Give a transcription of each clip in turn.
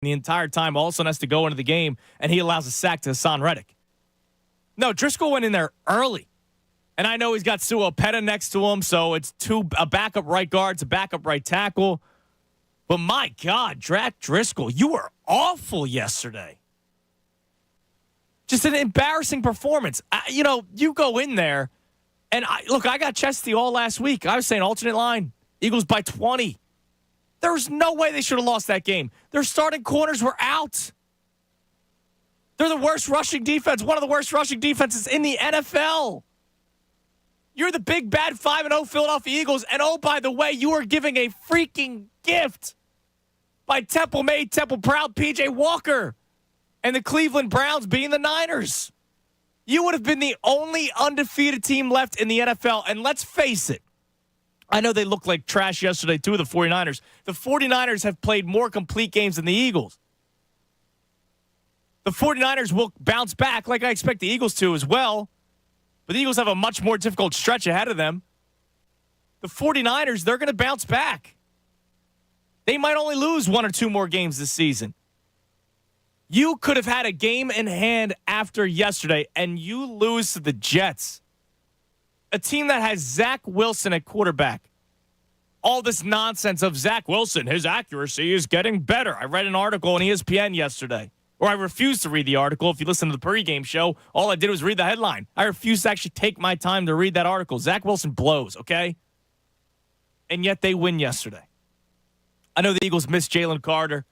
the entire time. All of a sudden has to go into the game, and he allows a sack to Hassan Reddick. No, Driscoll went in there early. And I know he's got Suopeta next to him, so it's a backup right guard, it's a backup right tackle. But my God, Jack Driscoll, you were awful yesterday. Just an embarrassing performance. You go in there, and I got Chesty all last week. I was saying alternate line, Eagles by 20. There was no way they should have lost that game. Their starting corners were out. They're the worst rushing defense, one of the worst rushing defenses in the NFL. You're the big, bad 5-0 Philadelphia Eagles. And, oh, by the way, you are giving a freaking gift by Temple made, Temple proud, P.J. Walker and the Cleveland Browns being the Niners. You would have been the only undefeated team left in the NFL. And let's face it, I know they looked like trash yesterday, too, the 49ers. The 49ers have played more complete games than the Eagles. The 49ers will bounce back like I expect the Eagles to as well. But the Eagles have a much more difficult stretch ahead of them. The 49ers, they're going to bounce back. They might only lose one or two more games this season. You could have had a game in hand after yesterday, and you lose to the Jets. A team that has Zach Wilson at quarterback. All this nonsense of Zach Wilson, his accuracy is getting better. I read an article on ESPN yesterday. Or I refused to read the article. If you listen to the pregame show, all I did was read the headline. I refused to actually take my time to read that article. Zach Wilson blows, okay? And yet they win yesterday. I know the Eagles missed Jalen Carter.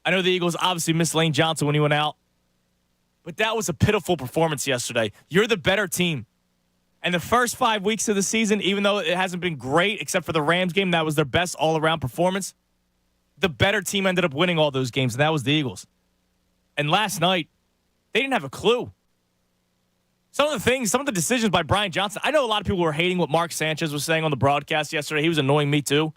I know the Eagles obviously missed Lane Johnson when he went out. But that was a pitiful performance yesterday. You're the better team. And the first 5 weeks of the season, even though it hasn't been great, except for the Rams game, that was their best all-around performance, the better team ended up winning all those games, and that was the Eagles. And last night, they didn't have a clue. Some of the decisions by Brian Johnson, I know a lot of people were hating what Mark Sanchez was saying on the broadcast yesterday. He was annoying me too.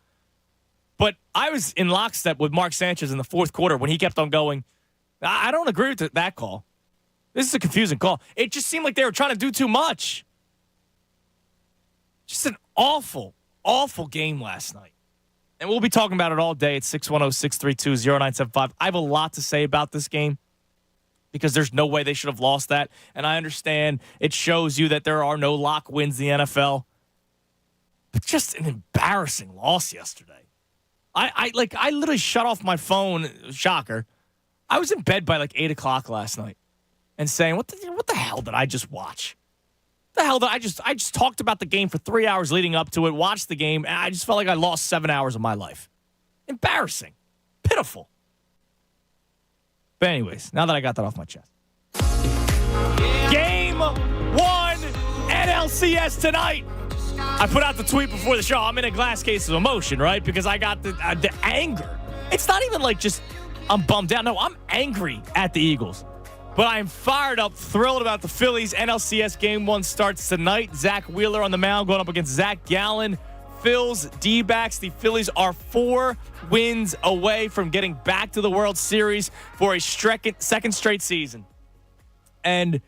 But I was in lockstep with Mark Sanchez in the fourth quarter when he kept on going, I don't agree with that call. This is a confusing call. It just seemed like they were trying to do too much. Just an awful, awful game last night. And we'll be talking about it all day at 610-632-0975. I have a lot to say about this game, because there's no way they should have lost that. And I understand it shows you that there are no lock wins in the NFL. But just an embarrassing loss yesterday. I literally shut off my phone. Shocker. I was in bed by like 8 o'clock last night and saying, what the hell did I just watch? The hell did I just talked about the game for 3 hours leading up to it, watched the game, and I just felt like I lost 7 hours of my life. Embarrassing. Pitiful. But anyways, now that I got that off my chest. Game 1 NLCS tonight. I put out the tweet before the show. I'm in a glass case of emotion, right? Because I got the anger. It's not even like just I'm bummed out. No, I'm angry at the Eagles. But I'm fired up, thrilled about the Phillies NLCS Game 1 starts tonight. Zach Wheeler on the mound going up against Zach Gallen. Phil's D-backs. The Phillies are 4 wins away from getting back to the World Series for a second straight season. And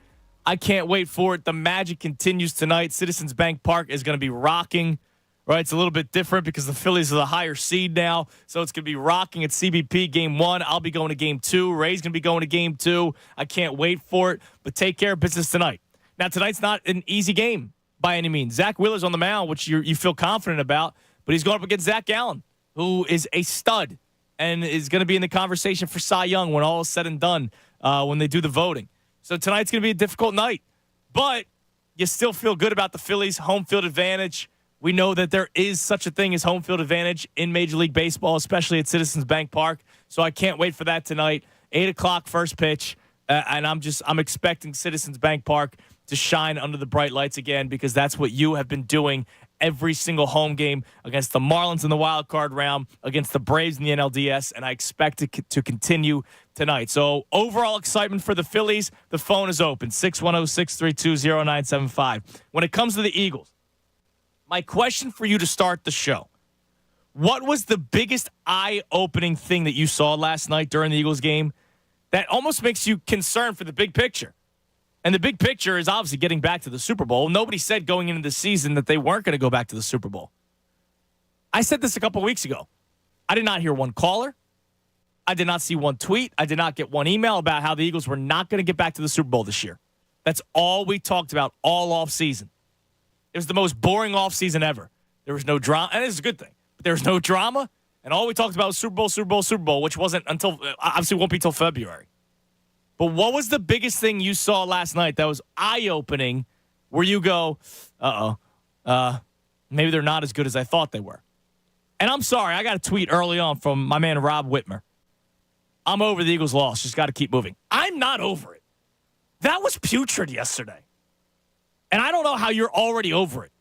I can't wait for it. The magic continues tonight. Citizens Bank Park is going to be rocking. Right, it's a little bit different because the Phillies are the higher seed now. So it's going to be rocking at CBP Game 1. I'll be going to Game 2. Ray's going to be going to Game 2. I can't wait for it. But take care of business tonight. Now, tonight's not an easy game by any means. Zach Wheeler's on the mound, which you feel confident about. But he's going up against Zach Gallen, who is a stud and is going to be in the conversation for Cy Young when all is said and done when they do the voting. So tonight's going to be a difficult night. But you still feel good about the Phillies' home field advantage. We know that there is such a thing as home field advantage in Major League Baseball, especially at Citizens Bank Park. So I can't wait for that tonight. 8 o'clock first pitch. And I'm expecting Citizens Bank Park to shine under the bright lights again, because that's what you have been doing every single home game against the Marlins in the wild card round, against the Braves in the NLDS, and I expect it to continue tonight. So overall excitement for the Phillies. The phone is open, 610-632-0975. When it comes to the Eagles, my question for you to start the show, what was the biggest eye-opening thing that you saw last night during the Eagles game that almost makes you concerned for the big picture? And the big picture is obviously getting back to the Super Bowl. Nobody said going into the season that they weren't going to go back to the Super Bowl. I said this a couple weeks ago. I did not hear one caller. I did not see one tweet. I did not get one email about how the Eagles were not going to get back to the Super Bowl this year. That's all we talked about all offseason. It was the most boring offseason ever. There was no drama, and it's a good thing. But there was no drama, and all we talked about was Super Bowl, Super Bowl, Super Bowl, which wasn't until, obviously won't be until February. But what was the biggest thing you saw last night that was eye-opening where you go, maybe they're not as good as I thought they were? And I'm sorry, I got a tweet early on from my man Rob Whitmer. I'm over the Eagles' loss. Just got to keep moving. I'm not over it. That was putrid yesterday. And I don't know how you're already over it.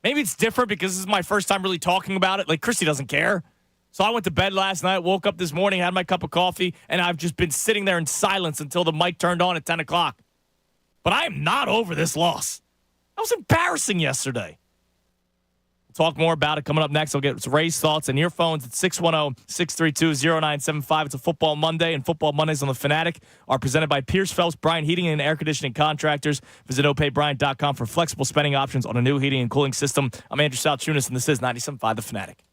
Maybe it's different because this is my first time really talking about it. Like, Christy doesn't care. So I went to bed last night, woke up this morning, had my cup of coffee, and I've just been sitting there in silence until the mic turned on at 10 o'clock. But I am not over this loss. That was embarrassing yesterday. We'll talk more about it coming up next. I'll get Ray's thoughts and your phones at 610-632-0975. It's a Football Monday, and Football Mondays on the Fanatic are presented by Pierce Phelps Bryant Heating and Air Conditioning Contractors. Visit OPayBryant.com for flexible spending options on a new heating and cooling system. I'm Andrew Salchunas, and this is 97.5 The Fanatic.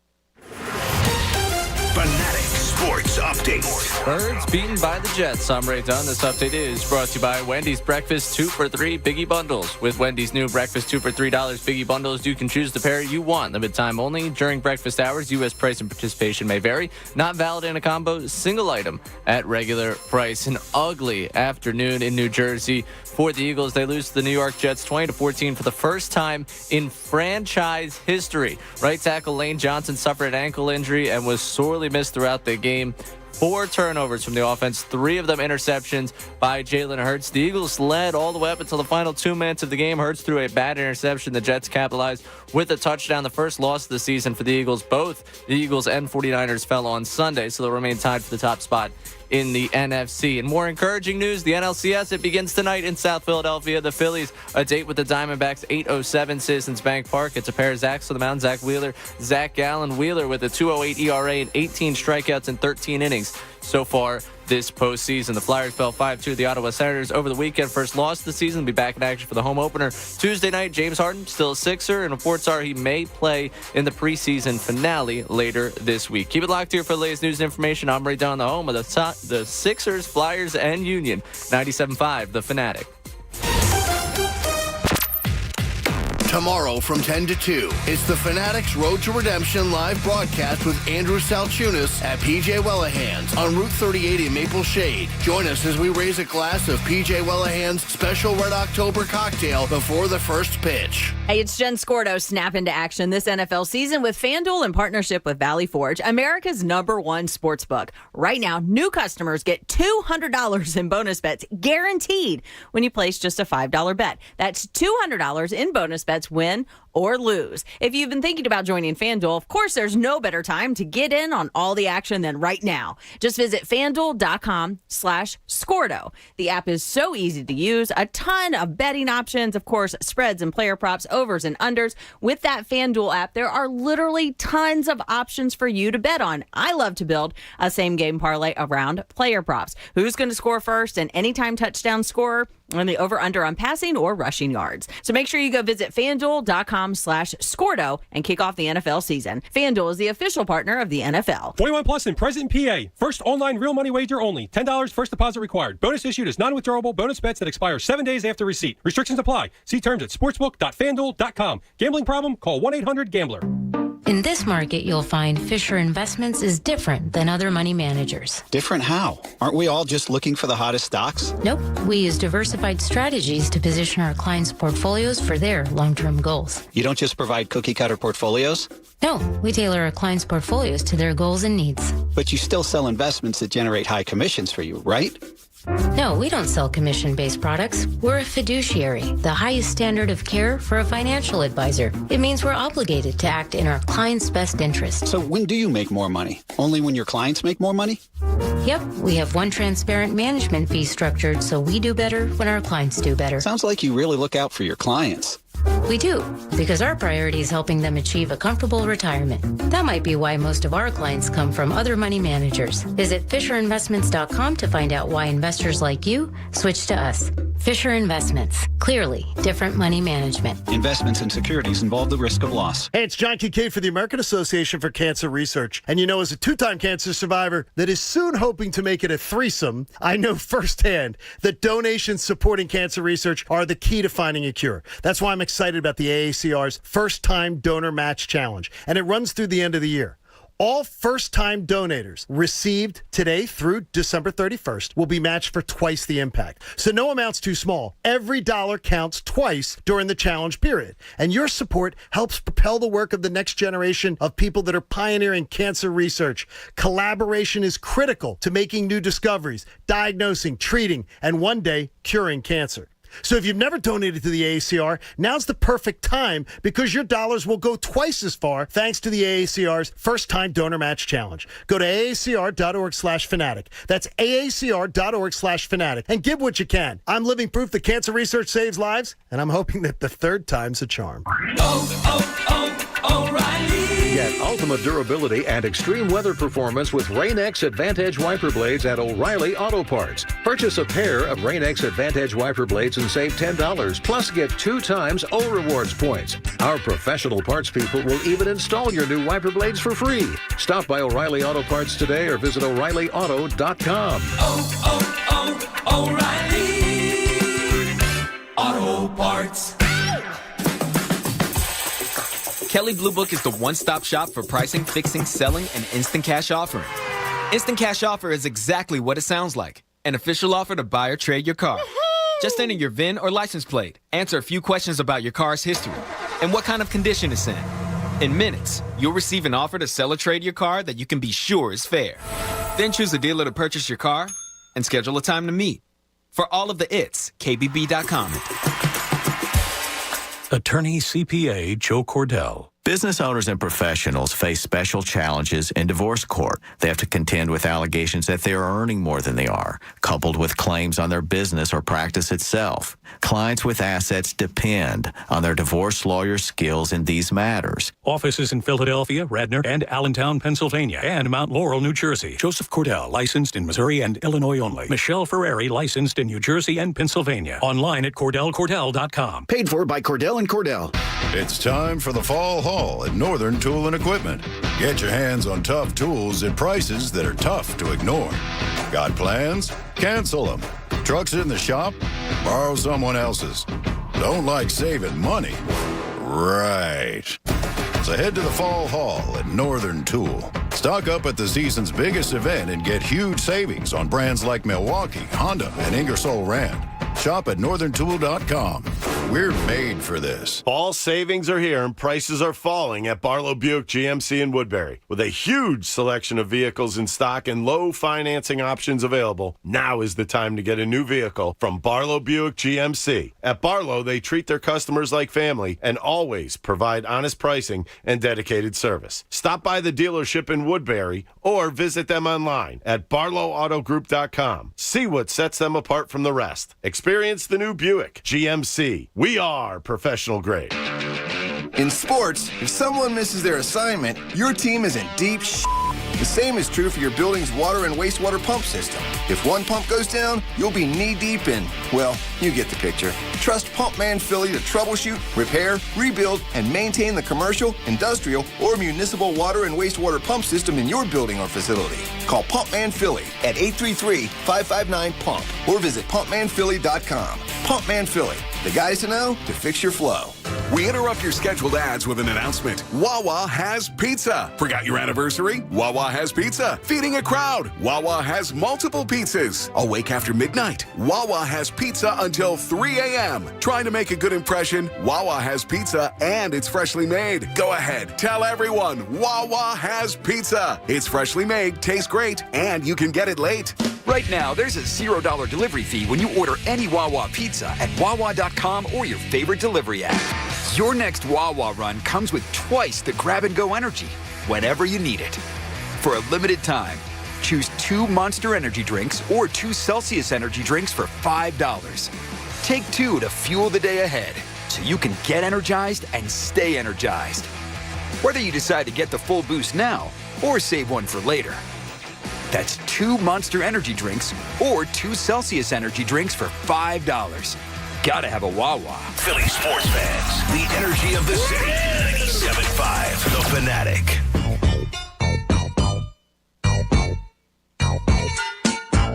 Fanatic Sports Update. Birds beaten by the Jets. I'm Ray Dunn. This update is brought to you by Wendy's Breakfast 2 for $3 Biggie Bundles. With Wendy's new Breakfast 2 for $3 Biggie Bundles, you can choose the pair you want. Limited time only during breakfast hours. U.S. price and participation may vary. Not valid in a combo. Single item at regular price. An ugly afternoon in New Jersey for the Eagles. They lose to the New York Jets 20-14 for the first time in franchise history. Right tackle Lane Johnson suffered an ankle injury and was sorely missed throughout the game. 4 turnovers from the offense, 3 of them interceptions by Jalen Hurts. The Eagles led all the way up until the final 2 minutes of the game. Hurts threw a bad interception. The Jets capitalized with a touchdown. The first loss of the season for the Eagles. Both the Eagles and 49ers fell on Sunday, so they'll remain tied for the top spot in the NFC. And more encouraging news, the NLCS, it begins tonight in South Philadelphia. The Phillies, a date with the Diamondbacks, 8:07 Citizens Bank Park. It's a pair of Zacks on the mound, Zach Wheeler, Zach Gallen. Wheeler with a 2.08 ERA and 18 strikeouts in 13 innings so far this postseason. The Flyers fell 5-2 to the Ottawa Senators over the weekend. First loss of the season. Be back in action for the home opener Tuesday night. James Harden, still a Sixer, and reports are he may play in the preseason finale later this week. Keep it locked here for the latest news and information. I'm Ray Dunn, the home of the Sixers, Flyers, and Union. 97.5 The Fanatic. Tomorrow from 10 to 2, it's the Fanatics Road to Redemption live broadcast with Andrew Salchunas at PJ Wellahan's on Route 38 in Maple Shade. Join us as we raise a glass of PJ Wellahan's special Red October cocktail before the first pitch. Hey, it's Jen Scordo. Snap into action this NFL season with FanDuel in partnership with Valley Forge, America's #1 sports book. Right now, new customers get $200 in bonus bets guaranteed when you place just a $5 bet. That's $200 in bonus bets, win or lose. If you've been thinking about joining FanDuel, of course, there's no better time to get in on all the action than right now. Just visit FanDuel.com/Scordo. The app is so easy to use. A ton of betting options, of course, spreads and player props, overs and unders. With that FanDuel app, there are literally tons of options for you to bet on. I love to build a same-game parlay around player props. Who's going to score first, and anytime touchdown scorer, and the over-under on passing or rushing yards. So make sure you go visit FanDuel.com/Scordo and kick off the NFL season. FanDuel is the official partner of the NFL. 21 plus and present in PA. First online real money wager only. $10 first deposit required. Bonus issued as non-withdrawable bonus bets that expire 7 days after receipt. Restrictions apply. See terms at sportsbook.fanduel.com. Gambling problem? Call 1-800-GAMBLER. In this market, you'll find Fisher Investments is different than other money managers. Different how? Aren't we all just looking for the hottest stocks? Nope. We use diversified strategies to position our clients' portfolios for their long-term goals. You don't just provide cookie-cutter portfolios? No, we tailor our clients' portfolios to their goals and needs. But you still sell investments that generate high commissions for you, right? No, we don't sell commission-based products. We're a fiduciary, the highest standard of care for a financial advisor. It means we're obligated to act in our client's best interest. So when do you make more money? Only when your clients make more money? Yep, we have one transparent management fee structured, so we do better when our clients do better. Sounds like you really look out for your clients. We do, because our priority is helping them achieve a comfortable retirement. That might be why most of our clients come from other money managers. Visit FisherInvestments.com to find out why investors like you switch to us. Fisher Investments. Clearly, different money management. Investments in securities involve the risk of loss. Hey, it's John Kincaid for the American Association for Cancer Research. And as a two-time cancer survivor that is soon hoping to make it a threesome, I know firsthand that donations supporting cancer research are the key to finding a cure. That's why I'm excited about the AACR's First Time Donor Match Challenge. And it runs through the end of the year. All first-time donators received today through December 31st will be matched for twice the impact. So no amount's too small. Every dollar counts twice during the challenge period. And your support helps propel the work of the next generation of people that are pioneering cancer research. Collaboration is critical to making new discoveries, diagnosing, treating, and one day curing cancer. So if you've never donated to the AACR, now's the perfect time because your dollars will go twice as far thanks to the AACR's First Time Donor Match Challenge. Go to aacr.org/fanatic. That's aacr.org/fanatic and give what you can. I'm living proof that cancer research saves lives, and I'm hoping that the third time's a charm. O'Reilly. Get ultimate durability and extreme weather performance with Rain-X Advantage wiper blades at O'Reilly Auto Parts. Purchase a pair of Rain-X Advantage wiper blades and save $10, plus get 2 times O Rewards points. Our professional parts people will even install your new wiper blades for free. Stop by O'Reilly Auto Parts today or visit O'ReillyAuto.com. O'Reilly Auto Parts. Kelley Blue Book is the one-stop shop for pricing, fixing, selling, and instant cash offering. Instant cash offer is exactly what it sounds like. An official offer to buy or trade your car. Just enter your VIN or license plate, answer a few questions about your car's history, and what kind of condition it's in. In minutes, you'll receive an offer to sell or trade your car that you can be sure is fair. Then choose a dealer to purchase your car and schedule a time to meet. For all of the its, KBB.com. Attorney CPA Joe Cordell. Business owners and professionals face special challenges in divorce court. They have to contend with allegations that they are earning more than they are, coupled with claims on their business or practice itself. Clients with assets depend on their divorce lawyer's skills in these matters. Offices in Philadelphia, Radnor, and Allentown, Pennsylvania, and Mount Laurel, New Jersey. Joseph Cordell, licensed in Missouri and Illinois only. Michelle Ferrari, licensed in New Jersey and Pennsylvania. Online at CordellCordell.com. Paid for by Cordell & Cordell. It's time for the Fall Haul at Northern Tool and Equipment. Get your hands on tough tools at prices that are tough to ignore. Got plans? Cancel them. Trucks in the shop? Borrow someone else's. Don't like saving money? Right. So head to the Fall Haul at Northern Tool. Stock up at the season's biggest event and get huge savings on brands like Milwaukee, Honda, and Ingersoll Rand. Shop at northerntool.com. We're made for this. Fall savings are here and prices are falling at Barlow Buick GMC in Woodbury. With a huge selection of vehicles in stock and low financing options available, now is the time to get a new vehicle from Barlow Buick GMC. At Barlow, they treat their customers like family and always provide honest pricing and dedicated service. Stop by the dealership in Woodbury or visit them online at barlowautogroup.com. See what sets them apart from the rest. Experience the new Buick GMC. We are professional grade. In sports, if someone misses their assignment, your team is in deep shit. The same is true for your building's water and wastewater pump system. If one pump goes down, you'll be knee-deep in, well, you get the picture. Trust Pump Man Philly to troubleshoot, repair, rebuild, and maintain the commercial, industrial, or municipal water and wastewater pump system in your building or facility. Call Pump Man Philly at 833-559-PUMP or visit pumpmanphilly.com. Pump Man Philly, the guys to know to fix your flow. We interrupt your scheduled ads with an announcement. Wawa has pizza. Forgot your anniversary? Wawa has pizza. Feeding a crowd? Wawa has multiple pizzas. Awake after midnight? Wawa has pizza until 3 a.m. Trying to make a good impression? Wawa has pizza and it's freshly made. Go ahead, tell everyone Wawa has pizza. It's freshly made, tastes great, and you can get it late. Right now, there's a $0 delivery fee when you order any Wawa pizza at Wawa.com or your favorite delivery app. Your next Wawa run comes with twice the grab-and-go energy whenever you need it. For a limited time, choose 2 Monster Energy drinks or 2 Celsius Energy drinks for $5. Take 2 to fuel the day ahead so you can get energized and stay energized. Whether you decide to get the full boost now or save one for later, That's 2 Monster Energy drinks or 2 Celsius Energy drinks for $5. Gotta have a Wawa. Philly sports fans, the energy of the city. 97.5, The Fanatic.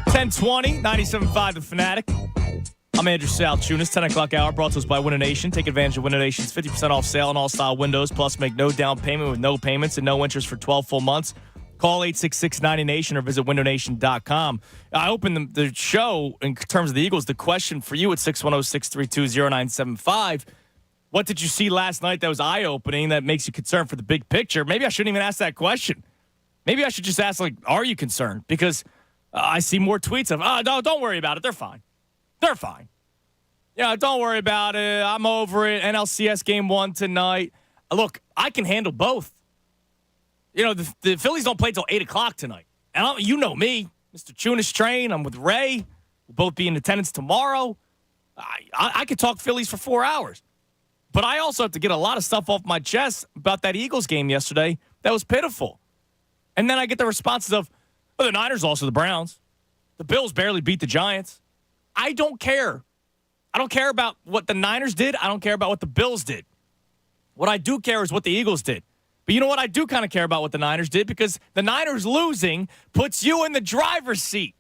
1020, 97.5, The Fanatic. I'm Andrew Salchunas, 10 o'clock hour, brought to us by Winner Nation. Take advantage of Winner Nation's 50% off sale on all style windows, plus make no down payment with no payments and no interest for 12 full months. Call 866-90Nation or visit windownation.com. I opened the show in terms of the Eagles. The question for you at 610-632-0975, what did you see last night that was eye-opening that makes you concerned for the big picture? Maybe I shouldn't even ask that question. Maybe I should just ask, are you concerned? Because I see more tweets of, no, don't worry about it. They're fine. They're fine. Yeah, don't worry about it. I'm over it. NLCS game 1 tonight. Look, I can handle both. The Phillies don't play till 8 o'clock tonight. And you know me, Mr. Chunas train. I'm with Ray. We'll both be in attendance tomorrow. I could talk Phillies for 4 hours. But I also have to get a lot of stuff off my chest about that Eagles game yesterday that was pitiful. And then I get the responses of, the Niners lost to the Browns. The Bills barely beat the Giants. I don't care. I don't care about what the Niners did. I don't care about what the Bills did. What I do care is what the Eagles did. But you know what? I do kind of care about what the Niners did because the Niners losing puts you in the driver's seat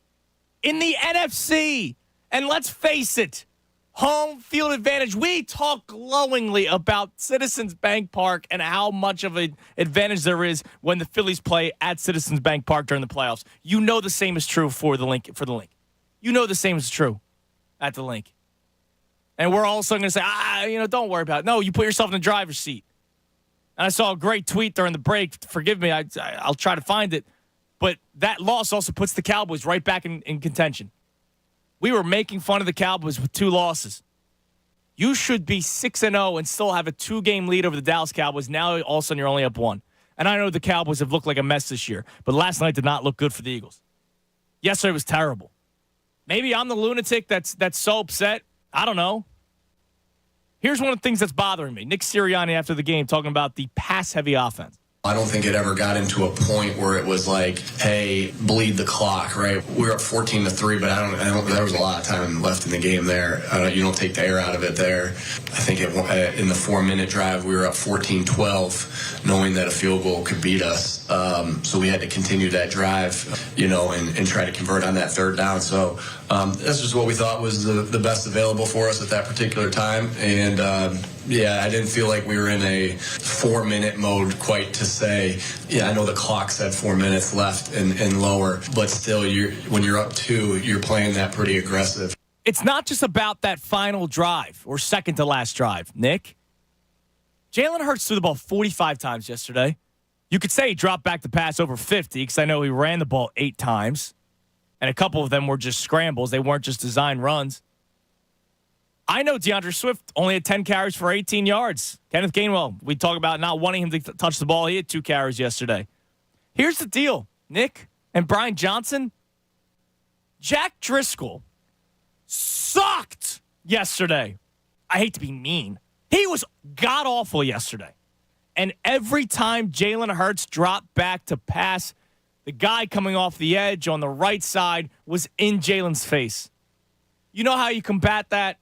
in the NFC. And let's face it, home field advantage. We talk glowingly about Citizens Bank Park and how much of an advantage there is when the Phillies play at Citizens Bank Park during the playoffs. You know the same is true for the Link. You know the same is true at the Link. And we're all of a sudden going to say, don't worry about it. No, you put yourself in the driver's seat. And I saw a great tweet during the break. Forgive me, I'll try to find it. But that loss also puts the Cowboys right back in contention. We were making fun of the Cowboys with 2 losses. You should be 6-0 and still have a 2-game lead over the Dallas Cowboys. Now, all of a sudden, you're only up 1. And I know the Cowboys have looked like a mess this year. But last night did not look good for the Eagles. Yesterday was terrible. Maybe I'm the lunatic that's so upset. I don't know. Here's one of the things that's bothering me. Nick Sirianni after the game talking about the pass-heavy offense. I don't think it ever got into a point where it was like, hey, bleed the clock, right? We were up 14-3, but I don't. There was a lot of time left in the game there. You don't take the air out of it there. I think in the 4-minute drive, we were up 14-12, knowing that a field goal could beat us. So we had to continue that drive, and try to convert on that 3rd down. So that's just what we thought was the best available for us at that particular time. And I didn't feel like we were in a 4-minute mode quite to say, I know the clock said 4 minutes left and lower, but still, when you're up 2, you're playing that pretty aggressive. It's not just about that final drive or second to last drive, Nick. Jalen Hurts threw the ball 45 times yesterday. You could say he dropped back to pass over 50 because I know he ran the ball 8 times, and a couple of them were just scrambles. They weren't just design runs. I know DeAndre Swift only had 10 carries for 18 yards. Kenneth Gainwell, we talk about not wanting him to touch the ball. He had 2 carries yesterday. Here's the deal, Nick and Brian Johnson. Jack Driscoll sucked yesterday. I hate to be mean. He was god-awful yesterday. And every time Jalen Hurts dropped back to pass, the guy coming off the edge on the right side was in Jalen's face. You know how you combat that?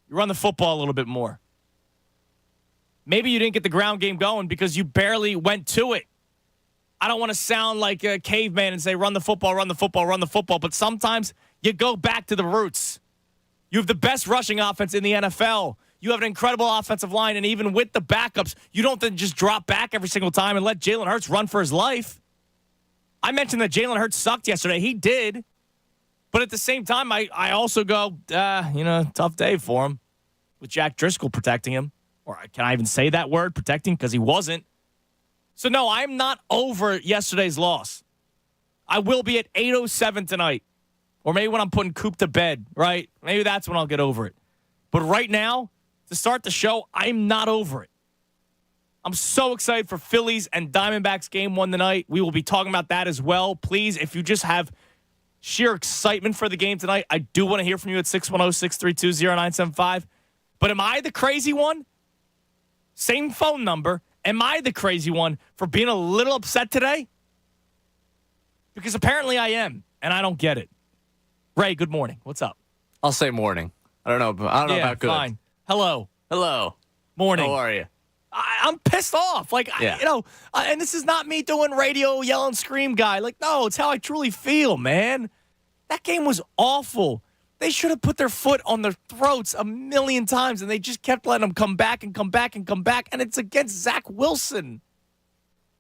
You run the football a little bit more. Maybe you didn't get the ground game going because you barely went to it. I don't want to sound like a caveman and say run the football, run the football, run the football, but sometimes you go back to the roots. You have the best rushing offense in the NFL. You have an incredible offensive line, and even with the backups, you don't then just drop back every single time and let Jalen Hurts run for his life. I mentioned that Jalen Hurts sucked yesterday. He did. But at the same time, I also go, tough day for him with Jack Driscoll protecting him. Or can I even say that word, protecting, because he wasn't. So, no, I'm not over yesterday's loss. I will be at 8:07 tonight. Or maybe when I'm putting Coop to bed, right? Maybe that's when I'll get over it. But right now, to start the show, I'm not over it. I'm so excited for Phillies and Diamondbacks game 1 tonight. We will be talking about that as well. Please, if you just have sheer excitement for the game tonight, I do want to hear from you at 610-632-0975. But am I the crazy one? Same phone number. Am I the crazy one for being a little upset today? Because apparently I am, and I don't get it. Ray, good morning. What's up? I'll say morning. I don't know. I don't know about good. Fine. Hello. Morning. How are you? I'm pissed off. Like, and this is not me doing radio, yell and scream guy. Like, no, it's how I truly feel, man. That game was awful. They should have put their foot on their throats a million times, and they just kept letting them come back and come back and come back, and it's against Zach Wilson.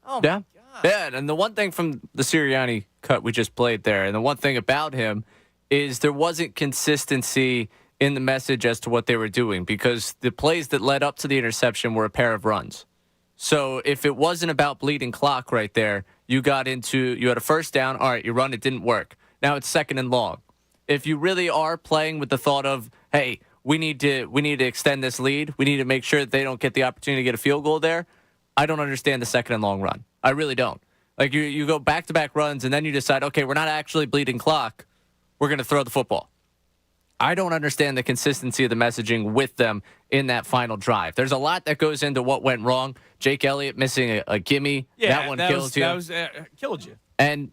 Oh, yeah. my God. Yeah, and the one thing from the Sirianni cut we just played there, and the one thing about him is there wasn't consistency in the message as to what they were doing, because the plays that led up to the interception were a pair of runs. So if it wasn't about bleeding clock right there, you had a first down, all right, you run, it didn't work. Now it's 2nd and long. If you really are playing with the thought of, hey, we need to extend this lead, we need to make sure that they don't get the opportunity to get a field goal there, I don't understand the 2nd and long run. I really don't. Like, you go back-to-back runs, and then you decide, okay, we're not actually bleeding clock, we're going to throw the football. I don't understand the consistency of the messaging with them in that final drive. There's a lot that goes into what went wrong. Jake Elliott missing a gimme. Yeah, that one kills you. That was killed you. And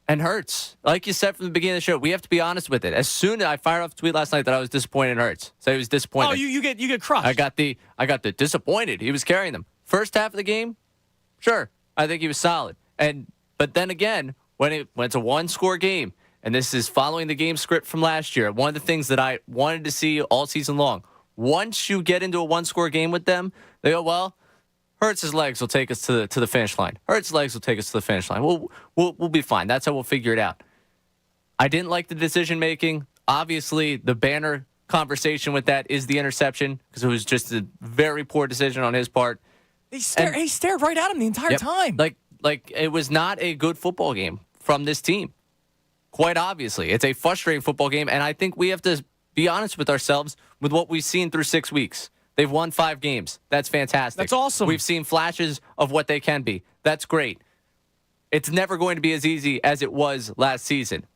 Hurts, like you said from the beginning of the show, we have to be honest with it. As soon as I fired off a tweet last night that I was disappointed in Hurts. So he was disappointed. Oh, you get crushed. I got the disappointed. He was carrying them. First half of the game, sure, I think he was solid. But then again, when it's a one-score game, and this is following the game script from last year, one of the things that I wanted to see all season long, once you get into a one-score game with them, they go, well, Hurts' legs will take us to the finish line. Hurts' legs will take us to the finish line. We'll be fine. That's how we'll figure it out. I didn't like the decision-making. Obviously, the banner conversation with that is the interception, because it was just a very poor decision on his part. He stared right at him the entire time. Like it was not a good football game from this team. Quite obviously. It's a frustrating football game, and I think we have to be honest with ourselves with what we've seen through 6 weeks. They've won 5 games. That's fantastic. That's awesome. We've seen flashes of what they can be. That's great. It's never going to be as easy as it was last season.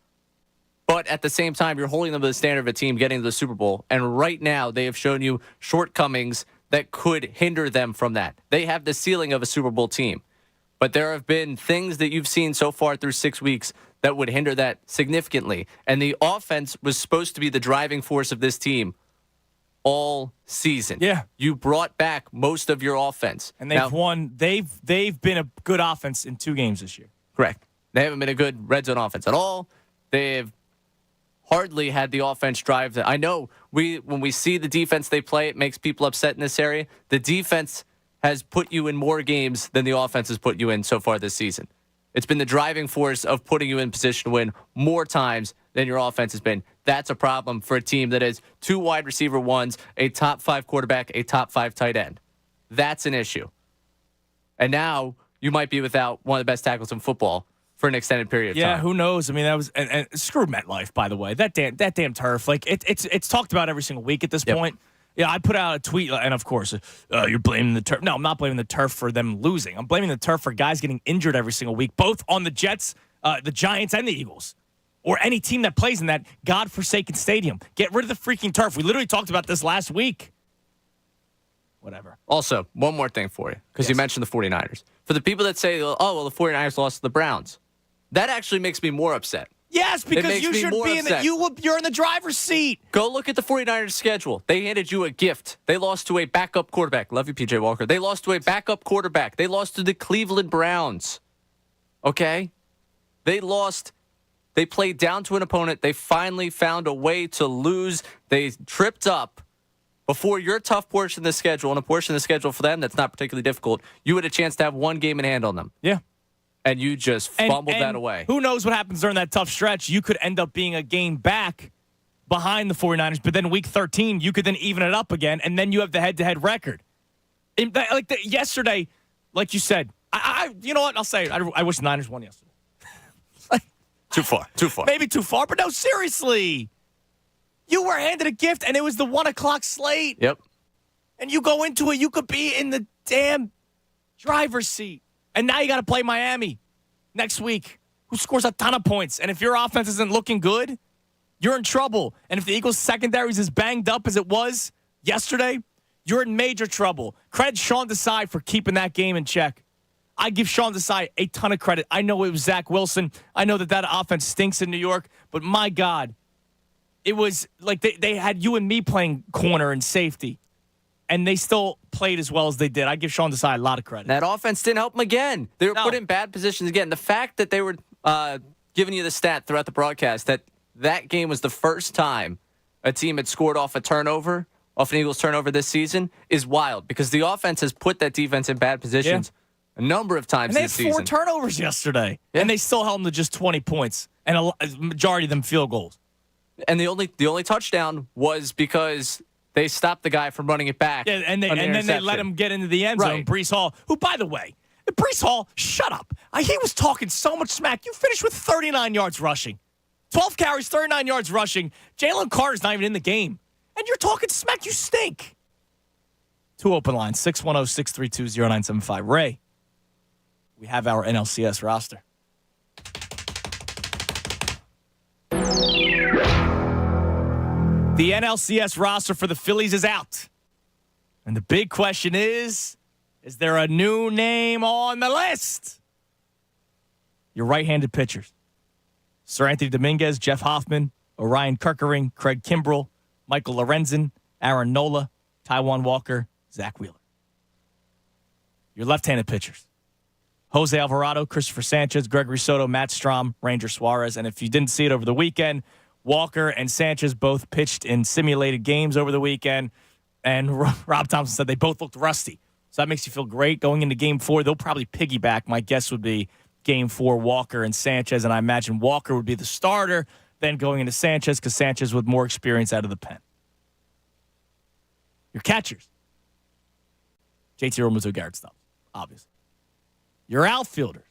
But at the same time, you're holding them to the standard of a team getting to the Super Bowl, and right now they have shown you shortcomings that could hinder them from that. They have the ceiling of a Super Bowl team. But there have been things that you've seen so far through 6 weeks that would hinder that significantly. And the offense was supposed to be the driving force of this team all season. Yeah. You brought back most of your offense. And they've won. They've been a good offense in 2 games this year. Correct. They haven't been a good red zone offense at all. They've hardly had the offense drive. I know when we see the defense they play, it makes people upset in this area. The defense has put you in more games than the offense has put you in so far this season. It's been the driving force of putting you in position to win more times than your offense has been. That's a problem for a team that has 2 wide receiver ones, a top 5 quarterback, a top 5 tight end. That's an issue. And now you might be without one of the best tackles in football for an extended period of time. Yeah, who knows? I mean, that was and screw MetLife, by the way. That damn turf. Like it's talked about every single week at this point. Yeah, I put out a tweet, and of course, you're blaming the turf. No, I'm not blaming the turf for them losing. I'm blaming the turf for guys getting injured every single week, both on the Jets, the Giants, and the Eagles, or any team that plays in that godforsaken stadium. Get rid of the freaking turf. We literally talked about this last week. Whatever. Also, one more thing for you, because you mentioned the 49ers. For the people that say, oh, well, the 49ers lost to the Browns, that actually makes me more upset. Yes, because you should be you're in the driver's seat. Go look at the 49ers schedule. They handed you a gift. They lost to a backup quarterback. Love you, PJ Walker. They lost to a backup quarterback. They lost to the Cleveland Browns. Okay? They lost. They played down to an opponent. They finally found a way to lose. They tripped up before your tough portion of the schedule, and a portion of the schedule for them that's not particularly difficult. You had a chance to have one game in hand on them. Yeah. And you just fumbled that away. Who knows what happens during that tough stretch? You could end up being a game back behind the 49ers, but then week 13, you could then even it up again, and then you have the head-to-head record. Yesterday, like you said, you know what? I'll say it. I wish the Niners won yesterday. Too far. Maybe too far, but no, seriously. You were handed a gift, and it was the 1 o'clock slate. Yep. And you go into it, you could be in the damn driver's seat. And now you got to play Miami next week, who scores a ton of points. And if your offense isn't looking good, you're in trouble. And if the Eagles' secondary is as banged up as it was yesterday, you're in major trouble. Credit Sean Desai for keeping that game in check. I give Sean Desai a ton of credit. I know it was Zach Wilson. I know that offense stinks in New York, but my God, it was like they had you and me playing corner and safety, and they still played as well as they did. I give Sean Desai a lot of credit. That offense didn't help them again. They were put in bad positions again. The fact that they were giving you the stat throughout the broadcast that game was the first time a team had scored off an Eagles turnover this season is wild because the offense has put that defense in bad positions a number of times this season. And they had 4 turnovers yesterday, and they still held them to just 20 points, and a majority of them field goals. And the only touchdown was because they stopped the guy from running it back. Yeah, and then they let him get into the end zone. Right. Breece Hall, who, by the way, Breece Hall, shut up. He was talking so much smack. You finished with 39 yards rushing. 12 carries, 39 yards rushing. Jalen Carter's not even in the game. And you're talking smack. You stink. 2 open lines, 610-632-0975. Ray, we have our NLCS roster. The NLCS roster for the Phillies is out. And the big question is there a new name on the list? Your right-handed pitchers. Sir Anthony Dominguez, Jeff Hoffman, Orion Kerkering, Craig Kimbrell, Michael Lorenzen, Aaron Nola, Taijuan Walker, Zach Wheeler. Your left-handed pitchers. Jose Alvarado, Christopher Sanchez, Gregory Soto, Matt Strom, Ranger Suarez. And if you didn't see it over the weekend, Walker and Sanchez both pitched in simulated games over the weekend, and Rob Thompson said they both looked rusty. So that makes you feel great. Going into Game 4, they'll probably piggyback. My guess would be Game 4, Walker and Sanchez, and I imagine Walker would be the starter, then going into Sanchez because Sanchez with more experience out of the pen. Your catchers. JT Realmuto, Garrett Stubbs, obviously. Your outfielders.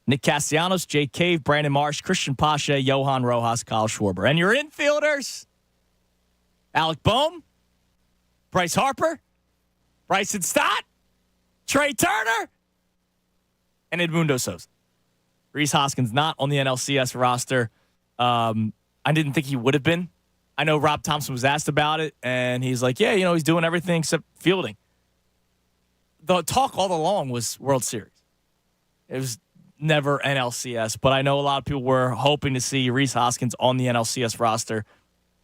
Nick Castellanos, Jake Cave, Brandon Marsh, Christian Pache, Johan Rojas, Kyle Schwarber. And your infielders, Alec Boehm, Bryce Harper, Bryson Stott, Trey Turner, and Edmundo Sosa. Rhys Hoskins not on the NLCS roster. I didn't think he would have been. I know Rob Thompson was asked about it, and he's like, yeah, he's doing everything except fielding. The talk all along was World Series. It was never NLCS, but I know a lot of people were hoping to see Rhys Hoskins on the NLCS roster.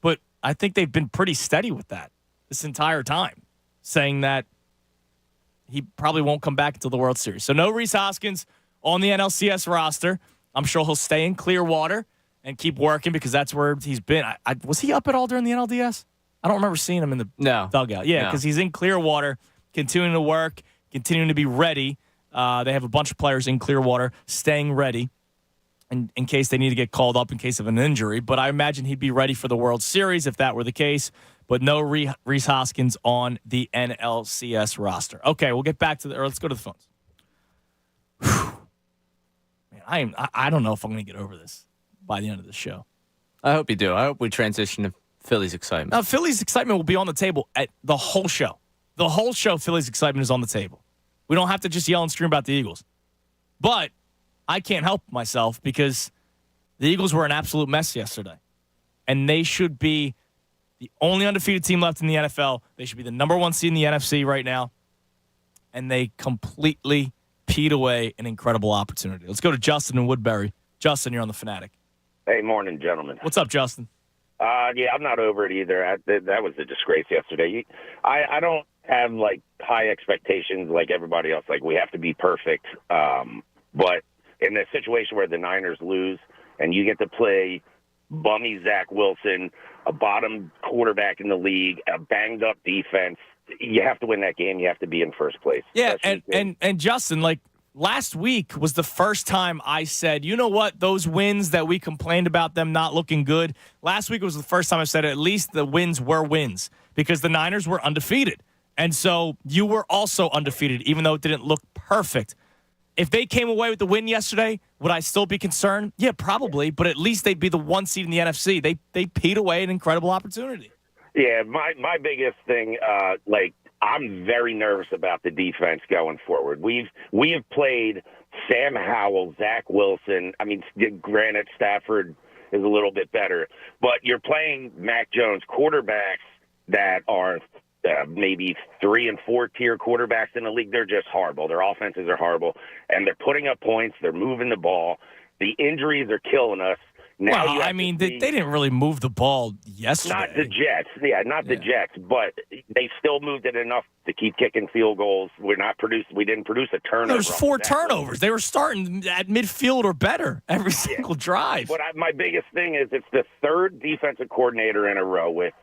But I think they've been pretty steady with that this entire time, saying that he probably won't come back until the World Series. So no Rhys Hoskins on the NLCS roster. I'm sure he'll stay in Clearwater and keep working because that's where he's been. Was he up at all during the NLDS? I don't remember seeing him in the dugout. Yeah, because he's in Clearwater, continuing to work, continuing to be ready. They have a bunch of players in Clearwater staying ready in case they need to get called up in case of an injury. But I imagine he'd be ready for the World Series if that were the case. But no Rhys Hoskins on the NLCS roster. Okay, we'll get back to let's go to the phones. Man, I don't know if I'm going to get over this by the end of the show. I hope you do. I hope we transition to Phillies excitement. Now, Phillies excitement will be on the table at the whole show. The whole show, Phillies excitement is on the table. We don't have to just yell and scream about the Eagles. But I can't help myself because the Eagles were an absolute mess yesterday. And they should be the only undefeated team left in the NFL. They should be the number 1 seed in the NFC right now. And they completely peed away an incredible opportunity. Let's go to Justin in Woodbury. Justin, you're on the Fanatic. Hey, morning, gentlemen. What's up, Justin? Yeah, I'm not over it either. That was a disgrace yesterday. I don't have, high expectations like everybody else. We have to be perfect. But in a situation where the Niners lose and you get to play bummy Zach Wilson, a bottom quarterback in the league, a banged-up defense, you have to win that game. You have to be in first place. Yeah, and Justin, last week was the first time I said, you know what, those wins that we complained about them not looking good, last week was the first time I said at least the wins were wins because the Niners were undefeated. And so you were also undefeated, even though it didn't look perfect. If they came away with the win yesterday, would I still be concerned? Yeah, probably, but at least they'd be the 1 seed in the NFC. They peed away an incredible opportunity. Yeah, my biggest thing, I'm very nervous about the defense going forward. We have played Sam Howell, Zach Wilson. I mean, granted, Stafford is a little bit better, but you're playing Mac Jones, quarterbacks that are maybe 3 and 4 tier quarterbacks in the league. They're just horrible. Their offenses are horrible, and they're putting up points. They're moving the ball. The injuries are killing us. Now well, I mean, they didn't really move the ball yesterday. Not the Jets. Yeah, not the Jets, but they still moved it enough to keep kicking field goals. We didn't produce a turnover. There's 4 turnovers. They were starting at midfield or better every single drive. But my biggest thing is it's the third defensive coordinator in a row with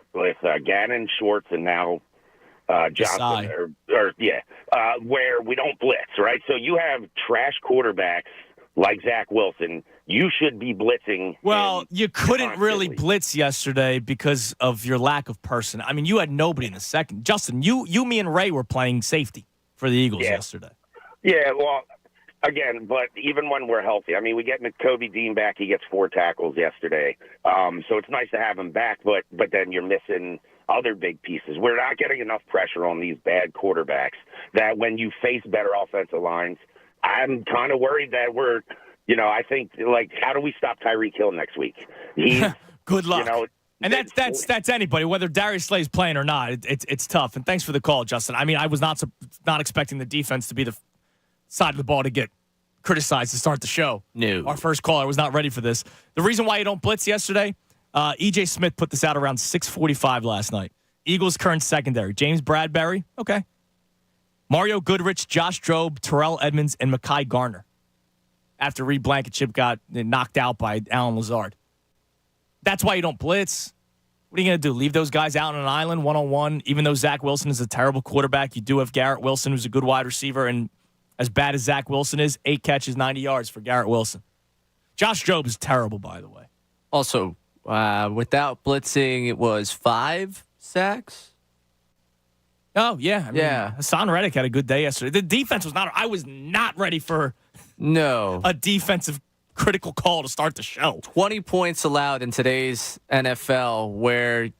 Gannon, Schwartz, and now Johnson. Where we don't blitz, right? So you have trash quarterbacks like Zach Wilson. You should be blitzing. Well, you couldn't really blitz yesterday because of your lack of person. I mean, you had nobody in the second. Justin, you, me, and Ray were playing safety for the Eagles yesterday. Yeah, well, again, but even when we're healthy, I mean, we get Kobe Dean back. He gets 4 tackles yesterday. So it's nice to have him back, but then you're missing other big pieces. We're not getting enough pressure on these bad quarterbacks that when you face better offensive lines, I'm kind of worried that I think, how do we stop Tyreek Hill next week? Good luck. And that's anybody, whether Darius Slay's playing or not. It's tough. And thanks for the call, Justin. I mean, I was not expecting the defense to be the side of the ball to get criticized to start the show. No. Our first caller was not ready for this. The reason why you don't blitz yesterday, E.J. Smith put this out around 6:45 last night. Eagles' current secondary, James Bradbury, okay. Mario Goodrich, Josh Jobe, Terrell Edmonds, and Mekhi Garner. After Reed Blankenship got knocked out by Alan Lazard. That's why you don't blitz. What are you going to do? Leave those guys out on an island one-on-one? Even though Zach Wilson is a terrible quarterback, you do have Garrett Wilson, who's a good wide receiver. And as bad as Zach Wilson is, 8 catches, 90 yards for Garrett Wilson. Josh Jobe is terrible, by the way. Also, without blitzing, it was 5 sacks. Oh, yeah. I mean, Hassan Reddick had a good day yesterday. The defense was not – I was not ready for a defensive critical call to start the show. 20 points allowed in today's NFL where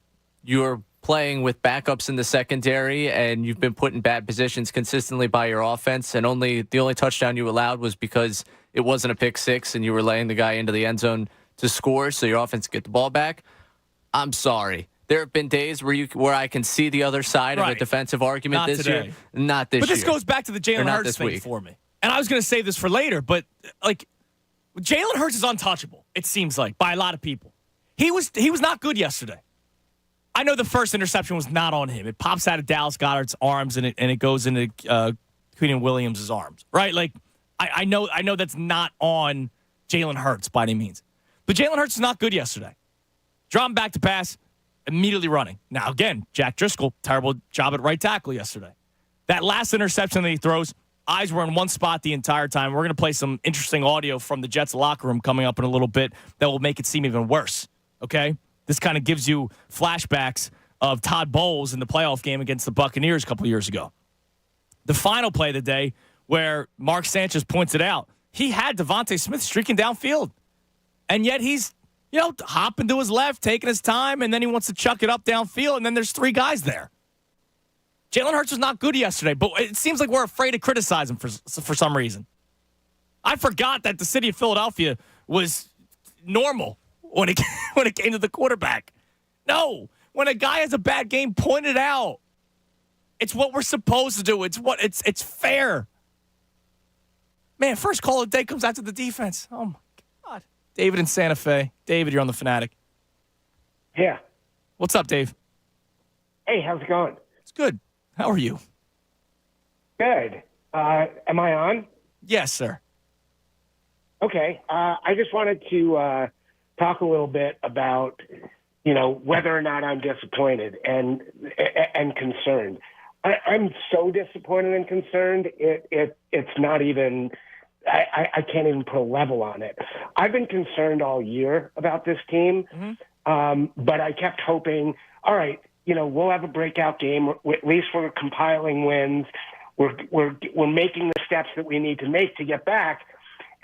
you're playing with backups in the secondary and you've been put in bad positions consistently by your offense, and the only touchdown you allowed was because it wasn't a pick six and you were laying the guy into the end zone to score so your offense could get the ball back. I'm sorry. There have been days where I can see the other side of a defensive argument this year. Not this year. But this goes back to the Jalen Hurts thing for me. And I was going to save this for later, but Jalen Hurts is untouchable, it seems like, by a lot of people. He was not good yesterday. I know the first interception was not on him. It pops out of Dallas Goedert's arms and it goes into Queenan Williams' arms, right? I know that's not on Jalen Hurts by any means. But Jalen Hurts is not good yesterday. Draw him back to pass. Immediately running. Now, again, Jack Driscoll, terrible job at right tackle yesterday. That last interception that he throws, eyes were in one spot the entire time. We're going to play some interesting audio from the Jets locker room coming up in a little bit that will make it seem even worse, okay? This kind of gives you flashbacks of Todd Bowles in the playoff game against the Buccaneers a couple years ago. The final play of the day where Mark Sanchez points it out, he had Devontae Smith streaking downfield, and yet he's hopping to his left, taking his time, and then he wants to chuck it up downfield, and then there's 3 guys there. Jalen Hurts was not good yesterday, but it seems like we're afraid to criticize him for some reason. I forgot that the city of Philadelphia was normal when it came to the quarterback. No, when a guy has a bad game, point it out. It's what we're supposed to do. It's fair. Man, first call of the day comes out to the defense. Oh, my God. David in Santa Fe. David, you're on the Fanatic. Yeah. What's up, Dave? Hey, how's it going? It's good. How are you? Good. Am I on? Yes, sir. Okay. I just wanted to talk a little bit about, whether or not I'm disappointed and concerned. I'm so disappointed and concerned. It's not even. I can't even put a level on it. I've been concerned all year about this team, but I kept hoping, all right, we'll have a breakout game. At least we're compiling wins. We're making the steps that we need to make to get back.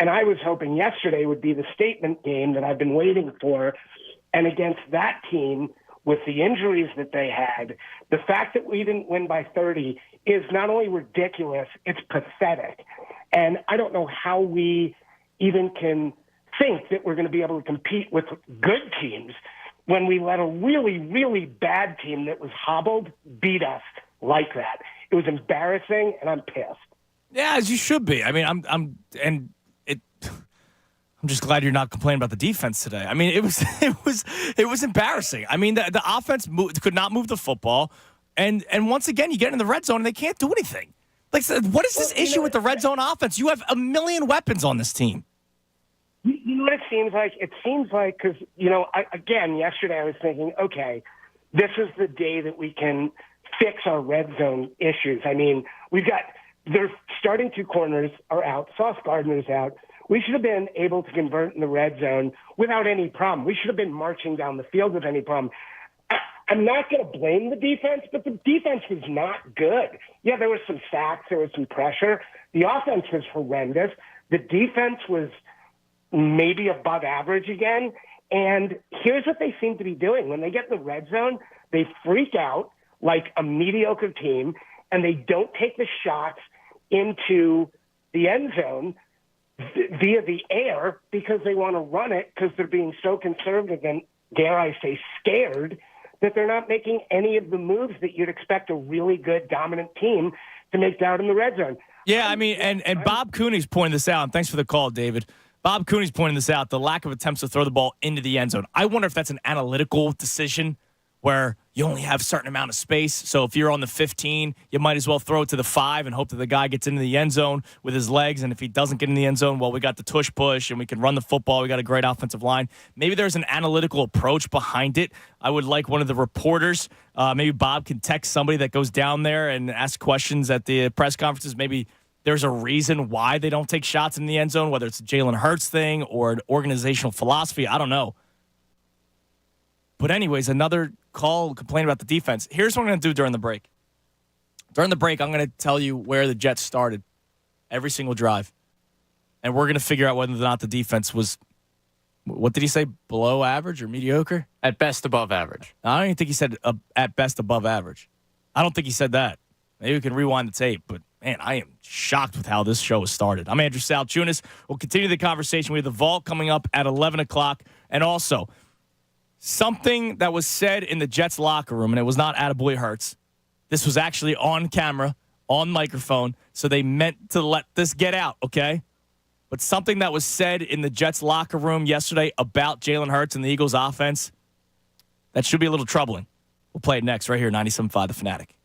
And I was hoping yesterday would be the statement game that I've been waiting for. And against that team, with the injuries that they had, the fact that we didn't win by 30 is not only ridiculous, it's pathetic. And I don't know how we even can think that we're going to be able to compete with good teams when we let a really, really bad team that was hobbled beat us like that. It was embarrassing, and I'm pissed. Yeah, as you should be. I mean, I'm just glad you're not complaining about the defense today. I mean, it was embarrassing. I mean, the offense could not move the football, and once again, you get in the red zone and they can't do anything. Like, what is this issue with the red zone offense? You have a million weapons on this team. You know what it seems like? It seems like, because, yesterday I was thinking, okay, this is the day that we can fix our red zone issues. I mean, their starting two corners are out. Sauce Gardner's out. We should have been able to convert in the red zone without any problem. We should have been marching down the field with any problem. I'm not going to blame the defense, but the defense was not good. Yeah, there was some sacks. There was some pressure. The offense was horrendous. The defense was maybe above average again. And here's what they seem to be doing. When they get in the red zone, they freak out like a mediocre team, and they don't take the shots into the end zone via the air because they want to run it because they're being so conservative and, dare I say, scared that they're not making any of the moves that you'd expect a really good, dominant team to make down in the red zone. Yeah, I mean, and Bob Cooney's pointing this out, and thanks for the call, David. Bob Cooney's pointing this out, the lack of attempts to throw the ball into the end zone. I wonder if that's an analytical decision where you only have a certain amount of space. So if you're on the 15, you might as well throw it to the 5 and hope that the guy gets into the end zone with his legs. And if he doesn't get in the end zone, well, we got the tush push and we can run the football. We got a great offensive line. Maybe there's an analytical approach behind it. I would like one of the reporters, maybe Bob can text somebody that goes down there and ask questions at the press conferences. Maybe there's a reason why they don't take shots in the end zone, whether it's a Jalen Hurts thing or an organizational philosophy. I don't know. But anyways, another call complaining about the defense. Here's what I'm going to do during the break. During the break, I'm going to tell you where the Jets started every single drive. And we're going to figure out whether or not the defense was, what did he say, below average or mediocre? At best above average. I don't even think he said at best above average. I don't think he said that. Maybe we can rewind the tape, but man, I am shocked with how this show has started. I'm Andrew Salchunas. We'll continue the conversation. We have the Vault coming up at 11 o'clock. And also, something that was said in the Jets locker room, and it was not attaboy Hurts. This was actually on camera, on microphone, so they meant to let this get out, okay? But something that was said in the Jets locker room yesterday about Jalen Hurts and the Eagles offense, that should be a little troubling. We'll play it next right here, 97.5 The Fanatic.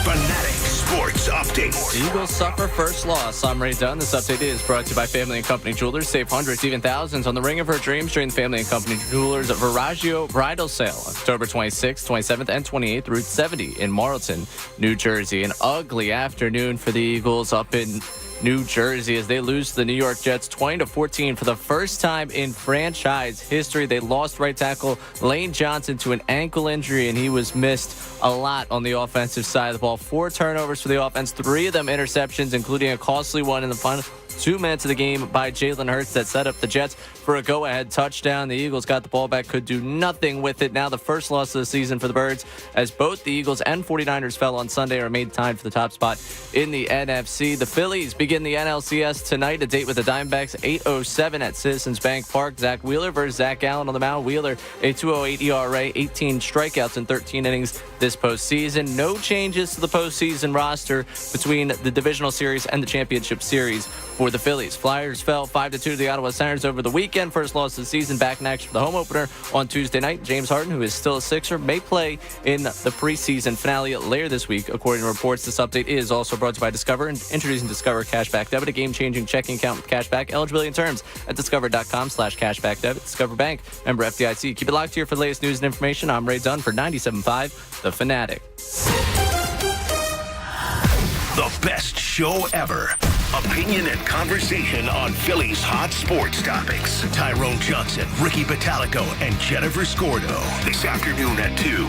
Fanatic Sports Update. The Eagles suffer first loss. I'm Ray Dunn. This update is brought to you by Family & Company Jewelers. Save hundreds, even thousands on the ring of her dreams during the Family & Company Jewelers Viraggio Bridal Sale. October 26th, 27th, and 28th, Route 70 in Marlton, New Jersey. An ugly afternoon for the Eagles up in New Jersey as they lose to the New York Jets 20-14 for the first time in franchise history. They lost right tackle Lane Johnson to an ankle injury, and he was missed a lot on the offensive side of the ball. 4 turnovers for the offense, 3 of them interceptions, including a costly one in the final 2 minutes of the game by Jalen Hurts that set up the Jets for a go-ahead touchdown. The Eagles got the ball back, could do nothing with it. Now the first loss of the season for the Birds, as both the Eagles and 49ers fell on Sunday or made time for the top spot in the NFC. The Phillies begin the NLCS tonight, a date with the Diamondbacks, 8:07 at Citizens Bank Park. Zach Wheeler versus Zach Allen on the mound. Wheeler, a 2.08 ERA, 18 strikeouts in 13 innings this postseason. No changes to the postseason roster between the divisional series and the championship series for the Phillies. Flyers fell 5-2 to the Ottawa Senators over the weekend. First loss of the season, back in action for the home opener on Tuesday night. James Harden, who is still a Sixer, may play in the preseason finale later this week. According to reports, this update is also brought to you by Discover, and introducing Discover Cashback Debit, a game-changing checking account with cashback. Eligibility and terms at discover.com/cashback debit. Discover Bank, member FDIC. Keep it locked here for the latest news and information. I'm Ray Dunn for 97.5 The Fanatic. The best show ever. Opinion and conversation on Philly's hot sports topics. Tyrone Johnson, Ricky Batalico, and Jennifer Scordo. This afternoon at 2.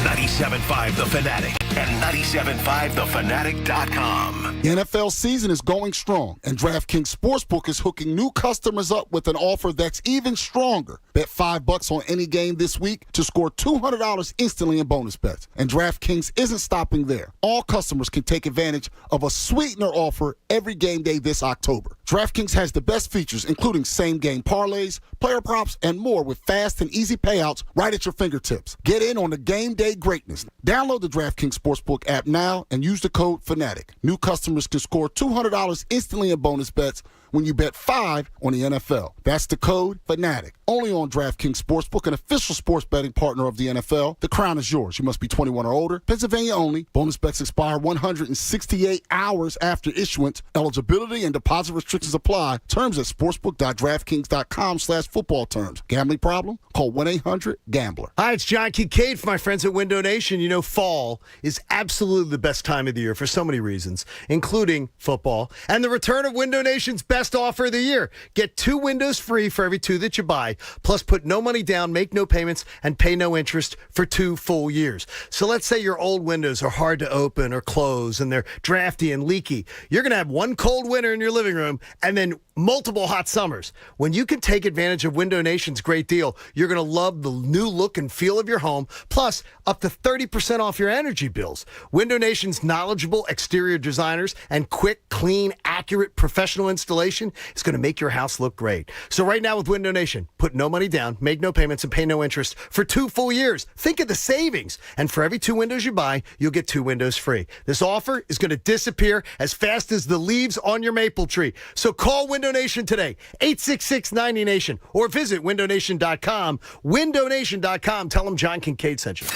97.5 The Fanatic and 97.5thefanatic.com. The NFL season is going strong, and DraftKings Sportsbook is hooking new customers up with an offer that's even stronger. Bet $5 on any game this week to score $200 instantly in bonus bets. And DraftKings isn't stopping there. All customers can take advantage of a sweetener offer every game day this October. DraftKings has the best features, including same-game parlays, player props, and more with fast and easy payouts right at your fingertips. Get in on the game day greatness. Download the DraftKings Sportsbook app now and use the code Fanatic. New customers can score $200 instantly in bonus bets when you bet $5 on the NFL. That's the code Fanatic. Only on DraftKings Sportsbook, an official sports betting partner of the NFL. The crown is yours. You must be 21 or older. Pennsylvania only. Bonus bets expire 168 hours after issuance. Eligibility and deposit restrictions apply. Terms at sportsbook.draftkings.com/football terms. Gambling problem? Call 1-800-GAMBLER. Hi, it's John Kincaid for my friends at Window Nation. You know, fall is absolutely the best time of the year for so many reasons, including football and the return of Window Nation's best offer of the year. Get 2 windows free for every 2 that you buy, plus put no money down, make no payments, and pay no interest for 2 full years. So let's say your old windows are hard to open or close and they're drafty and leaky. You're going to have one cold winter in your living room and then multiple hot summers. When you can take advantage of Window Nation's great deal, you're going to love the new look and feel of your home, plus up to 30% off your energy bills. Window Nation's knowledgeable exterior designers and quick, clean, accurate, professional installation is going to make your house look great. So right now with Window Nation, put no money down, make no payments, and pay no interest for 2 full years. Think of the savings. And for every 2 windows you buy, you'll get 2 windows free. This offer is going to disappear as fast as the leaves on your maple tree. So call Window Nation today, 866-90Nation, or visit windownation.com. Windownation.com. Tell them John Kincaid sent you.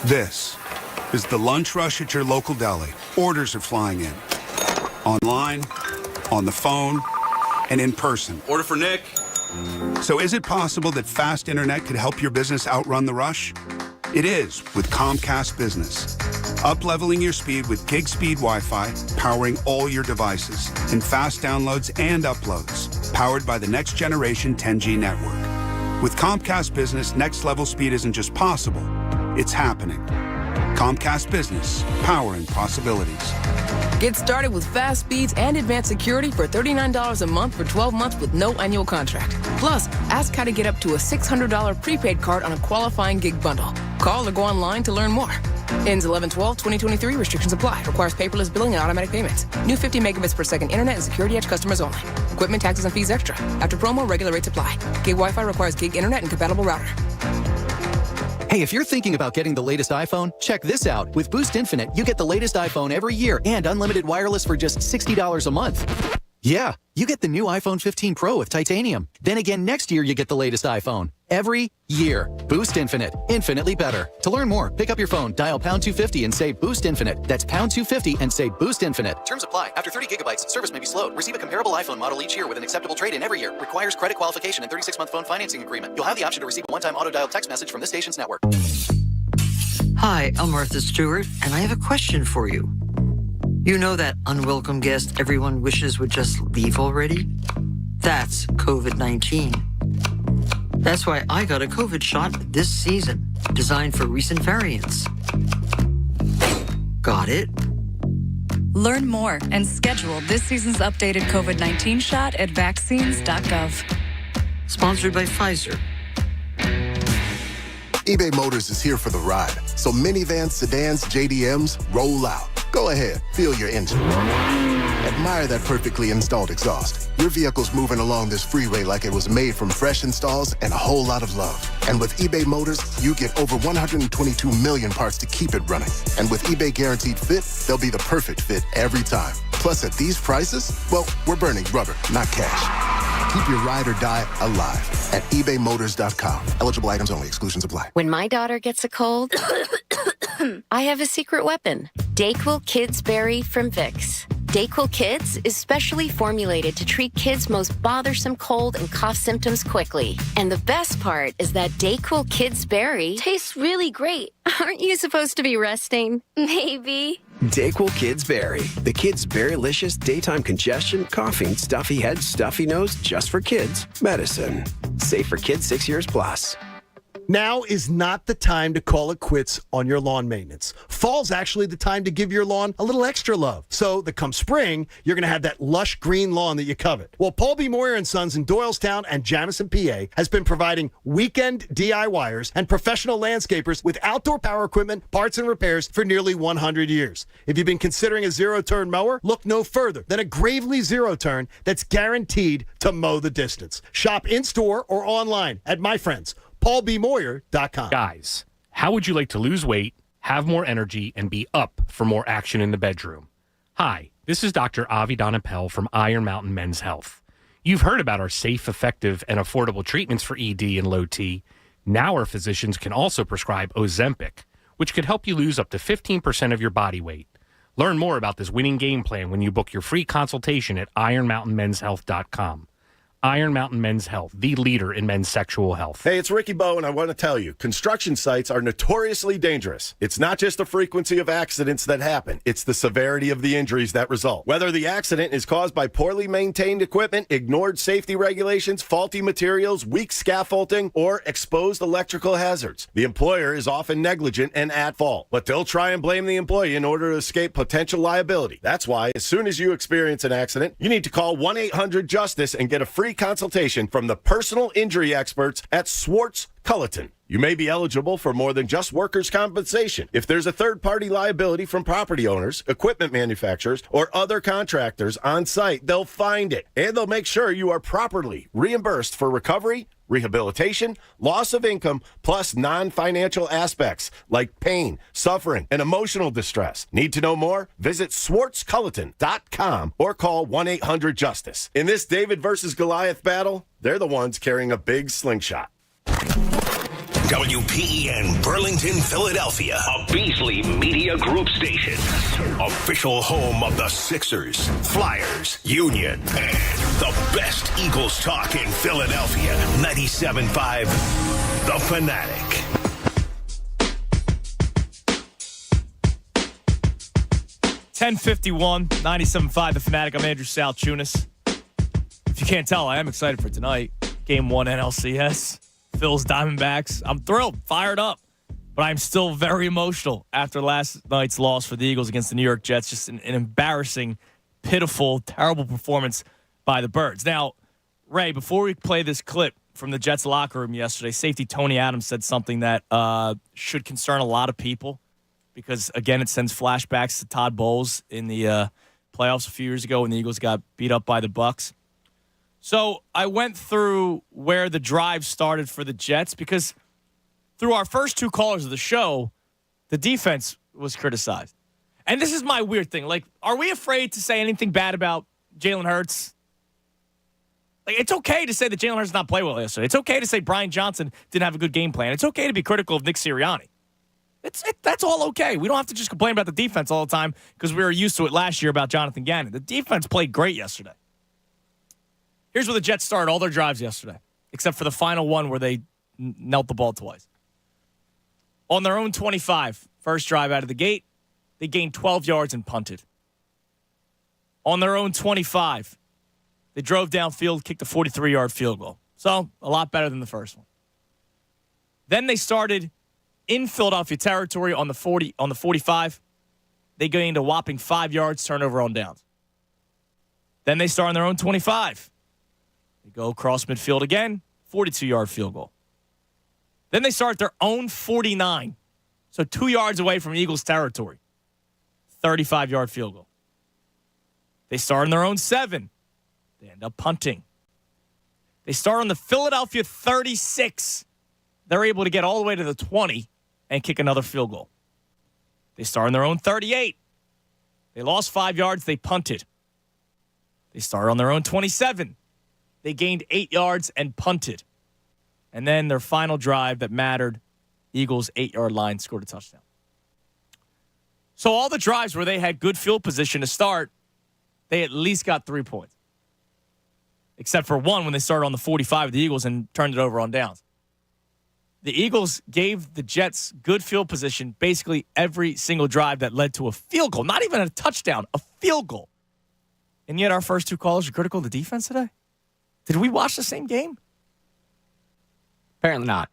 This is the lunch rush at your local deli. Orders are flying in. Online, on the phone, and in person. Order for Nick. So is it possible that fast internet could help your business outrun the rush? It is with Comcast Business. Up-leveling your speed with gig speed Wi-Fi, powering all your devices, and fast downloads and uploads, powered by the next generation 10G network. With Comcast Business, next-level speed isn't just possible, it's happening. Comcast Business, powering possibilities. Get started with fast speeds and advanced security for $39 a month for 12 months with no annual contract. Plus, ask how to get up to a $600 prepaid card on a qualifying gig bundle. Call or go online to learn more. Ends 11/12/2023. Restrictions apply. Requires paperless billing and automatic payments. New 50 megabits per second internet and security edge customers only. Equipment, taxes, and fees extra. After promo, regular rates apply. Gig Wi-Fi requires gig internet and compatible router. Hey, if you're thinking about getting the latest iPhone, check this out. With Boost Infinite, you get the latest iPhone every year and unlimited wireless for just $60 a month. Yeah, you get the new iPhone 15 Pro with titanium. Then again, next year you get the latest iPhone. Every year. Boost Infinite. Infinitely better. To learn more, pick up your phone, dial pound 250 and say Boost Infinite. That's pound 250 and say Boost Infinite. Terms apply. After 30 gigabytes, service may be slowed. Receive a comparable iPhone model each year with an acceptable trade-in every year. Requires credit qualification and 36-month phone financing agreement. You'll have the option to receive a one-time auto-dial text message from this station's network. Hi, I'm Martha Stewart, and I have a question for you. You know that unwelcome guest everyone wishes would just leave already? That's COVID-19. That's why I got a COVID shot this season, designed for recent variants. Got it? Learn more and schedule this season's updated COVID-19 shot at vaccines.gov. Sponsored by Pfizer. eBay Motors is here for the ride. So minivans, sedans, JDMs, roll out. Go ahead, feel your engine. Admire that perfectly installed exhaust. Your vehicle's moving along this freeway like it was made from fresh installs and a whole lot of love. And with eBay Motors, you get over 122 million parts to keep it running. And with eBay Guaranteed Fit, they'll be the perfect fit every time. Plus, at these prices, well, we're burning rubber, not cash. Keep your ride or die alive at ebaymotors.com. Eligible items only. Exclusions apply. When my daughter gets a cold, I have a secret weapon. DayQuil Kids Berry from Vicks. DayQuil Kids is specially formulated to treat kids' most bothersome cold and cough symptoms quickly. And the best part is that DayQuil Kids Berry tastes really great. Aren't you supposed to be resting? Maybe. DayQuil Kids Berry. The kids' berry-licious daytime congestion, coughing, stuffy head, stuffy nose, just for kids. Medicine. Safe for kids 6 years plus. Now is not the time to call it quits on your lawn maintenance. Fall's actually the time to give your lawn a little extra love, so that come spring, you're going to have that lush green lawn that you covet. Well, Paul B. Moyer & Sons in Doylestown and Jamison, PA, has been providing weekend DIYers and professional landscapers with outdoor power equipment, parts, and repairs for nearly 100 years. If you've been considering a zero-turn mower, look no further than a Gravely zero-turn that's guaranteed to mow the distance. Shop in-store or online at my friends, paulbmoyer.com. Guys, how would you like to lose weight, have more energy, and be up for more action in the bedroom? Hi, this is Dr. Avi Donapel from Iron Mountain Men's Health. You've heard about our safe, effective, and affordable treatments for ED and low T. Now our physicians can also prescribe Ozempic, which could help you lose up to 15% of your body weight. Learn more about this winning game plan when you book your free consultation at ironmountainmenshealth.com. Iron Mountain Men's Health, the leader in men's sexual health. Hey, it's Ricky Bowe, and I want to tell you, construction sites are notoriously dangerous. It's not just the frequency of accidents that happen, it's the severity of the injuries that result. Whether the accident is caused by poorly maintained equipment, ignored safety regulations, faulty materials, weak scaffolding, or exposed electrical hazards, the employer is often negligent and at fault. But they'll try and blame the employee in order to escape potential liability. That's why, as soon as you experience an accident, you need to call 1-800-JUSTICE and get a free consultation from the personal injury experts at Swartz Culleton. You may be eligible for more than just workers' compensation. If there's a third-party liability from property owners, equipment manufacturers, or other contractors on site, they'll find it. And they'll make sure you are properly reimbursed for recovery, rehabilitation, loss of income, plus non-financial aspects like pain, suffering, and emotional distress. Need to know more? Visit swartzculleton.com or call 1-800-JUSTICE. In this David versus Goliath battle, they're the ones carrying a big slingshot. WPEN Burlington, Philadelphia, a Beasley Media Group station. Official home of the Sixers, Flyers, Union, and the best Eagles talk in Philadelphia. 97.5, The Fanatic. $10:51, 97.5, The Fanatic. I'm Andrew Salchunas. If you can't tell, I am excited for tonight. Game 1 NLCS. Phil's Diamondbacks. I'm thrilled, fired up, but I'm still very emotional after last night's loss for the Eagles against the New York Jets. Just an embarrassing, pitiful, terrible performance by the Birds. Now, Ray, before we play this clip from the Jets locker room yesterday, safety Tony Adams said something that should concern a lot of people because, again, it sends flashbacks to Todd Bowles in the playoffs a few years ago when the Eagles got beat up by the Bucs. So I went through where the drive started for the Jets because through our first two callers of the show, the defense was criticized. And this is my weird thing. Like, are we afraid to say anything bad about Jalen Hurts? Like, it's okay to say that Jalen Hurts did not play well yesterday. It's okay to say Brian Johnson didn't have a good game plan. It's okay to be critical of Nick Sirianni. That's all okay. We don't have to just complain about the defense all the time because we were used to it last year about Jonathan Gannon. The defense played great yesterday. Here's where the Jets started all their drives yesterday, except for the final one where they knelt the ball twice. On their own 25, first drive out of the gate, they gained 12 yards and punted. On their own 25, they drove downfield, kicked a 43-yard field goal. So, a lot better than the first one. Then they started in Philadelphia territory on the 45. They gained a whopping 5 yards, turnover on downs. Then they start on their own 25. They go across midfield again, 42-yard field goal. Then they start their own 49, so 2 yards away from Eagles territory, 35-yard field goal. They start on their own 7. They end up punting. They start on the Philadelphia 36. They're able to get all the way to the 20 and kick another field goal. They start on their own 38. They lost 5 yards. They punted. They start on their own 27. They gained 8 yards and punted. And then their final drive that mattered, Eagles 8-yard line, scored a touchdown. So all the drives where they had good field position to start, they at least got 3 points. Except for one when they started on the 45 of the Eagles and turned it over on downs. The Eagles gave the Jets good field position basically every single drive that led to a field goal. Not even a touchdown, a field goal. And yet our first two callers are critical of the defense today? Did we watch the same game? Apparently not.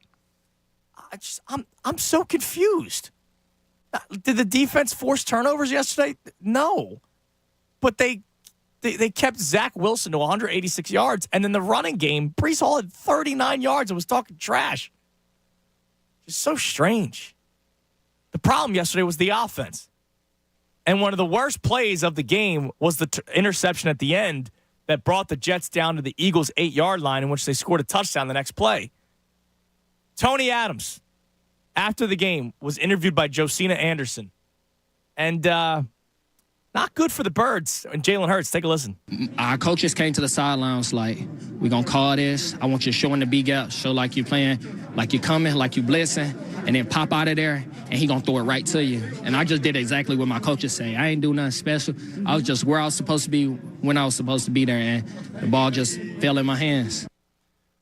I'm so confused. Did the defense force turnovers yesterday? No. But they kept Zach Wilson to 186 yards, and in the running game, Breece Hall had 39 yards and was talking trash. Just so strange. The problem yesterday was the offense. And one of the worst plays of the game was the interception at the end that brought the Jets down to the Eagles' 8-yard line, in which they scored a touchdown the next play. Tony Adams, after the game, was interviewed by Josina Anderson. And not good for the Birds. And Jalen Hurts, take a listen. Our coaches came to the sidelines like, we're going to call this. I want you to show in the B gap, show like you're playing, like you're coming, like you're blitzing, and then pop out of there, and he going to throw it right to you. And I just did exactly what my coaches say. I ain't do nothing special. I was just where I was supposed to be when I was supposed to be there, and the ball just fell in my hands.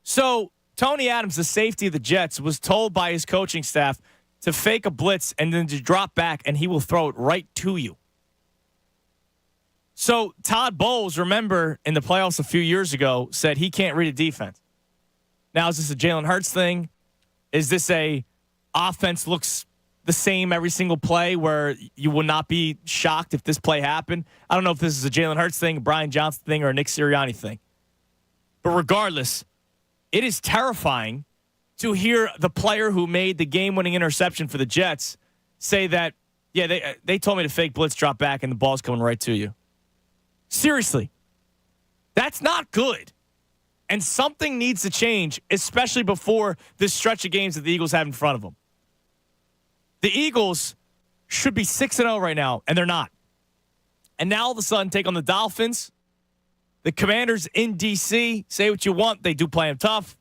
So Tony Adams, the safety of the Jets, was told by his coaching staff to fake a blitz and then to drop back, and he will throw it right to you. So Todd Bowles, remember, in the playoffs a few years ago, said he can't read a defense. Now, is this a Jalen Hurts thing? Is this a offense looks the same every single play where you will not be shocked if this play happened? I don't know if this is a Jalen Hurts thing, a Brian Johnson thing, or a Nick Sirianni thing. But regardless, it is terrifying to hear the player who made the game-winning interception for the Jets say that, yeah, they told me to fake blitz, drop back, and the ball's coming right to you. Seriously, that's not good. And something needs to change, especially before this stretch of games that the Eagles have in front of them. The Eagles should be 6-0 right now, and they're not. And now all of a sudden take on the Dolphins. The Commanders in D.C., say what you want, they do play them tough.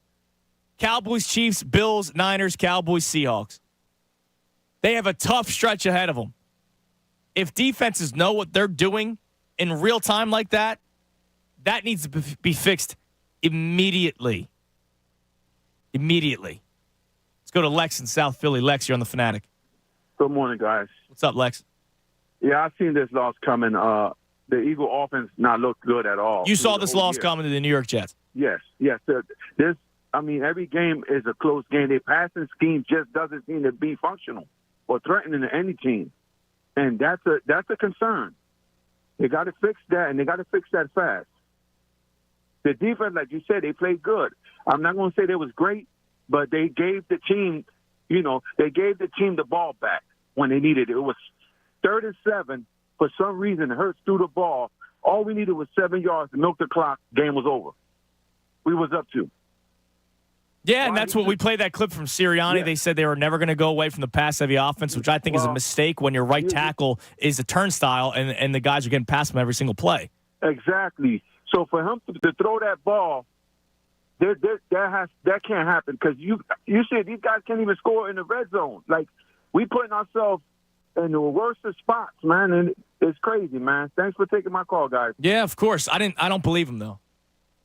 Cowboys, Chiefs, Bills, Niners, Cowboys, Seahawks. They have a tough stretch ahead of them. If defenses know what they're doing in real time like that, that needs to be fixed immediately. Immediately. Let's go to Lex in South Philly. Lex, you're on the Fanatic. Good morning, guys. What's up, Lex? Yeah, I've seen this loss coming. The Eagle offense not look good at all. You saw this loss coming to the New York Jets. Yes. Every game is a close game. Their passing scheme just doesn't seem to be functional or threatening to any team. And that's a concern. They got to fix that, and they got to fix that fast. The defense, like you said, they played good. I'm not going to say they was great, but they gave the team, the ball back when they needed it. It was 3rd and 7. For some reason, Hurts threw the ball. All we needed was 7 yards to milk the clock. Game was over. We was up 2. Yeah, and that's what we played that clip from Sirianni. Yeah. They said they were never going to go away from the pass-heavy offense, which I think is a mistake when your right tackle is a turnstile and the guys are getting past him every single play. Exactly. So for him to throw that ball, that can't happen because you said these guys can't even score in the red zone. Like, we putting ourselves in the worst of spots, man, and it's crazy, man. Thanks for taking my call, guys. Yeah, of course. I don't believe him, though.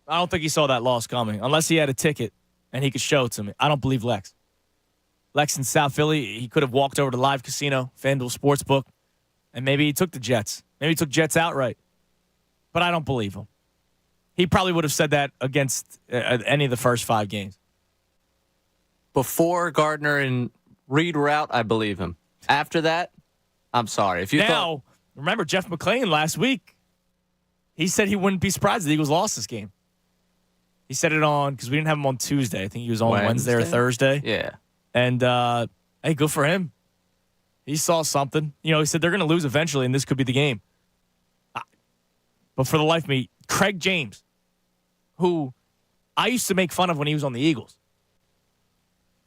I don't think he saw that loss coming, unless he had a ticket and he could show it to me. I don't believe Lex. Lex in South Philly, he could have walked over to Live Casino, FanDuel Sportsbook, and maybe he took the Jets. Maybe he took Jets outright. But I don't believe him. He probably would have said that against any of the first 5 games. Before Gardner and Reed were out, I believe him. After that, I'm sorry. If you remember Jeff McClain last week, he said he wouldn't be surprised if the Eagles lost this game. He said it because we didn't have him on Tuesday. I think he was on Wednesday or Thursday. Yeah. And, hey, good for him. He saw something. He said they're going to lose eventually, and this could be the game. But for the life of me, Craig James, who I used to make fun of when he was on the Eagles.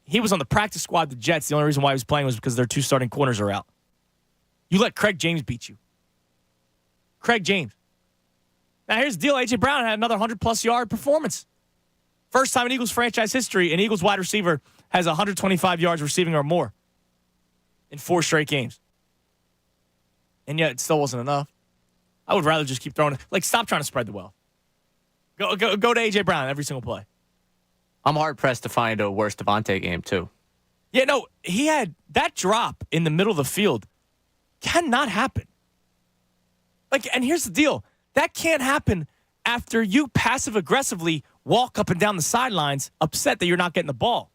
He was on the practice squad of the Jets. The only reason why he was playing was because their 2 starting corners are out. You let Craig James beat you. Craig James. Now, here's the deal. A.J. Brown had another 100-plus yard performance. First time in Eagles franchise history, an Eagles wide receiver has 125 yards receiving or more in 4 straight games. And yet, it still wasn't enough. I would rather just keep throwing it. Like, stop trying to spread the wealth. Go to A.J. Brown every single play. I'm hard-pressed to find a worse Devontae game, too. Yeah, no, he had that drop in the middle of the field. Cannot happen. And here's the deal. That can't happen after you passive-aggressively walk up and down the sidelines upset that you're not getting the ball.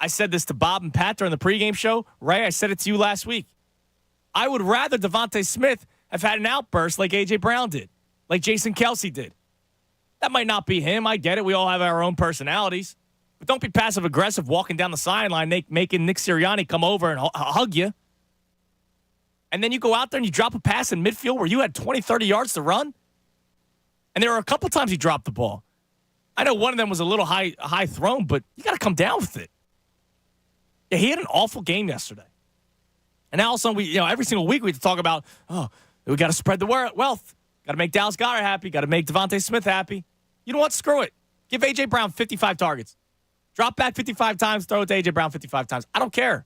I said this to Bob and Pat during the pregame show. Ray, I said it to you last week. I would rather Devontae Smith have had an outburst like A.J. Brown did, like Jason Kelce did. That might not be him. I get it. We all have our own personalities. But don't be passive-aggressive walking down the sideline, making Nick Sirianni come over and hug you. And then you go out there and you drop a pass in midfield where you had 20, 30 yards to run. And there were a couple times he dropped the ball. I know one of them was a little high thrown, but you got to come down with it. Yeah, he had an awful game yesterday. And now all of a sudden, every single week we have to talk about, we got to spread the wealth. Got to make Dallas Goedert happy. Got to make Devontae Smith happy. You know what? Screw it. Give A.J. Brown 55 targets. Drop back 55 times, throw it to A.J. Brown 55 times. I don't care.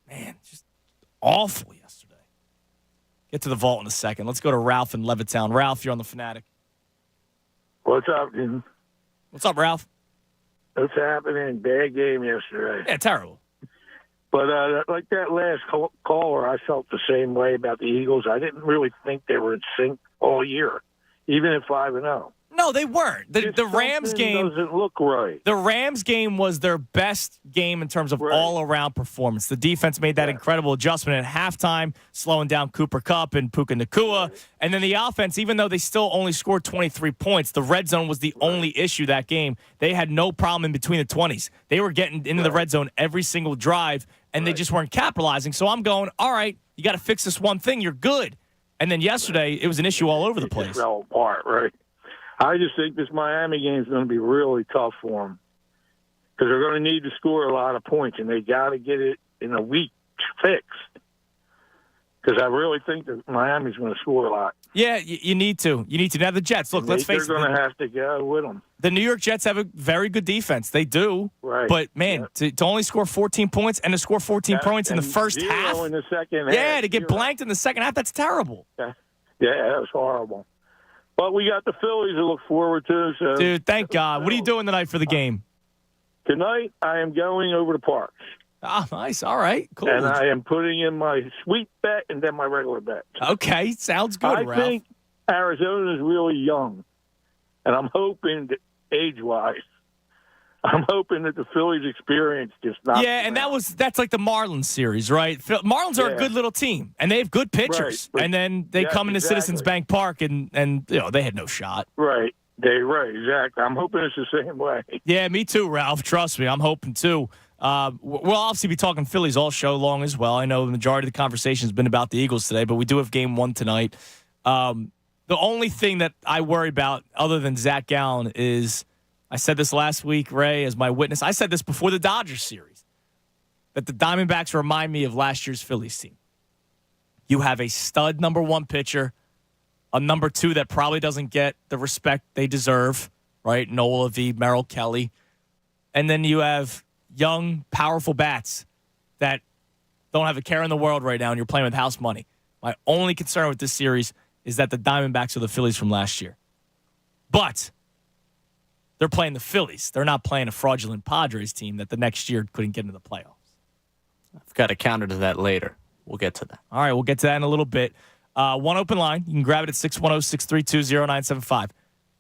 Man, just awful yesterday. Get to the vault in a second. Let's go to Ralph in Levittown. Ralph, you're on the Fanatic. What's up, dude? What's up, Ralph? What's happening? Bad game yesterday. Yeah, terrible. But like that last caller, I felt the same way about the Eagles. I didn't really think they were in sync all year, even at 5-0. No, they weren't. The Rams game doesn't look right. The Rams game was their best game in terms of all-around performance. The defense made that incredible adjustment at halftime, slowing down Cooper Kupp and Puka Nacua. And then the offense, even though they still only scored 23 points, the red zone was the only issue that game. They had no problem in between the 20s. They were getting into the red zone every single drive, and they just weren't capitalizing. So I'm going, all right, you got to fix this one thing. You're good. And then yesterday, it was an issue all over the place. It fell apart, right? I just think this Miami game is going to be really tough for them because they're going to need to score a lot of points, and they got to get it in a week fixed because I really think that Miami's going to score a lot. Yeah, you need to. You need to. Now, the Jets, look, let's face it. They're going to have to go with them. The New York Jets have a very good defense. They do. Right. But, man, to only score 14 points and to score 14 points in the first half. In the second half. Yeah, to get blanked in the second half, that's terrible. Yeah, that was horrible. But we got the Phillies to look forward to. So. Dude, thank God. What are you doing tonight for the game? Tonight, I am going over to Parks. Ah, nice. All right. Cool. And I am putting in my sweet bet and then my regular bet. Okay. Sounds good, Ralph. I think Arizona is really young. And I'm hoping that age-wise, I'm hoping that the Phillies experience just not. Yeah, and that's like the Marlins series, right? Marlins are a good little team, and they have good pitchers. Right. And then they come into Citizens Bank Park, and they had no shot. Right. Exactly. I'm hoping it's the same way. Yeah, me too, Ralph. Trust me, I'm hoping too. We'll obviously be talking Phillies all show long as well. I know the majority of the conversation has been about the Eagles today, but we do have game one tonight. The only thing that I worry about other than Zach Gallen is, I said this last week, Ray, as my witness. I said this before the Dodgers series, that the Diamondbacks remind me of last year's Phillies team. You have a stud number one pitcher, a number two that probably doesn't get the respect they deserve, right? Nola V, Merrill Kelly. And then you have young, powerful bats that don't have a care in the world right now, and you're playing with house money. My only concern with this series is that the Diamondbacks are the Phillies from last year. But they're playing the Phillies. They're not playing a fraudulent Padres team that the next year couldn't get into the playoffs. I've got a counter to that later. We'll get to that. All right, we'll get to that in a little bit. One open line. You can grab it at 610-632-0975.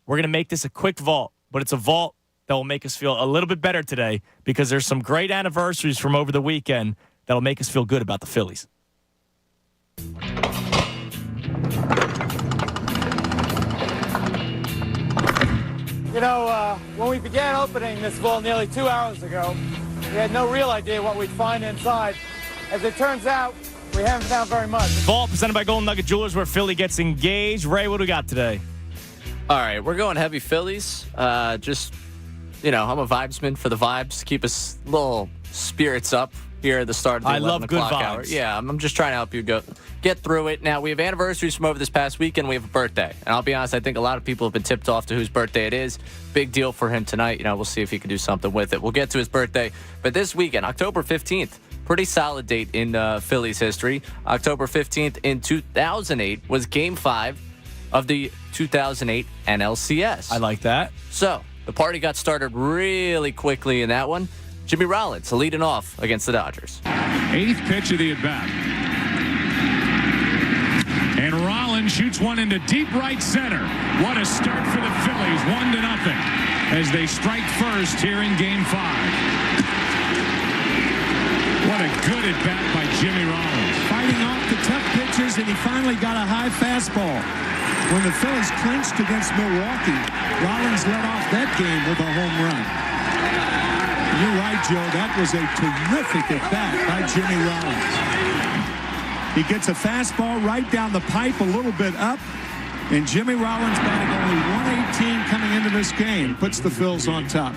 We're going to make this a quick vault, but it's a vault that will make us feel a little bit better today because there's some great anniversaries from over the weekend that will make us feel good about the Phillies. You know, when we began opening this vault nearly 2 hours ago, we had no real idea what we'd find inside. As it turns out, we haven't found very much. Vault presented by Golden Nugget Jewelers, where Philly gets engaged. Ray, what do we got today? All right, we're going heavy Phillies. I'm a vibesman for the vibes. Keep us little spirits up here at the start of the 11 o'clock hour. Yeah, I'm just trying to help you get through it. Now, we have anniversaries from over this past weekend. We have a birthday. And I'll be honest, I think a lot of people have been tipped off to whose birthday it is. Big deal for him tonight. We'll see if he can do something with it. We'll get to his birthday. But this weekend, October 15th, pretty solid date in Phillies history. October 15th in 2008 was Game 5 of the 2008 NLCS. I like that. So, the party got started really quickly in that one. Jimmy Rollins leading off against the Dodgers. Eighth pitch of the at-bat. And Rollins shoots one into deep right center. What a start for the Phillies, 1-0, as they strike first here in Game 5. good at bat by Jimmy Rollins. Fighting off the tough pitches, and he finally got a high fastball. When the Phillies clinched against Milwaukee, Rollins led off that game with a home run. You're right, Joe. That was a terrific at-bat by Jimmy Rollins. He gets a fastball right down the pipe, a little bit up, and Jimmy Rollins batting only 118 coming into this game. Puts the Phils on top.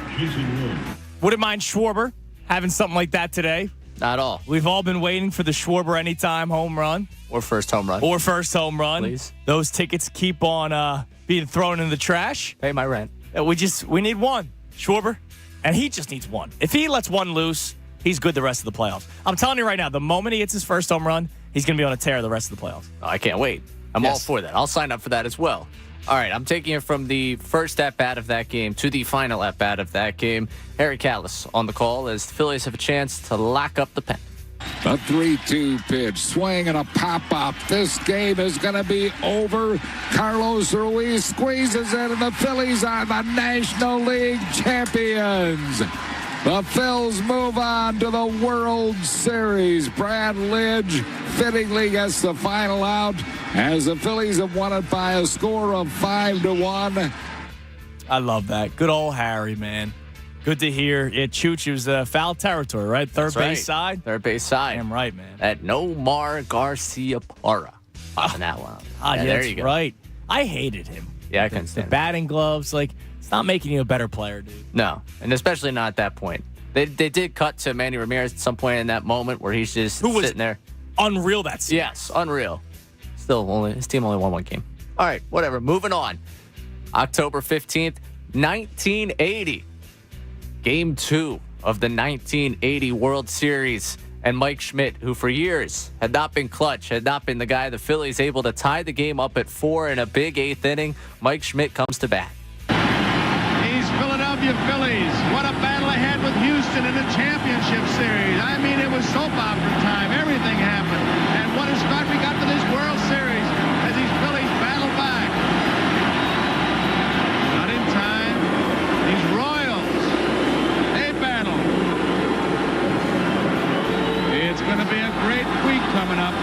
Wouldn't mind Schwarber having something like that today. Not at all. We've all been waiting for the Schwarber anytime home run. Or first home run. Please. Those tickets keep on being thrown in the trash. Pay my rent. We need one. Schwarber. And he just needs one. If he lets one loose, he's good the rest of the playoffs. I'm telling you right now, the moment he hits his first home run, he's going to be on a tear the rest of the playoffs. Oh, I can't wait. I'm all for that. I'll sign up for that as well. All right, I'm taking it from the first at-bat of that game to the final at-bat of that game. Harry Callis on the call as the Phillies have a chance to lock up the pen. A 3-2 pitch, swing and a pop-up. This game is going to be over. Carlos Ruiz squeezes it, and the Phillies are the National League champions. The Phils move on to the World Series. Brad Lidge fittingly gets the final out as the Phillies have won it by a score of 5-1. I love that. Good old Harry, man. Good to hear. Chooch was foul territory, right? Third base side? Third base side. Damn right, man. At Nomar Garcia-Parra. Popping that one. Yeah, there that's you go. right. I hated him. Yeah, I couldn't stand the batting gloves, it's not making you a better player, dude. No, and especially not at that point. They did cut to Manny Ramirez at some point in that moment where he's just sitting there. Unreal that season. Yes, unreal. Still, his team only won one game. All right, whatever. Moving on. October 15th, 1980. Game 2 of the 1980 World Series. And Mike Schmidt, who for years had not been clutch, had not been the guy the Phillies able to tie the game up at 4 in a big 8th inning, Mike Schmidt comes to bat. These Philadelphia Phillies, what a battle ahead with Houston in the championship series. I mean, it was soap opera time. Everything happened. And what a start we got to this World Series as these Phillies battle back. Not in time. These Royals, they battle. It's going to be a great week coming up.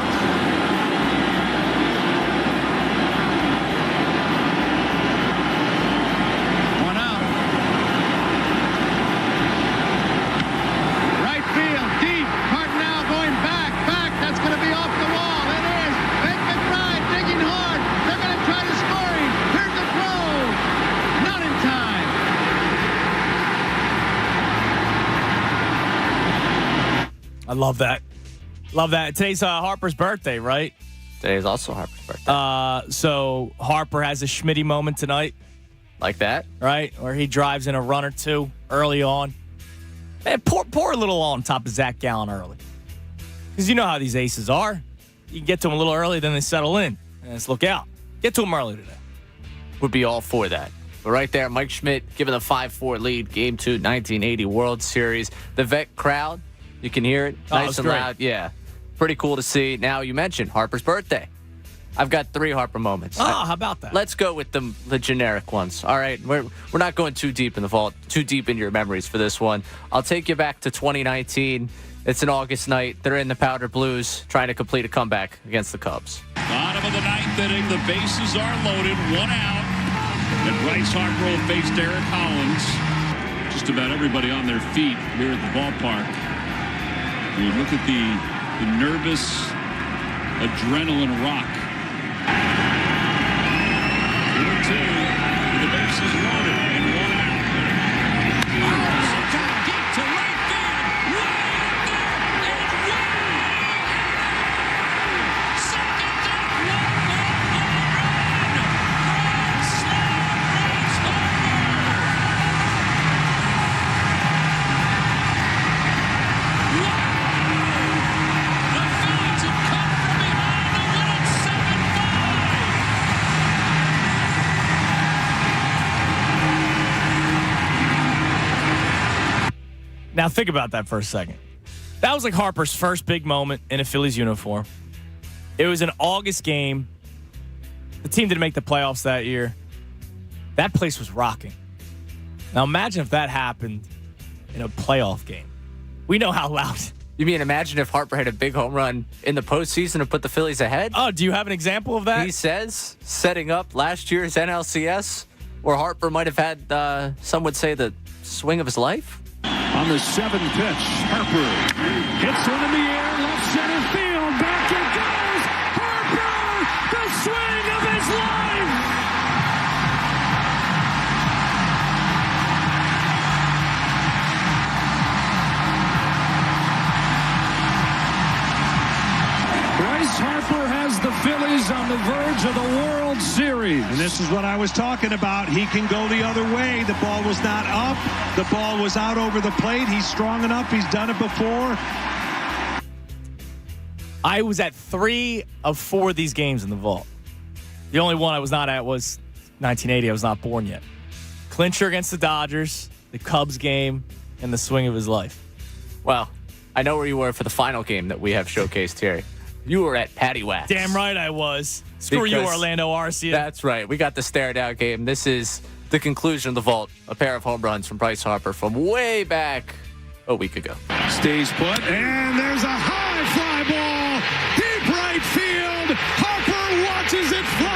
One out. Right field, deep. Cardinal going back. That's going to be off the wall. It is. Big McBride digging hard. They're going to try to score him. Here's the throw. Not in time. I love that. Love that. Today's Harper's birthday, right? Today is also Harper's birthday. So Harper has a Schmitty moment tonight. Like that? Right? Where he drives in a run or two early on. Man, pour a little on top of Zach Gallen early. Because you know how these aces are. You can get to them a little early, then they settle in. And let's look out. Get to them early today. Would be all for that. But right there, Mike Schmidt giving a 5-4 lead. Game 2, 1980 World Series. The vet crowd, you can hear it. Nice and loud. Yeah. Pretty cool to see. Now, you mentioned Harper's birthday. I've got 3 Harper moments. How about that? Let's go with the generic ones. All right, we're not going too deep in the vault, too deep into your memories for this one. I'll take you back to 2019. It's an August night. They're in the Powder Blues trying to complete a comeback against the Cubs. Bottom of the 9th inning, the bases are loaded, 1 out. And Bryce Harper will face Derek Collins. Just about everybody on their feet here at the ballpark. You look at the nervous adrenaline rock. 2-2, and the bases loaded, and 1 out. Oh, deep to right field, way up there, and way out. Second deck, 1-run home run. Grand slam, Bryce Harper. Wow. The Phillies have come from behind to win it 7-5. Now think about that for a second. That was like Harper's first big moment in a Phillies uniform. It was an August game. The team didn't make the playoffs that year. That place was rocking. Now imagine if that happened in a playoff game. We know how loud You mean imagine if Harper had a big home run in the postseason to put the Phillies ahead? Oh, do you have an example of that? He says, setting up last year's NLCS, where Harper might have had, some would say, the swing of his life. On the 7th pitch, Harper hits one in the air, left center field, back it goes! Harper, the swing of his life! Bryce Harper has the Phillies on the verge of the World Series. And this is what I was talking about. He can go the other way. The ball was not up. The ball was out over the plate. He's strong enough. He's done it before. I was at 3 of 4 of these games in the vault. The only one I was not at was 1980. I was not born yet. Clincher against the Dodgers, the Cubs game, and the swing of his life. Well, I know where you were for the final game that we have showcased here. You were at Patty Wax. Damn right I was. Screw you, Orlando Arcia. That's right. We got the stare-down game. This is the conclusion of the vault. A pair of home runs from Bryce Harper from way back a week ago. Stays put, and there's a high fly ball. Deep right field. Harper watches it fly.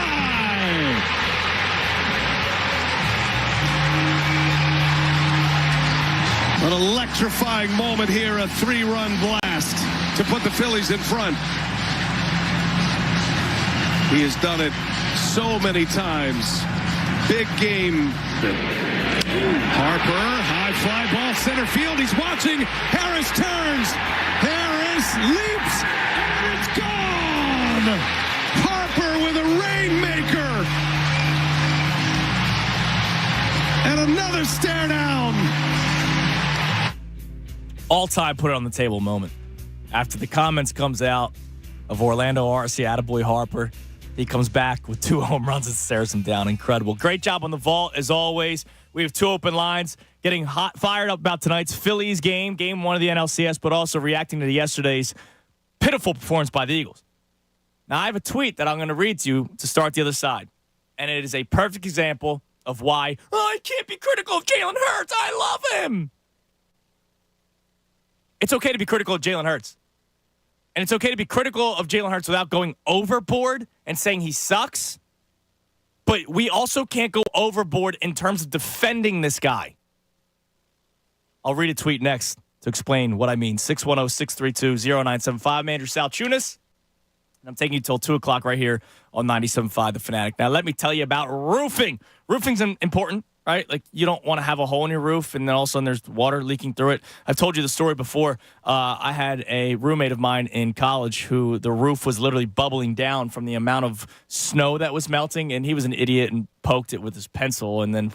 An electrifying moment here, a 3-run blast to put the Phillies in front. He has done it so many times. Big game. Harper, high fly ball, center field. He's watching. Harris turns. Harris leaps, and it's gone. Harper with a rainmaker. And another stare down. All-time put it on the table moment. After the comments comes out of Orlando Arcia, attaboy Harper, he comes back with 2 home runs and stares him down. Incredible. Great job on the vault, as always. We have 2 open lines. Getting fired up about tonight's Phillies game 1 of the NLCS, but also reacting to yesterday's pitiful performance by the Eagles. Now, I have a tweet that I'm going to read to you to start the other side. And it is a perfect example of why I can't be critical of Jalen Hurts. I love him. It's okay to be critical of Jalen Hurts. And it's okay to be critical of Jalen Hurts without going overboard and saying he sucks. But we also can't go overboard in terms of defending this guy. I'll read a tweet next to explain what I mean. 610-632-0975. Andrew Salchunas. And I'm taking you till 2 o'clock right here on 97.5 The Fanatic. Now, let me tell you about roofing. Roofing's important, right? Like, you don't want to have a hole in your roof and then all of a sudden there's water leaking through it. I've told you the story before. I had a roommate of mine in college who the roof was literally bubbling down from the amount of snow that was melting, and he was an idiot and poked it with his pencil and then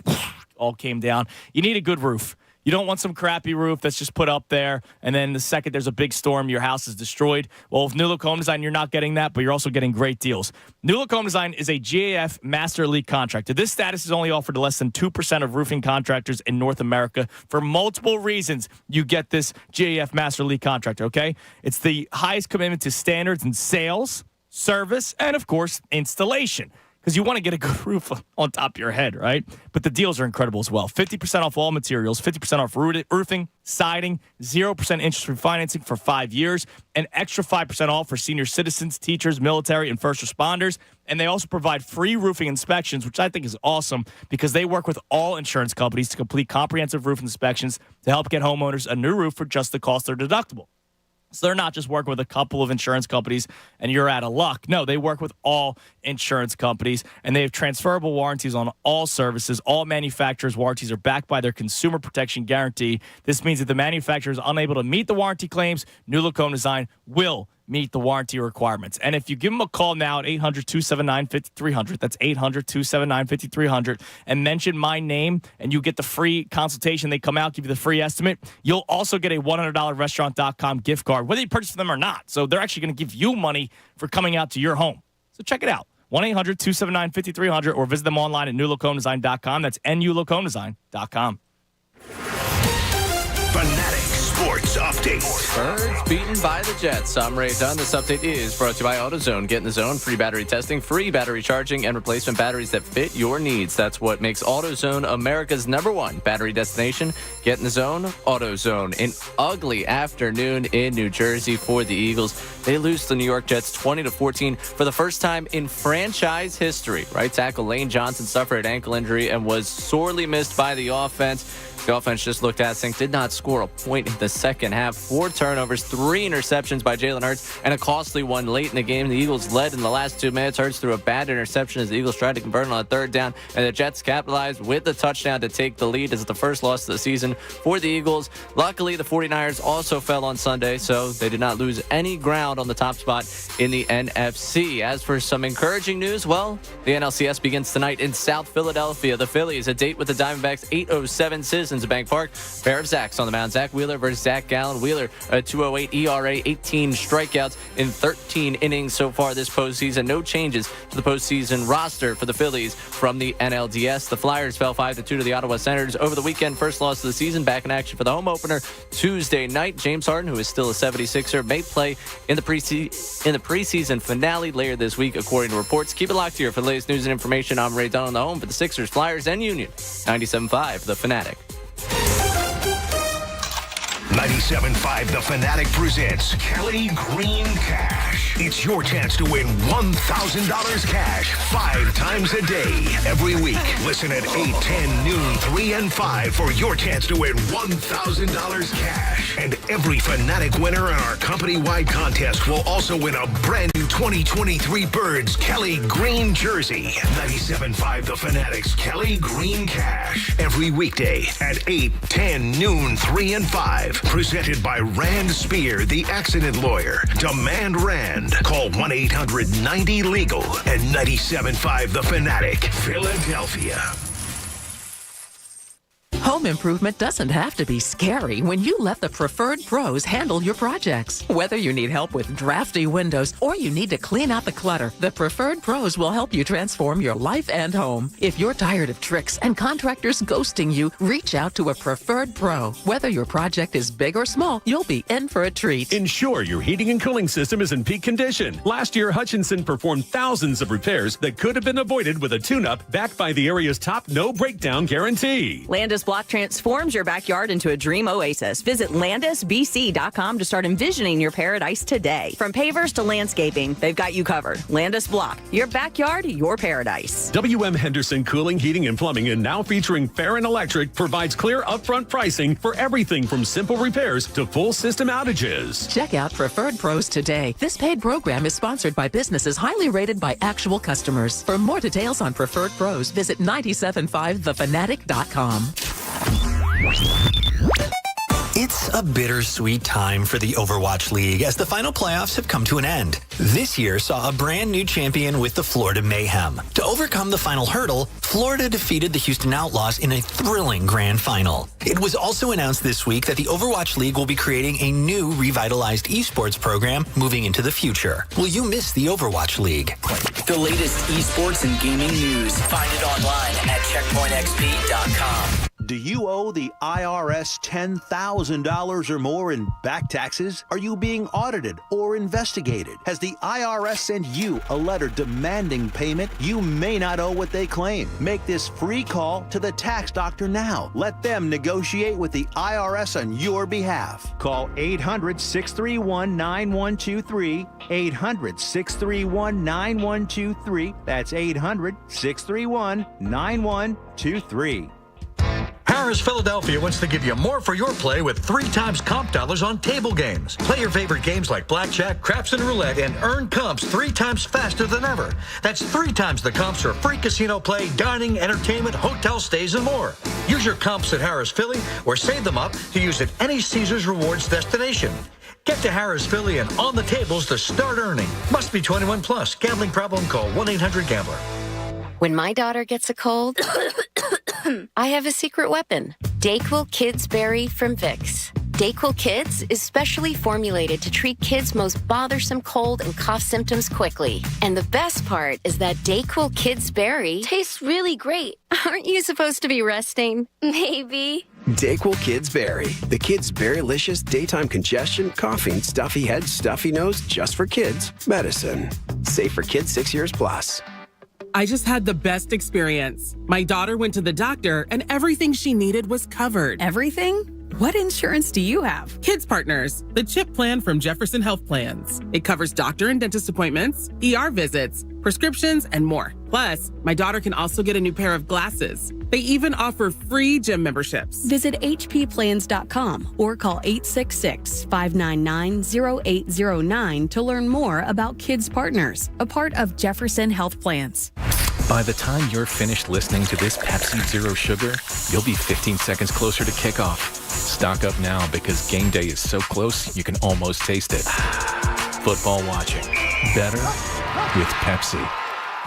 all came down. You need a good roof. You don't want some crappy roof that's just put up there, and then the second there's a big storm, your house is destroyed. Well, with New Look Home Design, you're not getting that, but you're also getting great deals. New Look Home Design is a GAF Master Elite contractor. This status is only offered to less than 2% of roofing contractors in North America. For multiple reasons, you get this GAF Master Elite contractor, okay? It's the highest commitment to standards in sales, service, and, of course, installation. Because you want to get a good roof on top of your head, right? But the deals are incredible as well. 50% off all materials, 50% off roofing, siding, 0% interest-free financing for 5 years, an extra 5% off for senior citizens, teachers, military, and first responders. And they also provide free roofing inspections, which I think is awesome because they work with all insurance companies to complete comprehensive roof inspections to help get homeowners a new roof for just the cost of their deductible. So they're not just working with a couple of insurance companies and you're out of luck. No, they work with all insurance companies, and they have transferable warranties on all services. All manufacturers' warranties are backed by their consumer protection guarantee. This means that the manufacturer is unable to meet the warranty claims, New Look Home Design will meet the warranty requirements. And if you give them a call now at 800-279-5300, that's 800-279-5300, and mention my name, and you get the free consultation. They come out, give you the free estimate. You'll also get a $100 restaurant.com gift card, whether you purchase them or not. So they're actually going to give you money for coming out to your home. So check it out. 1-800-279-5300, or visit them online at newlookhomedesign.com. That's newlookhomedesign.com. Fanatic Sports Update. Birds beaten by the Jets. I'm Ray Dunn. This update is brought to you by AutoZone. Get in the zone. Free battery testing, free battery charging, and replacement batteries that fit your needs. That's what makes AutoZone America's #1 battery destination. Get in the zone. AutoZone. An ugly afternoon in New Jersey for the Eagles. They lose to the New York Jets 20-14 for the first time in franchise history. Right tackle Lane Johnson suffered an ankle injury and was sorely missed by the offense. The offense just looked at Sink, did not score a point in the second half. 4 turnovers, 3 interceptions by Jalen Hurts, and a costly one late in the game. The Eagles led in the last 2 minutes. Hurts threw a bad interception as the Eagles tried to convert on a 3rd down, and the Jets capitalized with the touchdown to take the lead. This is the first loss of the season for the Eagles. Luckily, the 49ers also fell on Sunday, so they did not lose any ground on the top spot in the NFC. As for some encouraging news, well, the NLCS begins tonight in South Philadelphia. The Phillies, a date with the Diamondbacks, 8:07 Citizens Bank Park. Pair of Zacks on the mound. Zach Wheeler versus Zach Gallen. Wheeler, a 2.08 ERA, 18 strikeouts in 13 innings so far this postseason. No changes to the postseason roster for the Phillies from the NLDS. The Flyers fell 5-2 to the Ottawa Senators over the weekend. First loss of the season. Back in action for the home opener Tuesday night. James Harden, who is still a 76er, may play in the preseason finale later this week, according to reports. Keep it locked here for the latest news and information. I'm Ray Dunn on the home for the Sixers, Flyers, and Union. 97.5, The Fanatic. 97.5 The Fanatic presents Kelly Green Cash. It's your chance to win $1,000 cash 5 times a day. Every week, listen at 8, 10, noon, 3, and 5 for your chance to win $1,000 cash. And every Fanatic winner in our company-wide contest will also win a brand new 2023 Birds Kelly Green jersey. 97.5 The Fanatic's Kelly Green Cash. Every weekday at 8, 10, noon, 3, and 5. Presented by Rand Spear, the accident lawyer. Demand Rand. Call 1-800-90-LEGAL and 97.5 The Fanatic, Philadelphia. Home improvement doesn't have to be scary when you let the Preferred Pros handle your projects. Whether you need help with drafty windows or you need to clean out the clutter, the Preferred Pros will help you transform your life and home. If you're tired of tricks and contractors ghosting you, reach out to a Preferred Pro. Whether your project is big or small, you'll be in for a treat. Ensure your heating and cooling system is in peak condition. Last year, Hutchinson performed thousands of repairs that could have been avoided with a tune-up backed by the area's top no-breakdown guarantee. Landis Block transforms your backyard into a dream oasis. Visit landisbc.com to start envisioning your paradise today. From pavers to landscaping, they've got you covered. Landis Block, your backyard, your paradise. WM Henderson Cooling, Heating, and Plumbing, and now featuring Farron Electric, provides clear upfront pricing for everything from simple repairs to full system outages. Check out Preferred Pros today. This paid program is sponsored by businesses highly rated by actual customers. For more details on Preferred Pros, visit 975thefanatic.com. It's a bittersweet time for the Overwatch League as the final playoffs have come to an end. This year saw a brand new champion with the Florida Mayhem. To overcome the final hurdle, Florida defeated the Houston Outlaws in a thrilling grand final. It was also announced this week that the Overwatch League will be creating a new revitalized esports program moving into the future. Will you miss the Overwatch League? The latest esports and gaming news. Find it online at checkpointxp.com. Do you owe the IRS $10,000 or more in back taxes? Are you being audited or investigated? Has the IRS sent you a letter demanding payment? You may not owe what they claim. Make this free call to the tax doctor now. Let them negotiate with the IRS on your behalf. Call 800-631-9123. 800-631-9123. That's 800-631-9123. Harris Philadelphia wants to give you more for your play with 3 times comp dollars on table games. Play your favorite games like blackjack, craps, and roulette and earn comps 3 times faster than ever. That's 3 times the comps for free casino play, dining, entertainment, hotel stays, and more. Use your comps at Harris Philly or save them up to use at any Caesars Rewards destination. Get to Harris Philly and on the tables to start earning. Must be 21 plus. Gambling problem? Call 1-800-GAMBLER. When my daughter gets a cold, I have a secret weapon. Dayquil Kids Berry from Vicks. Dayquil Kids is specially formulated to treat kids' most bothersome cold and cough symptoms quickly. And the best part is that Dayquil Kids Berry tastes really great. Aren't you supposed to be resting? Maybe. Dayquil Kids Berry. The Kids Berrylicious daytime congestion, coughing, stuffy head, stuffy nose, just for kids medicine. Safe for kids 6 years plus. I just had the best experience. My daughter went to the doctor and everything she needed was covered. Everything? What insurance do you have? Kids Partners, the CHIP plan from Jefferson Health Plans. It covers doctor and dentist appointments, ER visits, prescriptions, and more. Plus, my daughter can also get a new pair of glasses. They even offer free gym memberships. Visit hpplans.com or call 866-599-0809 to learn more about Kids Partners, a part of Jefferson Health Plans. By the time you're finished listening to this Pepsi Zero Sugar, you'll be 15 seconds closer to kickoff. Stock up now because game day is so close you can almost taste it. Football watching. Better with Pepsi.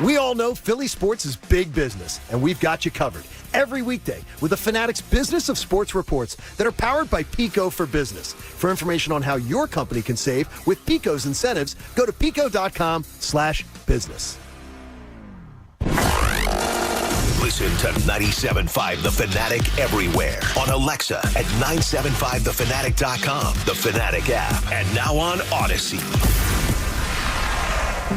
We all know Philly sports is big business, and we've got you covered every weekday with the Fanatic's Business of Sports reports that are powered by Pico for Business. For information on how your company can save with Pico's incentives, go to pico.com/business. Listen to 97.5 The Fanatic everywhere on Alexa at 975thefanatic.com, the Fanatic app, and now on Odyssey.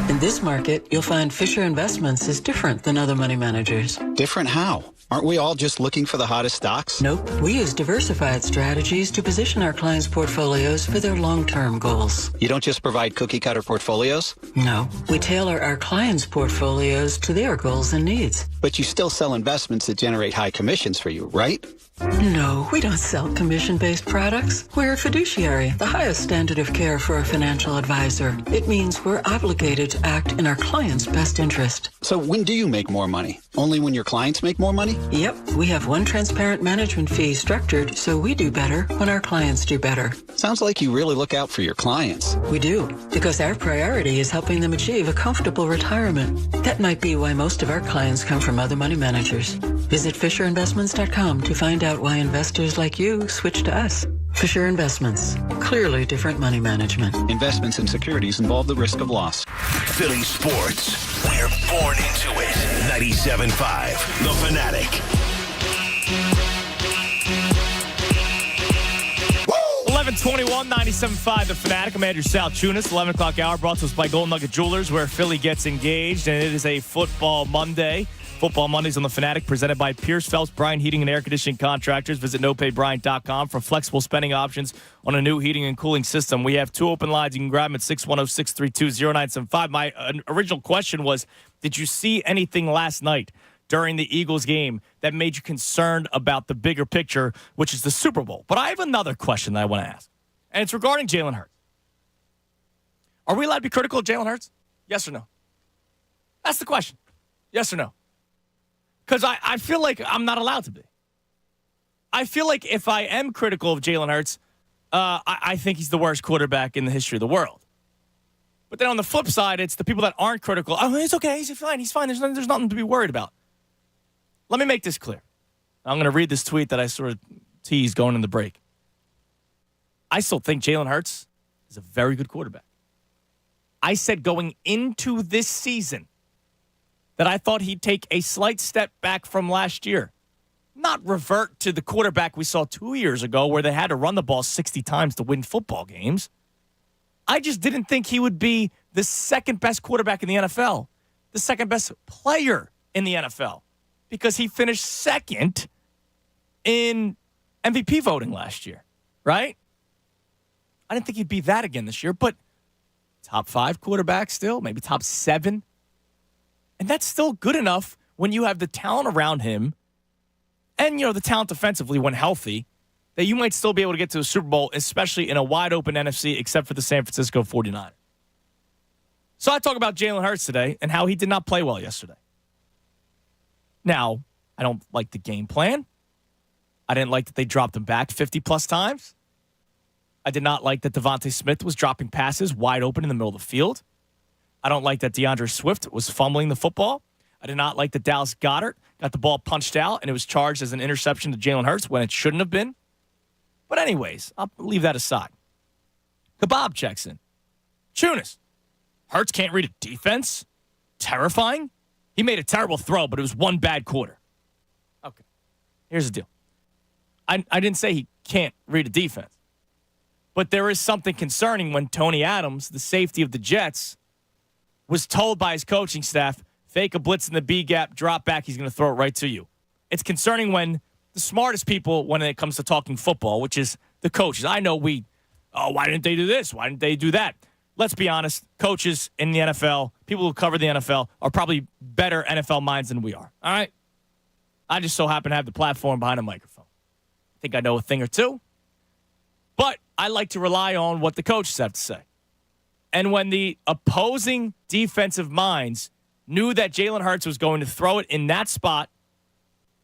In this market, you'll find Fisher Investments is different than other money managers. Different how? Aren't we all just looking for the hottest stocks? Nope. We use diversified strategies to position our clients' portfolios for their long-term goals. You don't just provide cookie-cutter portfolios? No. We tailor our clients' portfolios to their goals and needs. But you still sell investments that generate high commissions for you, right? No, we don't sell commission-based products. We're a fiduciary, the highest standard of care for a financial advisor. It means we're obligated to act in our client's best interest. So when do you make more money? Only when your clients make more money? Yep, we have one transparent management fee structured so we do better when our clients do better. Sounds like you really look out for your clients. We do, because our priority is helping them achieve a comfortable retirement. That might be why most of our clients come from other money managers. Visit FisherInvestments.com to find out why investors like you switch to us. Fisher Investments. Clearly different money management. Investments in securities involve the risk of loss. Philly sports. We're born into it. 97.5 The Fanatic. 11:21, 97.5 The Fanatic. I'm Andrew Salchunas. 11 o'clock hour brought to us by Golden Nugget Jewelers, where Philly gets engaged, and it is a football Monday. Football Mondays on The Fanatic, presented by Pierce Phelps Bryan Heating and Air Conditioning Contractors. Visit nopaybryant.com for flexible spending options on a new heating and cooling system. We have two open lines. You can grab them at 610-632-0975. My original question was, did you see anything last night during the Eagles game that made you concerned about the bigger picture, which is the Super Bowl? But I have another question that I want to ask, and it's regarding Jalen Hurts. Are we allowed to be critical of Jalen Hurts? Yes or no? That's the question. Yes or no? Because I feel like I'm not allowed to be. I feel like if I am critical of Jalen Hurts, I think he's the worst quarterback in the history of the world. But then on the flip side, it's the people that aren't critical. Oh, it's okay. He's fine. He's fine. There's nothing to be worried about. Let me make this clear. I'm going to read this tweet that I sort of teased going in the break. I still think Jalen Hurts is a very good quarterback. I said going into this season that I thought he'd take a slight step back from last year. Not revert to the quarterback we saw 2 years ago where they had to run the ball 60 times to win football games. I just didn't think he would be the second best quarterback in the NFL, the second best player in the NFL, because he finished second in MVP voting last year, right? I didn't think he'd be that again this year, but top 5 quarterback still, maybe top 7. And that's still good enough when you have the talent around him and, the talent defensively when healthy, that you might still be able to get to the Super Bowl, especially in a wide-open NFC, except for the San Francisco 49ers. So I talk about Jalen Hurts today and how he did not play well yesterday. Now, I don't like the game plan. I didn't like that they dropped him back 50-plus times. I did not like that Devontae Smith was dropping passes wide open in the middle of the field. I don't like that DeAndre Swift was fumbling the football. I did not like that Dallas Goedert got the ball punched out and it was charged as an interception to Jalen Hurts when it shouldn't have been. But anyways, I'll leave that aside. Kebab checks in. Chunas, Hurts can't read a defense? Terrifying? He made a terrible throw, but it was one bad quarter. Okay, here's the deal. I didn't say he can't read a defense. But there is something concerning when Tony Adams, the safety of the Jets, was told by his coaching staff, fake a blitz in the B gap, drop back, he's going to throw it right to you. It's concerning when the smartest people, when it comes to talking football, which is the coaches. I know why didn't they do this? Why didn't they do that? Let's be honest, coaches in the NFL, people who cover the NFL, are probably better NFL minds than we are. All right? I just so happen to have the platform behind a microphone. I think I know a thing or two. But I like to rely on what the coaches have to say. And when the opposing defensive minds knew that Jalen Hurts was going to throw it in that spot,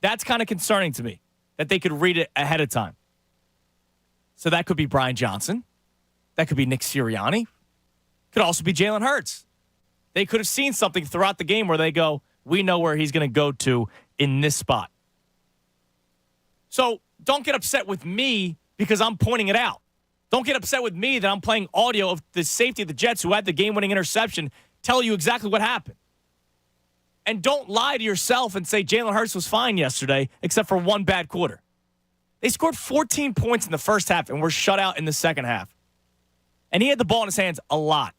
that's kind of concerning to me, that they could read it ahead of time. So that could be Brian Johnson. That could be Nick Sirianni. Could also be Jalen Hurts. They could have seen something throughout the game where they go, we know where he's going to go to in this spot. So don't get upset with me because I'm pointing it out. Don't get upset with me that I'm playing audio of the safety of the Jets who had the game-winning interception tell you exactly what happened. And don't lie to yourself and say Jalen Hurts was fine yesterday except for one bad quarter. They scored 14 points in the first half and were shut out in the second half. And he had the ball in his hands a lot.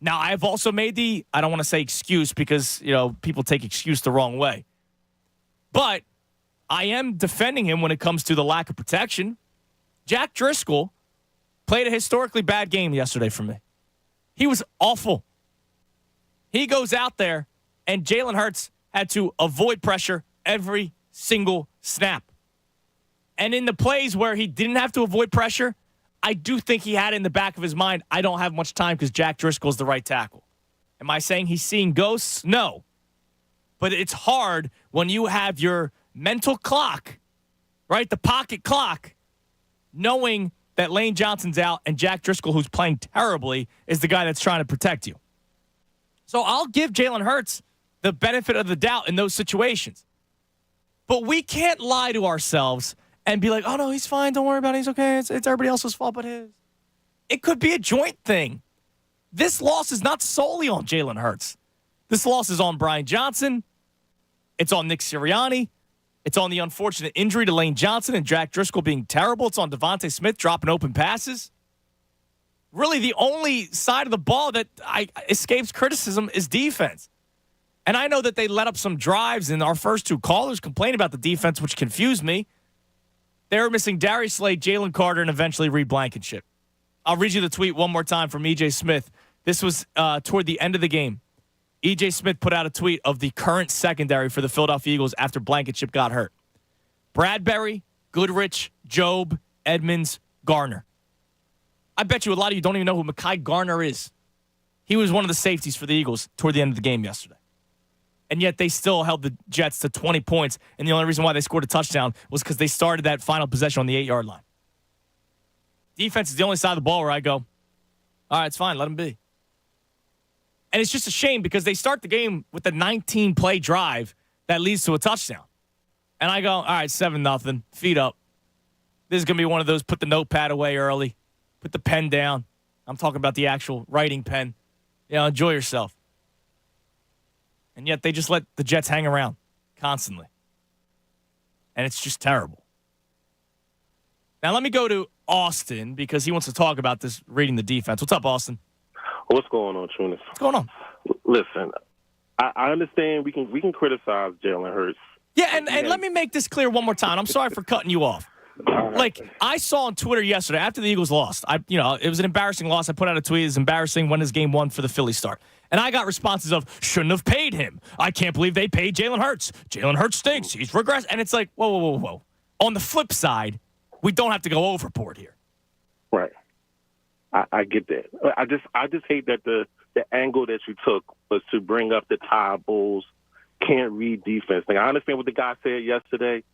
Now, I've also made I don't want to say excuse because, people take excuse the wrong way. But I am defending him when it comes to the lack of protection. Jack Driscoll played a historically bad game yesterday for me. He was awful. He goes out there, and Jalen Hurts had to avoid pressure every single snap. And in the plays where he didn't have to avoid pressure, I do think he had in the back of his mind, I don't have much time because Jack Driscoll's the right tackle. Am I saying he's seeing ghosts? No. But it's hard when you have your mental clock, right, the pocket clock, knowing that Lane Johnson's out and Jack Driscoll, who's playing terribly, is the guy that's trying to protect you. So I'll give Jalen Hurts the benefit of the doubt in those situations. But we can't lie to ourselves and be like, oh, no, he's fine. Don't worry about it. He's okay. It's everybody else's fault but his. It could be a joint thing. This loss is not solely on Jalen Hurts. This loss is on Brian Johnson. It's on Nick Sirianni. It's on the unfortunate injury to Lane Johnson and Jack Driscoll being terrible. It's on Devontae Smith dropping open passes. Really, the only side of the ball that escapes criticism is defense. And I know that they let up some drives, and our first two callers complained about the defense, which confused me. They were missing Darius Slade, Jalen Carter, and eventually Reed Blankenship. I'll read you the tweet one more time from E.J. Smith. This was toward the end of the game. E.J. Smith put out a tweet of the current secondary for the Philadelphia Eagles after Blankenship got hurt. Bradbury, Goodrich, Jobe, Edmonds, Garner. I bet you a lot of you don't even know who Mekhi Garner is. He was one of the safeties for the Eagles toward the end of the game yesterday. And yet they still held the Jets to 20 points, and the only reason why they scored a touchdown was because they started that final possession on the 8-yard line. Defense is the only side of the ball where I go, all right, it's fine, let them be. And it's just a shame because they start the game with the 19-play drive that leads to a touchdown. And I go, all right, 7-0, feet up. This is going to be one of those put the notepad away early, put the pen down. I'm talking about the actual writing pen. Enjoy yourself. And yet they just let the Jets hang around constantly. And it's just terrible. Now let me go to Austin because he wants to talk about this reading the defense. What's up, Austin? What's going on, Tunis? What's going on? Listen, I understand we can criticize Jalen Hurts. Yeah, and let me make this clear one more time. I'm sorry for cutting you off. Like, I saw on Twitter yesterday after the Eagles lost. It was an embarrassing loss. I put out a tweet. It's embarrassing when this game won for the Phillies start. And I got responses of, shouldn't have paid him. I can't believe they paid Jalen Hurts. Jalen Hurts stinks. He's regressed. And it's like, whoa. On the flip side, we don't have to go overboard here. Right. I get that. I just hate that the angle that you took was to bring up the Ty Bulls can't read defense thing. I understand what the guy said yesterday,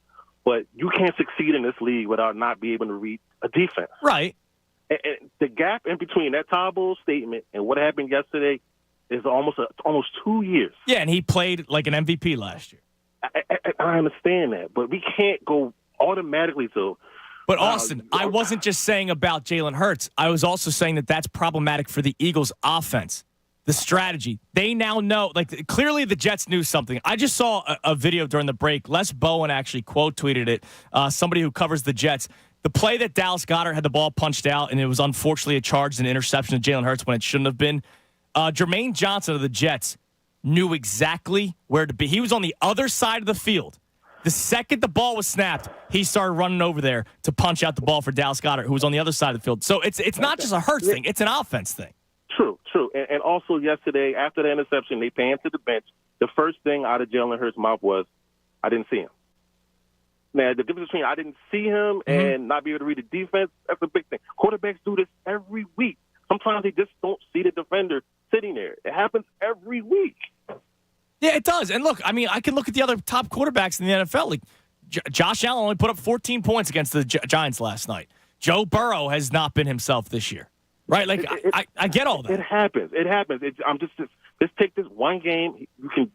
but you can't succeed in this league without not being able to read a defense. Right. And the gap in between that Ty Bulls statement and what happened yesterday is almost 2 years. Yeah, and he played like an MVP last year. I understand that, but we can't go automatically to. But, Austin, I wasn't just saying about Jalen Hurts. I was also saying that that's problematic for the Eagles' offense. the strategy. They now know, like, clearly the Jets knew something. I just saw a video during the break. Les Bowen actually quote tweeted it. Somebody who covers the Jets. The play that Dallas Goedert had the ball punched out, and it was unfortunately a charge and interception of Jalen Hurts when it shouldn't have been. Jermaine Johnson of the Jets knew exactly where to be. He was on the other side of the field. The second the ball was snapped, he started running over there to punch out the ball for Dallas Goedert, who was on the other side of the field. So it's not just a Hurts thing. It's an offense thing. True. And also yesterday, after the interception, they panned to the bench. The first thing out of Jalen Hurts' mouth was, I didn't see him. Now, the difference between I didn't see him and not be able to read the defense, that's a big thing. Quarterbacks do this every week. Sometimes they just don't see the defender sitting there. It happens every week. Yeah, it does. And look, I mean, I can look at the other top quarterbacks in the NFL. Like Josh Allen only put up 14 points against the Giants last night. Joe Burrow has not been himself this year. Right? Like, I get all that. It happens. Let's take this one game. You can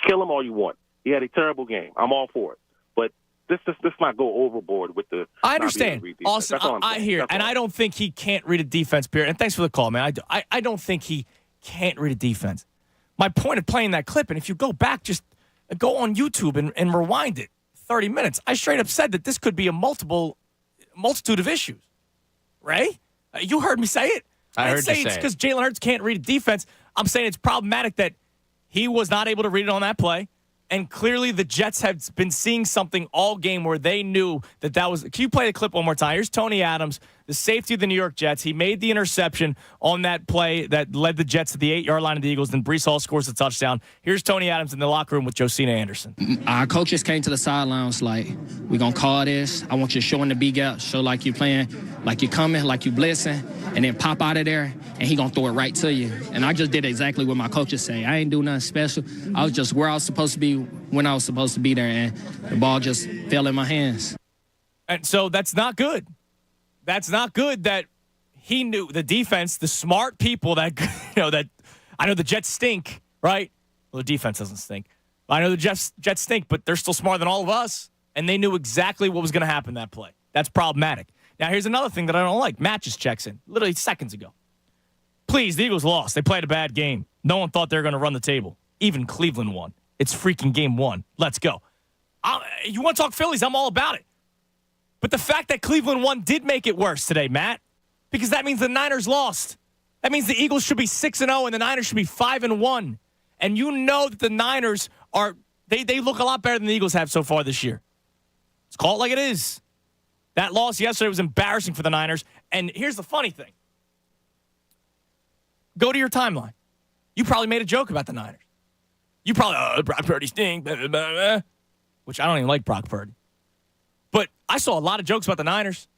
kill him all you want. He had a terrible game. I'm all for it. But let's not go overboard with the. I understand. Austin, I hear. And I don't think he can't read a defense, period. And thanks for the call, man. I don't think he can't read a defense. My point of playing that clip, and if you go back, just go on YouTube and rewind it 30 minutes. I straight up said that this could be a multitude of issues. Right? You heard me say it. I heard you say it's because Jalen Hurts can't read a defense. I'm saying it's problematic that he was not able to read it on that play. And clearly the Jets have been seeing something all game where they knew that was. Can you play the clip one more time? Here's Tony Adams, the safety of the New York Jets. He made the interception on that play that led the Jets to the 8-yard line of the Eagles. Then Breece Hall scores a touchdown. Here's Tony Adams in the locker room with Josina Anderson. Our coaches came to the sidelines like, we're going to call this. I want you to show in the B gap, show like you're playing, like you're coming, like you're blitzing, and then pop out of there, and he going to throw it right to you. And I just did exactly what my coaches say. I ain't do nothing special. I was just where I was supposed to be when I was supposed to be there, and the ball just fell in my hands. And so that's not good. That's not good that he knew the defense, the smart people that, that I know the Jets stink, right? Well, the defense doesn't stink. I know the Jets stink, but they're still smarter than all of us, and they knew exactly what was going to happen that play. That's problematic. Now, here's another thing that I don't like. Matt just checks in literally seconds ago. Please, the Eagles lost. They played a bad game. No one thought they were going to run the table. Even Cleveland won. It's freaking game one. Let's go. You want to talk Phillies? I'm all about it. But the fact that Cleveland won did make it worse today, Matt, because that means the Niners lost. That means the Eagles should be 6-0 and the Niners should be 5-1. And you know that the Niners they look a lot better than the Eagles have so far this year. Let's call it like it is. That loss yesterday was embarrassing for the Niners. And here's the funny thing. Go to your timeline. You probably made a joke about the Niners. You probably, Brock Purdy stink, blah, blah, blah, blah, which I don't even like Brock Purdy. But I saw a lot of jokes about the Niners.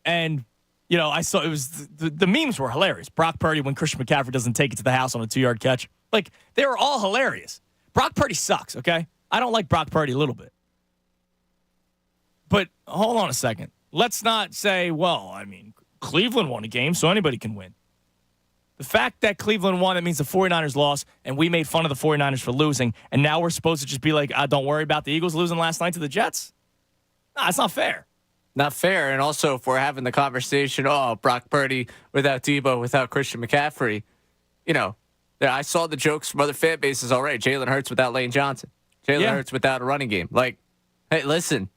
And, I saw it was the memes were hilarious. Brock Purdy when Christian McCaffrey doesn't take it to the house on a 2-yard catch. Like, they were all hilarious. Brock Purdy sucks, okay? I don't like Brock Purdy a little bit. But hold on a second. Let's not say, Cleveland won a game, so anybody can win. The fact that Cleveland won, it means the 49ers lost, and we made fun of the 49ers for losing, and now we're supposed to just be like, don't worry about the Eagles losing last night to the Jets? Nah, it's not fair. Not fair. And also, if we're having the conversation, Brock Purdy without Debo, without Christian McCaffrey, I saw the jokes from other fan bases already. Jalen Hurts without Lane Johnson. Jalen Hurts without a running game. Like, hey, listen,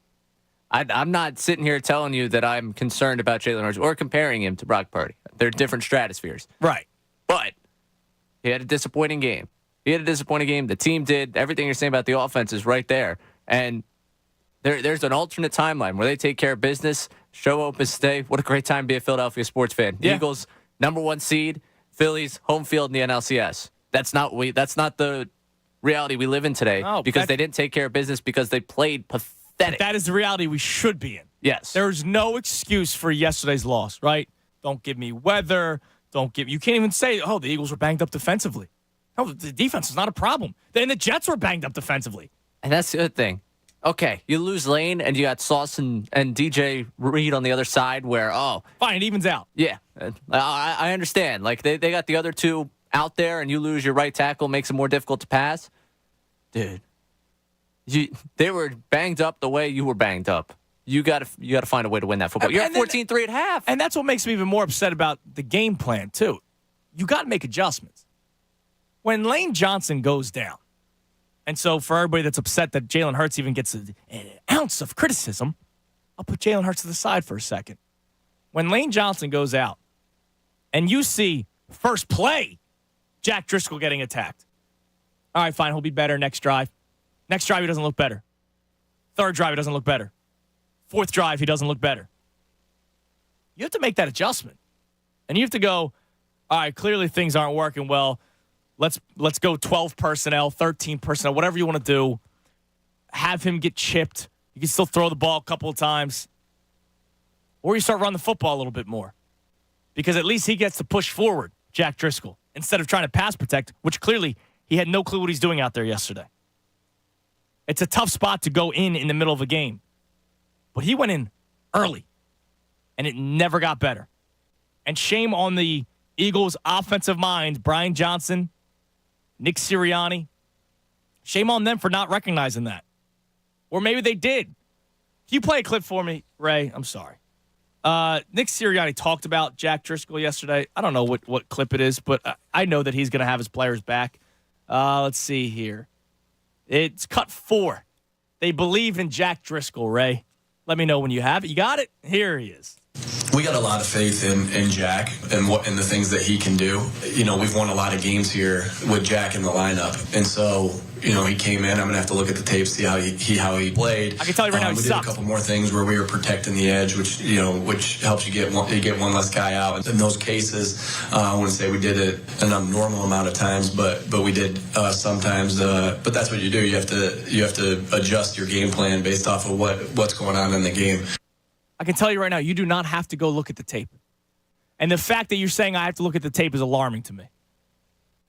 I'm not sitting here telling you that I'm concerned about Jalen Hurts or comparing him to Brock Purdy. They're different stratospheres. Right. But he had a disappointing game. The team did. Everything you're saying about the offense is right there. And there's an alternate timeline where they take care of business, show open today. What a great time to be a Philadelphia sports fan. Yeah. Eagles, #1 seed. Phillies, home field in the NLCS. That's not the reality we live in today because they didn't take care of business because they played pathetic. That is the reality we should be in. Yes. There's no excuse for yesterday's loss, right? Don't give me weather. You can't even say, the Eagles were banged up defensively. No, the defense is not a problem. Then the Jets were banged up defensively. And that's the other thing. Okay, you lose Lane and you got Sauce and DJ Reed on the other side where, fine, it evens out. Yeah, I understand. Like, they got the other two out there and you lose your right tackle, makes it more difficult to pass. Dude, they were banged up the way you were banged up. You got to find a way to win that football. You're at 14-3 at half. And that's what makes me even more upset about the game plan, too. You got to make adjustments. when Lane Johnson goes down, and so for everybody that's upset that Jalen Hurts even gets an ounce of criticism, I'll put Jalen Hurts to the side for a second. When Lane Johnson goes out, and you see first play, Jack Driscoll getting attacked. All right, fine, he'll be better next drive. Next drive, he doesn't look better. Third drive, he doesn't look better. Fourth drive, he doesn't look better. You have to make that adjustment. And you have to go, all right, clearly things aren't working well. Let's go 12 personnel, 13 personnel, whatever you want to do. Have him get chipped. You can still throw the ball a couple of times. Or you start running the football a little bit more. Because at least he gets to push forward, Jack Driscoll, instead of trying to pass protect, which clearly he had no clue what he's doing out there yesterday. It's a tough spot to go in the middle of a game. But he went in early, and it never got better. And shame on the Eagles' offensive mind, Brian Johnson, Nick Sirianni. Shame on them for not recognizing that. Or maybe they did. Can you play a clip for me, Ray? I'm sorry. Nick Sirianni talked about Jack Driscoll yesterday. I don't know what clip it is, but I know that he's going to have his players back. Let's see here. It's cut 4. They believe in Jack Driscoll, Ray. Let me know when you have it. You got it? Here he is. We got a lot of faith in Jack and the things that he can do. You know, we've won a lot of games here with Jack in the lineup, and so he came in. I'm gonna have to look at the tape, see how he played. I can tell you right now, he did a couple more things where we were protecting the edge, which helps you get one less guy out. In those cases, I wouldn't say we did it an abnormal amount of times, but we did sometimes. But that's what you do. You have to adjust your game plan based off of what's going on in the game. I can tell you right now, you do not have to go look at the tape. And the fact that you're saying I have to look at the tape is alarming to me.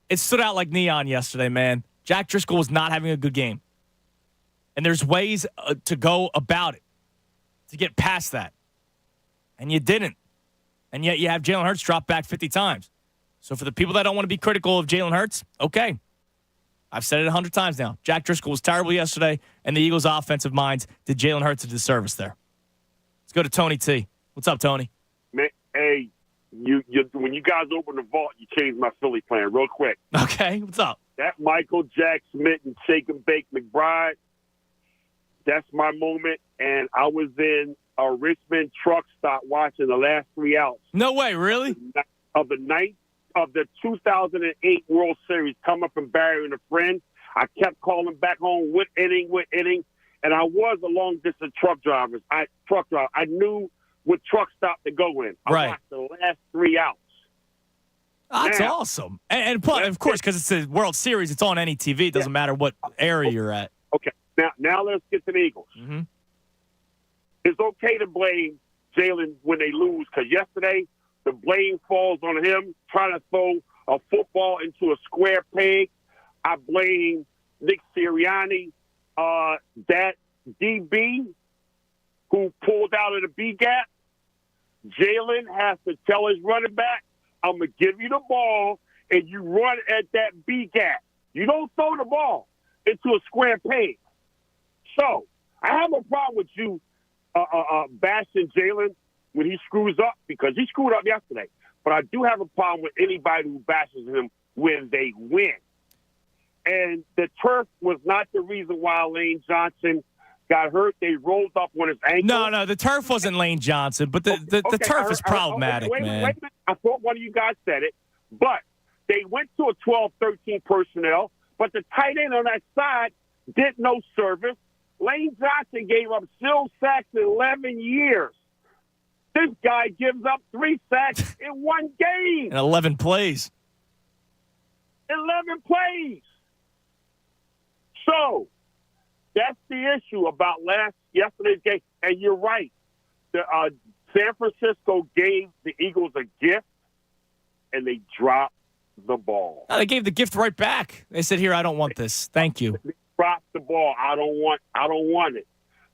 It stood out like neon yesterday, man. Jack Driscoll was not having a good game. And there's ways to go about it, to get past that. And you didn't. And yet you have Jalen Hurts drop back 50 times. So for the people that don't want to be critical of Jalen Hurts, okay. I've said it 100 times now. Jack Driscoll was terrible yesterday, and the Eagles' offensive minds did Jalen Hurts a disservice there. Let's go to Tony T. What's up, Tony? Man, hey, you when you guys open the vault, you changed my Philly plan real quick. Okay, what's up? That Michael Jack Smith and Shake and Bake McBride, that's my moment. And I was in a Richmond truck stop watching the last 3 outs. No way, really? Of the 2008 World Series, coming from Barry and a friend. I kept calling back home, what inning. And I was a long-distance truck driver. I knew what truck stop to go in. I watched the last 3 outs. That's awesome. And plus, of course, because it's a World Series, it's on any TV. It doesn't matter what area you're at. Okay. Now let's get to the Eagles. Mm-hmm. It's okay to blame Jalen when they lose, because yesterday the blame falls on him trying to throw a football into a square peg. I blame Nick Sirianni. That DB who pulled out of the B gap, Jalen has to tell his running back, I'm going to give you the ball, and you run at that B gap. You don't throw the ball into a square peg. So I have a problem with you bashing Jalen when he screws up, because he screwed up yesterday. But I do have a problem with anybody who bashes him when they win. And the turf was not the reason why Lane Johnson got hurt. They rolled up on his ankle. No, the turf wasn't Lane Johnson, but the turf is problematic, wait a man. minute. I thought one of you guys said it, but they went to a 12-13 personnel, but the tight end on that side did no service. Lane Johnson gave up 6 sacks in 11 years. This guy gives up 3 sacks in 1 game. And 11 plays. 11 plays. So that's the issue about yesterday's game. And you're right. San Francisco gave the Eagles a gift, and they dropped the ball. No, they gave the gift right back. They said, "Here, I don't want this. Thank you." They dropped the ball. I don't want it.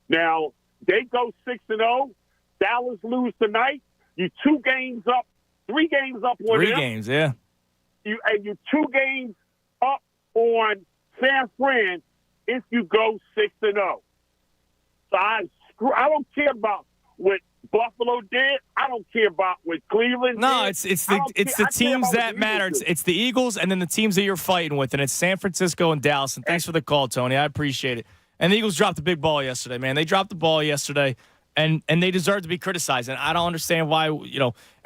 Now they go 6-0. Dallas lose tonight. You 2 games up, 3 games up on 3 them. games, yeah. You 2 games up on San Fran if you go 6-0. So I don't care about what Buffalo did. I don't care about what Cleveland No, did. it's the teams that matter. It's the Eagles and then the teams that you're fighting with, and it's San Francisco and Dallas. And thanks for the call, Tony. I appreciate it. And the Eagles dropped the big ball yesterday, man. They dropped the ball yesterday, and they deserve to be criticized. And I don't understand why,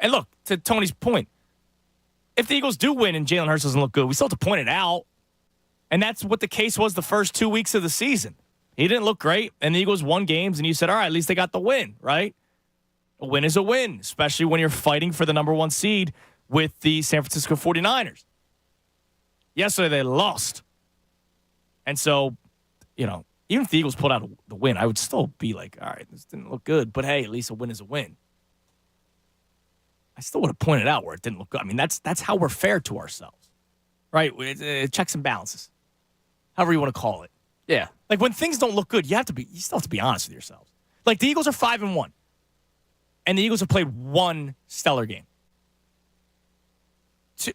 And look, to Tony's point, if the Eagles do win and Jalen Hurts doesn't look good, we still have to point it out. And that's what the case was the first 2 weeks of the season. He didn't look great, and the Eagles won games, and you said, all right, at least they got the win, right? A win is a win, especially when you're fighting for the number 1 seed with the San Francisco 49ers. Yesterday, they lost. And so, even if the Eagles pulled out the win, I would still be like, all right, this didn't look good, but hey, at least a win is a win. I still would have pointed out where it didn't look good. I mean, that's how we're fair to ourselves, right? Checks and balances, however you want to call it. Yeah. Like when things don't look good, you still have to be honest with yourselves. Like the Eagles are 5-1, and the Eagles have played one stellar game.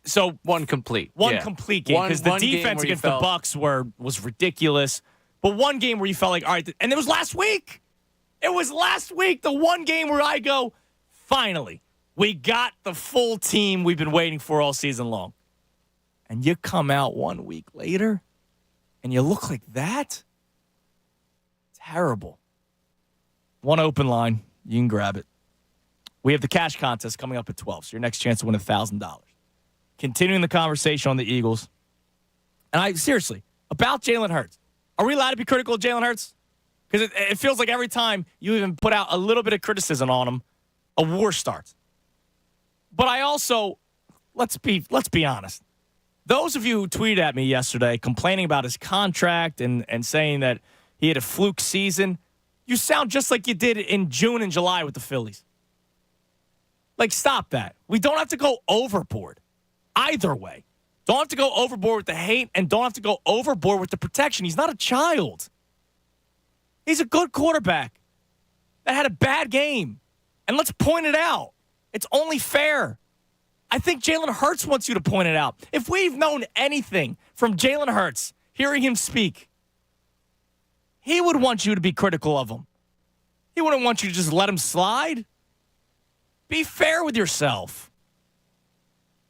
So one complete complete game because the defense against the Bucs was ridiculous. But one game where you felt like, all right, and it was last week. It was last week, the one game where I go, finally, we got the full team we've been waiting for all season long. And you come out 1 week later, and you look like that? Terrible. One open line. You can grab it. We have the cash contest coming up at 12, so your next chance to win $1,000. Continuing the conversation on the Eagles. And seriously, about Jalen Hurts. Are we allowed to be critical of Jalen Hurts? Because it feels like every time you even put out a little bit of criticism on him, a war starts. But I also, let's be honest. Those of you who tweeted at me yesterday complaining about his contract and saying that he had a fluke season, you sound just like you did in June and July with the Phillies. Like, stop that. We don't have to go overboard. Either way. Don't have to go overboard with the hate and don't have to go overboard with the protection. He's not a child. He's a good quarterback that had a bad game. And let's point it out. It's only fair. I think Jalen Hurts wants you to point it out. If we've known anything from Jalen Hurts, hearing him speak, he would want you to be critical of him. He wouldn't want you to just let him slide. Be fair with yourself.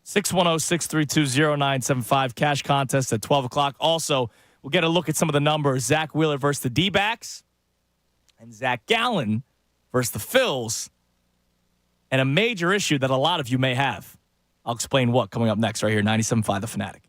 610-632-0975. Cash contest at 12 o'clock. Also, we'll get a look at some of the numbers. Zach Wheeler versus the D-backs. And Zach Gallen versus the Phils. And a major issue that a lot of you may have. I'll explain what coming up next right here, 97.5 The Fanatic.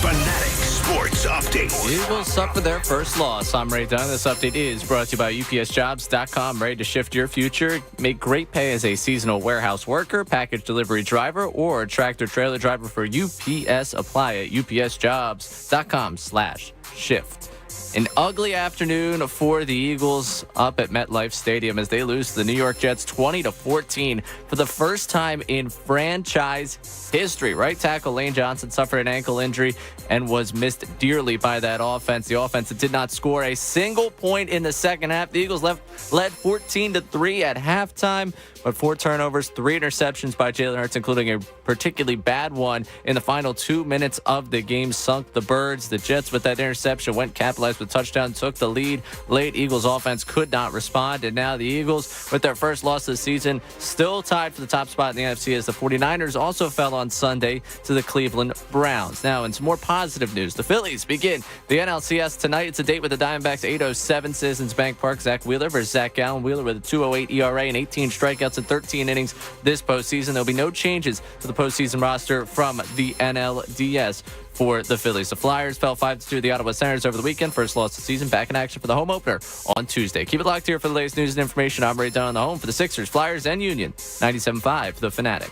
Fanatic Sports Update. Eagles suffer their first loss. I'm Ray Dunn. This update is brought to you by UPSJobs.com. Ready to shift your future? Make great pay as a seasonal warehouse worker, package delivery driver, or tractor trailer driver for UPS. Apply at UPSJobs.com/shift. An ugly afternoon for the Eagles up at MetLife Stadium as they lose to the New York Jets 20-14 for the first time in franchise history. Right tackle Lane Johnson suffered an ankle injury and was missed dearly by that offense. The offense that did not score a single point in the second half. The Eagles led 14-3 at halftime, but 4 turnovers, 3 interceptions by Jalen Hurts, including a particularly bad one in the final 2 minutes of the game, sunk the Birds. The Jets, with that interception, went capitalized with touchdown, took the lead late. Eagles offense could not respond, and now the Eagles, with their first loss of the season, still tied for the top spot in the NFC as the 49ers also fell on Sunday to the Cleveland Browns. Now, in some more positive news, the Phillies begin the NLCS tonight. It's a date with the Diamondbacks, 8:07 Citizens Bank Park. Zach Wheeler versus Zach Gallen. Wheeler with a 2.08 ERA and 18 strikeouts in 13 innings this postseason. There'll be no changes to the postseason roster from the NLDS for the Phillies. The Flyers fell 5-2 to the Ottawa Senators over the weekend. First loss of the season. Back in action for the home opener on Tuesday. Keep it locked here for the latest news and information. I'm Ray Dunn on the home for the Sixers, Flyers, and Union. 97.5 The Fanatic.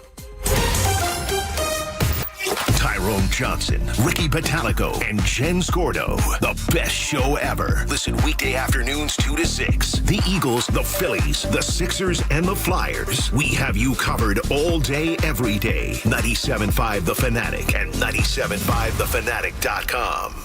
Tyrone Johnson, Ricky Batalico, and Jen Scordo. The best show ever. Listen weekday afternoons 2 to 6. The Eagles, the Phillies, the Sixers, and the Flyers. We have you covered all day, every day. 97.5 The Fanatic and 97.5thefanatic.com.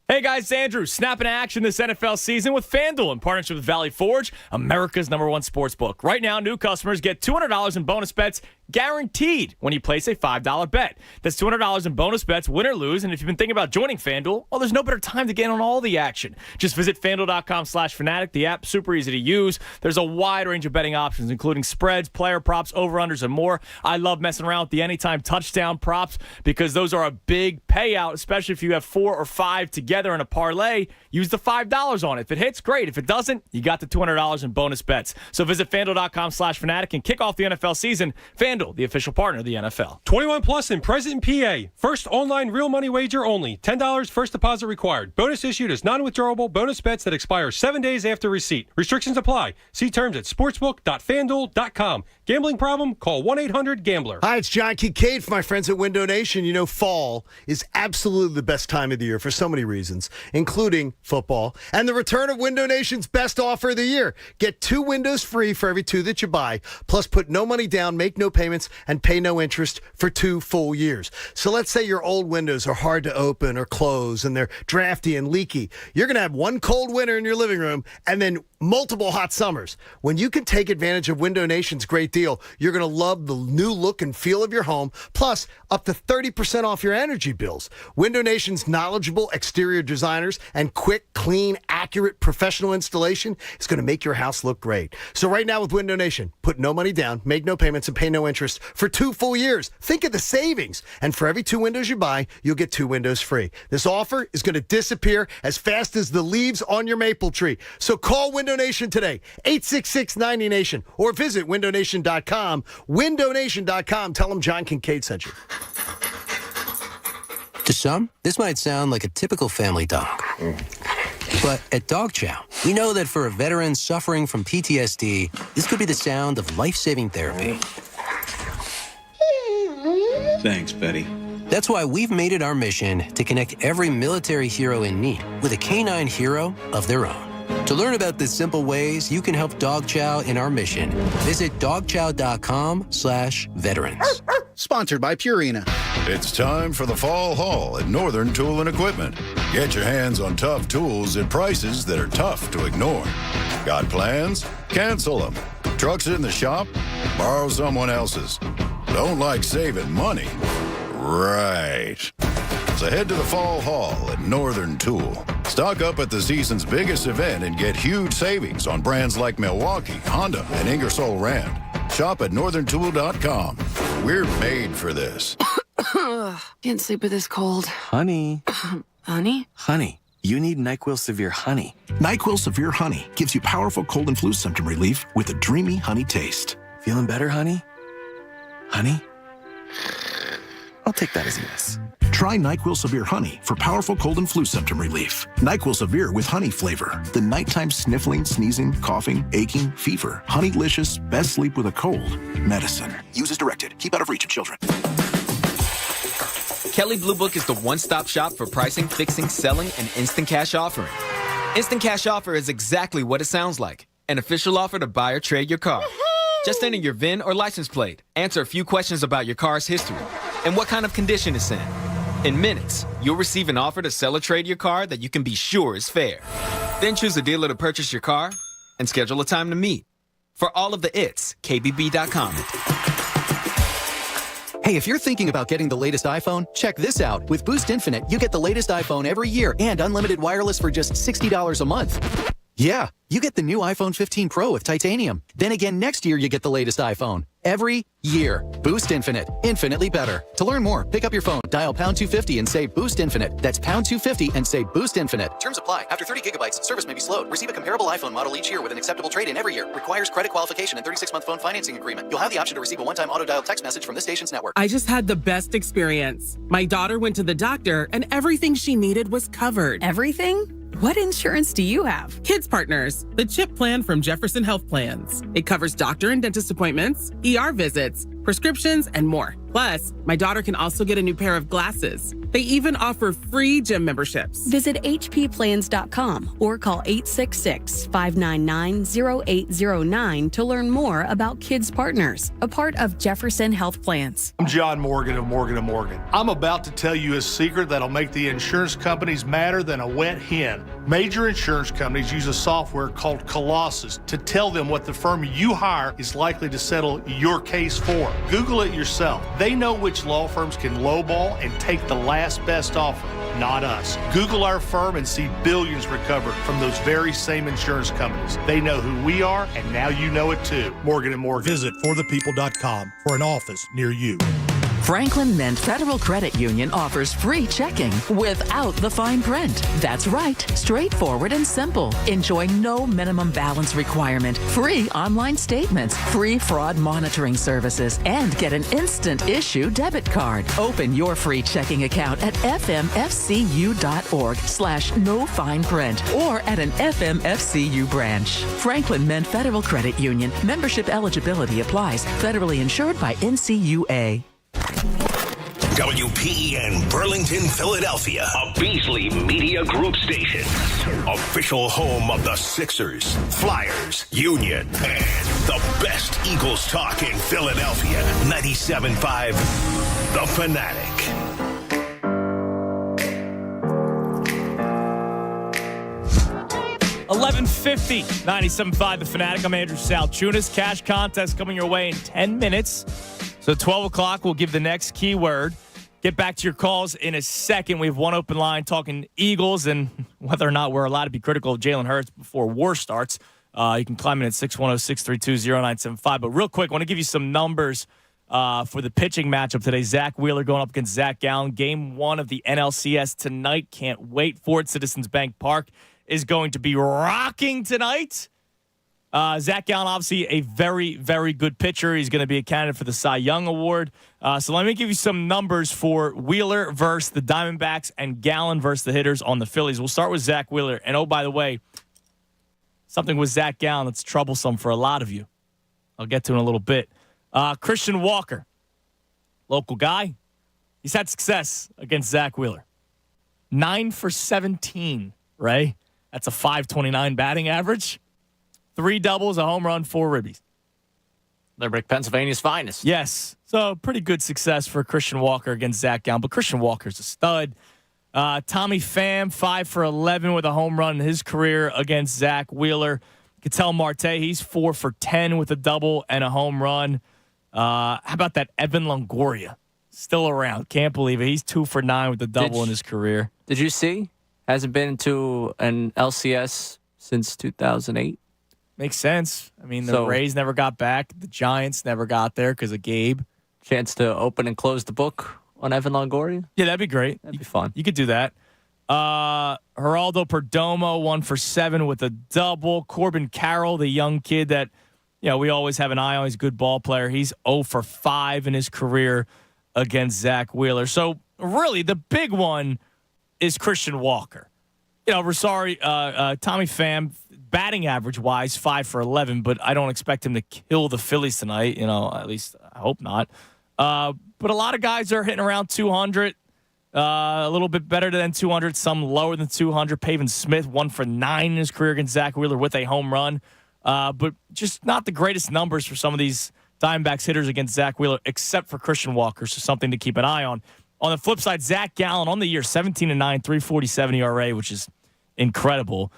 Hey guys, it's Andrew. Snapping action this NFL season with FanDuel in partnership with Valley Forge, America's #1 sports book. Right now, new customers get $200 in bonus bets guaranteed when you place a $5 bet. That's $200 in bonus bets, win or lose. And if you've been thinking about joining FanDuel, well, there's no better time to get on all the action. Just visit FanDuel.com/Fanatic. The app's super easy to use. There's a wide range of betting options, including spreads, player props, over-unders, and more. I love messing around with the anytime touchdown props because those are a big payout, especially if you have 4 or 5 together in a parlay. Use the $5 on it. If it hits, great. If it doesn't, you got the $200 in bonus bets. So visit FanDuel.com/Fanatic and kick off the NFL season. FanDuel, the official partner of the NFL. 21 plus and present in PA. First online real money wager only. $10 first deposit required. Bonus issued as non-withdrawable bonus bets that expire 7 days after receipt. Restrictions apply. See terms at sportsbook.fanduel.com. Gambling problem? Call 1-800-GAMBLER. Hi, it's John Kincaid for my friends at Window Nation. You know, fall is absolutely the best time of the year for so many reasons, including football and the return of Window Nation's best offer of the year. Get 2 windows free for every 2 that you buy, plus put no money down, make no payments, and pay no interest for 2 full years. So let's say your old windows are hard to open or close and they're drafty and leaky. You're going to have one cold winter in your living room and then multiple hot summers. When you can take advantage of Window Nation's great deal, you're going to love the new look and feel of your home, plus up to 30% off your energy bills. Window Nation's knowledgeable exterior designers and quick, clean, accurate, professional installation is going to make your house look great. So right now with Window Nation, put no money down, make no payments, and pay no interest for 2 full years. Think of the savings. And for every 2 windows you buy, you'll get 2 windows free. This offer is going to disappear as fast as the leaves on your maple tree. So call Window Nation today, 866-90Nation, or visit windownation.com. Windownation.com. Tell them John Kincaid sent you. To some, this might sound like a typical family dog. But at Dog Chow, we know that for a veteran suffering from PTSD, this could be the sound of life-saving therapy. Thanks, Betty. That's why we've made it our mission to connect every military hero in need with a canine hero of their own. To learn about the simple ways you can help Dog Chow in our mission, visit dogchow.com/veterans. Sponsored by Purina. It's time for the fall haul at Northern Tool and Equipment. Get your hands on tough tools at prices that are tough to ignore. Got plans? Cancel them. Trucks in the shop? Borrow someone else's. Don't like saving money? Right. So head to the fall haul at Northern Tool. Stock up at the season's biggest event and get huge savings on brands like Milwaukee, Honda, and Ingersoll Rand. Shop at northerntool.com. We're made for this. Can't sleep with this cold. Honey. Honey? Honey, you need NyQuil Severe Honey. NyQuil Severe Honey gives you powerful cold and flu symptom relief with a dreamy honey taste. Feeling better, honey? Honey? I'll take that as a yes. Try NyQuil Severe Honey for powerful cold and flu symptom relief. NyQuil Severe with honey flavor. The nighttime sniffling, sneezing, coughing, aching, fever. Honeylicious, best sleep with a cold. Medicine. Use as directed. Keep out of reach of children. Kelley Blue Book is the one-stop shop for pricing, fixing, selling, and instant cash offering. Instant cash offer is exactly what it sounds like. An official offer to buy or trade your car. Just enter your VIN or license plate, answer a few questions about your car's history, and what kind of condition it's in. In minutes, you'll receive an offer to sell or trade your car that you can be sure is fair. Then choose a dealer to purchase your car and schedule a time to meet. For all of the its, KBB.com. Hey, if you're thinking about getting the latest iPhone, check this out. With Boost Infinite, you get the latest iPhone every year and unlimited wireless for just $60 a month. Yeah, you get the new iPhone 15 Pro with titanium. Then again, next year you get the latest iPhone. Every year. Boost Infinite. Infinitely better. To learn more, pick up your phone, dial pound 250 and say Boost Infinite. That's pound 250 and say Boost Infinite. Terms apply. After 30 gigabytes, service may be slowed. Receive a comparable iPhone model each year with an acceptable trade-in every year. Requires credit qualification and 36-month phone financing agreement. You'll have the option to receive a one-time auto-dial text message from this station's network. I just had the best experience. My daughter went to the doctor and everything she needed was covered. Everything? What insurance do you have? Kids Partners, the CHIP plan from Jefferson Health Plans. It covers doctor and dentist appointments, ER visits, prescriptions, and more. Plus, my daughter can also get a new pair of glasses. They even offer free gym memberships. Visit hpplans.com or call 866-599-0809 to learn more about Kids Partners, a part of Jefferson Health Plans. I'm John Morgan of Morgan & Morgan. I'm about to tell you a secret that'll make the insurance companies madder than a wet hen. Major insurance companies use a software called Colossus to tell them what the firm you hire is likely to settle your case for. Google it yourself. They know which law firms can lowball and take the last best offer, not us. Google our firm and see billions recovered from those very same insurance companies. They know who we are, and now you know it too. Morgan & Morgan. Visit forthepeople.com for an office near you. Franklin Mint Federal Credit Union offers free checking without the fine print. That's right, straightforward and simple. Enjoy no minimum balance requirement, free online statements, free fraud monitoring services, and get an instant issue debit card. Open your free checking account at fmfcu.org/no fine print or at an FMFCU branch. Franklin Mint Federal Credit Union. Membership eligibility applies. Federally insured by NCUA. WPEN Burlington, Philadelphia, a Beasley Media Group station. Official home of the Sixers, Flyers, Union, and the best Eagles talk in Philadelphia. 97.5, The Fanatic. $11.50, 97.5 The Fanatic. I'm Andrew Salchunas. Cash contest coming your way in 10 minutes. So 12 o'clock, we'll give the next keyword. Get back to your calls in a second. We have one open line talking Eagles and whether or not we're allowed to be critical of Jalen Hurts before war starts. You can climb in at 610-632-0975. But real quick, I want to give you some numbers for the pitching matchup today. Zach Wheeler going up against Zach Gallen. Game 1 of the NLCS tonight. Can't wait for it. Citizens Bank Park is going to be rocking tonight. Zach Gallen, obviously a very, very good pitcher. He's going to be a candidate for the Cy Young Award. So let me give you some numbers for Wheeler versus the Diamondbacks and Gallen versus the hitters on the Phillies. We'll start with Zach Wheeler. And, oh, by the way, something with Zach Gallen that's troublesome for a lot of you. I'll get to in a little bit. Christian Walker, local guy. He's had success against Zach Wheeler. 9 for 17, right? That's a .529 batting average. 3 doubles, a home run, 4 ribbies. Limerick, Pennsylvania's finest. Yes. So pretty good success for Christian Walker against Zach Gallen. But Christian Walker's a stud. Tommy Pham, 5 for 11 with a home run in his career against Zach Wheeler. Ketel Marte, he's 4 for 10 with a double and a home run. How about that Evan Longoria? Still around. Can't believe it. He's 2 for 9 with a double in his career. Did you see? Hasn't been to an LCS since 2008. Makes sense. I mean, the Rays never got back. The Giants never got there because of Gabe. Chance to open and close the book on Evan Longoria? Yeah, that'd be great. That'd be fun. You could do that. Geraldo Perdomo, 1 for 7 with a double. Corbin Carroll, the young kid that we always have an eye on. He's a good ball player. He's 0 for 5 in his career against Zach Wheeler. So, really, the big one is Christian Walker. We're sorry, Tommy Pham, batting average-wise, 5 for 11, but I don't expect him to kill the Phillies tonight. At least I hope not. But a lot of guys are hitting around 200, a little bit better than 200, some lower than 200. Pavin Smith, 1 for 9 in his career against Zach Wheeler with a home run. But just not the greatest numbers for some of these Diamondbacks hitters against Zach Wheeler, except for Christian Walker, so something to keep an eye on. On the flip side, Zach Gallen on the year, 17-9, 3.47 ERA, which is incredible.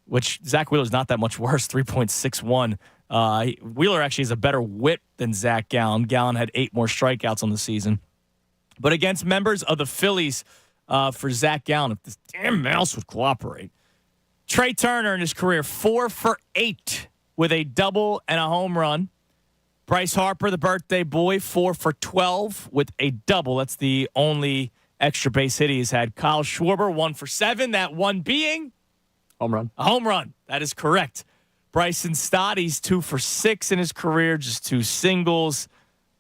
Which Zach Wheeler's not that much worse, 3.61. Wheeler actually has a better whip than Zach Gallen. Gallen had 8 more strikeouts on the season. But against members of the Phillies for Zach Gallen, if this damn mouse would cooperate. Trey Turner in his career, 4 for 8 with a double and a home run. Bryce Harper, the birthday boy, 4 for 12 with a double. That's the only extra base hit he's had. Kyle Schwarber, 1 for 7. That one being home run. A home run. That is correct. Bryson Stott, he's 2 for 6 in his career, just 2 singles.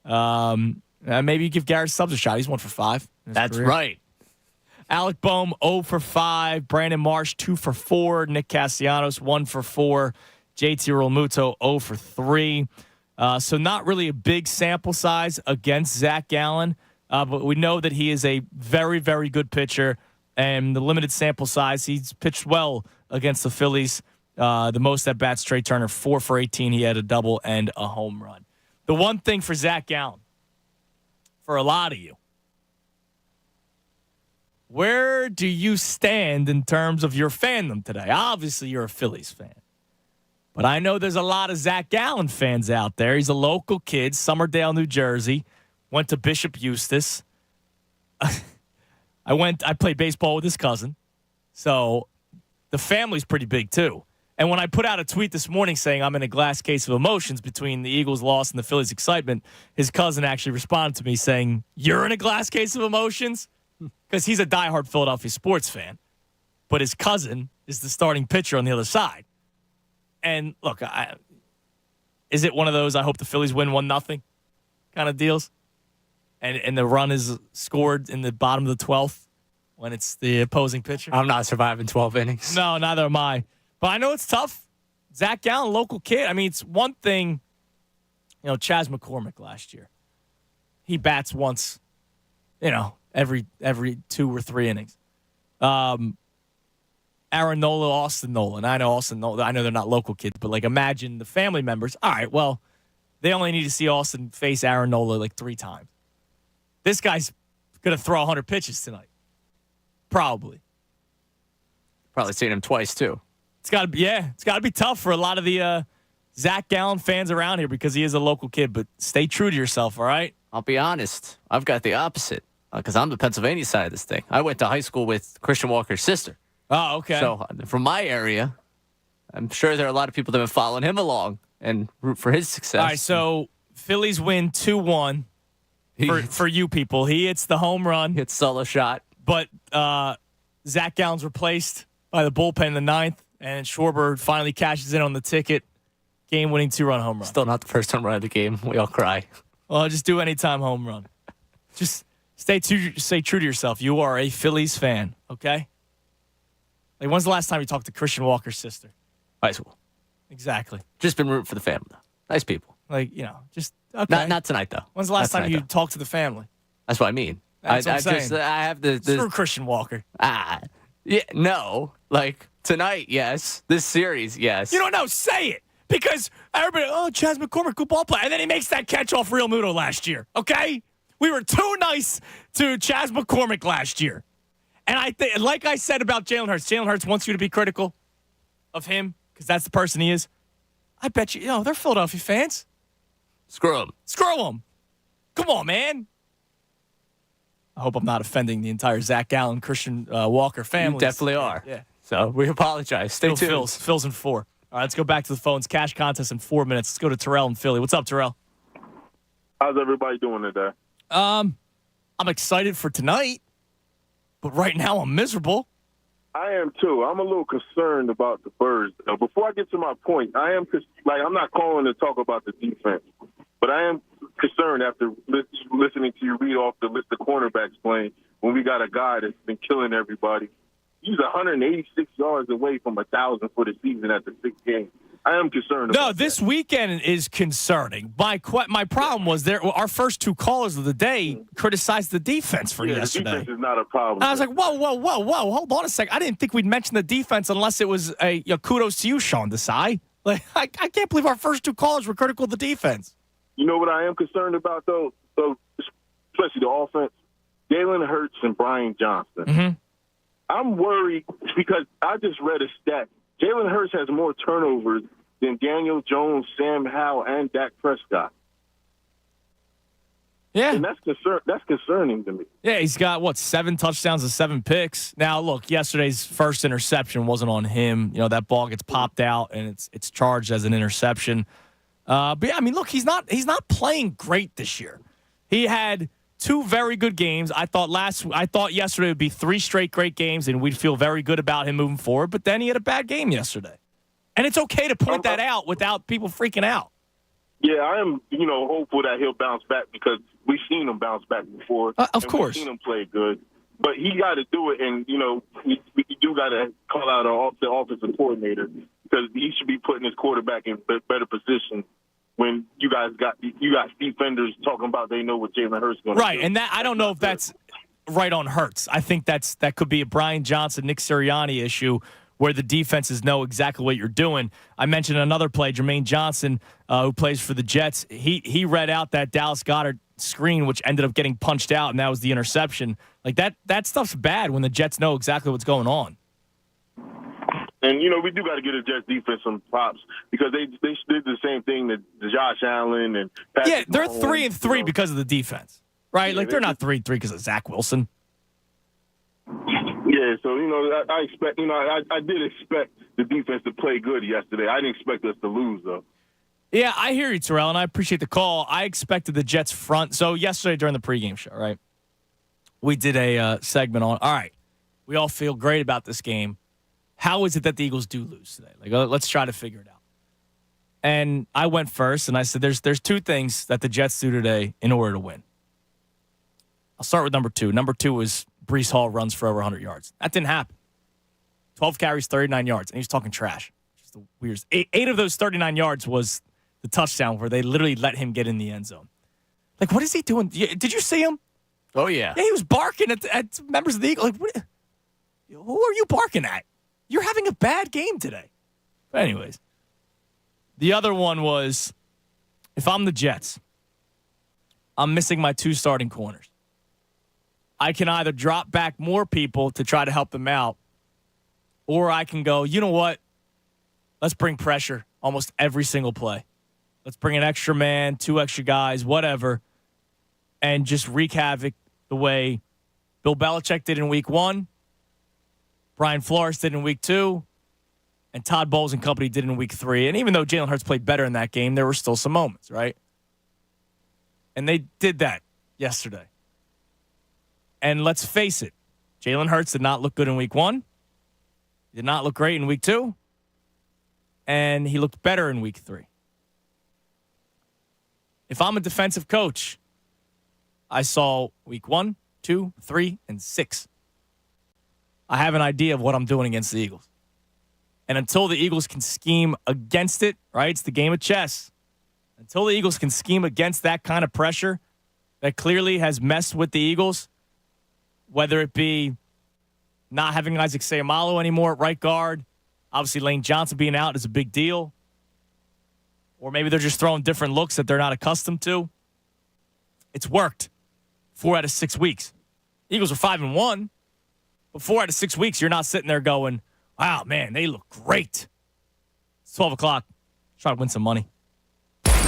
Maybe you give Garrett Stubbs a shot. He's 1 for 5. That's right. Alec Boehm, 0 for 5. Brandon Marsh, 2 for 4. Nick Castellanos, 1 for 4. JT Realmuto, 0 for 3. So not really a big sample size against Zach Gallen, but we know that he is a very, very good pitcher. And the limited sample size, he's pitched well against the Phillies. The most at bats, Trey Turner, 4 for 18. He had a double and a home run. The one thing for Zach Gallen, for a lot of you, where do you stand in terms of your fandom today? Obviously, you're a Phillies fan. But I know there's a lot of Zach Gallen fans out there. He's a local kid, Somerdale, New Jersey. Went to Bishop Eustis. I played baseball with his cousin. So the family's pretty big, too. And when I put out a tweet this morning saying I'm in a glass case of emotions between the Eagles' loss and the Phillies' excitement, his cousin actually responded to me saying, "You're in a glass case of emotions?" Because he's a diehard Philadelphia sports fan. But his cousin is the starting pitcher on the other side. And, look, is it one of those I hope the Phillies win 1-0 kind of deals? And the run is scored in the bottom of the 12th when it's the opposing pitcher? I'm not surviving 12 innings. No, neither am I. But I know it's tough. Zach Gallen, local kid. I mean, it's one thing, Chas McCormick last year. He bats once, every 2 or 3 innings. Aaron Nola, Austin Nola. And I know Austin Nola. I know they're not local kids, but imagine the family members. All right, well, they only need to see Austin face Aaron Nola 3 times. This guy's going to throw 100 pitches tonight. Probably seen him twice, too. It's got to be tough for a lot of the Zach Gallen fans around here because he is a local kid, but stay true to yourself, all right? I'll be honest. I've got the opposite because I'm the Pennsylvania side of this thing. I went to high school with Christian Walker's sister. Oh, okay. So from my area, I'm sure there are a lot of people that have been following him along and root for his success. All right, so Phillies win 2-1 for you people. He hits the home run. Hits solo shot. But Zach Gallen's replaced by the bullpen in the 9th, and Schwarber finally cashes in on the ticket. Game-winning 2-run home run. Still not the first home run of the game. We all cry. Well, just do anytime home run. Just stay true to yourself. You are a Phillies fan, okay? When's the last time you talked to Christian Walker's sister? High school. Exactly. Just been rooting for the family, though. Nice people. Just okay. Not tonight, though. When's the last time you talked to the family? That's what I mean. That's what I'm saying. I have the Screw Christian Walker. Yeah, no. Tonight, yes. This series, yes. You don't know. Say it. Because everybody, Chas McCormick, good ball player. And then he makes that catch off Real Muto last year, okay? We were too nice to Chas McCormick last year. And I think, like I said about Jalen Hurts wants you to be critical of him because that's the person he is. I bet you, they're Philadelphia fans. Screw him. Screw him. Come on, man. I hope I'm not offending the entire Zach Gallen, Christian Walker family. You definitely are. Yeah. So we apologize. Stay tuned. Phil's in 4. All right, let's go back to the phones. Cash contest in 4 minutes. Let's go to Terrell in Philly. What's up, Terrell? How's everybody doing today? I'm excited for tonight, but right now I'm miserable. I am too. I'm a little concerned about the Birds. Before I get to my point, I'm not calling to talk about the defense, but I am concerned after listening to you read off the list of cornerbacks playing when we got a guy that's been killing everybody. He's 186 yards away from 1,000 for the season at the 6th game. I am concerned about that. This weekend is concerning. My problem was our first 2 callers of the day criticized the defense for yesterday. The defense is not a problem. I was like, whoa. Hold on a second. I didn't think we'd mention the defense unless it was a kudos to you, Sean Desai. I can't believe our first 2 callers were critical of the defense. You know what I am concerned about, though? So, especially the offense? Jalen Hurts and Brian Johnson. Mm-hmm. I'm worried because I just read a stat. Jalen Hurts has more turnovers than Daniel Jones, Sam Howell, and Dak Prescott. Yeah. And that's concerning to me. Yeah, he's got, 7 touchdowns and 7 picks. Now, look, yesterday's first interception wasn't on him. That ball gets popped out, and it's charged as an interception. But, yeah, I mean, look, he's not playing great this year. He had 2 very good games. I thought yesterday would be 3 straight great games, and we'd feel very good about him moving forward. But then he had a bad game yesterday. And it's okay to point that out without people freaking out. Yeah, I am, hopeful that he'll bounce back because we've seen him bounce back before. Of course. We've seen him play good. But he got to do it, and, we do got to call out the offensive coordinator because he should be putting his quarterback in better position when you got defenders talking about they know what Jalen Hurts is going to do. Right, and that I don't know if that's right on Hurts. I think that could be a Brian Johnson, Nick Sirianni issue where the defenses know exactly what you're doing. I mentioned another play, Jermaine Johnson, who plays for the Jets. He read out that Dallas Goedert screen, which ended up getting punched out, and that was the interception. Like that stuff's bad when the Jets know exactly what's going on. And, we do got to get the Jets defense some props because they did the same thing to Josh Allen and Patrick Yeah, they're Mahomes, 3-3 because of the defense, right? Yeah, like they're not 3-3 because of Zach Wilson. Yeah, so, I expect, I did expect the defense to play good yesterday. I didn't expect us to lose, though. Yeah, I hear you, Terrell, and I appreciate the call. I expected the Jets front. So yesterday during the pregame show, right, we did a segment on, all right, we all feel great about this game. How is it that the Eagles do lose today? Like, let's try to figure it out. And I went first, and I said there's two things that the Jets do today in order to win. I'll start with number two. Number two was Breece Hall runs for over 100 yards. That didn't happen. 12 carries, 39 yards, and he was talking trash. Just the weirdest. Eight of those 39 yards was the touchdown where they literally let him get in the end zone. Like, what is he doing? Did you see him? Oh, yeah. Yeah, he was barking at members of the Eagles. Like, who are you barking at? You're having a bad game today. But anyways, the other one was, if I'm the Jets, I'm missing my two starting corners. I can either drop back more people to try to help them out, or I can go, you know what? Let's bring pressure almost every single play. Let's bring an extra man, two extra guys, whatever, and just wreak havoc the way Bill Belichick did in week 1, Brian Flores did in week 2, and Todd Bowles and company did in week 3. And even though Jalen Hurts played better in that game, there were still some moments, right? And they did that yesterday. And let's face it, Jalen Hurts did not look good in week 1. He did not look great in week 2. And he looked better in week 3. If I'm a defensive coach, I saw week 1, 2, 3, and 6. I have an idea of what I'm doing against the Eagles. And until the Eagles can scheme against it, right? It's the game of chess. Until the Eagles can scheme against that kind of pressure that clearly has messed with the Eagles, whether it be not having Isaac Seumalo anymore at right guard, obviously Lane Johnson being out is a big deal, or maybe they're just throwing different looks that they're not accustomed to. It's worked 4 out of 6 weeks. Eagles are 5-1, but 4 out of 6 weeks, you're not sitting there going, wow, man, they look great. It's 12 o'clock. Try to win some money.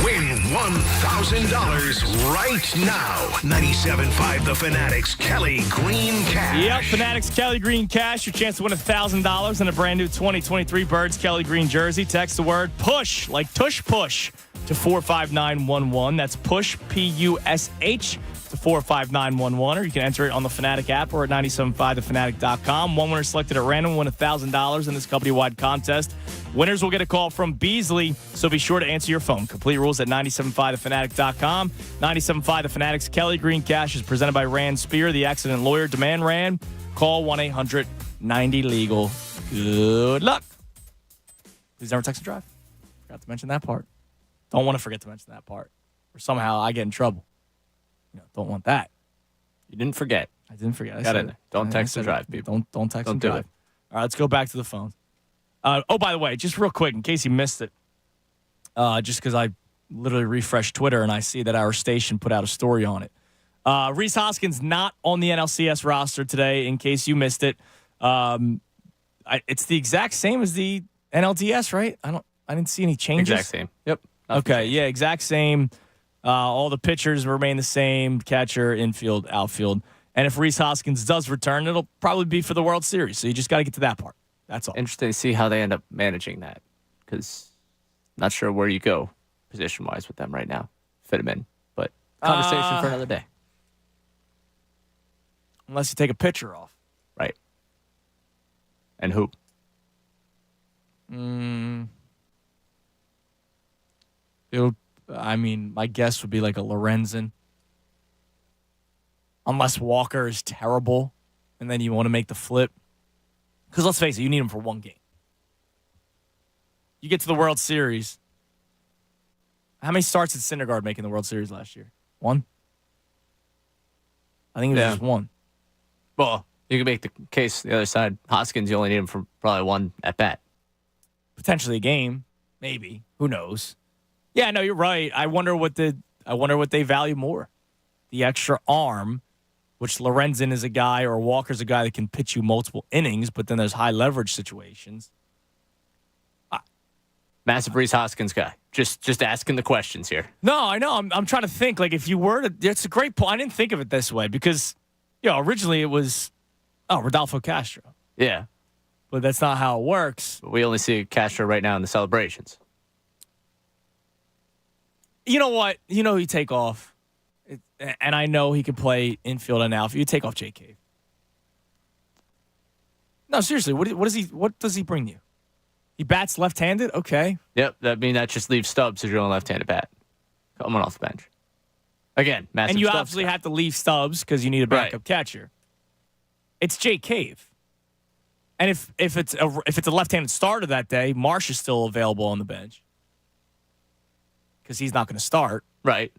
Win $1,000 right now. 97.5 The Fanatic's Kelly Green Cash. Yep, Fanatic's Kelly Green Cash. Your chance to win $1,000 in a brand new 2023 Birds Kelly Green jersey. Text the word PUSH, like tush push, to 45911. That's PUSH, P-U-S-H, to 45911. Or you can enter it on the Fanatic app or at 975thefanatic.com. One winner selected at random will win $1,000 in this company-wide contest. Winners will get a call from Beasley, so be sure to answer your phone. Complete rules at 975thefanatic.com. 97.5 The Fanatic's Kelly Green Cash is presented by Rand Spear, the accident lawyer. Demand Rand. Call 1-800-90-LEGAL. Good luck. Please never text and drive. Forgot to mention that part. Don't want to forget to mention that part, or somehow I get in trouble. Don't want that. You didn't forget. I didn't forget. I Got said it. Don't text and drive, people. Don't text Don't and do drive. it. All right, let's go back to the phones. By the way, just real quick, in case you missed it, just because I literally refreshed Twitter and I see that our station put out a story on it. Reese Hoskins not on the NLCS roster today, in case you missed it. It's the exact same as the NLDS, right? I didn't see any changes. Exact same. Yep. Okay, yeah, exact same. All the pitchers remain the same, catcher, infield, outfield. And if Reese Hoskins does return, it'll probably be for the World Series. So you just got to get to that part. That's all. Interesting to see how they end up managing that, because not sure where you go position-wise with them right now. Fit them in, but conversation for another day. Unless you take a pitcher off. Right. And who? My guess would be like a Lorenzen. Unless Walker is terrible, and then you want to make the flip. Because let's face it, you need him for one game. You get to the World Series, How many starts did Syndergaard make in the World Series last year? One? I think it was just one. Well, you can make the case the other side. Hoskins, you only need him for probably one at bat. Potentially a game. Maybe. Who knows? Yeah, no, you're right. I wonder what they value more. The extra arm, which Lorenzen is a guy or Walker's a guy that can pitch you multiple innings, but then there's high leverage situations. Massive Rhys Hoskins guy. Just asking the questions here. No, I know. I'm trying to think. Like, if you were to, it's a great point. I didn't think of it this way because, originally it was, Rodolfo Castro. Yeah. But that's not how it works. But we only see Castro right now in the celebrations. You know what? You know you take off, and I know he can play infield and outfield. You take off Jake Cave. No, seriously. What does he bring you? He bats left-handed? Okay. Yep. That just leaves Stubbs as your only left-handed bat. Coming off the bench. Again, massive. And you Stubbs obviously guy. have to leave Stubbs because you need a backup catcher. It's Jake Cave. And if it's a left-handed starter that day, Marsh is still available on the bench because he's not going to start. Right.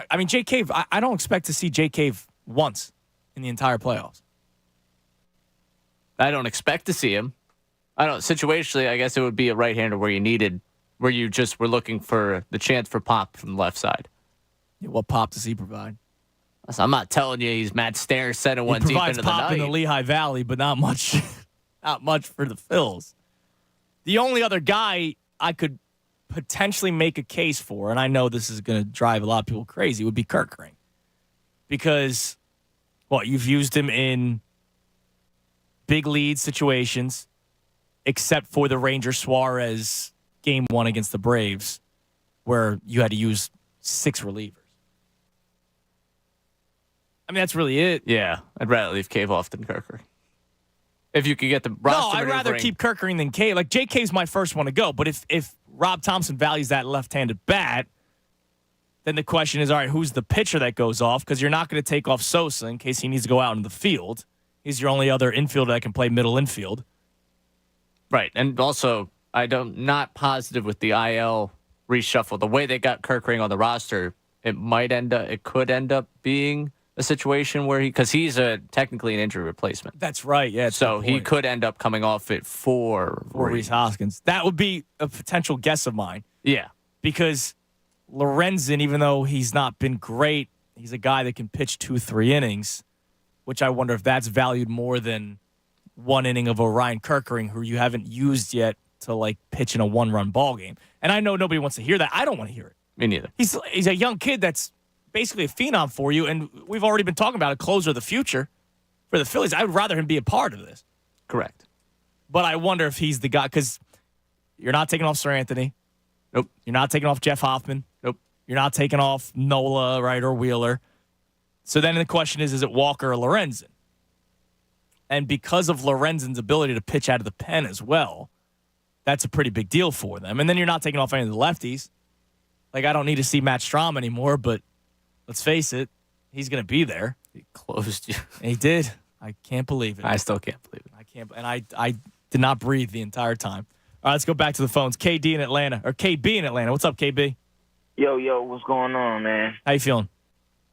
I mean, Jake Cave, I don't expect to see Jake Cave once in the entire playoffs. I don't expect to see him. I don't. Situationally, I guess it would be a right-hander where you just were looking for the chance for pop from the left side. Yeah, what pop does he provide? So I'm not telling you he's Matt Stairs setting one He deep provides into the pop night. in the Lehigh Valley, but not much, not much for the Phils. The only other guy I could potentially make a case for, and I know this is going to drive a lot of people crazy, would be Kerkering. Because, you've used him in big lead situations, except for the Ranger Suarez game 1 against the Braves, where you had to use 6 relievers. I mean, that's really it. Yeah, I'd rather leave Cave off than Kerkering. If you could get the roster I'd rather keep Kerkering than Cave. Like, Jake Cave's my first one to go, but if Rob Thompson values that left-handed bat, then the question is, all right, who's the pitcher that goes off? Because you're not going to take off Sosa in case he needs to go out in the field. He's your only other infielder that can play middle infield. Right, and also, not positive with the IL reshuffle. The way they got Kerkering on the roster, it could end up being a situation where because he's technically an injury replacement. That's right, yeah. So he could end up coming off it for Rhys Hoskins. That would be a potential guess of mine. Yeah. Because Lorenzen, even though he's not been great, he's a guy that can pitch 2-3 innings, which I wonder if that's valued more than 1 inning of Orion Kerkering, who you haven't used yet to pitch in a 1-run ball game. And I know nobody wants to hear that. I don't want to hear it. Me neither. He's a young kid that's basically a phenom for you, and we've already been talking about a closer of the future for the Phillies. I would rather him be a part of this. Correct. But I wonder if he's the guy, because you're not taking off Sir Anthony. Nope. You're not taking off Jeff Hoffman. Nope. You're not taking off Nola, right, or Wheeler. So then the question is it Walker or Lorenzen? And because of Lorenzen's ability to pitch out of the pen as well, that's a pretty big deal for them. And then you're not taking off any of the lefties. I don't need to see Matt Strahm anymore, but let's face it, he's going to be there. He closed you. He did. I can't believe it. I still can't believe it. I can't. And I did not breathe the entire time. All right, let's go back to the phones. KD in Atlanta, or KB in Atlanta. What's up, KB? Yo, what's going on, man? How you feeling?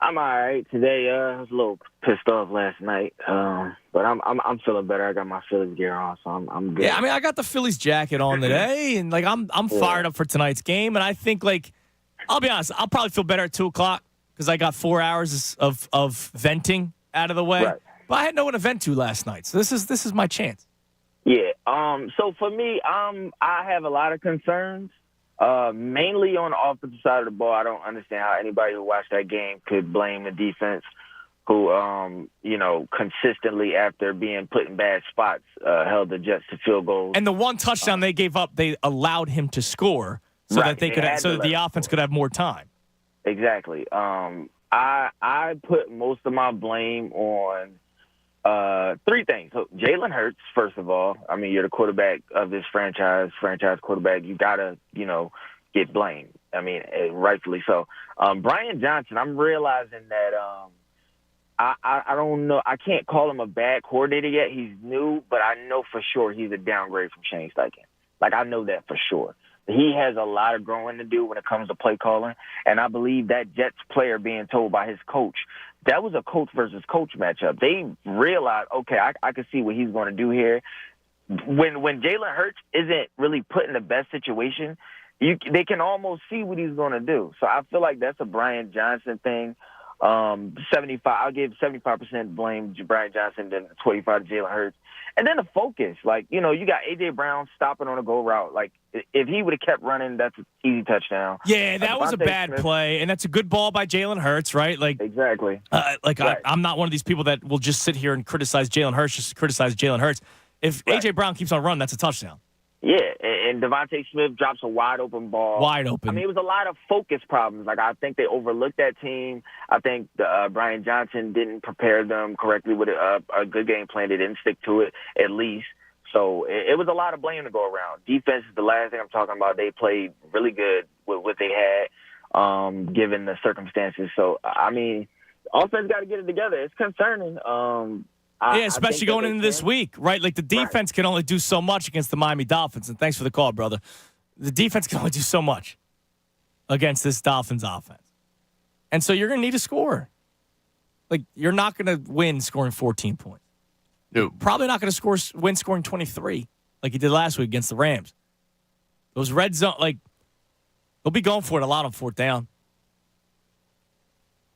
I'm all right today. I was a little pissed off last night, but I'm feeling better. I got my Phillies gear on, so I'm good. Yeah, I mean, I got the Phillies jacket on today, and I'm fired up for tonight's game. And I think I'll be honest, I'll probably feel better at 2:00 because I got 4 hours of venting out of the way. Right. But I had no one to vent to last night, so this is my chance. Yeah. So for me, I have a lot of concerns. Mainly on the offensive side of the ball. I don't understand how anybody who watched that game could blame the defense who, consistently after being put in bad spots, held the Jets to field goals. And the one touchdown they gave up, they allowed him to score so that the offense could have more time. Exactly. I put most of my blame on 3 things. So Jalen Hurts, first of all. I mean, you're the quarterback of this franchise quarterback. You gotta, get blamed. I mean, rightfully so. Brian Johnson, I'm realizing that I don't know. I can't call him a bad coordinator yet. He's new, but I know for sure he's a downgrade from Shane Steichen. I know that for sure. he has a lot of growing to do when it comes to play calling. And I believe that Jets player being told by his coach, that was a coach versus coach matchup. They realized, okay, I can see what he's going to do here. When Jalen Hurts isn't really put in the best situation, they can almost see what he's going to do. So I feel like that's a Brian Johnson thing. 75. I'll give 75% blame to Brian Johnson, then 25 to Jalen Hurts. And then the focus. Like, you got A.J. Brown stopping on a go route. Like, if he would have kept running, that's an easy touchdown. Yeah, that was a bad play, and that's a good ball by Jalen Hurts, right? Like exactly. Right. I'm not one of these people that will just sit here and criticize Jalen Hurts just to criticize Jalen Hurts. If A.J. Brown keeps on running, that's a touchdown. Yeah, and Devontae Smith drops a wide-open ball. Wide open. I mean, it was a lot of focus problems. Like, I think they overlooked that team. I think Brian Johnson didn't prepare them correctly with a good game plan. They didn't stick to it, at least. So it was a lot of blame to go around. Defense is the last thing I'm talking about. They played really good with what they had, given the circumstances. So, I mean, offense got to get it together. It's concerning. Especially going into this week, right? Like, the defense can only do so much against the Miami Dolphins. And thanks for the call, brother. The defense can only do so much against this Dolphins offense. And so you're going to need a score. Like, you're not going to win scoring 14 points. No. Probably not going to win scoring 23 like you did last week against the Rams. Those red zone, like, they'll be going for it a lot on fourth down.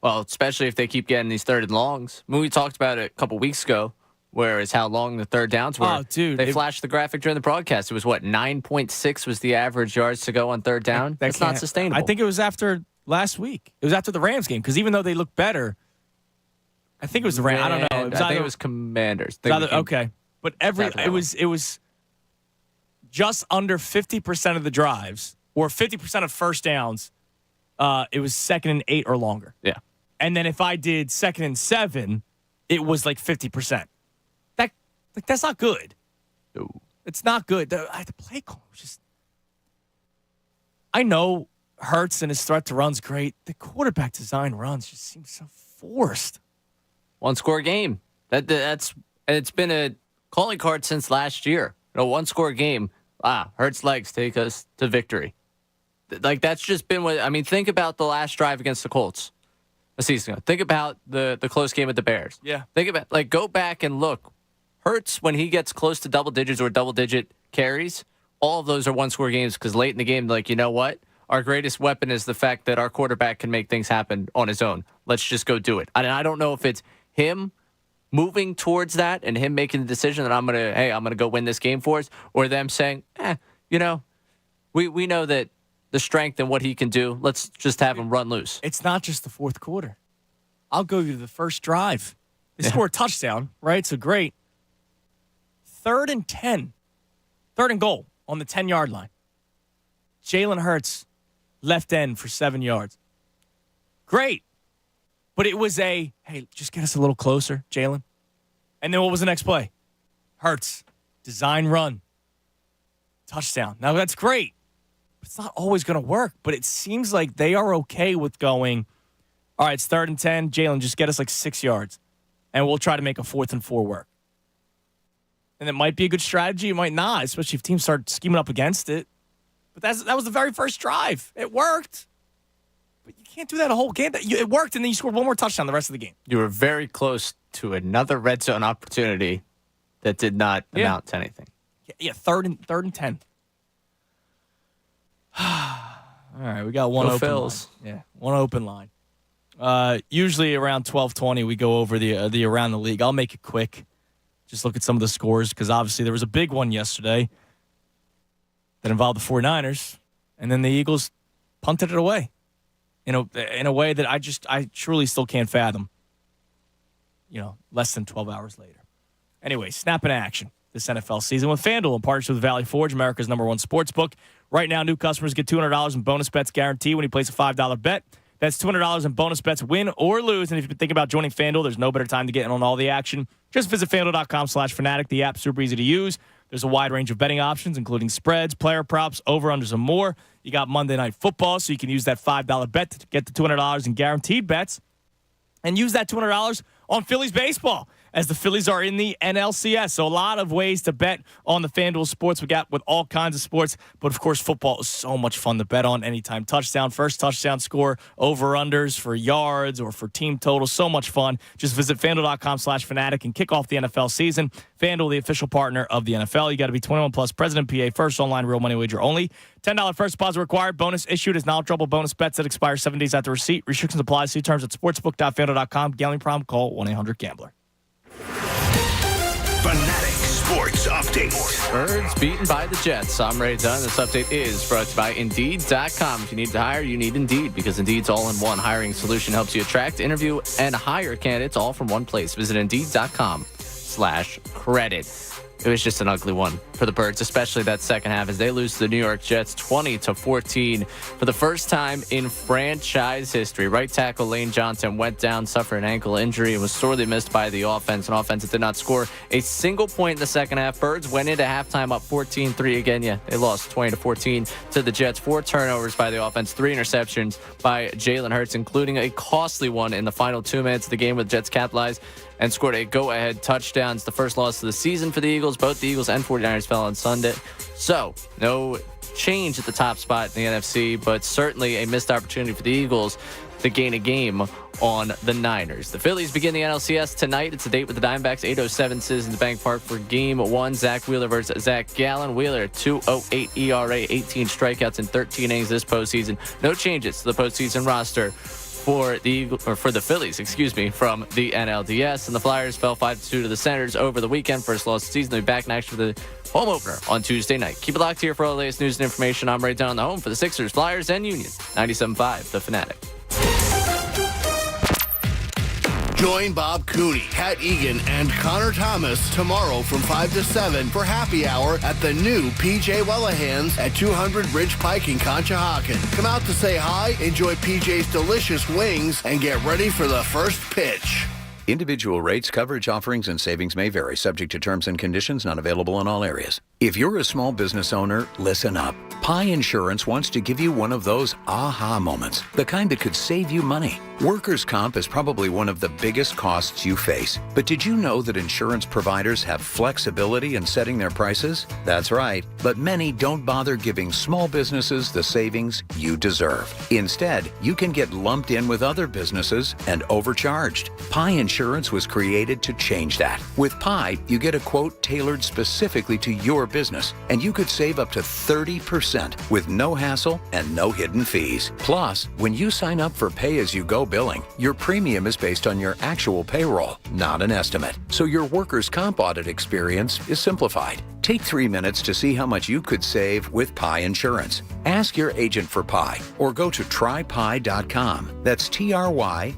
Well, especially if they keep getting these third and longs. I mean, we talked about it a couple weeks ago, whereas how long the third downs were. Oh, dude. They flashed the graphic during the broadcast. It was, 9.6 was the average yards to go on third down? That's not sustainable. I think it was after last week. It was after the Rams game, because even though they looked better, I think it was the Rams. I don't know. I think it was Commanders. Okay. But it was just under 50% of the drives, or 50% of first downs, it was 2nd and 8 or longer. Yeah. And then if I did 2nd and 7, it was like 50%. That's not good. No. It's not good. The play call was just. I know Hurts and his threat to run's great. The quarterback design runs just seem so forced. One-score game. It's been a calling card since last year. One-score game. Hurts legs take us to victory. Like, that's just been what. I mean, think about the last drive against the Colts a season ago. Think about the close game with the Bears. Yeah. Think about, go back and look. Hurts, when he gets close to double digits or double-digit carries, all of those are one-score games, because late in the game, you know what? Our greatest weapon is the fact that our quarterback can make things happen on his own. Let's just go do it. And I don't know if it's him moving towards that and him making the decision that I'm gonna go win this game for us, or them saying, we know that the strength and what he can do. Let's just have him run loose. It's not just the fourth quarter. I'll go to the first drive. They score a touchdown, right? So great. 3rd and 10. 3rd and goal on the 10-yard line. Jalen Hurts, left end for 7 yards. Great. But it was hey, just get us a little closer, Jalen. And then what was the next play? Hurts, design run. Touchdown. Now, that's great. It's not always going to work, but it seems like they are okay with going, all right, it's 3rd and 10. Jalen, just get us 6 yards, and we'll try to make a 4th and 4 work. And it might be a good strategy. It might not, especially if teams start scheming up against it. But that was the very first drive. It worked. But you can't do that a whole game. It worked, and then you scored one more touchdown the rest of the game. You were very close to another red zone opportunity that did not amount to anything. Yeah, 3rd and 10. All right, we got one open line. Yeah, one open line. Usually around 12:20, we go over the around the league. I'll make it quick. Just look at some of the scores, because obviously there was a big one yesterday that involved the 49ers, and then the Eagles punted it away in a way that I truly still can't fathom. Less than 12 hours later. Anyway, snapping action this NFL season with FanDuel in partnership with Valley Forge, America's #1 sports book. Right now, new customers get $200 in bonus bets guaranteed when you place a $5 bet. That's $200 in bonus bets, win or lose. And if you've been thinking about joining FanDuel, there's no better time to get in on all the action. Just visit FanDuel.com/Fanatic. The app's super easy to use. There's a wide range of betting options, including spreads, player props, over-unders, and more. You got Monday Night Football, so you can use that $5 bet to get the $200 in guaranteed bets. And use that $200 on Phillies baseball, as the Phillies are in the NLCS. So a lot of ways to bet on the FanDuel sports we got with all kinds of sports. But, of course, football is so much fun to bet on. Anytime touchdown, first touchdown score, over-unders for yards or for team totals. So much fun. Just visit FanDuel.com/Fanatic and kick off the NFL season. FanDuel, the official partner of the NFL. You got to be 21 plus. President PA. First online real money wager only. $10 first deposit required. Bonus issued as non-trouble bonus bets that expire 7 days after receipt. Restrictions apply. See terms at sportsbook.fanduel.com. Gambling problem? Call 1-800-GAMBLER. Fanatic Sports Update. Birds beaten by the Jets. I'm Ray Dunn. This update is brought to you by Indeed.com. If you need to hire, you need Indeed, because Indeed's all-in-one hiring solution helps you attract, interview, and hire candidates all from one place. Visit Indeed.com/credit. It was just an ugly one for the Birds, especially that second half as they lose to the New York Jets 20-14 for the first time in franchise history. Right tackle Lane Johnson went down, suffered an ankle injury, and was sorely missed by the offense. An offense that did not score a single point in the second half. Birds went into halftime up 14-3 again. Yeah, they lost 20-14 to the Jets. 4 turnovers by the offense, 3 interceptions by Jalen Hurts, including a costly one in the final 2 minutes of the game, with the Jets capitalized and scored a go-ahead touchdown. It's the first loss of the season for the Eagles. Both the Eagles and 49ers fell on Sunday. So, no change at the top spot in the NFC, but certainly a missed opportunity for the Eagles to gain a game on the Niners. The Phillies begin the NLCS tonight. It's a date with the Diamondbacks, 8:07 Citizens Bank Park for Game 1. Zach Wheeler versus Zach Gallen. Wheeler, 2.08 ERA, 18 strikeouts in 13 innings this postseason. No changes to the postseason roster for the Phillies, from the NLDS. And the Flyers fell 5-2 to the Senators over the weekend. First loss of the season. They'll be back next for the home opener on Tuesday night. Keep it locked here for all the latest news and information. I'm Ray Dunn on the home for the Sixers, Flyers, and Union. 97.5, The Fanatic. Join Bob Cooney, Pat Egan, and Connor Thomas tomorrow from 5 to 7 for happy hour at the new PJ Wellahan's at 200 Ridge Pike in Conshohocken. Come out to say hi, enjoy PJ's delicious wings, and get ready for the first pitch. Individual rates, coverage, offerings, and savings may vary, subject to terms and conditions, not available in all areas. If you're a small business owner, listen up. Pi Insurance wants to give you one of those aha moments, the kind that could save you money. Workers' comp is probably one of the biggest costs you face. But did you know that insurance providers have flexibility in setting their prices? That's right, but many don't bother giving small businesses the savings you deserve. Instead, you can get lumped in with other businesses and overcharged. Pi Insurance was created to change that. With Pi, you get a quote tailored specifically to your business, and you could save up to 30% with no hassle and no hidden fees. Plus, when you sign up for pay-as-you-go billing, your premium is based on your actual payroll, not an estimate. So your workers' comp audit experience is simplified. Take 3 minutes to see how much you could save with Pi Insurance. Ask your agent for Pi or go to trypi.com. That's TRYPIE.com.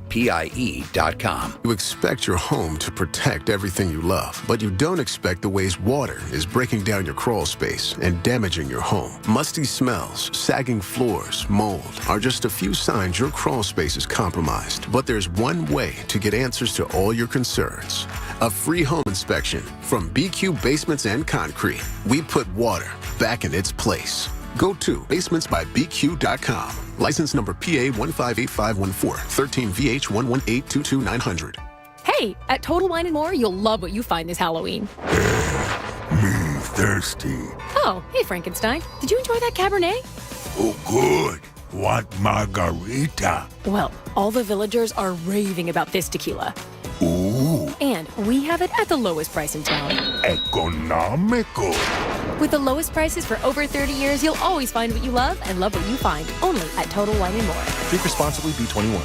You expect your home to protect everything you love, but you don't expect the ways water is breaking down your crawl space and damaging your home. Musty smells, sagging floors, mold are just a few signs your crawl space is compromised. But there's one way to get answers to all your concerns. A free home inspection from BQ Basements and Concrete. We put water back in its place. Go to basementsbybq.com. License number PA 158514, 13 VH 11822-900. Hey, at Total Wine & More, you'll love what you find this Halloween. Me thirsty. Oh, hey, Frankenstein. Did you enjoy that Cabernet? Oh, good. Want margarita? Well, all the villagers are raving about this tequila. Ooh. And we have it at the lowest price in town. Economical. With the lowest prices for over 30 years, you'll always find what you love and love what you find. Only at Total Wine & More. Drink responsibly, B21.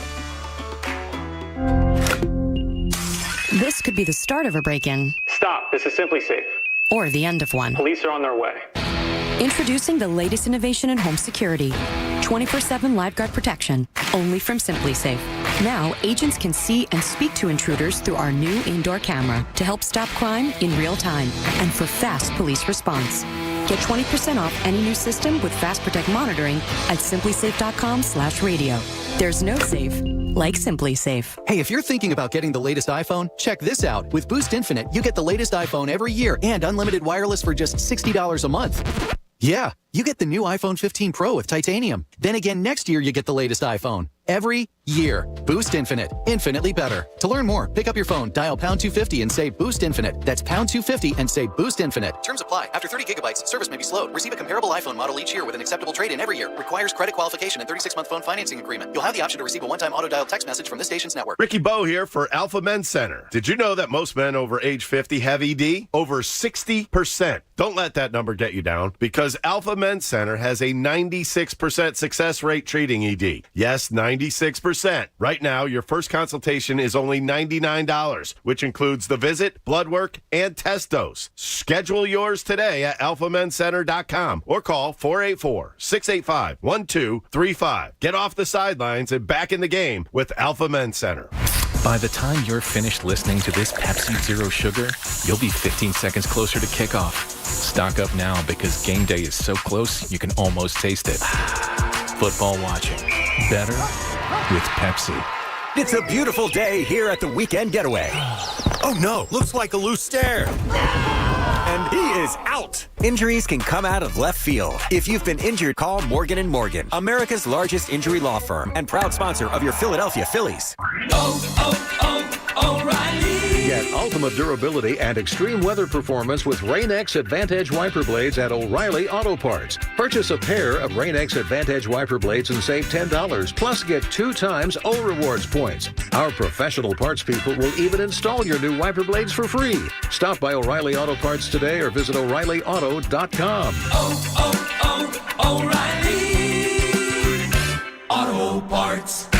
This could be the start of a break-in. Stop. This is Simply Safe. Or the end of one. Police are on their way. Introducing the latest innovation in home security. 24/7 LiveGuard protection, only from Simply Safe. Now, agents can see and speak to intruders through our new indoor camera to help stop crime in real time and for fast police response. Get 20% off any new system with Fast Protect monitoring at simplysafe.com/radio. There's no safe like Simply Safe. Hey, if you're thinking about getting the latest iPhone, check this out. With Boost Infinite, you get the latest iPhone every year and unlimited wireless for just $60 a month. Yeah, you get the new iPhone 15 Pro with titanium. Then again, next year you get the latest iPhone. every year. Boost Infinite. Infinitely better. To learn more, pick up your phone, dial pound 250 and say Boost Infinite. That's pound 250 and say Boost Infinite. Terms apply. After 30 gigabytes, service may be slowed. Receive a comparable iPhone model each year with an acceptable trade-in every year. Requires credit qualification and 36-month phone financing agreement. You'll have the option to receive a one-time auto-dial text message from this station's network. Ricky Bo here for Alpha Men's Center. Did you know that most men over age 50 have ED? Over 60%. Don't let that number get you down, because Alpha Men's Center has a 96% success rate treating ED. Yes, 96%. Right now, your first consultation is only $99, which includes the visit, blood work, and test dose. Schedule yours today at alphamencenter.com or call 484-685-1235. Get off the sidelines and back in the game with Alpha Men's Center. By the time you're finished listening to this Pepsi Zero Sugar, you'll be 15 seconds closer to kickoff. Stock up now because game day is so close you can almost taste it. Football watching. Better with Pepsi. It's a beautiful day here at the Weekend Getaway. Oh no, looks like a loose stair. And he is out. Injuries can come out of left field. If you've been injured, call Morgan & Morgan, America's largest injury law firm and proud sponsor of your Philadelphia Phillies. O'Reilly. Get ultimate durability and extreme weather performance with Rain-X Advantage wiper blades at O'Reilly Auto Parts. Purchase a pair of Rain-X Advantage wiper blades and save $10, plus get 2 times O Rewards points. Our professional parts people will even install your new wiper blades for free. Stop by O'Reilly Auto Parts today or visit O'ReillyAuto.com. O'Reilly Auto Parts.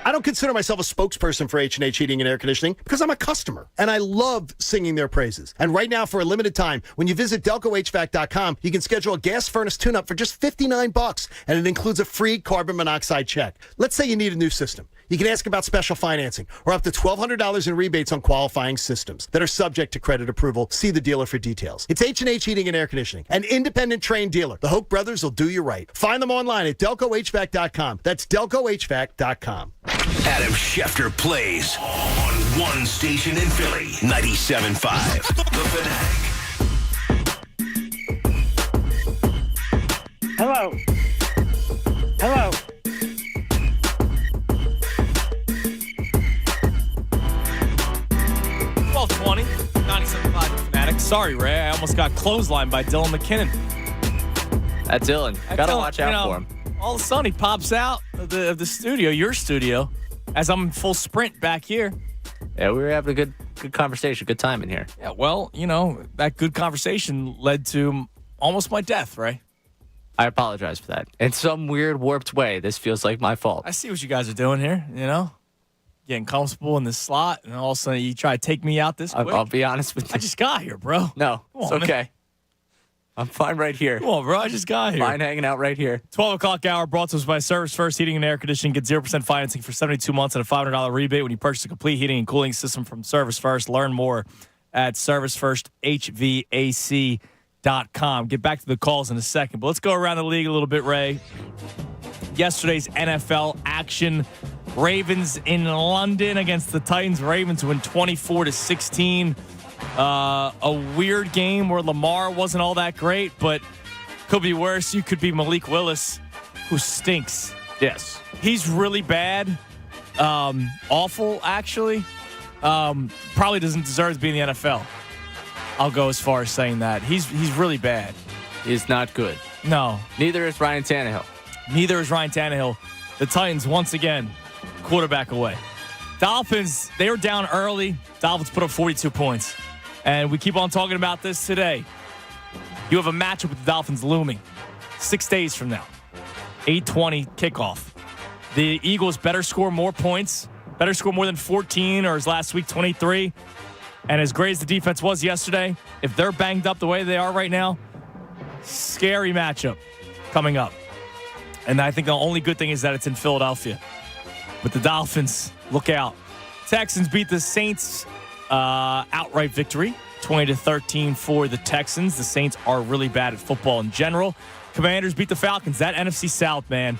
I don't consider myself a spokesperson for H&H Heating and Air Conditioning because I'm a customer, and I love singing their praises. And right now, for a limited time, when you visit DelcoHVAC.com, you can schedule a gas furnace tune-up for just $59, and it includes a free carbon monoxide check. Let's say you need a new system. You can ask about special financing or up to $1,200 in rebates on qualifying systems that are subject to credit approval. See the dealer for details. It's H&H Heating and Air Conditioning, an independent trained dealer. The Hoke brothers will do you right. Find them online at DelcoHVAC.com. That's DelcoHVAC.com. Adam Schefter plays on one station in Philly, 97.5, The Fanatic. Hello. 12:20, 97.5 The Fanatic. Sorry, Ray. I almost got clotheslined by Dylan McKinnon. That Dylan. Gotta watch out for him. All of a sudden, he pops out of the studio, your studio, as I'm in full sprint back here. Yeah, we were having a good conversation, good time in here. Yeah, well, that good conversation led to almost my death, Ray. I apologize for that. In some weird, warped way, this feels like my fault. I see what you guys are doing here, getting comfortable in this slot, and all of a sudden you try to take me out this quick. I'll be honest with you. I just got here, bro. No, it's okay. I'm fine right here. Come on, bro. I just got here. Fine hanging out right here. 12 o'clock hour brought to us by Service First Heating and Air Conditioning. Get 0% financing for 72 months and a $500 rebate when you purchase a complete heating and cooling system from Service First. Learn more at ServiceFirstHVAC.com. Get back to the calls in a second, but let's go around the league a little bit, Ray. Yesterday's NFL action. Ravens in London against the Titans. Ravens win 24-16. A weird game where Lamar wasn't all that great, but could be worse. You could be Malik Willis, who stinks. Yes. He's really bad. Awful, actually. Probably doesn't deserve to be in the NFL. I'll go as far as saying that. He's really bad. He's not good. No. Neither is Ryan Tannehill. The Titans, once again, quarterback away. Dolphins, they were down early. Dolphins put up 42 points. And we keep on talking about this today. You have a matchup with the Dolphins looming 6 days from now. 8:20 kickoff. The Eagles better score more points, better score more than 14, or as last week, 23. And as great as the defense was yesterday, if they're banged up the way they are right now, scary matchup coming up. And I think the only good thing is that it's in Philadelphia. But the Dolphins, look out. Texans beat the Saints outright victory, 20-13 for the Texans. The Saints are really bad at football in general. Commanders beat the Falcons. That NFC South, man.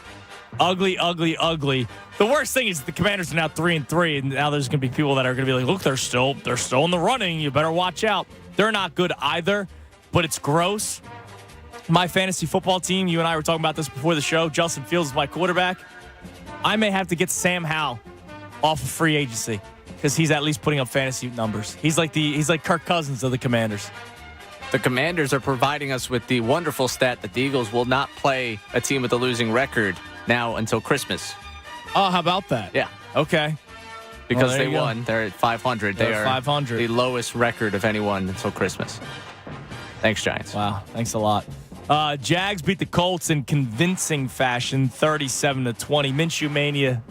Ugly, ugly, ugly. The worst thing is the Commanders are now 3-3, and now there's going to be people that are going to be like, look, they're still in the running. You better watch out. They're not good either, but it's gross. My fantasy football team, you and I were talking about this before the show. Justin Fields is my quarterback. I may have to get Sam Howell off of free agency because he's at least putting up fantasy numbers. He's like Kirk Cousins of the Commanders. The Commanders are providing us with the wonderful stat that the Eagles will not play a team with a losing record now until Christmas. Oh, how about that? Yeah. Okay. Because they won. They're at 500. They are 500. The lowest record of anyone until Christmas. Thanks, Giants. Wow. Thanks a lot. Jags beat the Colts in convincing fashion, 37-20. Minshew Mania.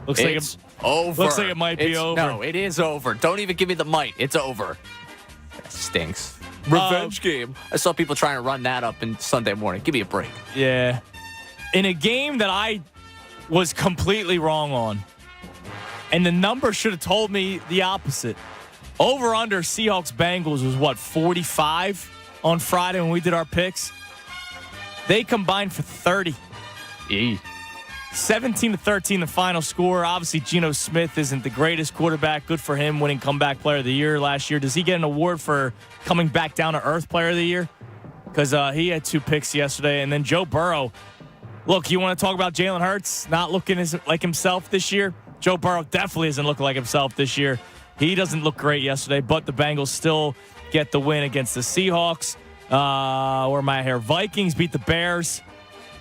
Looks like it's over. Looks like it might be over. No, it is over. Don't even give me the might. It's over. That stinks. Revenge game. I saw people trying to run that up in Sunday morning. Give me a break. Yeah. In a game that I was completely wrong on, and the number should have told me the opposite. Over under Seahawks Bengals was what, 45 on Friday when we did our picks? They combined for 30. 17-13 the final score. Obviously, Geno Smith isn't the greatest quarterback. Good for him winning Comeback Player of the Year last year. Does he get an award for coming back down to earth Player of the Year? Because he had 2 picks yesterday. And then Joe Burrow. Look, you want to talk about Jalen Hurts not looking like himself this year? Joe Burrow definitely isn't looking like himself this year. He doesn't look great yesterday, but the Bengals still get the win against the Seahawks. Where am I here? Vikings beat the Bears.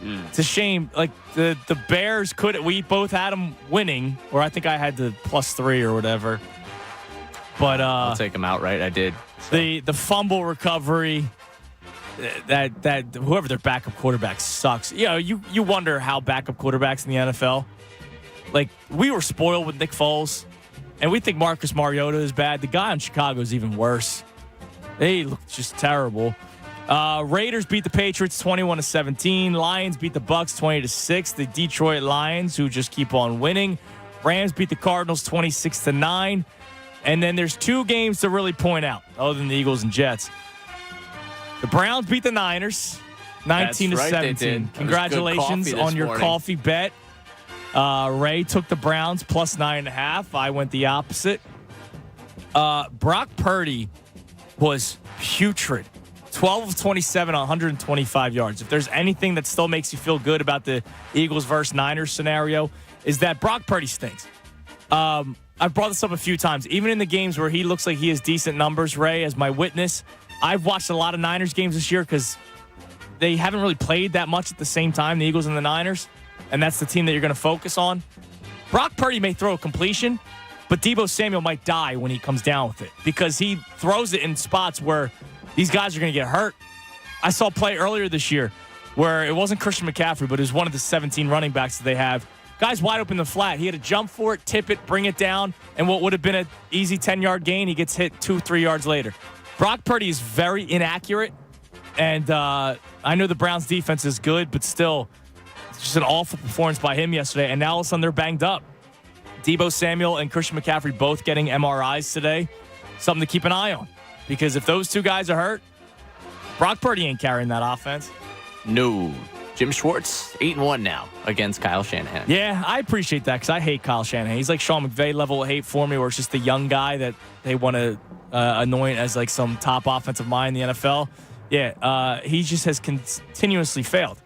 It's a shame. Like the Bears we both had them winning, or I think I had the +3 or whatever. But I'll take them outright. I did. So. The fumble recovery. That whoever their backup quarterback sucks. You know, you wonder how backup quarterbacks in the NFL. Like we were spoiled with Nick Foles, and we think Marcus Mariota is bad. The guy in Chicago is even worse. They look just terrible. Raiders beat the Patriots 21-17. Lions beat the Bucks 20-6. The Detroit Lions, who just keep on winning. Rams beat the Cardinals 26-9. And then there's 2 games to really point out, other than the Eagles and Jets. The Browns beat the Niners 19-17. Right, congratulations on your coffee bet. Ray took the Browns +9.5. I went the opposite. Brock Purdy was putrid. 12 of 27, 125 yards. If there's anything that still makes you feel good about the Eagles versus Niners scenario, is that Brock Purdy stinks. I've brought this up a few times. Even in the games where he looks like he has decent numbers, Ray, as my witness, I've watched a lot of Niners games this year because they haven't really played that much at the same time, the Eagles and the Niners, and that's the team that you're going to focus on. Brock Purdy may throw a completion, but Deebo Samuel might die when he comes down with it because he throws it in spots where these guys are going to get hurt. I saw a play earlier this year where it wasn't Christian McCaffrey, but it was one of the 17 running backs that they have. Guy's wide open in the flat. He had to jump for it, tip it, bring it down, and what would have been an easy 10-yard gain, he gets hit 2-3 yards later. Brock Purdy is very inaccurate, and I know the Browns' defense is good, but still, it's just an awful performance by him yesterday, and now all of a sudden they're banged up. Deebo Samuel and Christian McCaffrey both getting MRIs today. Something to keep an eye on. Because if those 2 guys are hurt, Brock Purdy ain't carrying that offense. No. Jim Schwartz, 8-1 now against Kyle Shanahan. Yeah, I appreciate that because I hate Kyle Shanahan. He's like Sean McVay level of hate for me, where it's just the young guy that they want to anoint as like some top offensive mind in the NFL. Yeah, he just has continuously failed.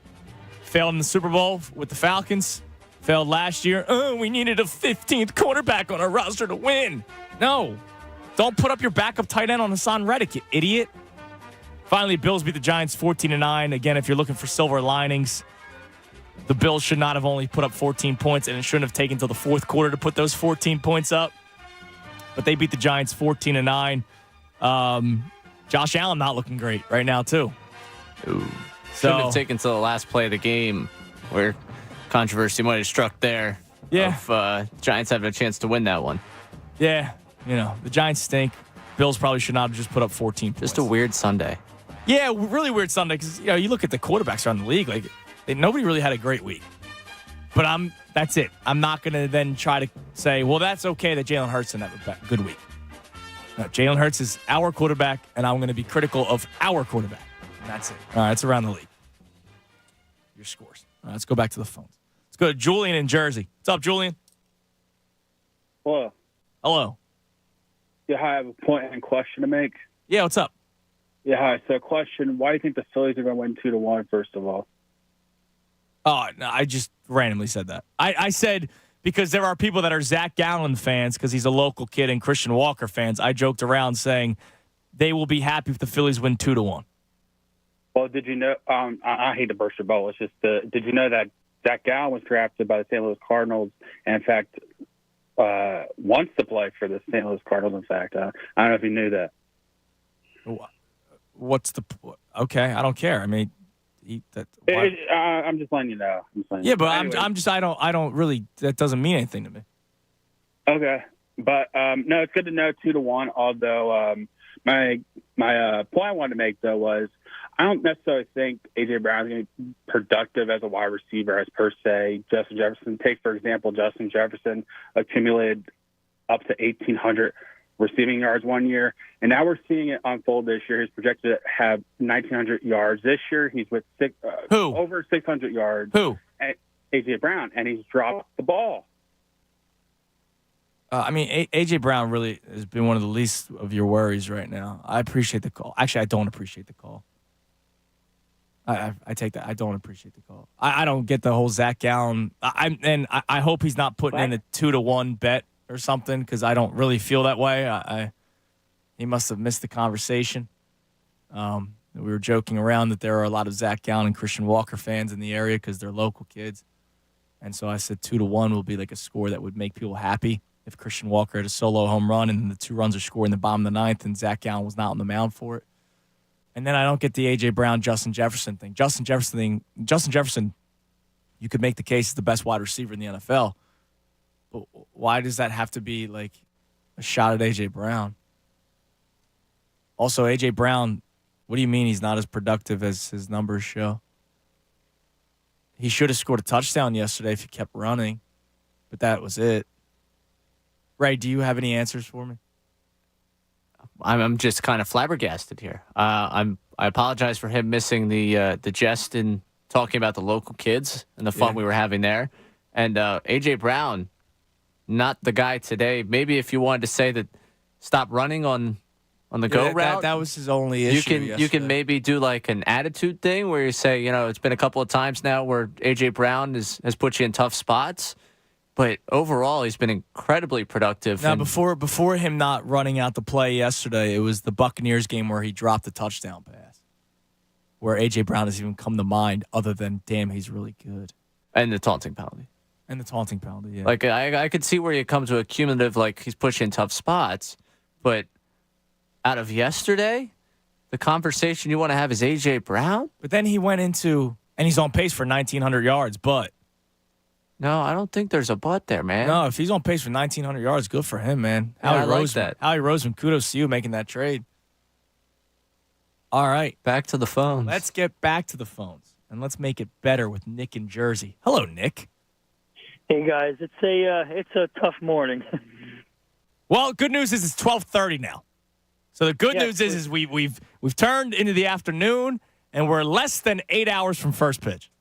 Failed in the Super Bowl with the Falcons. Failed last year. Oh, we needed a 15th quarterback on our roster to win. No. Don't put up your backup tight end on Hassan Reddick, you idiot. Finally, Bills beat the Giants 14-9. Again, if you're looking for silver linings, the Bills should not have only put up 14 points, and it shouldn't have taken until the fourth quarter to put those 14 points up. But they beat the Giants 14-9. Josh Allen not looking great right now, too. Ooh. Shouldn't have taken until the last play of the game where controversy might have struck there. Yeah. Of Giants having a chance to win that one. Yeah. You know, the Giants stink. Bills probably should not have just put up 14 points. Just a weird Sunday. Yeah, really weird Sunday because, you know, you look at the quarterbacks around the league, like, nobody really had a great week. But that's it. I'm not going to then try to say, well, that's okay that Jalen Hurts didn't have a good week. No, Jalen Hurts is our quarterback, and I'm going to be critical of our quarterback. And that's it. All right, it's around the league. Your scores. All right, let's go back to the phones. Let's go to Julian in Jersey. What's up, Julian? Hello. Hello. Yeah, hi, I have a point and question to make. Yeah, what's up? Yeah, hi. So, question: why do you think the Phillies are going to win 2-1? First of all. Oh, no, randomly said that. I said because there are people that are Zach Gallen fans because he's a local kid and Christian Walker fans. I joked around saying they will be happy if the Phillies win 2-1. Well, did you know? I hate to burst your bubble. It's just, did you know that Zach Gallen was drafted by the St. Louis Cardinals, and in fact, wants to play for the St. Louis Cardinals. In fact, I don't know if you knew that. What's the okay? I don't care. I mean, I'm just letting you know. But I don't really. That doesn't mean anything to me. Okay, but no, it's good to know 2-1. Although my point I wanted to make though was I don't necessarily think A.J. Brown is going to be productive as a wide receiver as per se Justin Jefferson. Take, for example, Justin Jefferson accumulated up to 1,800 receiving yards one year, and now we're seeing it unfold this year. He's projected to have 1,900 yards this year. He's with over 600 yards. Who? A.J. Brown, and he's dropped the ball. I mean, A.J. Brown really has been one of the least of your worries right now. I appreciate the call. Actually, I don't appreciate the call. I take that. I don't appreciate the call. I don't get the whole Zach Gallen. I hope he's not putting in a 2-1 bet or something because I don't really feel that way. He must have missed the conversation. We were joking around that there are a lot of Zach Gallen and Christian Walker fans in the area because they're local kids. And so I said 2-1 will be like a score that would make people happy if Christian Walker had a solo home run and the 2 runs are scored in the bottom of the 9th and Zach Gallen was not on the mound for it. And then I don't get the A.J. Brown, Justin Jefferson thing. Justin Jefferson, you could make the case is the best wide receiver in the NFL. But why does that have to be like a shot at A.J. Brown? Also, A.J. Brown, what do you mean he's not as productive as his numbers show? He should have scored a touchdown yesterday if he kept running, but that was it. Ray, do you have any answers for me? I'm just kind of flabbergasted here. I apologize for him missing the jest in talking about the local kids and the fun we were having there. And A.J. Brown, not the guy today. Maybe if you wanted to say that stop running on the go route. That was his only issue. You can maybe do like an attitude thing where you say, it's been a couple of times now where A.J. Brown has put you in tough spots. But overall, he's been incredibly productive. Now, before him not running out the play yesterday, it was the Buccaneers game where he dropped the touchdown pass, where A.J. Brown has even come to mind other than, damn, he's really good. And the taunting penalty. Yeah. Like, I could see where you come to a cumulative, like, he's pushing tough spots. But out of yesterday, the conversation you want to have is A.J. Brown? But then he went into, and he's on pace for 1,900 yards, but. No, I don't think there's a but there, man. No, if he's on pace for 1,900 yards, good for him, man. I like that. Howie Roseman, kudos to you making that trade. All right. Back to the phones. Let's get back to the phones, and let's make it better with Nick in Jersey. Hello, Nick. Hey, guys. It's a tough morning. Well, good news is it's 12:30 now. So the good news is we've turned into the afternoon, and we're less than 8 hours from first pitch.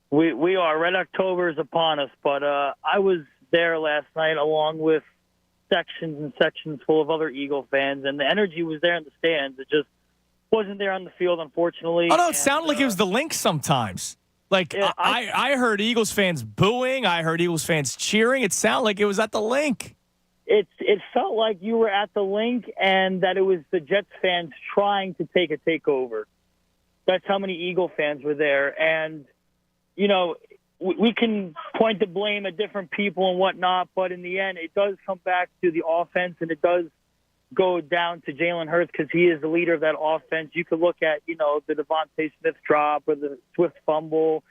We are. Red October is upon us, but I was there last night along with sections and sections full of other Eagle fans, and the energy was there in the stands. It just wasn't there on the field, unfortunately. Oh, no, it sounded like it was the link sometimes. Like, yeah, I heard Eagles fans booing. I heard Eagles fans cheering. It sounded like it was at the link. It felt like you were at the link and that it was the Jets fans trying to take a takeover. That's how many Eagle fans were there, and we can point the blame at different people and whatnot, but in the end, it does come back to the offense, and it does go down to Jalen Hurts because he is the leader of that offense. You could look at, the Devontae Smith drop or the Swift fumble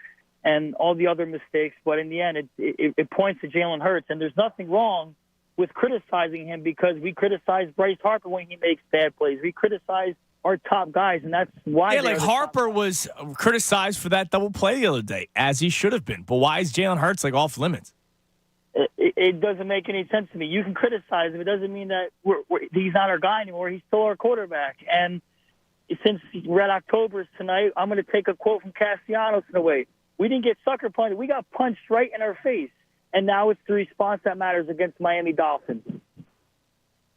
and all the other mistakes, but in the end, it points to Jalen Hurts, and there's nothing wrong with criticizing him because we criticize Bryce Harper when he makes bad plays. We criticize our top guys, and that's why. Yeah, like Harper was criticized for that double play the other day, as he should have been. But why is Jalen Hurts off limits? It doesn't make any sense to me. You can criticize him. It doesn't mean that he's not our guy anymore. He's still our quarterback. And since Red October is tonight, I'm going to take a quote from Castellanos in a way. We didn't get sucker punched. We got punched right in our face. And now it's the response that matters against Miami Dolphins.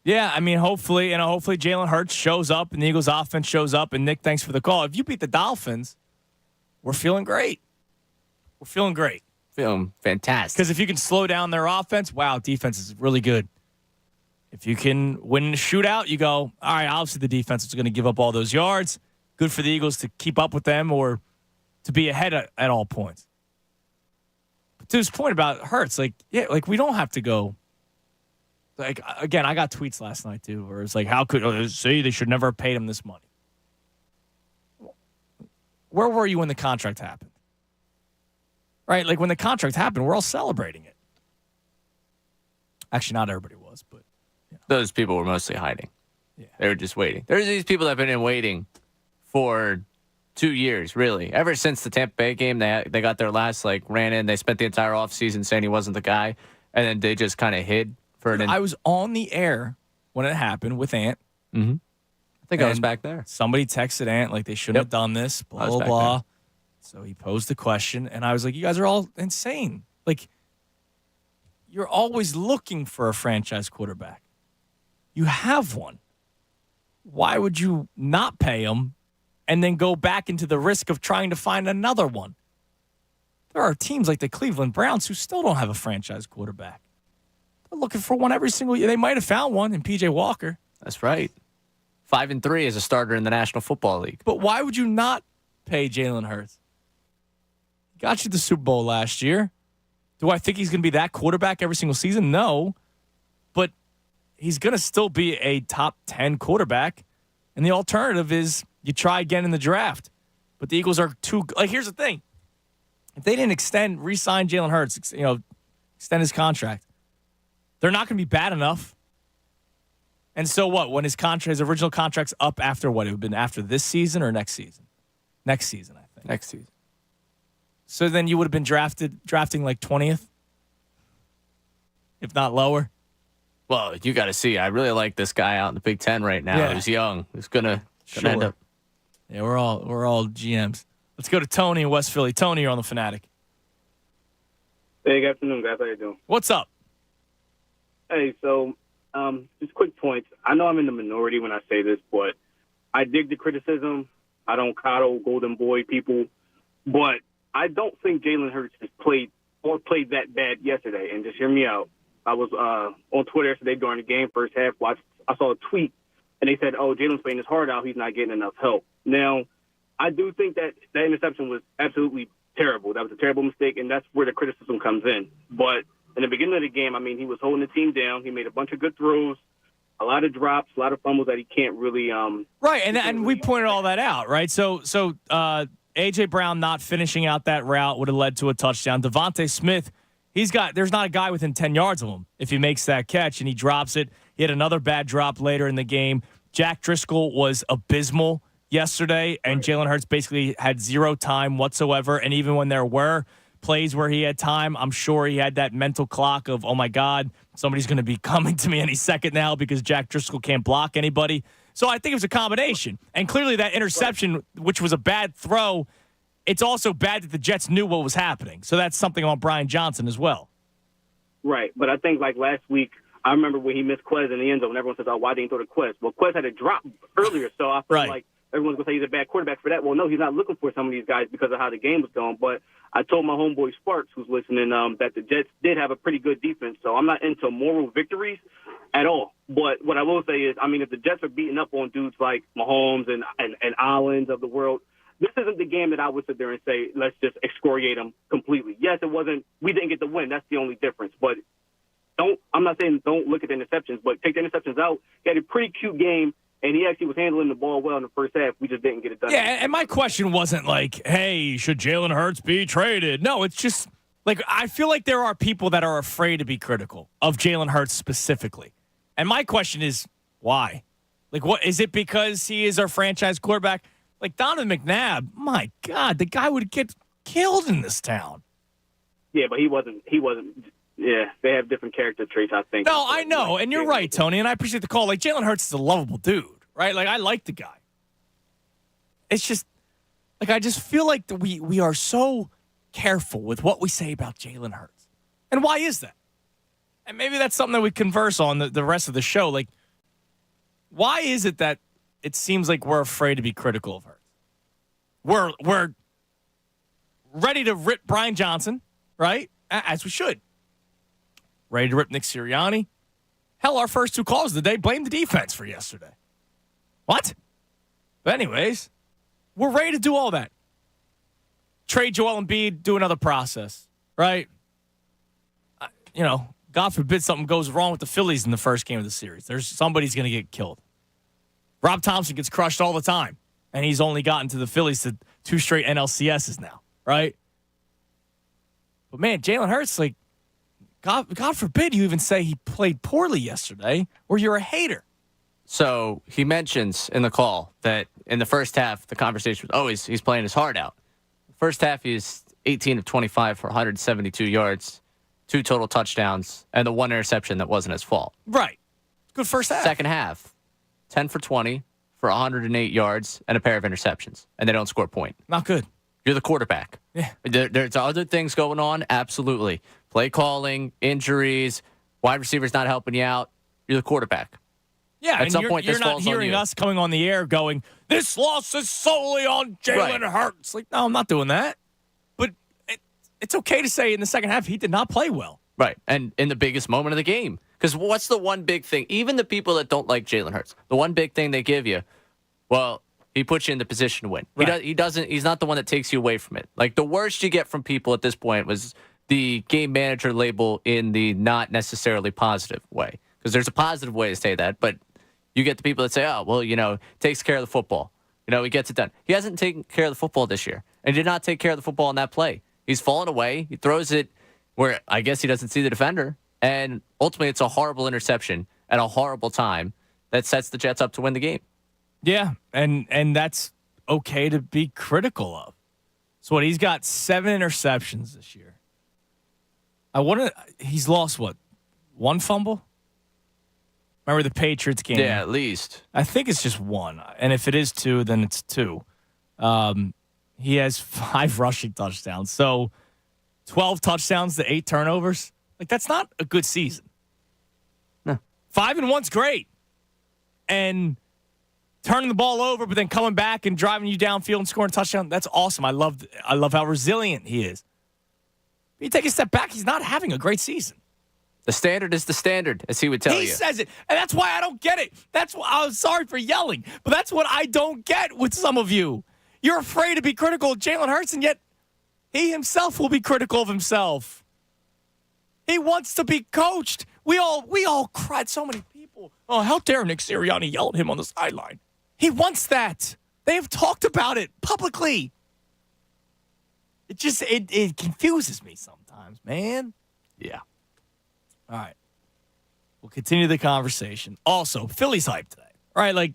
Yeah, I mean, hopefully Jalen Hurts shows up and the Eagles' offense shows up. And, Nick, thanks for the call. If you beat the Dolphins, we're feeling great. feeling fantastic. Because if you can slow down their offense, wow, defense is really good. If you can win a shootout, you go, all right, obviously the defense is going to give up all those yards. Good for the Eagles to keep up with them or to be ahead at all points. But to his point about Hurts, like we don't have to go. Like, again, I got tweets last night, too, where it's like, how could say they should never have paid him this money? Where were you when the contract happened? Right? Like, when the contract happened, we're all celebrating it. Actually, not everybody was, but. Those people were mostly hiding. Yeah. They were just waiting. There's these people that have been in waiting for 2 years, really. Ever since the Tampa Bay game, they got their last, ran in. They spent the entire offseason saying he wasn't the guy, and then they just kind of hid. I was on the air when it happened with Ant. Mm-hmm. I think I was back there. Somebody texted Ant, like, they shouldn't have done this, blah, blah, blah. So he posed the question, and I was like, you guys are all insane. Like, you're always looking for a franchise quarterback. You have one. Why would you not pay him and then go back into the risk of trying to find another one? There are teams like the Cleveland Browns who still don't have a franchise quarterback. They're looking for one every single year. They might have found one in P.J. Walker. That's right. 5-3 as a starter in the National Football League. But why would you not pay Jalen Hurts? He got you the Super Bowl last year. Do I think he's going to be that quarterback every single season? No. But he's going to still be a top 10 quarterback. And the alternative is you try again in the draft. But the Eagles are too – here's the thing. If they didn't re-sign Jalen Hurts, extend his contract, they're not going to be bad enough. And so what? When his original contract's up after what? It would have been after this season or next season? Next season, I think. Next season. So then you would have been drafting like 20th, if not lower. Well, you got to see. I really like this guy out in the Big Ten right now. Yeah. He's young. He's gonna end up. Yeah, we're all GMs. Let's go to Tony in West Philly. Tony, you're on the Fanatic. Hey, good afternoon, guys. How you doing? What's up? Hey, so just quick points. I know I'm in the minority when I say this, but I dig the criticism. I don't coddle golden boy people, but I don't think Jalen Hurts has played that bad yesterday. And just hear me out. I was on Twitter yesterday during the game, first half. I saw a tweet, and they said, "Oh, Jalen's playing his heart out. He's not getting enough help." Now, I do think that interception was absolutely terrible. That was a terrible mistake, and that's where the criticism comes in. But in the beginning of the game, I mean, he was holding the team down. He made a bunch of good throws, a lot of drops, a lot of fumbles that he can't really right, and we pointed all that out, right? So A.J. Brown not finishing out that route would have led to a touchdown. Devontae Smith, there's not a guy within 10 yards of him if he makes that catch and he drops it. He had another bad drop later in the game. Jack Driscoll was abysmal yesterday, and Jalen Hurts basically had zero time whatsoever. And even when there were plays where he had time, I'm sure he had that mental clock of, oh, my God, somebody's going to be coming to me any second now because Jack Driscoll can't block anybody. So I think it was a combination. And clearly that interception, which was a bad throw, it's also bad that the Jets knew what was happening. So that's something on Brian Johnson as well. Right. But I think like last week, I remember when he missed Quez in the end zone, everyone says, "Oh, why didn't he throw to Quez?" Well, Quez had a drop earlier, so I feel like everyone's going to say he's a bad quarterback for that. Well, no, he's not looking for some of these guys because of how the game was going. But I told my homeboy Sparks, who's listening, that the Jets did have a pretty good defense. So I'm not into moral victories at all. But what I will say is, I mean, if the Jets are beating up on dudes like Mahomes and Allens of the world, this isn't the game that I would sit there and say, let's just excoriate them completely. Yes, it wasn't. We didn't get the win. That's the only difference. But I'm not saying don't look at the interceptions, but take the interceptions out. He had a pretty cute game, and he actually was handling the ball well in the first half. We just didn't get it done. Yeah, and my question wasn't like, hey, should Jalen Hurts be traded? No, it's just like I feel like there are people that are afraid to be critical of Jalen Hurts specifically. And my question is, why? Like, what is it because he is our franchise quarterback? Like Donovan McNabb, my God, the guy would get killed in this town. Yeah, but he wasn't. Yeah, they have different character traits, I think. No, I know, and you're right, Tony, and I appreciate the call. Like, Jalen Hurts is a lovable dude, right? Like, I like the guy. It's just, like, I just feel like we are so careful with what we say about Jalen Hurts. And why is that? And maybe that's something that we converse on the rest of the show. Like, why is it that it seems like we're afraid to be critical of Hurts? We're ready to rip Brian Johnson. right? As we should. Ready to rip Nick Sirianni? Hell, our first 2 calls of the day blamed the defense for yesterday. What? But anyways, we're ready to do all that. Trade Joel Embiid, do another process, right? God forbid something goes wrong with the Phillies in the first game of the series. Somebody's going to get killed. Rob Thompson gets crushed all the time, and he's only gotten to the Phillies to 2 straight NLCSs now, right? But man, Jalen Hurts, like, God forbid you even say he played poorly yesterday, or you're a hater. So he mentions in the call that in the first half, the conversation was, he's playing his heart out. First half, he's 18 of 25 for 172 yards, 2 total touchdowns, and the 1 interception that wasn't his fault. Right. Good first half. Second half, 10 for 20 for 108 yards and a pair of interceptions, and they don't score a point. Not good. You're the quarterback. Yeah. There's other things going on, absolutely. Play calling, injuries, wide receivers not helping you out. You're the quarterback. Yeah, at some point, you're not hearing us coming on the air going, this loss is solely on Jalen Hurts. Like, no, I'm not doing that. But it's okay to say in the second half he did not play well. Right, and in the biggest moment of the game. Because what's the one big thing? Even the people that don't like Jalen Hurts, the one big thing they give you, well, he puts you in the position to win. Right. He's not the one that takes you away from it. Like, the worst you get from people at this point was the game manager label in the not necessarily positive way. Because there's a positive way to say that, but you get the people that say, oh, well, takes care of the football. He gets it done. He hasn't taken care of the football this year and did not take care of the football on that play. He's fallen away. He throws it where I guess he doesn't see the defender. And ultimately, it's a horrible interception at a horrible time that sets the Jets up to win the game. Yeah, and that's okay to be critical of. So he's got 7 interceptions this year. He's lost, 1 fumble? Remember the Patriots game? Yeah, at least. I think it's just 1. And if it is 2, then it's 2. He has 5 rushing touchdowns. So 12 touchdowns to 8 turnovers. Like, that's not a good season. No. 5 and 1's great. And turning the ball over, but then coming back and driving you downfield and scoring a touchdown, that's awesome. I love how resilient he is. You take a step back, he's not having a great season. The standard is the standard, as he would tell you. He says it, and that's why I don't get it. I'm sorry for yelling, but that's what I don't get with some of you. You're afraid to be critical of Jalen Hurts, and yet he himself will be critical of himself. He wants to be coached. We all cried. So many people. Oh, how dare Nick Sirianni yell at him on the sideline? He wants that. They have talked about it publicly. It confuses me sometimes, man. Yeah. All right. We'll continue the conversation. Also, Phillies hype today. All right, like,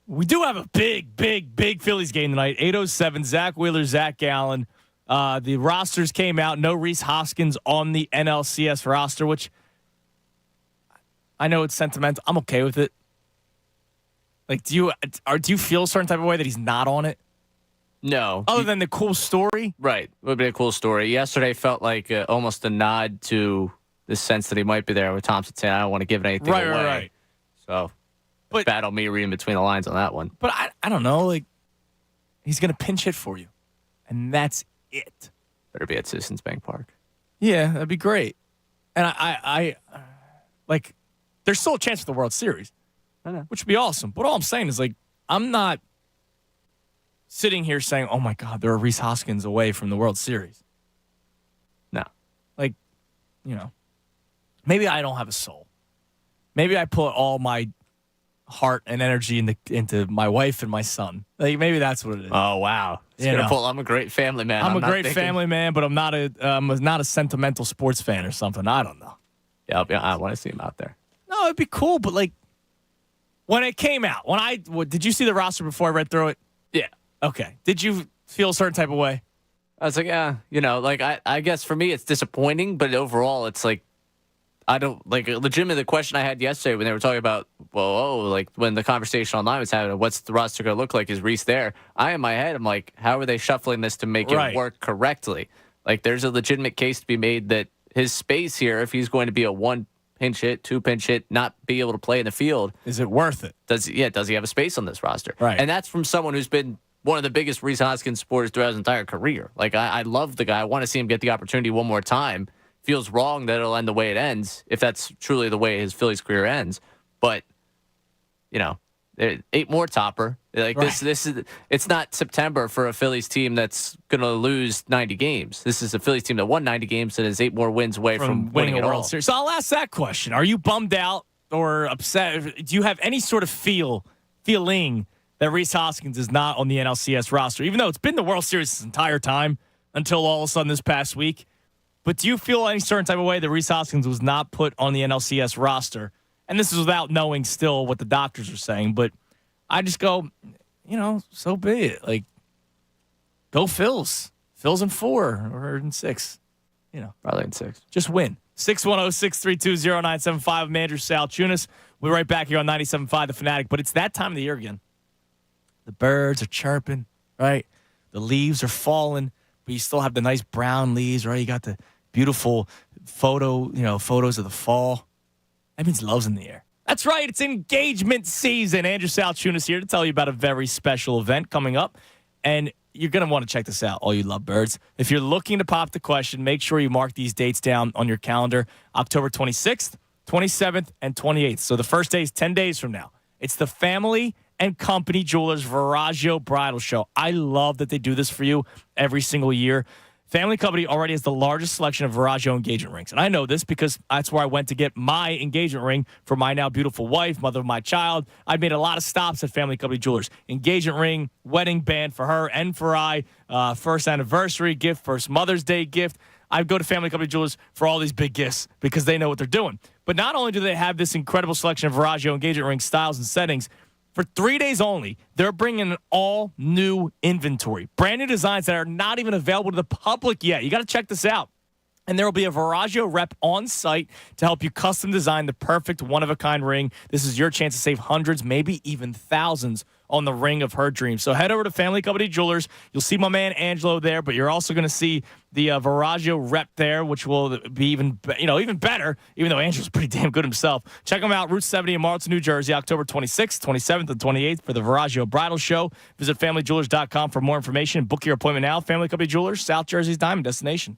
we do have a big Phillies game tonight. 8:07, Zach Wheeler, Zach Gallen. The rosters came out. No Rhys Hoskins on the NLCS roster, which I know it's sentimental. I'm okay with it. Like, do you feel a certain type of way that he's not on it? No. Other than the cool story? Right. It would be a cool story. Yesterday felt like almost a nod to the sense that he might be there with Thompson saying, I don't want to give anything away. Right. So, battle me reading between the lines on that one. But I don't know. Like, he's going to pinch hit for you. And that's it. Better be at Citizens Bank Park. Yeah, that'd be great. And I like, there's still a chance for the World Series. I know. Which would be awesome. But all I'm saying is, like, I'm not sitting here saying, oh, my God, there are Rhys Hoskins away from the World Series. No. Like, maybe I don't have a soul. Maybe I put all my heart and energy into my wife and my son. Like, maybe that's what it is. Oh, wow. I'm a great family man. I'm a great family man, but I'm not a sentimental sports fan or something. I don't know. Yeah, I want to see him out there. No, it'd be cool, but, like, when it came out, did you see the roster before I read through it? Yeah. Okay. Did you feel a certain type of way? I was like, yeah, like, I guess for me it's disappointing, but overall it's like, I don't, like, legitimately the question I had yesterday when they were talking about, like, when the conversation online was happening, what's the roster going to look like? Is Rhys there? In my head, I'm like, how are they shuffling this to make it work correctly? Like, there's a legitimate case to be made that his space here, if he's going to be a 1 pinch hit, 2 pinch hit, not be able to play in the field. Is it worth it? Does he have a space on this roster? Right. And that's from someone who's been one of the biggest Rhys Hoskins supporters throughout his entire career. Like, I love the guy. I want to see him get the opportunity one more time. Feels wrong that it'll end the way it ends, if that's truly the way his Phillies career ends. But, 8 more topper. Like, right. This is, it's not September for a Phillies team that's going to lose 90 games. This is a Phillies team that won 90 games and is 8 more wins away from winning a World Series. So I'll ask that question. Are you bummed out or upset? Do you have any sort of feeling that Rhys Hoskins is not on the NLCS roster, even though it's been the World Series this entire time until all of a sudden this past week? But do you feel any certain type of way that Rhys Hoskins was not put on the NLCS roster? And this is without knowing still what the doctors are saying. But I just go, so be it. Like, go Phils. Phils in 4 or in 6. Probably in 6. Just win. 610-632-0975. I'm Andrew Salchunas. We're right back here on 97.5 The Fanatic. But it's that time of the year again. The birds are chirping, right? The leaves are falling, but you still have the nice brown leaves, right? You got the beautiful photos of the fall. That means love's in the air. That's right. It's engagement season. Andrew Salchunas here to tell you about a very special event coming up. And you're going to want to check this out, all you lovebirds. If you're looking to pop the question, make sure you mark these dates down on your calendar. October 26th, 27th, and 28th. So the first day is 10 days from now. It's the Family and Company Jewelers Viraggio Bridal Show. I love that they do this for you every single year. Family Company already has the largest selection of Viraggio engagement rings. And I know this because that's where I went to get my engagement ring for my now beautiful wife, mother of my child. I've made a lot of stops at Family Company Jewelers. Engagement ring, wedding band for her and for I, first anniversary gift, first Mother's Day gift. I go to Family Company Jewelers for all these big gifts because they know what they're doing. But not only do they have this incredible selection of Viraggio engagement ring styles and settings, for 3 days only, they're bringing an all-new inventory. Brand new designs that are not even available to the public yet. You got to check this out. And there will be a Viraggio rep on site to help you custom design the perfect one-of-a-kind ring. This is your chance to save hundreds, maybe even thousands on the ring of her dreams. So head over to Family Company Jewelers. You'll see my man Angelo there, but you're also going to see the Viraggio rep there, which will be even better, even though Angelo's pretty damn good himself. Check them out, Route 70 in Marlton, New Jersey, October 26th, 27th, and 28th for the Viraggio Bridal Show. Visit FamilyJewelers.com for more information. Book your appointment now. Family Company Jewelers, South Jersey's diamond destination.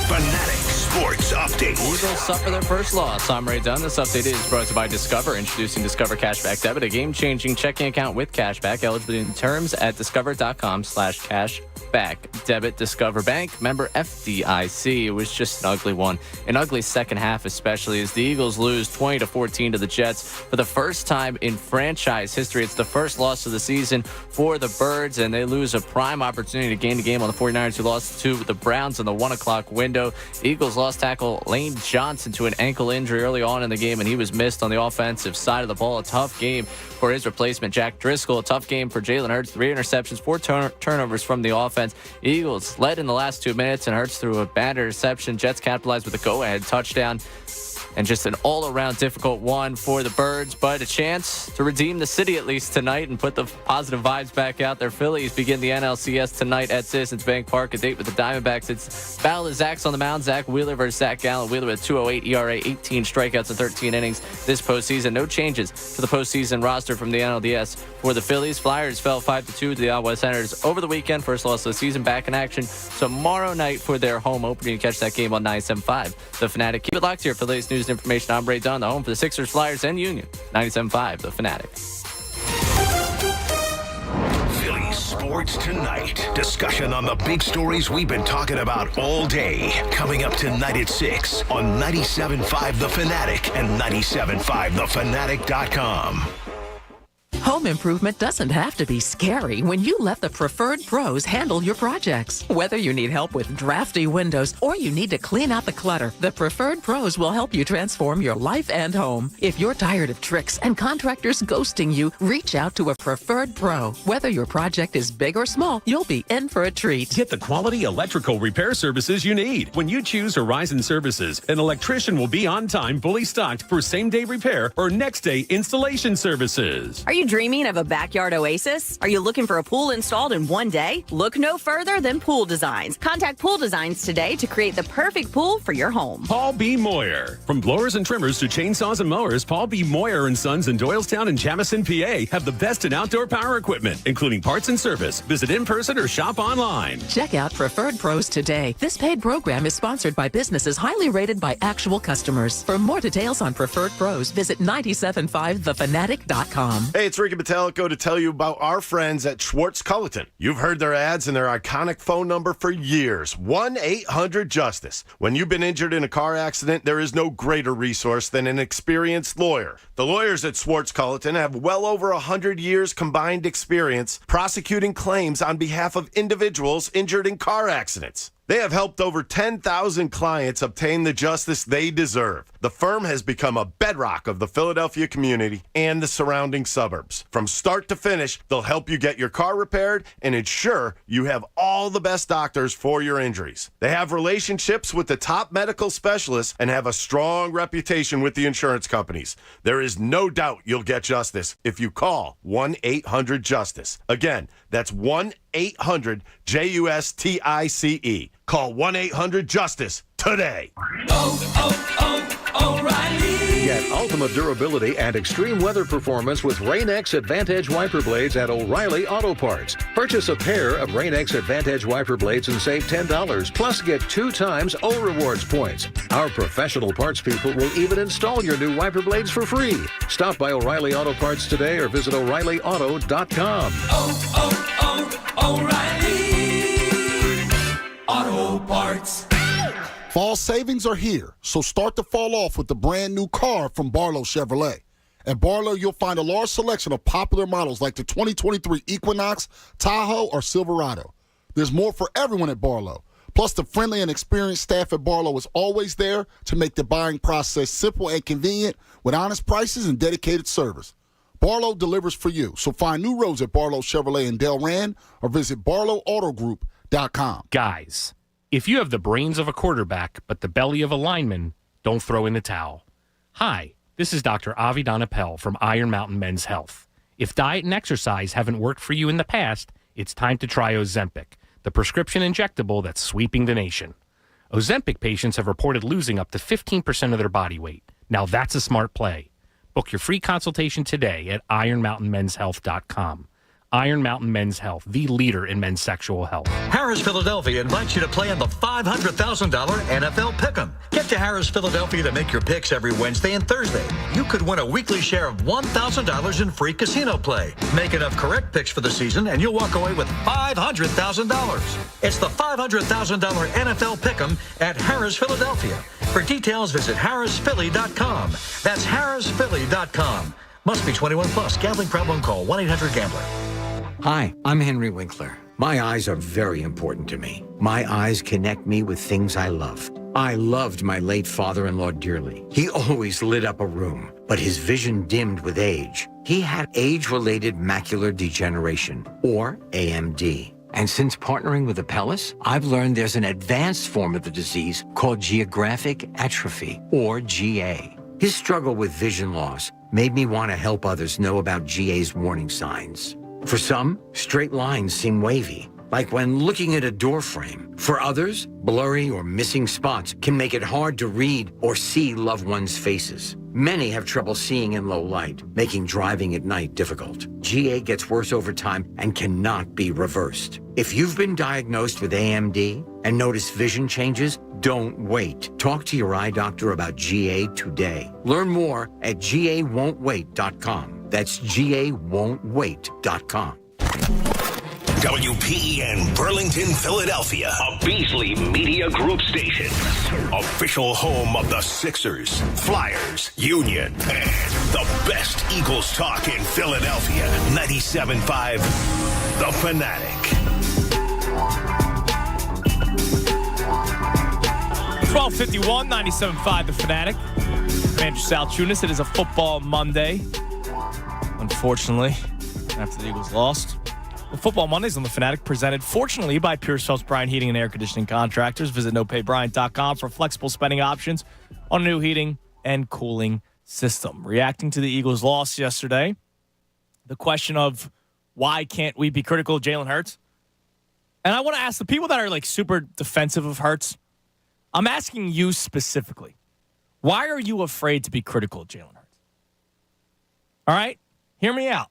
Fanatic Sports Update. Eagles suffer their first loss. I'm Ray Dunn. This update is brought to you by Discover. Introducing Discover Cashback Debit, a game-changing checking account with cashback. Eligibility and terms at discover.com/cashback. Debit. Discover Bank. Member FDIC. It was just an ugly one. An ugly second half, especially as the Eagles lose 20-14 to the Jets for the first time in franchise history. It's the first loss of the season for the Birds, and they lose a prime opportunity to gain the game on the 49ers, who lost to the Browns in the 1 o'clock window. Eagles lost tackle Lane Johnson to an ankle injury early on in the game, and he was missed on the offensive side of the ball. A tough game for his replacement, Jack Driscoll. A tough game for Jalen Hurts. 3 interceptions, 4 turnovers from the offense. Eagles led in the last 2 minutes, and Hurts threw a bad interception. Jets capitalized with a go-ahead touchdown. And just an all-around difficult one for the Birds, but a chance to redeem the city at least tonight and put the positive vibes back out there. Phillies begin the NLCS tonight at Citizens Bank Park. A date with the Diamondbacks. It's Battle of Zach's on the mound. Zach Wheeler versus Zach Gallen. Wheeler with 2.08 ERA, 18 strikeouts in 13 innings this postseason. No changes to the postseason roster from the NLDS for the Phillies. Flyers fell 5-2 to the Ottawa Senators over the weekend. First loss of the season. Back in action tomorrow night for their home opening. Catch that game on 97.5 The Fanatic. Keep it locked here for the latest news and information. I'm Ray Dunn, the home for the Sixers, Flyers, and Union. 97.5 The Fanatic. Phillies Sports Tonight. Discussion on the big stories we've been talking about all day. Coming up tonight at 6 on 97.5 The Fanatic and 97.5thefanatic.com. Home improvement doesn't have to be scary when you let the Preferred Pros handle your projects. Whether you need help with drafty windows or you need to clean out the clutter, the Preferred Pros will help you transform your life and home. If you're tired of tricks and contractors ghosting you, reach out to a Preferred Pro. Whether your project is big or small, you'll be in for a treat. Get the quality electrical repair services you need. When you choose Horizon Services, an electrician will be on time, fully stocked for same-day repair or next-day installation services. Are you dreaming of a backyard oasis? Are you looking for a pool installed in one day? Look no further than Pool Designs. Contact Pool Designs today to create the perfect pool for your home. Paul B. Moyer. From blowers and trimmers to chainsaws and mowers, Paul B. Moyer and Sons in Doylestown and Jamison, PA have the best in outdoor power equipment, including parts and service. Visit in person or shop online. Check out Preferred Pros today. This paid program is sponsored by businesses highly rated by actual customers. For more details on Preferred Pros, visit 975thefanatic.com. Hey, it's Ricky Metallico to tell you about our friends at Schwartz Culleton. You've heard their ads and their iconic phone number for years, 1-800-JUSTICE. When you've been injured in a car accident, there is no greater resource than an experienced lawyer. The lawyers at Schwartz Culleton have well over 100 years combined experience prosecuting claims on behalf of individuals injured in car accidents. They have helped over 10,000 clients obtain the justice they deserve. The firm has become a bedrock of the Philadelphia community and the surrounding suburbs. From start to finish, they'll help you get your car repaired and ensure you have all the best doctors for your injuries. They have relationships with the top medical specialists and have a strong reputation with the insurance companies. There is no doubt you'll get justice if you call 1-800-JUSTICE. Again, that's 1-800-JUSTICE. Call 1-800-JUSTICE today. O'Reilly. Get ultimate durability and extreme weather performance with Rain-X Advantage wiper blades at O'Reilly Auto Parts. Purchase a pair of Rain-X Advantage wiper blades and save $10. Plus, get 2 times O Rewards points. Our professional parts people will even install your new wiper blades for free. Stop by O'Reilly Auto Parts today or visit O'ReillyAuto.com. O'Reilly Auto Parts. Fall savings are here, so start the fall off with the brand new car from Barlow Chevrolet. At Barlow, you'll find a large selection of popular models like the 2023 Equinox, Tahoe, or Silverado. There's more for everyone at Barlow. Plus, the friendly and experienced staff at Barlow is always there to make the buying process simple and convenient with honest prices and dedicated service. Barlow delivers for you, so find new roads at Barlow Chevrolet in Delran or visit BarlowAutoGroup.com. Guys, if you have the brains of a quarterback but the belly of a lineman, don't throw in the towel. Hi, this is Dr. Avidana Pell from Iron Mountain Men's Health. If diet and exercise haven't worked for you in the past, it's time to try Ozempic, the prescription injectable that's sweeping the nation. Ozempic patients have reported losing up to 15% of their body weight. Now that's a smart play. Book your free consultation today at ironmountainmenshealth.com. Iron Mountain Men's Health, the leader in men's sexual health. Harris Philadelphia invites you to play in the $500,000 NFL Pick'em. Get to Harris Philadelphia to make your picks every Wednesday and Thursday. You could win a weekly share of $1,000 in free casino play. Make enough correct picks for the season, and you'll walk away with $500,000. It's the $500,000 NFL Pick'em at Harris Philadelphia. For details, visit harrisphilly.com. That's harrisphilly.com. Must be 21 plus. Gambling problem? Call 1-800-GAMBLER. Hi, I'm Henry Winkler. My eyes are very important to me. My eyes connect me with things I love. I loved my late father-in-law dearly. He always lit up a room, but his vision dimmed with age. He had age-related macular degeneration, or AMD. And since partnering with Apellis, I've learned there's an advanced form of the disease called geographic atrophy, or GA. His struggle with vision loss made me want to help others know about GA's warning signs. For some, straight lines seem wavy, like when looking at a door frame. For others, blurry or missing spots can make it hard to read or see loved ones' faces. Many have trouble seeing in low light, making driving at night difficult. GA gets worse over time and cannot be reversed. If you've been diagnosed with AMD and notice vision changes, don't wait. Talk to your eye doctor about GA today. Learn more at GAWon'tWait.com. That's GAWon'tWait.com. WPEN Burlington, Philadelphia, a Beasley Media Group station. Official home of the Sixers, Flyers, Union, and the best Eagles talk in Philadelphia. 97.5, The Fanatic. 12:51, 97.5 The Fanatic. I'm Andrew Salchunas. It is a football Monday. Unfortunately, after the Eagles lost. Well, Football Mondays on The Fanatic, presented fortunately by Pierce Phelps Bryan Heating and Air Conditioning Contractors. Visit nopaybryant.com for flexible spending options on a new heating and cooling system. Reacting to the Eagles' loss yesterday, the question of why can't we be critical of Jalen Hurts? And I want to ask the people that are like super defensive of Hurts, I'm asking you specifically, why are you afraid to be critical of Jalen Hurts? All right? Hear me out.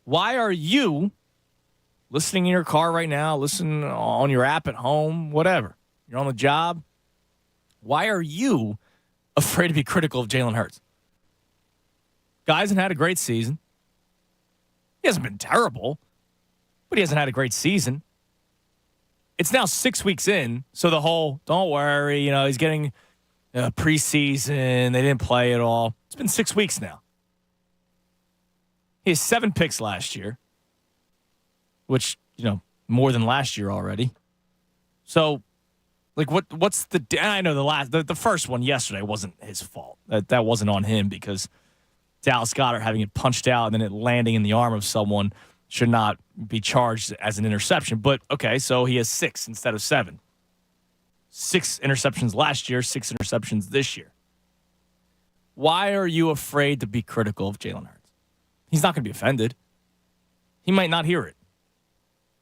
Why are you listening in your car right now, listening on your app at home, whatever, you're on the job, why are you afraid to be critical of Jalen Hurts? Guy hasn't had a great season. He hasn't been terrible, but he hasn't had a great season. It's now 6 weeks in, so the whole, don't worry, he's getting preseason. They didn't play at all. It's been 6 weeks now. He has 7 picks last year, which, more than last year already. So, what's the... I know the first one yesterday wasn't his fault. That wasn't on him because Dallas Goedert having it punched out and then it landing in the arm of someone should not be charged as an interception. But, okay, so he has 6 instead of 7. 6 interceptions last year, 6 interceptions this year. Why are you afraid to be critical of Jalen Hurts? He's not going to be offended. He might not hear it.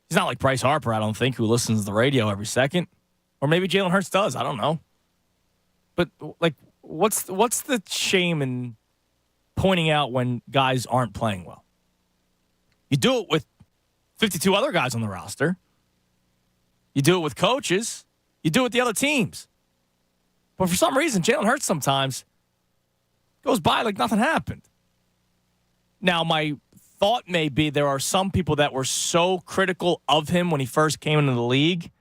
He's not like Bryce Harper, I don't think, who listens to the radio every second. Or maybe Jalen Hurts does. I don't know. But, what's the shame in pointing out when guys aren't playing well? You do it with 52 other guys on the roster. You do it with coaches. You do it with the other teams. But for some reason, Jalen Hurts sometimes goes by like nothing happened. Now, my thought may be there are some people that were so critical of him when he first came into the league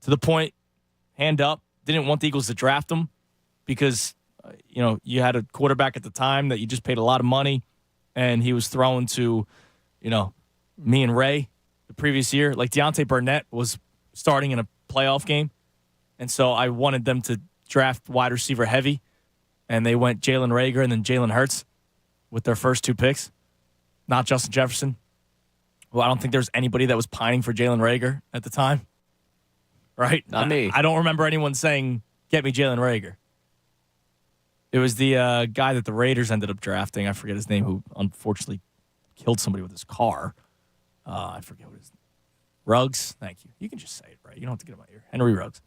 to the point, hand up, didn't want the Eagles to draft him because, you had a quarterback at the time that you just paid a lot of money and he was throwing to, me and Ray the previous year. Like Deontay Burnett was starting in a playoff game. And so I wanted them to draft wide receiver heavy. And they went Jalen Reagor and then Jalen Hurts with their first 2 picks. Not Justin Jefferson. Well, I don't think there's anybody that was pining for Jalen Reagor at the time. Right? Not me. I don't remember anyone saying, get me Jalen Reagor. It was the guy that the Raiders ended up drafting. I forget his name, who unfortunately killed somebody with his car. I forget what his name. Ruggs. Thank you. You can just say it, right? You don't have to get in my ear. Henry Ruggs.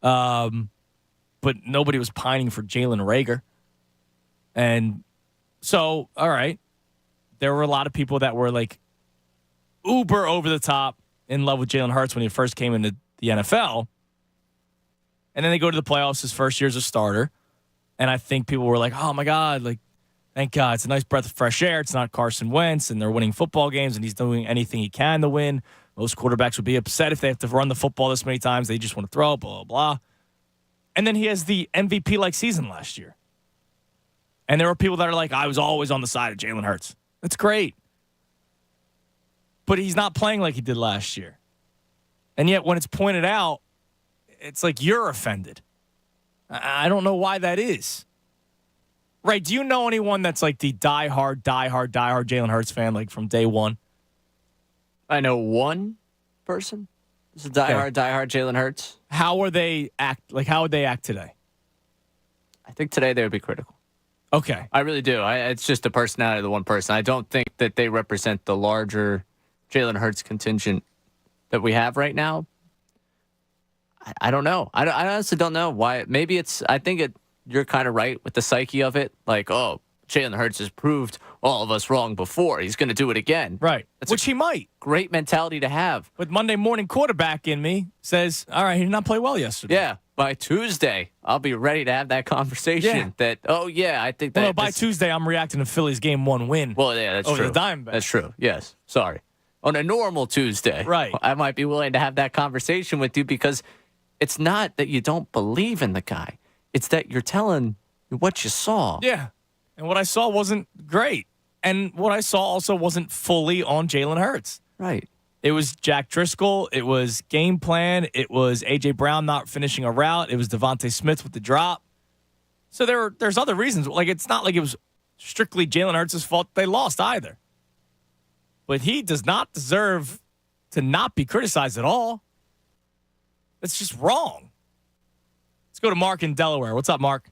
But nobody was pining for Jalen Reagor. And so, all right, there were a lot of people that were like uber over the top in love with Jalen Hurts when he first came into the NFL. And then they go to the playoffs his first year as a starter. And I think people were like, oh, my God, thank God. It's a nice breath of fresh air. It's not Carson Wentz, and they're winning football games, and he's doing anything he can to win. Most quarterbacks would be upset if they have to run the football this many times. They just want to throw, blah, blah, blah. And then he has the MVP-like season last year. And there were people that are like, I was always on the side of Jalen Hurts. That's great. But he's not playing like he did last year. And yet when it's pointed out, it's like you're offended. I don't know why that is. Right, do you know anyone that's like the diehard Jalen Hurts fan, like from day one? I know one person. This is diehard Jalen Hurts. How would they act today? I think today they would be critical. Okay. I really do. It's just the personality of the one person. I don't think that they represent the larger Jalen Hurts contingent that we have right now. I don't know. I honestly don't know why. Maybe you're kind of right with the psyche of it. Like, oh, Jalen Hurts has proved all of us wrong before. He's going to do it again. Right. Which he might. Great mentality to have. But Monday morning quarterback in me says, all right, he did not play well yesterday. Yeah. By Tuesday, I'll be ready to have that conversation. Yeah. I think that. Well, by Tuesday, I'm reacting to Philly's game 1 win. Well, yeah, that's true. Over the Diamondbacks. That's true. Yes. Sorry. On a normal Tuesday. Right. I might be willing to have that conversation with you because it's not that you don't believe in the guy. It's that you're telling what you saw. Yeah. And what I saw wasn't great. And what I saw also wasn't fully on Jalen Hurts. Right. It was Jack Driscoll. It was game plan. It was A.J. Brown not finishing a route. It was Devontae Smith with the drop. So there's other reasons. Like, it's not like it was strictly Jalen Hurts' fault they lost either. But he does not deserve to not be criticized at all. That's just wrong. Let's go to Mark in Delaware. What's up, Mark?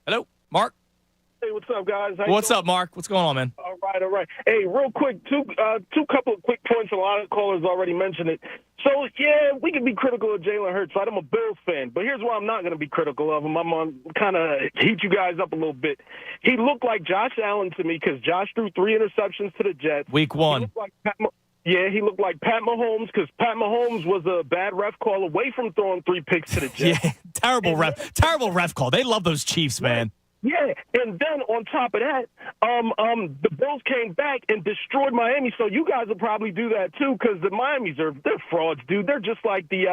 Hello, Mark? Hey, what's up, guys? How you What's doing? up, Mark? What's going on, man? All right. Hey, real quick, two couple of quick points. A lot of callers already mentioned it. So, yeah, we can be critical of Jalen Hurts. I'm a Bills fan, but here's why I'm not going to be critical of him. I'm going to kind of heat you guys up a little bit. He looked like Josh Allen to me because Josh threw 3 interceptions to the Jets. Week 1. He looked like he looked like Pat Mahomes because Pat Mahomes was a bad ref call away from throwing 3 picks to the Jets. Yeah, terrible ref call. They love those Chiefs, man. Yeah, and then on top of that, the Bills came back and destroyed Miami. So you guys will probably do that too, because the they're frauds, dude. They're just like the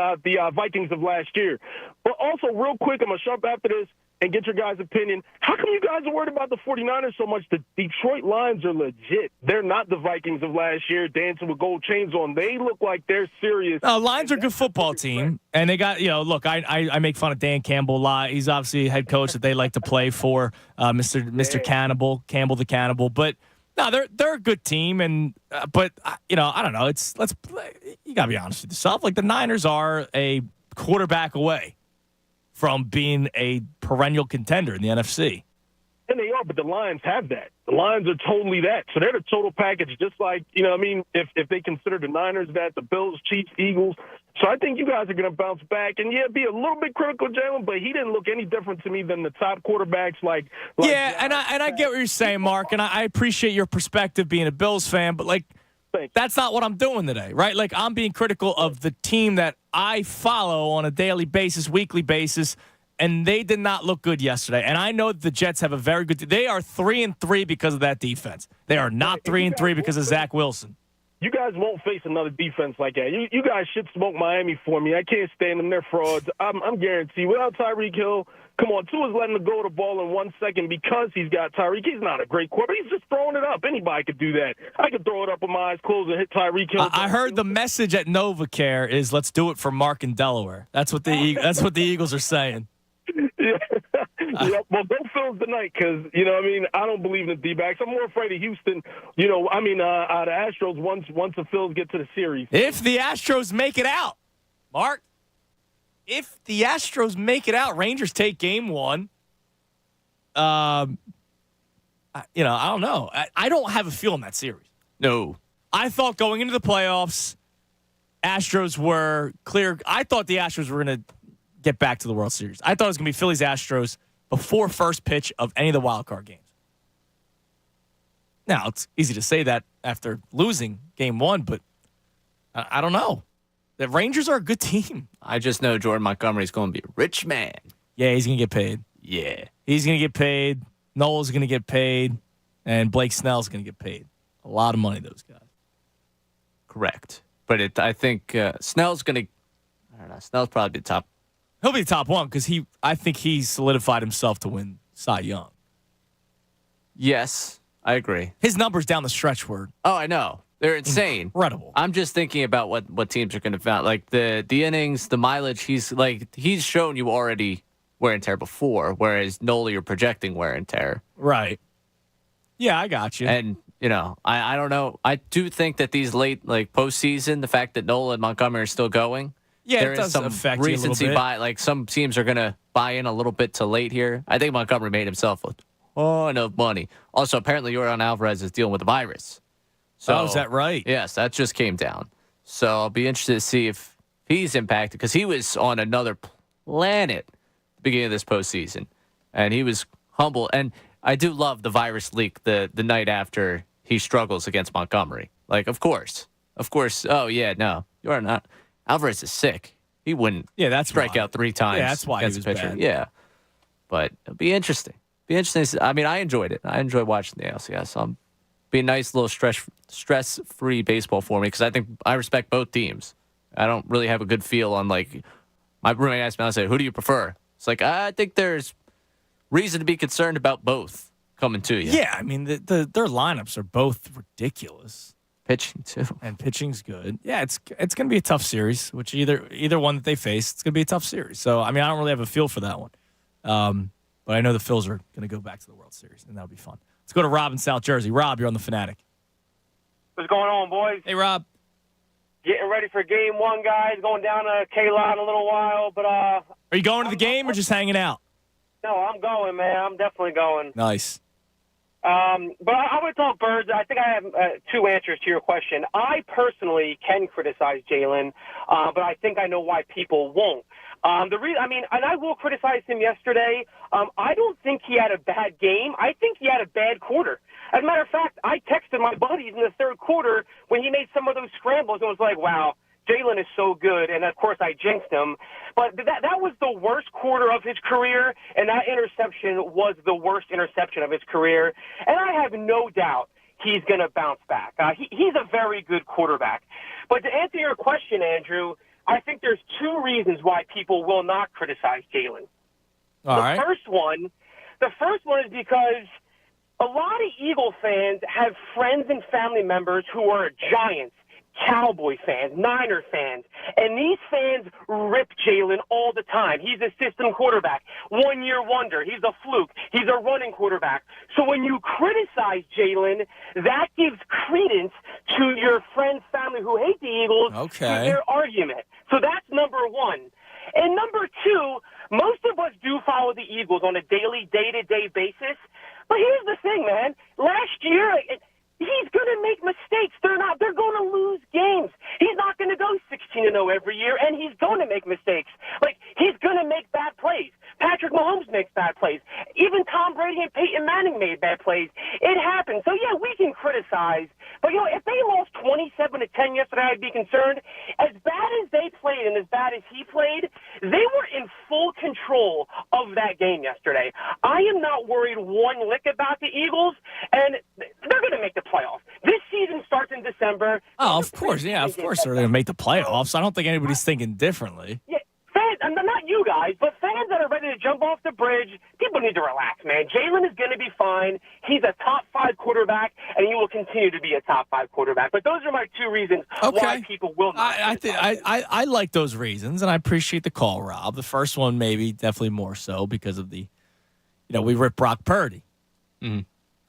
Vikings of last year. But also, real quick, I'm gonna shut up after this and get your guys' opinion. How come you guys are worried about the 49ers so much? The Detroit Lions are legit. They're not the Vikings of last year dancing with gold chains on. They look like they're serious. Lions are a good football team, and they got, look, I make fun of Dan Campbell a lot. He's obviously a head coach that they like to play for, Mr. Campbell the Cannibal. But no, they're a good team, and but I don't know. You gotta be honest with yourself. Like, the Niners are a quarterback away from being a perennial contender in the NFC. And they are, but the Lions have that. The Lions are totally that. So they're the total package, just like, if they consider the Niners that, the Bills, Chiefs, Eagles. So I think you guys are going to bounce back. And, be a little bit critical of Jalen, but he didn't look any different to me than the top quarterbacks yeah, and I get what you're saying, Mark, and I appreciate your perspective being a Bills fan, but, that's not what I'm doing today, right? Like, I'm being critical of the team that I follow on a daily basis, weekly basis, and they did not look good yesterday. And I know the Jets have a very good – they are 3-3 because of that defense. They are not 3-3 because of Zach Wilson. You guys won't face another defense like that. You guys should smoke Miami for me. I can't stand them. They're frauds. I'm guaranteed. Without Tyreek Hill, come on, Tua's letting him go the ball in 1 second because he's got Tyreek. He's not a great quarterback. He's just throwing it up. Anybody could do that. I could throw it up with my eyes closed and hit Tyreek Hill. I heard the message at NovaCare is let's do it for Mark in Delaware. That's what the Eagles are saying. Yeah, well, go Phillies tonight because, I don't believe in the D-backs. I'm more afraid of Houston, the Astros once the Phillies get to the series. If the Astros make it out, Mark, if the Astros make it out, Rangers take game 1. I don't know. I don't have a feel in that series. No. I thought going into the playoffs, Astros were clear. I thought the Astros were going to get back to the World Series. I thought it was going to be Phillies Astros before first pitch of any of the wild card games. Now, it's easy to say that after losing game 1, but I don't know. The Rangers are a good team. I just know Jordan Montgomery's going to be a rich man. Yeah, he's going to get paid. Yeah. He's going to get paid. Noel's going to get paid. And Blake Snell's going to get paid. A lot of money, those guys. Correct. But I think Snell's going to, I don't know, Snell's probably the top. He'll be the top one because I think he solidified himself to win Cy Young. Yes, I agree. His numbers down the stretch were I know. They're insane. Incredible. I'm just thinking about what teams are going to find. Like the innings, the mileage, he's shown you already wear and tear before, whereas Nola, you're projecting wear and tear. Right. Yeah, I got you. And, I don't know. I do think that these late, postseason, the fact that Nola and Montgomery are still going, yeah, there it does is some affect you a little bit. Some teams are going to buy in a little bit too late here. I think Montgomery made himself a ton of money. Also, apparently, Yordan Alvarez is dealing with the virus. So, is that right? Yes, that just came down. So I'll be interested to see if he's impacted because he was on another planet at the beginning of this postseason, and he was humble. And I do love the virus leak the night after he struggles against Montgomery. Of course. Oh yeah, no, you're not. Alvarez is sick. He wouldn't. Yeah, that's strike out 3 times. Yeah, that's why he was pitcher. bad. Yeah, but it'll be interesting. I mean, I enjoyed it. I enjoyed watching the NLCS. Be a nice little stress-free baseball for me because I think I respect both teams. I don't really have a good feel on my roommate asked me, I said, who do you prefer? It's I think there's reason to be concerned about both coming to you. Yeah, I mean their lineups are both ridiculous. Pitching too, and pitching's good. Yeah, it's going to be a tough series. Which either one that they face, it's going to be a tough series. So I mean, I don't really have a feel for that one. But I know the Phils are going to go back to the World Series, and that'll be fun. Let's go to Rob in South Jersey. Rob, you're on the Fanatic. What's going on, boys? Hey, Rob. Getting ready for game 1, guys. Going down to K-Line in a little while, but Are you going to the game or just hanging out? No, I'm going, man. I'm definitely going. Nice. But I would talk Birds. I think I have two answers to your question. I personally can criticize Jalen, but I think I know why people won't. And I will criticize him yesterday. I don't think he had a bad game. I think he had a bad quarter. As a matter of fact, I texted my buddies in the third quarter when he made some of those scrambles and was like, wow, Jalen is so good, and of course I jinxed him. But that was the worst quarter of his career, and that interception was the worst interception of his career. And I have no doubt he's going to bounce back. He's a very good quarterback. But to answer your question, Andrew, I think there's two reasons why people will not criticize Jalen. The first one is because a lot of Eagle fans have friends and family members who are Giants, Cowboy fans, Niner fans, and these fans rip Jalen all the time. He's a system quarterback, one-year wonder. He's a fluke. He's a running quarterback. So when you criticize Jalen, that gives credence to your friends, family who hate the Eagles to their argument. So that's number one. And number two, most of us do follow the Eagles on a daily, day-to-day basis. But here's the thing, man. Last year, he's going to make mistakes. They're going to lose games. He's not going to go 16-0 every year, and he's going to make mistakes. Like, he's going to make bad plays. Patrick Mahomes makes bad plays. Even Tom Brady and Peyton Manning made bad plays. It happens. So, yeah, we can criticize. But, if they lost 27-10 yesterday, I'd be concerned. As bad as they played and as bad as he played, they were in full control of that game yesterday. I am not worried one lick about the Eagles, and they're going to make the playoffs. This season starts in December. Oh, of course. Yeah, of course they're going to make the playoffs. I don't think anybody's thinking differently. Yeah, fans, not you guys, but fans that are ready to jump off the bridge, people need to relax, man. Jalen is going to be fine. He's a top 5 quarterback, and he will continue to be a top 5 quarterback. But those are my two reasons why people will not. I like those reasons, and I appreciate the call, Rob. The first one maybe definitely more so because of the, we rip Brock Purdy. Mm-hmm.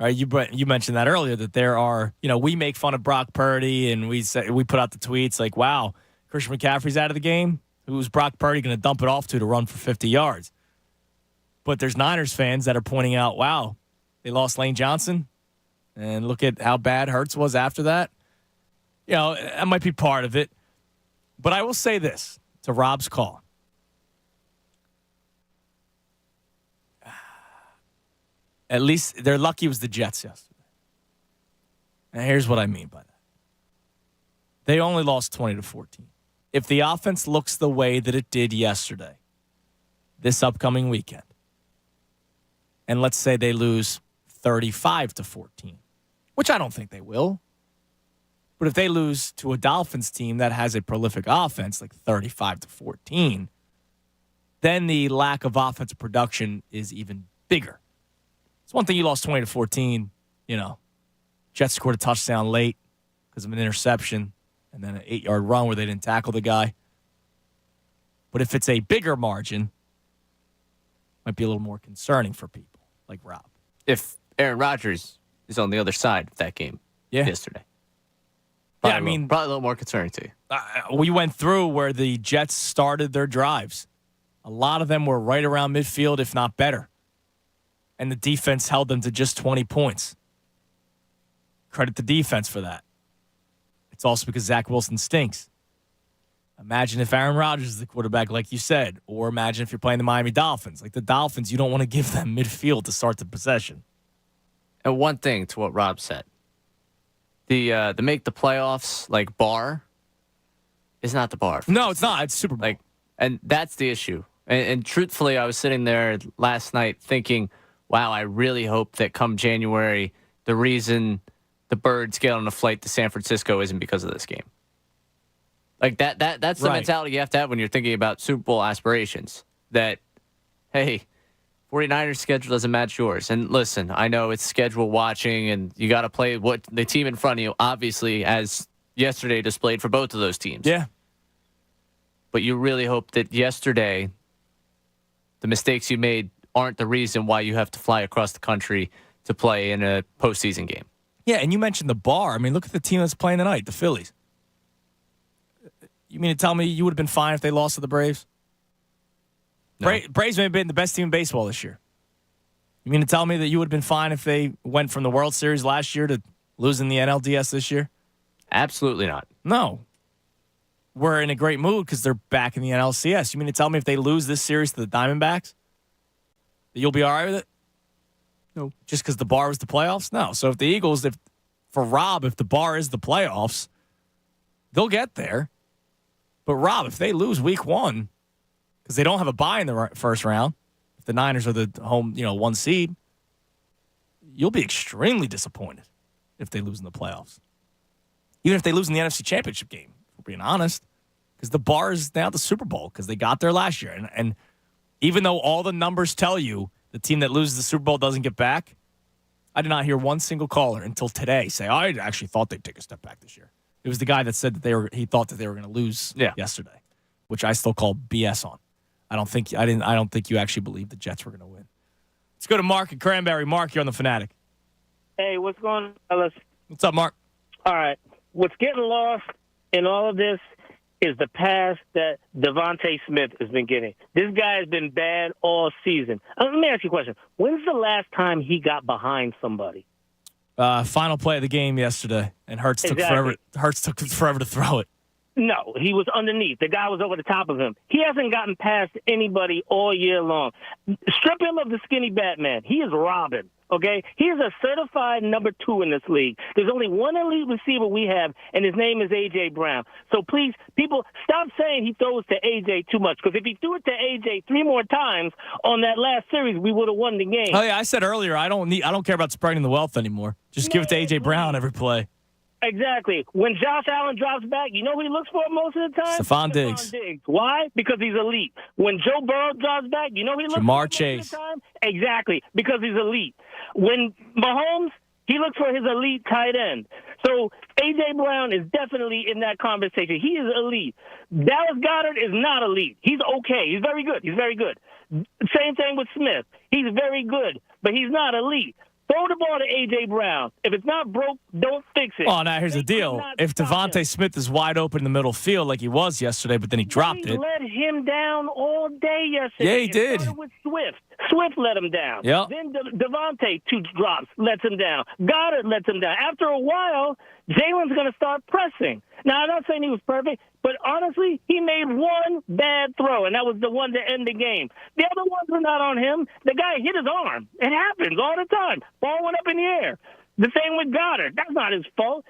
Right, you mentioned that earlier, that there are, we make fun of Brock Purdy, and we put out the tweets like, wow, Christian McCaffrey's out of the game. Who's Brock Purdy going to dump it off to run for 50 yards? But there's Niners fans that are pointing out, wow, they lost Lane Johnson, and look at how bad Hurts was after that. That might be part of it. But I will say this to Rob's call. At least they're lucky it was the Jets yesterday. And here's what I mean by that. They only lost 20-14. If the offense looks the way that it did yesterday, this upcoming weekend, and let's say they lose 35-14, which I don't think they will, but if they lose to a Dolphins team that has a prolific offense, like 35-14, then the lack of offensive production is even bigger. It's one thing you lost 20-14, Jets scored a touchdown late because of an interception and then an 8-yard run where they didn't tackle the guy. But if it's a bigger margin, it might be a little more concerning for people like Rob. If Aaron Rodgers is on the other side of that game yesterday. Probably a little more concerning to you. We went through where the Jets started their drives. A lot of them were right around midfield, if not better. And the defense held them to just 20 points. Credit the defense for that. It's also because Zach Wilson stinks. Imagine if Aaron Rodgers is the quarterback, like you said, or imagine if you're playing the Miami Dolphins. Like the Dolphins, you don't want to give them midfield to start the possession. And one thing to what Rob said. The make the playoffs, bar is not the bar. No, it's not. It's Super Bowl. And that's the issue. And truthfully, I was sitting there last night thinking, wow, I really hope that come January, the reason the Birds get on a flight to San Francisco isn't because of this game. That's the mentality you have to have when you're thinking about Super Bowl aspirations. That, hey, 49ers schedule doesn't match yours. And listen, I know it's schedule watching and you got to play what the team in front of you, obviously, as yesterday displayed for both of those teams. Yeah. But you really hope that yesterday, the mistakes you made aren't the reason why you have to fly across the country to play in a postseason game. Yeah, and you mentioned the bar. I mean, look at the team that's playing tonight, the Phillies. You mean to tell me you would have been fine if they lost to the Braves? No. Braves may have been the best team in baseball this year. You mean to tell me that you would have been fine if they went from the World Series last year to losing the NLDS this year? Absolutely not. No. We're in a great mood because they're back in the NLCS. You mean to tell me if they lose this series to the Diamondbacks, that you'll be all right with it? No. Just because the bar was the playoffs? No. So if the Eagles, for Rob, if the bar is the playoffs, they'll get there. But Rob, if they lose week 1, because they don't have a bye in the first round, if the Niners are the home, 1 seed, you'll be extremely disappointed if they lose in the playoffs. Even if they lose in the NFC Championship game, if we're being honest, because the bar is now the Super Bowl because they got there last year. And even though all the numbers tell you the team that loses the Super Bowl doesn't get back, I did not hear one single caller until today say, I actually thought they'd take a step back this year. It was the guy that said that he thought that they were going to lose yesterday, which I still call BS on. I don't think you actually believe the Jets were going to win. Let's go to Mark at Cranberry. Mark, you're on the Fanatic. Hey, what's going on, fellas? What's up, Mark? All right. What's getting lost in all of this is the pass that Devontae Smith has been getting. This guy has been bad all season. Let me ask you a question. When's the last time he got behind somebody? Final play of the game yesterday, and Hurts took forever to throw it. No, he was underneath. The guy was over the top of him. He hasn't gotten past anybody all year long. Strip him of the skinny Batman. He is robbing. Okay? He is a certified number 2 in this league. There's only one elite receiver we have, and his name is A.J. Brown. So please, people, stop saying he throws to A.J. too much, because if he threw it to A.J. 3 more times on that last series, we would have won the game. Oh, yeah, I said earlier, I don't care about spreading the wealth anymore. Just give it to A.J. Brown every play. Exactly. When Josh Allen drops back, you know who he looks for most of the time? Stephon Diggs. Why? Because he's elite. When Joe Burrow drops back, you know who he looks for most of the time? Exactly. Because he's elite. When Mahomes, he looks for his elite tight end. So A.J. Brown is definitely in that conversation. He is elite. Dallas Goedert is not elite. He's okay. He's very good. He's very good. Same thing with Smith. He's very good, but he's not elite. Throw the ball to A.J. Brown. If it's not broke, don't fix it. Oh, now here's the deal. If Devontae Smith is wide open in the middle field like he was yesterday, but then he dropped it. He let him down all day yesterday. Yeah, he did. Started with Swift. Swift let him down. Yep. Then Devontae, 2 drops, lets him down. Goddard lets him down. After a while, Jalen's going to start pressing. Now, I'm not saying he was perfect, but honestly, he made one bad throw, and that was the one to end the game. The other ones were not on him. The guy hit his arm. It happens all the time. Ball went up in the air. The same with Goddard. That's not his fault.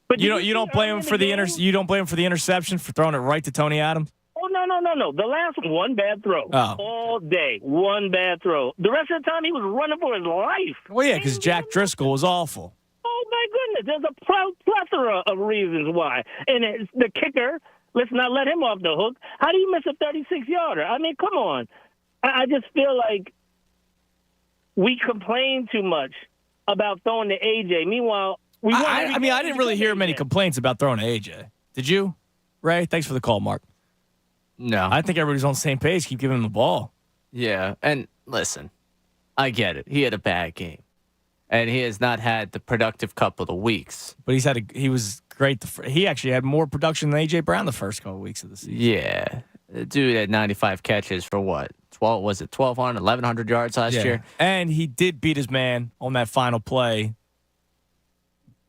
But you don't blame him for the interception for throwing it right to Tony Adams? Oh, no. The last one bad throw. Oh. All day. One bad throw. The rest of the time, he was running for his life. Well, yeah, because Jack Driscoll was awful. Oh, my goodness. There's a plethora of reasons why. And it's the kicker, let's not let him off the hook. How do you miss a 36-yarder? I mean, come on. I just feel like we complain too much about throwing to A.J. Meanwhile, I didn't really hear many complaints about throwing to A.J. Did you, Ray? Thanks for the call, Mark. No. I think everybody's on the same page. Keep giving him the ball. Yeah, and listen, I get it. He had a bad game. And he has not had the productive couple of weeks. But he was great. He actually had more production than A.J. Brown the first couple of weeks of the season. Yeah. The dude had 95 catches for what? 1,200, 1,100 yards last year? And he did beat his man on that final play.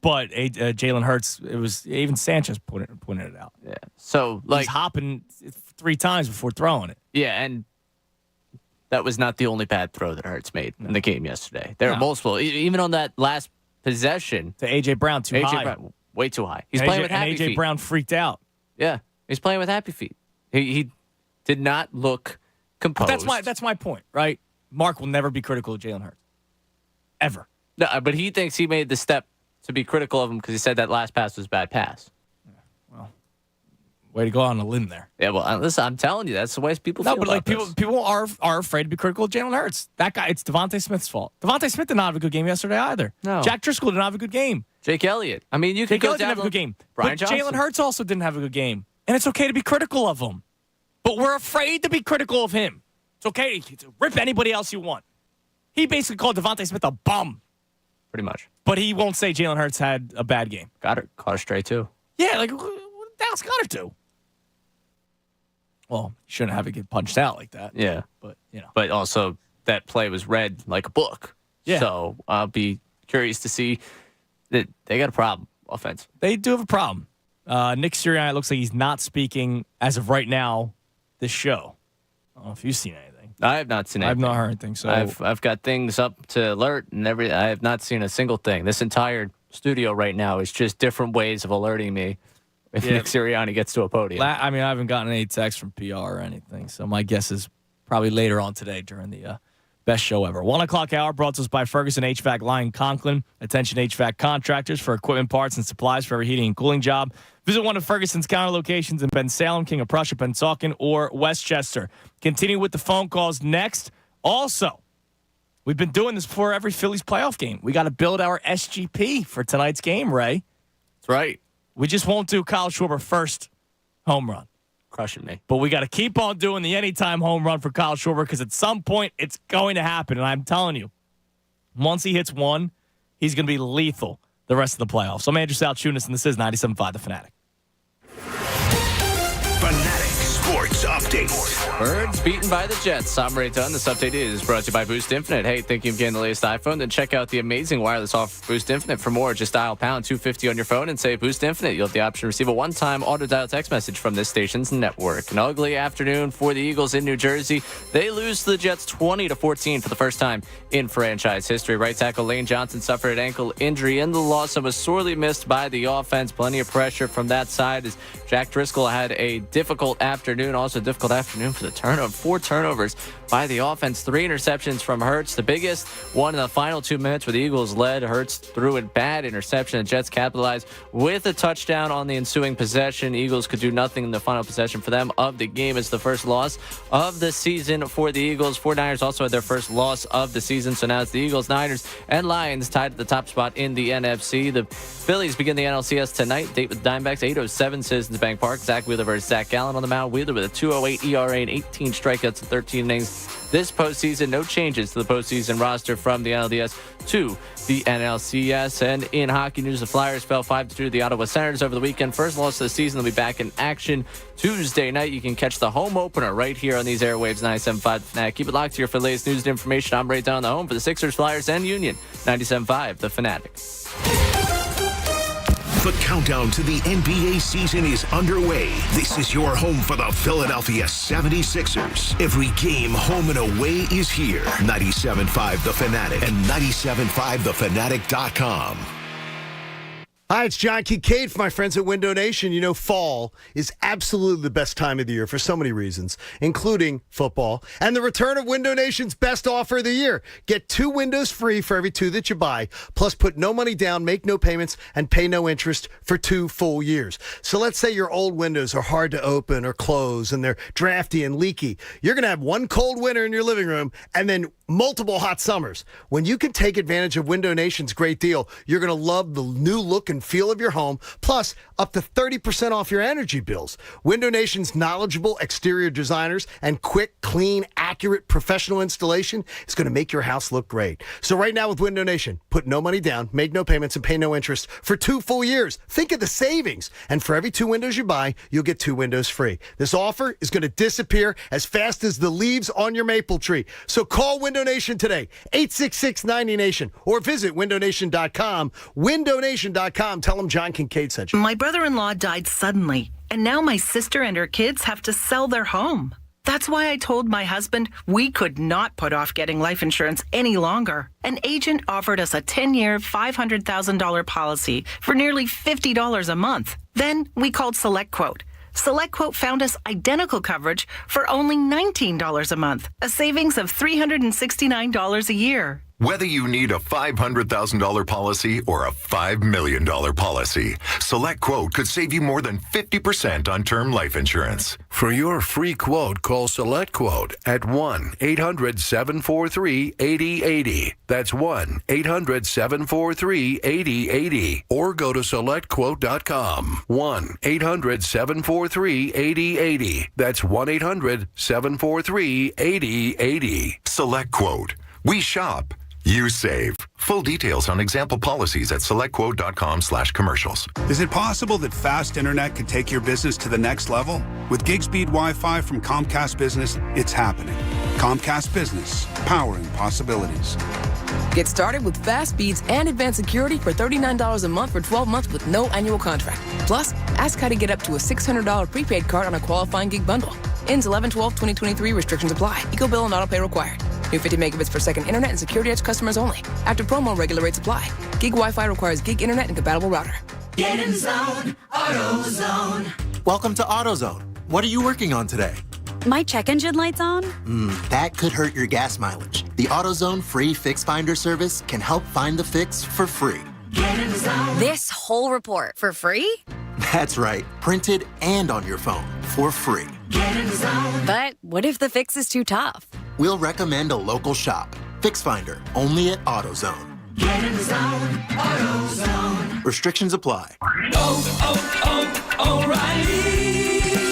But Jalen Hurts, it was even Sanchez pointed it out. Yeah. So, he's hopping 3 times before throwing it. Yeah, and that was not the only bad throw that Hurts made in the game yesterday. There were multiple. Even on that last possession. To A.J. Brown, high. Brown, way too high. He's playing with happy feet. A.J. Brown freaked out. Yeah, he's playing with happy feet. He did not look composed. But that's my point, right? Mark will never be critical of Jalen Hurts. Ever. No, but he thinks he made the step to be critical of him because he said that last pass was a bad pass. Way to go on a limb there. Yeah, well, listen, I'm telling you, that's the way people feel. No, but like people are afraid to be critical of Jalen Hurts. That guy, it's Devontae Smith's fault. Devontae Smith did not have a good game yesterday either. No. Jack Driscoll did not have a good game. Jake Elliott. I mean, you could go down. Jake Elliott didn't have a good game. Brian but Johnson. Jalen Hurts also didn't have a good game, and it's okay to be critical of him. But we're afraid to be critical of him. It's okay to rip anybody else you want. He basically called Devontae Smith a bum. Pretty much. But he won't say Jalen Hurts had a bad game. Caught her straight too. Yeah, like what did Dallas Goedert do? Well, you shouldn't have to get punched out like that. Yeah. But, But also, that play was read like a book. Yeah. So I'll be curious to see that they got a problem offense. They do have a problem. Nick Sirianni, it looks like he's not speaking as of right now this show. I don't know if you've seen anything. I have not seen anything. I've not heard anything. So I've got things up to alert and everything. I have not seen a single thing. This entire studio right now is just different ways of alerting me if Nick Sirianni gets to a podium. I haven't gotten any text from PR or anything. So my guess is probably later on today during the best show ever. 1 o'clock hour brought to us by Ferguson HVAC Line Conklin. Attention HVAC contractors for equipment parts and supplies for every heating and cooling job. Visit one of Ferguson's counter locations in Ben Salem, King of Prussia, Pennsauken, or Westchester. Continue with the phone calls next. Also, we've been doing this before every Phillies playoff game. We got to build our SGP for tonight's game, Ray. That's right. We just won't do Kyle Schwarber first home run. Crushing me. But we got to keep on doing the anytime home run for Kyle Schwarber because at some point it's going to happen. And I'm telling you, once he hits one, he's going to be lethal the rest of the playoffs. So I'm Andrew Salchunas, and this is 97.5 The Fanatic. Fanatic Sports Update. Birds beaten by the Jets. I'm Ray Dunn. This update is brought to you by Boost Infinite. Hey, thinking of getting the latest iPhone? Then check out the amazing wireless offer Boost Infinite. For more, just dial pound 250 on your phone and say Boost Infinite. You'll have the option to receive a one-time auto-dial text message from this station's network. An ugly afternoon for the Eagles in New Jersey. They lose to the Jets 20-14 for the first time in franchise history. Right tackle Lane Johnson suffered an ankle injury in the loss and was sorely missed by the offense. Plenty of pressure from that side as Jack Driscoll had a difficult afternoon. Also a difficult afternoon for the turnover. 4 turnovers by the offense. 3 interceptions from Hurts. The biggest one in the final 2 minutes where the Eagles led. Hurts threw a bad interception. The Jets capitalized with a touchdown on the ensuing possession. Eagles could do nothing in the final possession for them of the game. It's the first loss of the season for the Eagles. 49ers also had their first loss of the season. So now it's the Eagles, Niners, and Lions tied at the top spot in the NFC. The Phillies begin the NLCS tonight. Date with the Diamondbacks, 8:07 Citizens Bank Park. Zach Wheeler versus Zach Gallen on the mound. Wheeler with a 2.08 ERA and 18 strikeouts in 13 innings. This postseason, no changes to the postseason roster from the NLDS to the NLCS. And in hockey news, the Flyers fell 5-2 to the Ottawa Senators over the weekend. First loss of the season. They'll be back in action Tuesday night. You can catch the home opener right here on these airwaves, 97.5 Fanatic. Keep it locked here for the latest news and information. I'm Ray Dunn on the home for the Sixers, Flyers, and Union, 97.5 The Fanatic. The countdown to the NBA season is underway. This is your home for the Philadelphia 76ers. Every game, home and away, is here. 97.5 The Fanatic and 97.5thefanatic.com. Hi, it's John Kincaid for my friends at Window Nation. You know, fall is absolutely the best time of the year for so many reasons, including football and the return of Window Nation's best offer of the year. Get 2 windows free for every 2 that you buy, plus put no money down, make no payments, and pay no interest for 2 full years. So let's say your old windows are hard to open or close and they're drafty and leaky. You're going to have one cold winter in your living room and then multiple hot summers. When you can take advantage of Window Nation's great deal, you're going to love the new look and feel of your home, plus up to 30% off your energy bills. Window Nation's knowledgeable exterior designers and quick, clean, accurate, professional installation is going to make your house look great. So right now with Window Nation, put no money down, make no payments, and pay no interest for 2 full years. Think of the savings. And for every 2 windows you buy, you'll get 2 windows free. This offer is going to disappear as fast as the leaves on your maple tree. So call Window Nation today, 866-90Nation, or visit windownation.com, windownation.com. Tell them John Kincaid sent you. My brother-in-law died suddenly, and now my sister and her kids have to sell their home. That's why I told my husband we could not put off getting life insurance any longer. An agent offered us a 10-year, $500,000 policy for nearly $50 a month. Then we called SelectQuote. SelectQuote found us identical coverage for only $19 a month, a savings of $369 a year. Whether you need a $500,000 policy or a $5 million policy, SelectQuote could save you more than 50% on term life insurance. For your free quote, call SelectQuote at 1-800-743-8080. That's 1-800-743-8080. Or go to SelectQuote.com. 1-800-743-8080. That's 1-800-743-8080. SelectQuote. We shop. You save. Full details on example policies at selectquote.com/commercials. Is it possible that fast internet could take your business to the next level? With gig speed Wi-Fi from Comcast Business, it's happening. Comcast Business, powering possibilities. Get started with fast speeds and advanced security for $39 a month for 12 months with no annual contract. Plus, ask how to get up to a $600 prepaid card on a qualifying gig bundle. Ends 11/12/2023. Restrictions apply. Eco bill and autopay required. New 50 megabits per second internet and security edge customers only. After promo, regular rates apply. Gig Wi-Fi requires gig internet and compatible router. Get in zone, AutoZone. Welcome to AutoZone. What are you working on today? My check engine light's on? That could hurt your gas mileage. The AutoZone free Fix Finder service can help find the fix for free. Get in zone. This whole report for free? That's right. Printed and on your phone for free. Get in zone. But what if the fix is too tough? We'll recommend a local shop. Fix Finder, only at AutoZone. Get in zone, AutoZone. Restrictions apply. O'Reilly.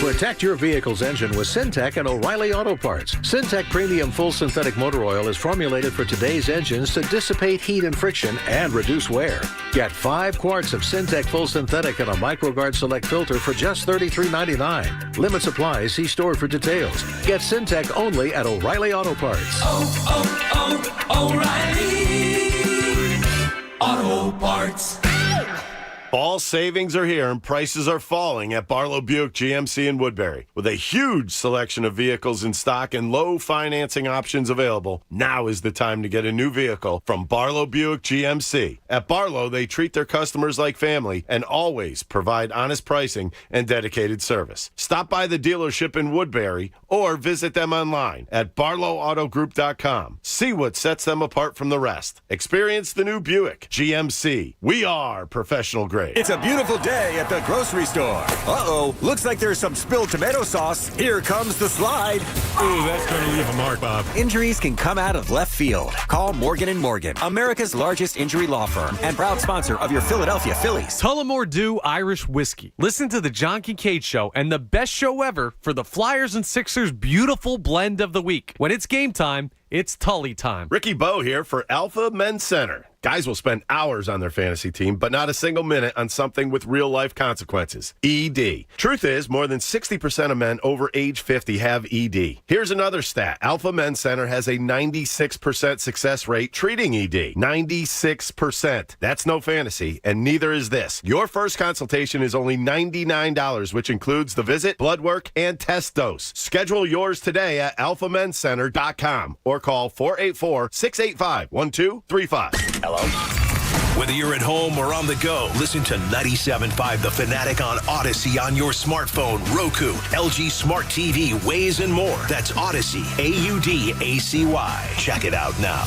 Protect your vehicle's engine with Syntec and O'Reilly Auto Parts. Syntec Premium Full Synthetic Motor Oil is formulated for today's engines to dissipate heat and friction and reduce wear. Get 5 quarts of Syntec Full Synthetic and a MicroGuard Select filter for just $33.99. Limit supply. See store for details. Get Syntec only at O'Reilly Auto Parts. O'Reilly Auto Parts. Fall savings are here and prices are falling at Barlow Buick GMC in Woodbury. With a huge selection of vehicles in stock and low financing options available, now is the time to get a new vehicle from Barlow Buick GMC. At Barlow, they treat their customers like family and always provide honest pricing and dedicated service. Stop by the dealership in Woodbury or visit them online at barlowautogroup.com. See what sets them apart from the rest. Experience the new Buick GMC. We are professional grade. It's a beautiful day at the grocery store. Uh-oh, looks like there's some spilled tomato sauce. Here comes the slide. Ooh, that's going to leave a mark, Bob. Injuries can come out of left field. Call Morgan & Morgan, America's largest injury law firm and proud sponsor of your Philadelphia Phillies. Tullamore Dew Irish Whiskey. Listen to the John Kincaid Show and the best show ever for the Flyers and Sixers beautiful blend of the week. When it's game time, it's Tully time. Ricky Bowe here for Alpha Men's Center. Guys will spend hours on their fantasy team, but not a single minute on something with real-life consequences. ED. Truth is, more than 60% of men over age 50 have ED. Here's another stat. Alpha Men's Center has a 96% success rate treating ED. 96%. That's no fantasy, and neither is this. Your first consultation is only $99, which includes the visit, blood work, and test dose. Schedule yours today at alphamenscenter.com or call 484-685-1235. Hello? Whether you're at home or on the go, listen to 97.5 The Fanatic on Odyssey on your smartphone, Roku, LG Smart TV, Waze, and more. That's Odyssey, AUDACY. Check it out now.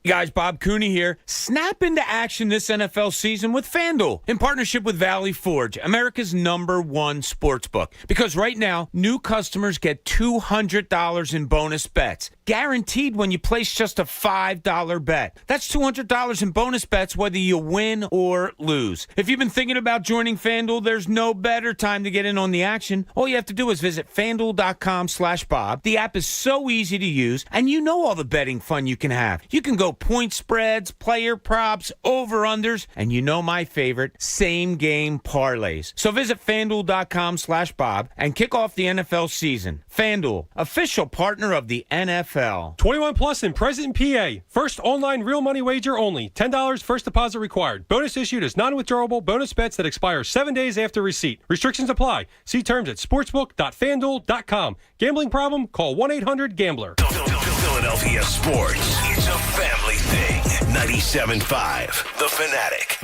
Hey guys, Bob Cooney here. Snap into action this NFL season with FanDuel in partnership with Valley Forge, America's #1 sportsbook. Because right now, new customers get $200 in bonus bets, guaranteed when you place just a $5 bet. That's $200 in bonus bets whether you win or lose. If you've been thinking about joining FanDuel, there's no better time to get in on the action. All you have to do is visit FanDuel.com/Bob. The app is so easy to use, and you know all the betting fun you can have. You can go point spreads, player props, over-unders, and you know my favorite, same-game parlays. So visit FanDuel.com/Bob and kick off the NFL season. FanDuel, official partner of the NFL. 21 plus and present in PA. First online real money wager only. $10 first deposit required. Bonus issued as non-withdrawable bonus bets that expire 7 days after receipt. Restrictions apply. See terms at sportsbook.fanduel.com. Gambling problem? Call 1-800-GAMBLER. Philadelphia sports. It's a family thing. 97.5 The Fanatic.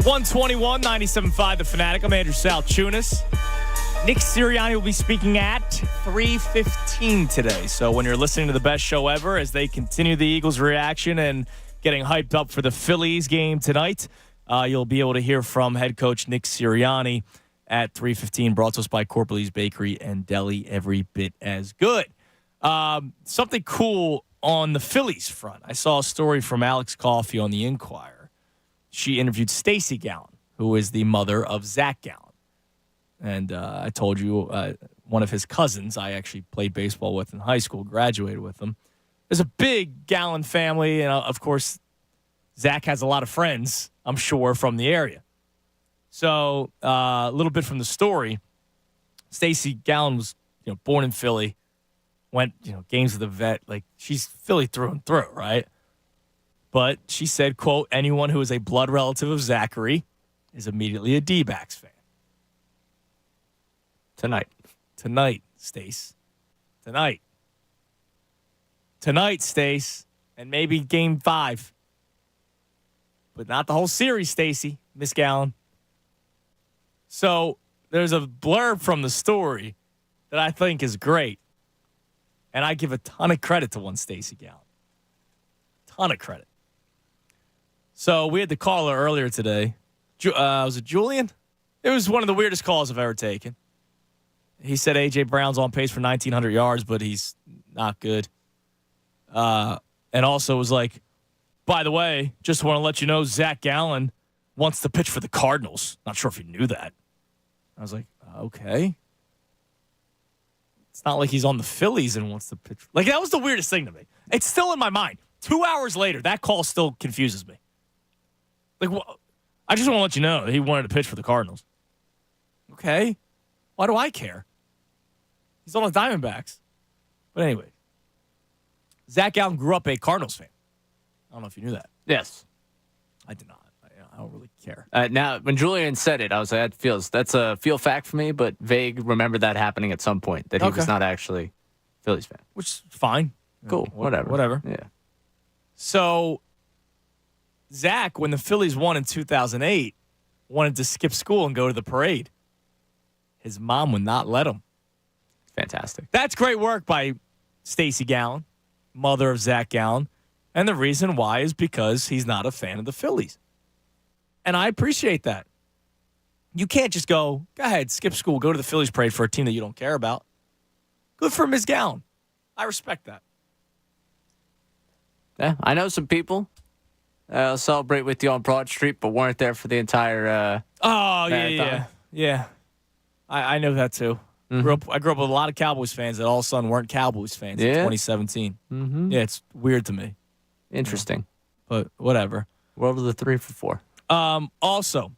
$121, 97.5 The Fanatic. I'm Andrew Salchunas. Nick Sirianni will be speaking at 3:15 today. So when you're listening to the best show ever as they continue the Eagles' reaction and getting hyped up for the Phillies game tonight, you'll be able to hear from head coach Nick Sirianni at 3:15, brought to us by Corporally's Bakery and Deli, every bit as good. Something cool on the Phillies front. I saw a story from Alex Coffey on the Inquirer. She interviewed Stacey Gallen, who is the mother of Zach Gallen. And I told you one of his cousins I actually played baseball with in high school, graduated with him. There's a big Gallen family, and of course, Zach has a lot of friends, I'm sure, from the area. So a little bit from the story, Stacey Gallen was born in Philly, went games with the vet. Like, she's Philly through and through, right? But she said, quote, anyone who is a blood relative of Zachary is immediately a D-backs fan. Tonight, Stace. Tonight, Stace. And maybe game 5. But not the whole series, Stacey, Miss Gallen. So there's a blurb from the story that I think is great. And I give a ton of credit to one Stacey Gallen. Ton of credit. So we had the caller earlier today. Was it Julian? It was one of the weirdest calls I've ever taken. He said A.J. Brown's on pace for 1,900 yards, but he's not good. And also was like, by the way, just want to let you know, Zach Gallen wants to pitch for the Cardinals. Not sure if you knew that. I was like, okay. It's not like he's on the Phillies and wants to pitch. Like, that was the weirdest thing to me. It's still in my mind. 2 hours later, that call still confuses me. Like, I just want to let you know that he wanted to pitch for the Cardinals. Okay. Why do I care? He's on the Diamondbacks. But anyway, Zach Gallen grew up a Cardinals fan. I don't know if you knew that. Yes. I did not. I don't really care. Now, when Julian said it, I was like, that's a feel fact for me, but vague remember that happening at some point, that he was not actually a Phillies fan. Which is fine. Cool. Whatever. Yeah. So, Zach, when the Phillies won in 2008, wanted to skip school and go to the parade. His mom would not let him. Fantastic. That's great work by Stacey Gallen, mother of Zach Gallen. And the reason why is because he's not a fan of the Phillies. And I appreciate that. You can't just go ahead, skip school, go to the Phillies parade for a team that you don't care about. Good for Ms. Gallen. I respect that. Yeah, I know some people celebrate with you on Broad Street, but weren't there for the entire marathon. Yeah. I know that too. Mm-hmm. I grew up with a lot of Cowboys fans that all of a sudden weren't Cowboys fans in 2017. Mm-hmm. Yeah, it's weird to me. Interesting. But whatever. World of the 3 for 4. Also,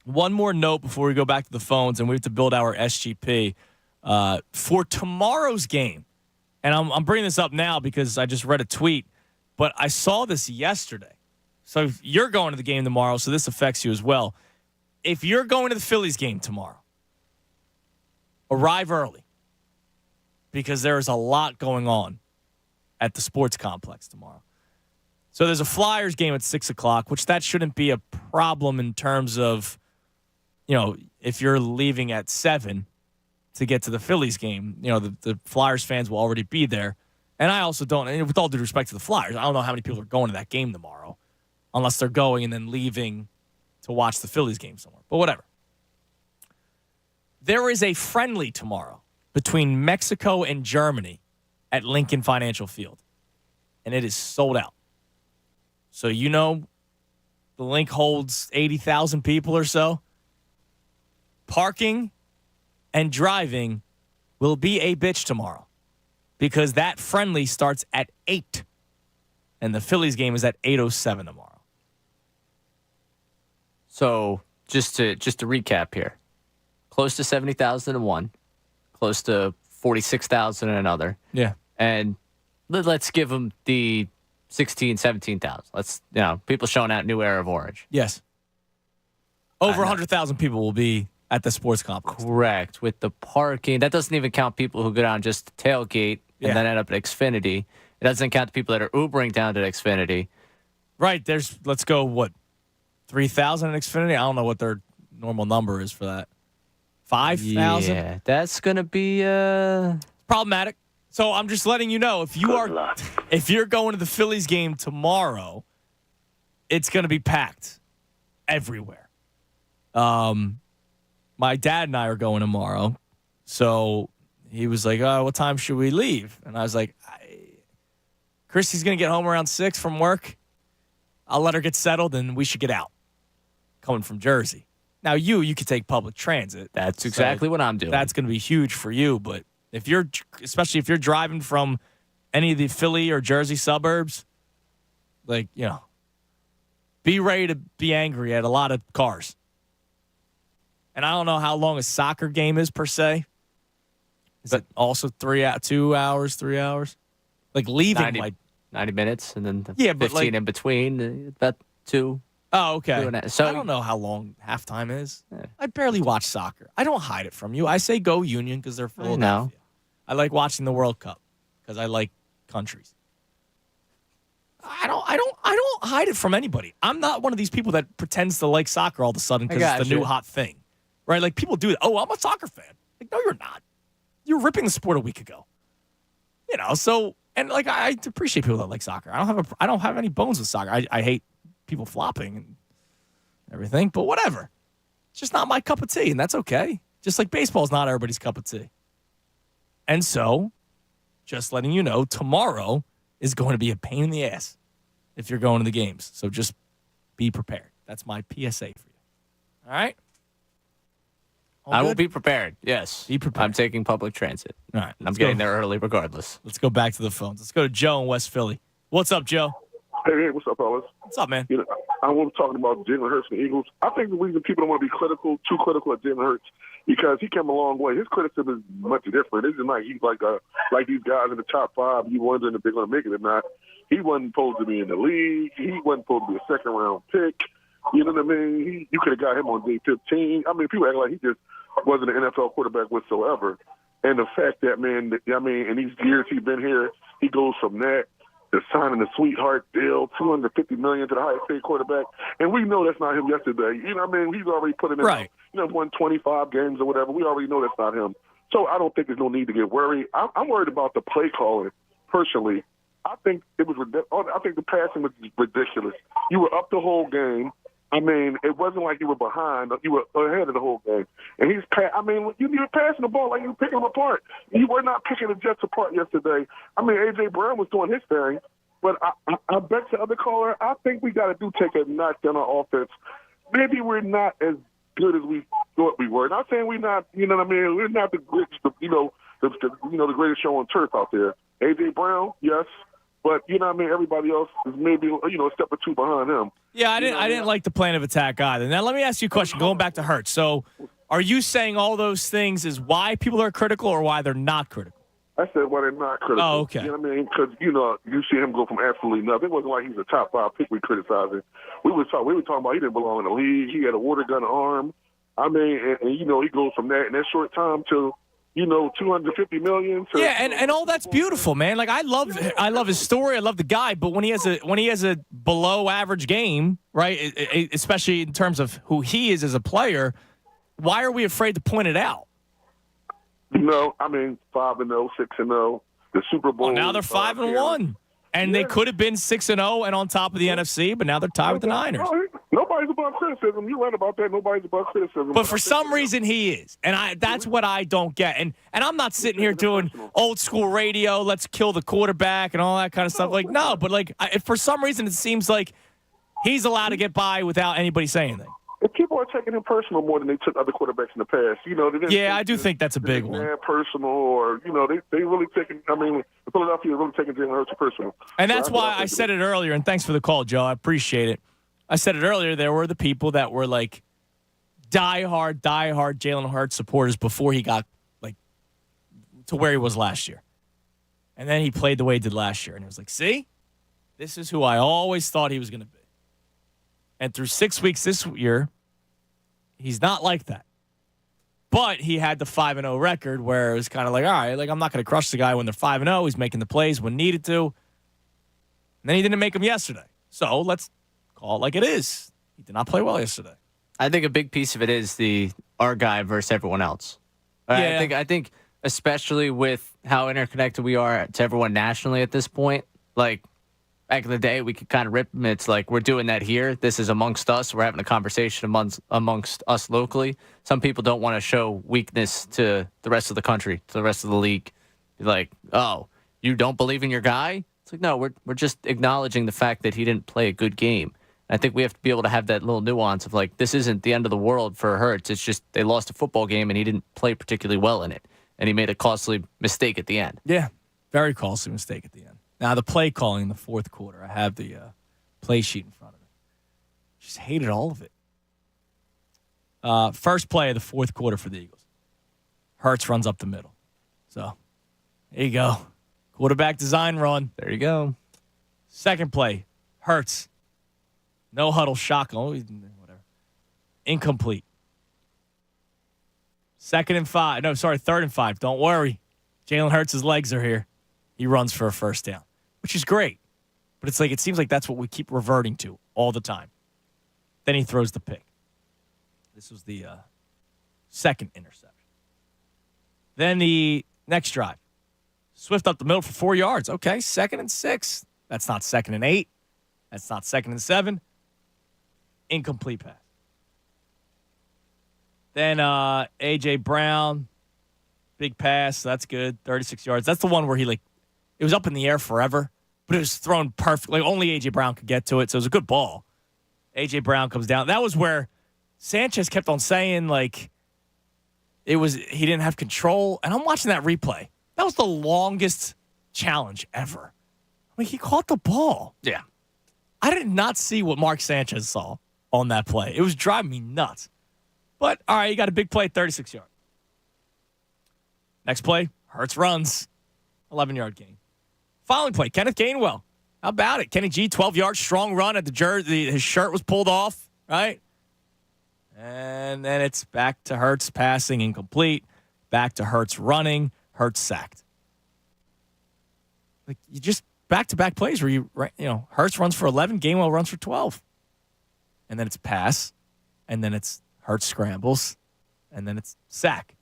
one more note before we go back to the phones, and we have to build our SGP. For tomorrow's game, and I'm bringing this up now because I just read a tweet, but I saw this yesterday. So if you're going to the game tomorrow, so this affects you as well. If you're going to the Phillies game tomorrow, arrive early because there is a lot going on at the sports complex tomorrow. So there's a Flyers game at 6 o'clock, which that shouldn't be a problem in terms of, if you're leaving at 7 to get to the Phillies game, the Flyers fans will already be there. And I also don't, and with all due respect to the Flyers, I don't know how many people are going to that game tomorrow unless they're going and then leaving to watch the Phillies game somewhere. But whatever. There is a friendly tomorrow between Mexico and Germany at Lincoln Financial Field, and it is sold out. So the link holds 80,000 people or so. Parking and driving will be a bitch tomorrow because that friendly starts at 8, and the Phillies game is at 8:07 tomorrow. So just to recap here, close to 70,000 in one, close to 46,000 in another. Yeah. And let's give them the 16, 17,000. Let's, people showing out New Era of Orange. Yes. Over 100,000 people will be at the sports complex. Correct. With the parking, that doesn't even count people who go down just to tailgate and then end up at Xfinity. It doesn't count the people that are Ubering down to Xfinity. Right. Let's go, 3,000 at Xfinity? I don't know what their normal number is for that. 5,000? Yeah, that's going to be problematic. So I'm just letting you know, if you're going to the Phillies game tomorrow, it's going to be packed everywhere. My dad and I are going tomorrow. So he was like, what time should we leave? And I was like, Christy's going to get home around 6 from work. I'll let her get settled and we should get out. Coming from Jersey. Now, you could take public transit. That's exactly what I'm doing. That's going to be huge for you. But especially if you're driving from any of the Philly or Jersey suburbs, like, be ready to be angry at a lot of cars. And I don't know how long a soccer game is per se. Is it also 2 hours, 3 hours? Like leaving 90 minutes and then 15 in between, about 2. Oh, okay. So I don't know how long halftime is. I barely watch soccer. I don't hide it from you. I say go Union because they're Philadelphia. I like watching the World Cup because I like countries. I don't hide it from anybody. I'm not one of these people that pretends to like soccer all of a sudden because it's the new hot thing. Right? Like people do it. Oh, I'm a soccer fan. Like, no, you're not. You were ripping the sport a week ago. So and like I appreciate people that like soccer. I don't have any bones with soccer. I hate people flopping and everything, but whatever. It's just not my cup of tea, and that's okay. Just like baseball is not everybody's cup of tea. And so, just letting you know, tomorrow is going to be a pain in the ass if you're going to the games. So just be prepared. That's my PSA for you. All right? I will be prepared. Yes. Be prepared. I'm taking public transit. All right. I'm getting there early regardless. Let's go back to the phones. Let's go to Joe in West Philly. What's up, Joe? Hey, what's up, fellas? What's up, man? I want to talk about Jalen Hurts and the Eagles. I think the reason people don't want to be too critical of Jalen Hurts, because he came a long way. His criticism is much different. It isn't like he's like these guys in the top 5. You wondering if they're going to make it or not. He wasn't supposed to be in the league. He wasn't supposed to be a second-round pick. You know what I mean? You could have got him on day 15. I mean, people act like he just wasn't an NFL quarterback whatsoever. And the fact that, man, in these years he's been here, he goes from that to signing a sweetheart deal, $250 million to the highest paid quarterback. And we know that's not him yesterday. You know what I mean? He's already put it in, right. Won 25 games or whatever. We already know that's not him. So I don't think there's no need to get worried. I'm worried about the play calling, personally. I think the passing was ridiculous. You were up the whole game. I mean, it wasn't like you were behind. You were ahead of the whole game. And you were passing the ball like you were picking them apart. You were not picking the Jets apart yesterday. I mean, A.J. Brown was doing his thing. But I bet the other caller, I think we got to take a notch down our offense. Maybe we're not as good as we thought we were. Not saying we're not, you know what I mean? We're not the greatest, the greatest show on turf out there. A.J. Brown, yes. But, you know what I mean, everybody else is maybe, a step or two behind him. Yeah, I didn't like the plan of attack either. Now, let me ask you a question, going back to Hurts. So, are you saying all those things is why people are critical or why they're not critical? I said why they're not critical. Oh, okay. You know what I mean? Because, you see him go from absolutely nothing. It wasn't like he's a top 5 pick we criticizing. We were talking about he didn't belong in the league. He had a water gun arm. I mean, and he goes from that in that short time to $250 million. Yeah, and all that's beautiful, man. Like I love his story. I love the guy, but when he has a below average game, right? Especially in terms of who he is as a player, why are we afraid to point it out? I mean 5-0, 6-0, the Super Bowl. Well, now they're 5-1, and they could have been 6-0 and on top of the NFC, but now they're tied with the Niners. Nobody's above criticism. You're right about that. Nobody's above criticism. But for some reason, he is. And that's what I don't get. And I'm not sitting here doing old school radio, let's kill the quarterback and all that kind of stuff. Like, no, but if for some reason it seems like he's allowed to get by without anybody saying anything. If people are taking him personal more than they took other quarterbacks in the past, I do think that's a big one. Personal, or they really taking. I mean, Philadelphia really taking Jalen Hurts personal. And that's why I said it earlier. And thanks for the call, Joe. I appreciate it. I said it earlier. There were the people that were like diehard Jalen Hurts supporters before he got to where he was last year, and then he played the way he did last year, and it was like, see, this is who I always thought he was going to be. And through 6 weeks this year, he's not like that. But he had the 5-0 record where it was kind of like, all right, I'm not going to crush the guy when they're 5-0. He's making the plays when needed to. And then he didn't make them yesterday. So let's call it like it is. He did not play well yesterday. I think a big piece of it is our guy versus everyone else. Yeah. I think especially with how interconnected we are to everyone nationally at this point, like back in the day, we could kind of rip them. It's like we're doing that here. This is amongst us. We're having a conversation amongst us locally. Some people don't want to show weakness to the rest of the country, to the rest of the league. Like, oh, you don't believe in your guy? It's like, no, we're just acknowledging the fact that he didn't play a good game. I think we have to be able to have that little nuance of like, this isn't the end of the world for Hurts. It's just they lost a football game and he didn't play particularly well in it. And he made a costly mistake at the end. Yeah, very costly mistake at the end. Now, the play calling in the fourth quarter, I have the play sheet in front of me. Just hated all of it. First play of the fourth quarter for the Eagles. Hurts runs up the middle. So, there you go. Quarterback design run. There you go. Second play, Hurts. No huddle, shotgun, whatever. Incomplete. Third and 5. Don't worry. Jalen Hurts' legs are here. He runs for a first down, which is great. But it's like it seems like that's what we keep reverting to all the time. Then he throws the pick. This was the second interception. Then the next drive. Swift up the middle for 4 yards. Okay, 2nd and 6. That's not 2nd and 8. That's not 2nd and 7. Incomplete pass. Then A.J. Brown, big pass. That's good. 36 yards. That's the one where it was up in the air forever, but it was thrown perfect. Like only A.J. Brown could get to it, so it was a good ball. A.J. Brown comes down. That was where Sanchez kept on saying, like, he didn't have control. And I'm watching that replay. That was the longest challenge ever. I mean, he caught the ball. Yeah. I did not see what Mark Sanchez saw on that play. It was driving me nuts. But, all right, you got a big play, 36 yards. Next play, Hurts runs, 11-yard gain. Following play, Kenneth Gainwell. How about it? Kenny G, 12-yard strong run at the jersey. His shirt was pulled off, right? And then it's back to Hurts passing, incomplete. Back to Hurts running, Hurts sacked. Like, you just back-to-back plays where Hurts runs for 11, Gainwell runs for 12. And then it's pass, and then it's Hurts scrambles, and then it's sack.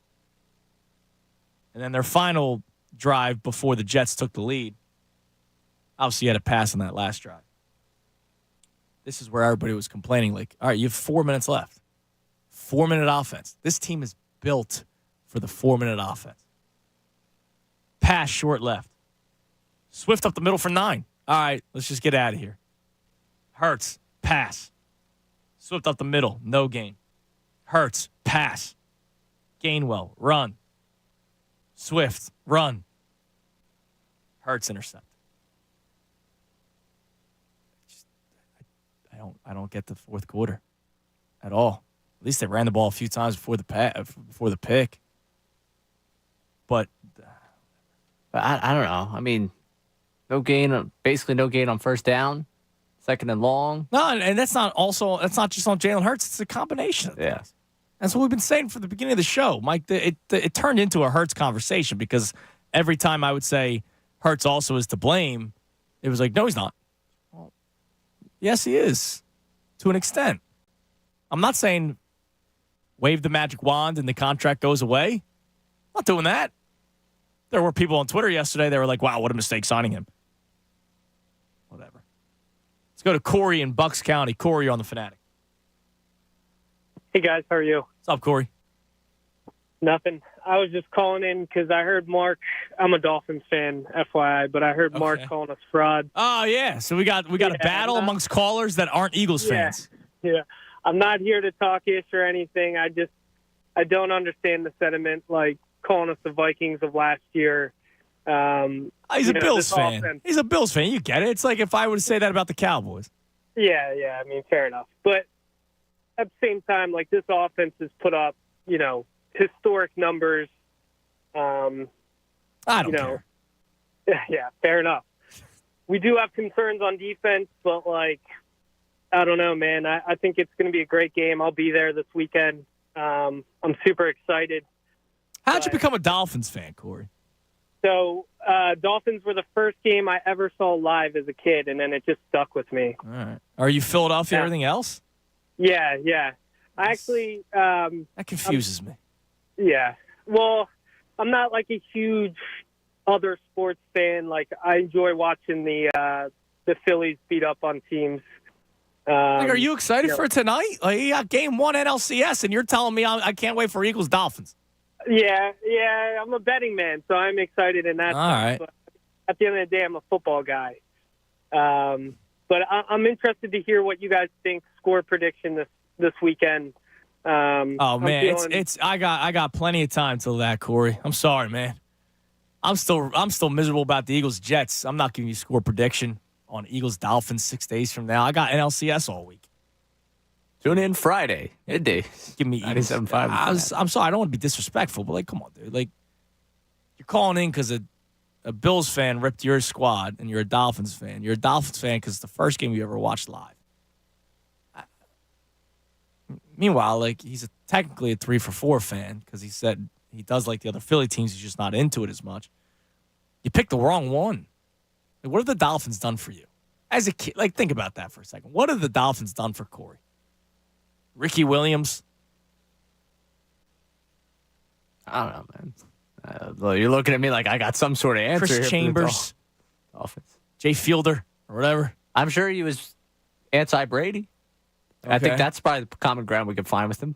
And then their final drive before the Jets took the lead, obviously you had a pass on that last drive. This is where everybody was complaining, like, all right, you have 4 minutes left. 4-minute offense. This team is built for the 4-minute offense. Pass short left. Swift up the middle for 9. All right, let's just get out of here. Hurts, pass. Swift up the middle, no gain. Hurts, pass. Gainwell, run. Swift, run. Hurts, intercept. I don't get the fourth quarter at all. At least they ran the ball a few times before the pick. But I don't know. I mean, basically no gain on first down, 2nd and long. No, and that's not just on Jalen Hurts. It's a combination of things. That's what we've been saying from the beginning of the show, Mike. It turned into a Hurts conversation because every time I would say Hurts also is to blame, it was like, no, he's not. Well, yes, he is, to an extent. I'm not saying wave the magic wand and the contract goes away. I'm not doing that. There were people on Twitter yesterday that were like, wow, what a mistake signing him. Whatever. Let's go to Corey in Bucks County. Corey, you're on the Fanatic. Hey, guys. How are you? What's up, Corey? Nothing. I was just calling in because I heard Mark. I'm a Dolphins fan, FYI, but I heard Mark calling us fraud. Oh, yeah. So we got a battle amongst callers that aren't Eagles fans. Yeah. I'm not here to talk ish or anything. I don't understand the sentiment, like calling us the Vikings of last year. He's a Bills fan. Offense. He's a Bills fan. You get it. It's like if I would say that about the Cowboys. Yeah. I mean, fair enough. But at the same time, like this offense has put up, historic numbers. I don't care. Yeah, fair enough. We do have concerns on defense, but like, I don't know, man. I think it's going to be a great game. I'll be there this weekend. I'm super excited. How'd you become a Dolphins fan, Corey? So Dolphins were the first game I ever saw live as a kid, and then it just stuck with me. All right. Are you Philadelphia? Everything else? Yeah. I actually that confuses me. Yeah. Well, I'm not like a huge other sports fan. Like I enjoy watching the Phillies beat up on teams. Are you excited for tonight? Like you got game 1 NLCS, and you're telling me I can't wait for Eagles Dolphins. Yeah. I'm a betting man, so I'm excited in that. All right. But at the end of the day, I'm a football guy. But I'm interested to hear what you guys think. Score prediction this weekend. Oh man, I got plenty of time till that, Corey. I'm sorry, man. I'm still miserable about the Eagles Jets. I'm not giving you a score prediction on Eagles Dolphins 6 days from now. I got NLCS all week. Tune in Friday. Midday. Give me 97.5. I'm sorry. I don't want to be disrespectful, but like, come on, dude. Like, you're calling in because a Bills fan ripped your squad, and you're a Dolphins fan. You're a Dolphins fan because it's the first game you ever watched live. Meanwhile, like, he's technically a 3-for-4 fan because he said he does like the other Philly teams. He's just not into it as much. You picked the wrong one. Like, what have the Dolphins done for you? As a kid, like, think about that for a second. What have the Dolphins done for Corey? Ricky Williams? I don't know, man. Well, you're looking at me like I got some sort of answer. Chris Chambers? Dolphins. Jay Fielder? Or whatever? I'm sure he was anti-Brady. Okay. I think that's probably the common ground we could find with him.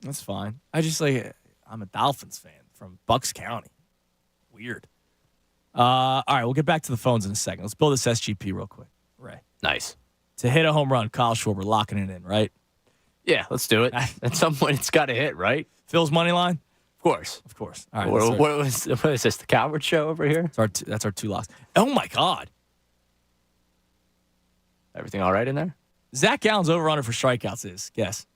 That's fine. I'm a Dolphins fan from Bucks County. Weird. All right, we'll get back to the phones in a second. Let's build this SGP real quick. Ray. Nice. To hit a home run, Kyle Schwarber locking it in, right? Yeah, let's do it. At some point, it's got to hit, right? Phil's money line? Of course. All right. What is this, the Coward Show over here? That's our two locks. Oh, my God. Everything all right in there? Zach Gallen's over-under for strikeouts is, guess.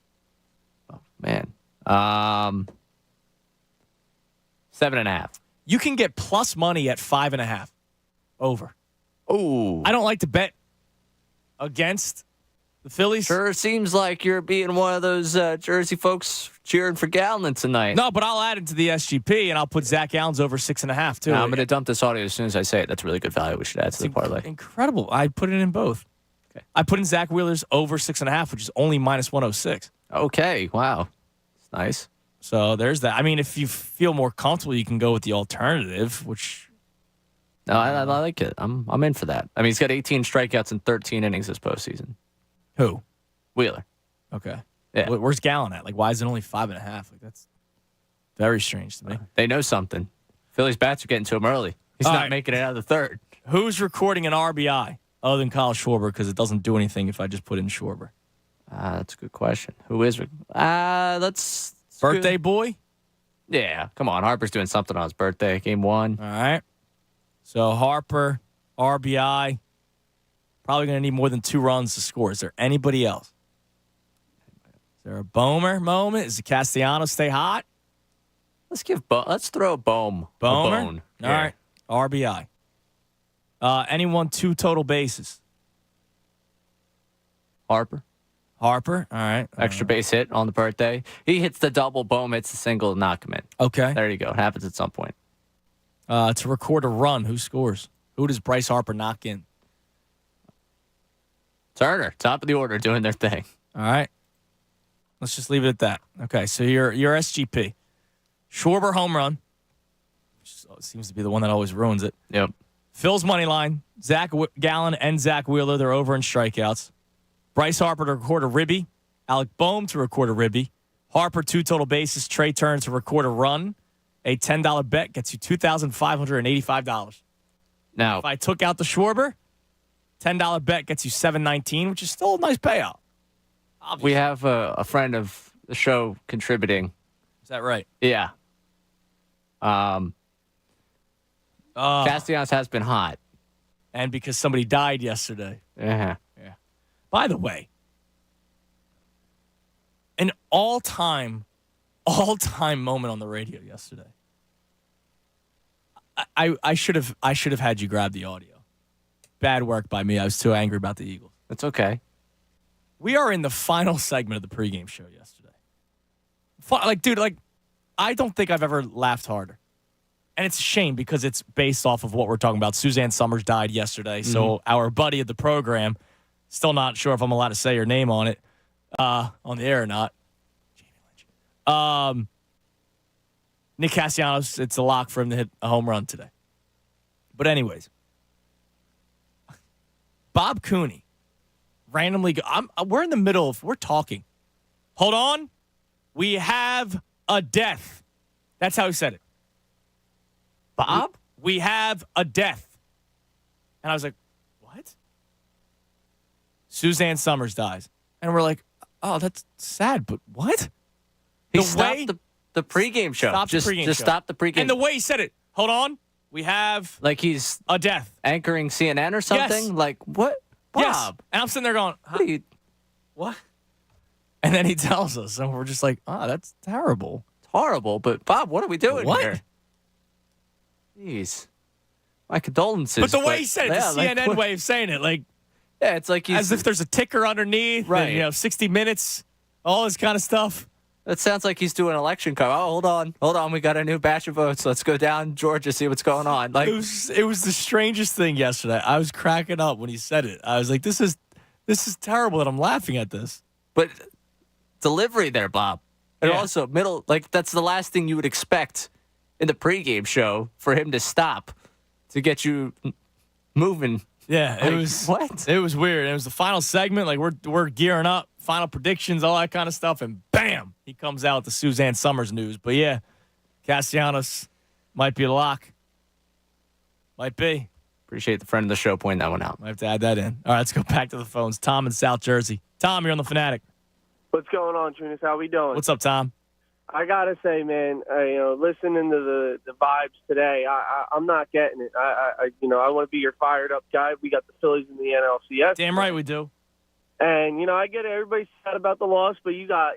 Oh, man. 7.5. You can get plus money at 5.5. Over. Oh. I don't like to bet against the Phillies. Sure seems like you're being one of those Jersey folks cheering for Gallen tonight. No, but I'll add it to the SGP, and I'll put Zach Gallen's over 6.5, too. Now, I'm going to dump this audio as soon as I say it. That's really good value. We should add to the parlay. Incredible. I put it in both. Okay. I put in Zach Wheeler's over 6.5, which is only minus 106. Okay. Wow. That's nice. So there's that. I mean, if you feel more comfortable, you can go with the alternative, which... No, I like it. I'm in for that. I mean, he's got 18 strikeouts in 13 innings this postseason. Who? Wheeler. Okay. Yeah. Where's Gallen at? Like, why is it only 5.5? Like, that's very strange to me. They know something. Phillies bats are getting to him early. He's not making it out of the third. Who's recording an RBI other than Kyle Schwarber? Because it doesn't do anything if I just put in Schwarber. That's a good question. Who is? Let's birthday boy. Yeah, come on. Harper's doing something on his birthday. Game 1. All right. So Harper, RBI. Probably going to need more than 2 runs to score. Is there anybody else? Is there a Bomer moment? Does the Castellanos stay hot? Let's throw a Bohm. Bomer? A bone. All right. RBI. Anyone 2 total bases? Harper. All right. Extra base hit on the birthday. He hits the double, Bohm hits the single, knock him in. Okay. There you go. It happens at some point. To record a run, who scores? Who does Bryce Harper knock in? Turner, top of the order, doing their thing. All right. Let's just leave it at that. Okay, so your SGP. Schwarber home run. Which seems to be the one that always ruins it. Yep. Phil's money line. Zach Gallen and Zach Wheeler, they're over in strikeouts. Bryce Harper to record a ribby. Alec Boehm to record a ribby. Harper 2 total bases. Trey Turner to record a run. A $10 bet gets you $2,585. Now, if I took out the Schwarber, $10 bet gets you $719, which is still a nice payout. Obviously. We have a friend of the show contributing. Is that right? Yeah. Castellanos has been hot. And because somebody died yesterday. Yeah. By the way, an all-time moment on the radio yesterday. I should have had you grab the audio. Bad work by me. I was too angry about the Eagles. That's okay. We are in the final segment of the pregame show yesterday. I don't think I've ever laughed harder. And it's a shame because it's based off of what we're talking about. Suzanne Summers died yesterday. Mm-hmm. So our buddy of the program, still not sure if I'm allowed to say her name on it, on the air or not. Nick Castellanos, it's a lock for him to hit a home run today. But anyways, Bob Cooney randomly we're in the middle of, we're talking. Hold on. We have a death. That's how he said it. Bob? We have a death. And I was like, what? Suzanne Summers dies. And we're like, oh, that's sad, but what? He stopped the pregame show. Just stop the pregame. And the way he said it, hold on, we have like he's a death. Anchoring CNN or something? Yes. Like, what? Bob? Yes. And I'm sitting there going, what? And then he tells us, and we're just like, oh, that's terrible. It's horrible, but Bob, what are we doing What? here? Jeez. My condolences. But the way he said it, the CNN way of saying it, like, yeah, it's like as if there's a ticker underneath, right? And, 60 minutes, all this kind of stuff. It sounds like he's doing election cover. Oh, hold on, we got a new batch of votes. Let's go down Georgia, see what's going on. Like it was the strangest thing yesterday. I was cracking up when he said it. I was like, this is terrible that I'm laughing at this. But delivery there, Bob, and also that's the last thing you would expect in the pregame show for him to stop to get you moving. Yeah, it was what? It was weird. It was the final segment. Like we're gearing up, final predictions, all that kind of stuff, and bam, he comes out with the Suzanne Summers news. But yeah, Castellanos might be a lock. Might be. Appreciate the friend of the show pointing that one out. Might have to add that in. All right, let's go back to the phones. Tom in South Jersey. Tom, you're on the Fanatic. What's going on, Tunis? How we doing? What's up, Tom? I gotta say, man, listening to the vibes today, I'm not getting it. I want to be your fired up guy. We got the Phillies in the NLCS. Damn right we do. And I get it. Everybody's sad about the loss, but you got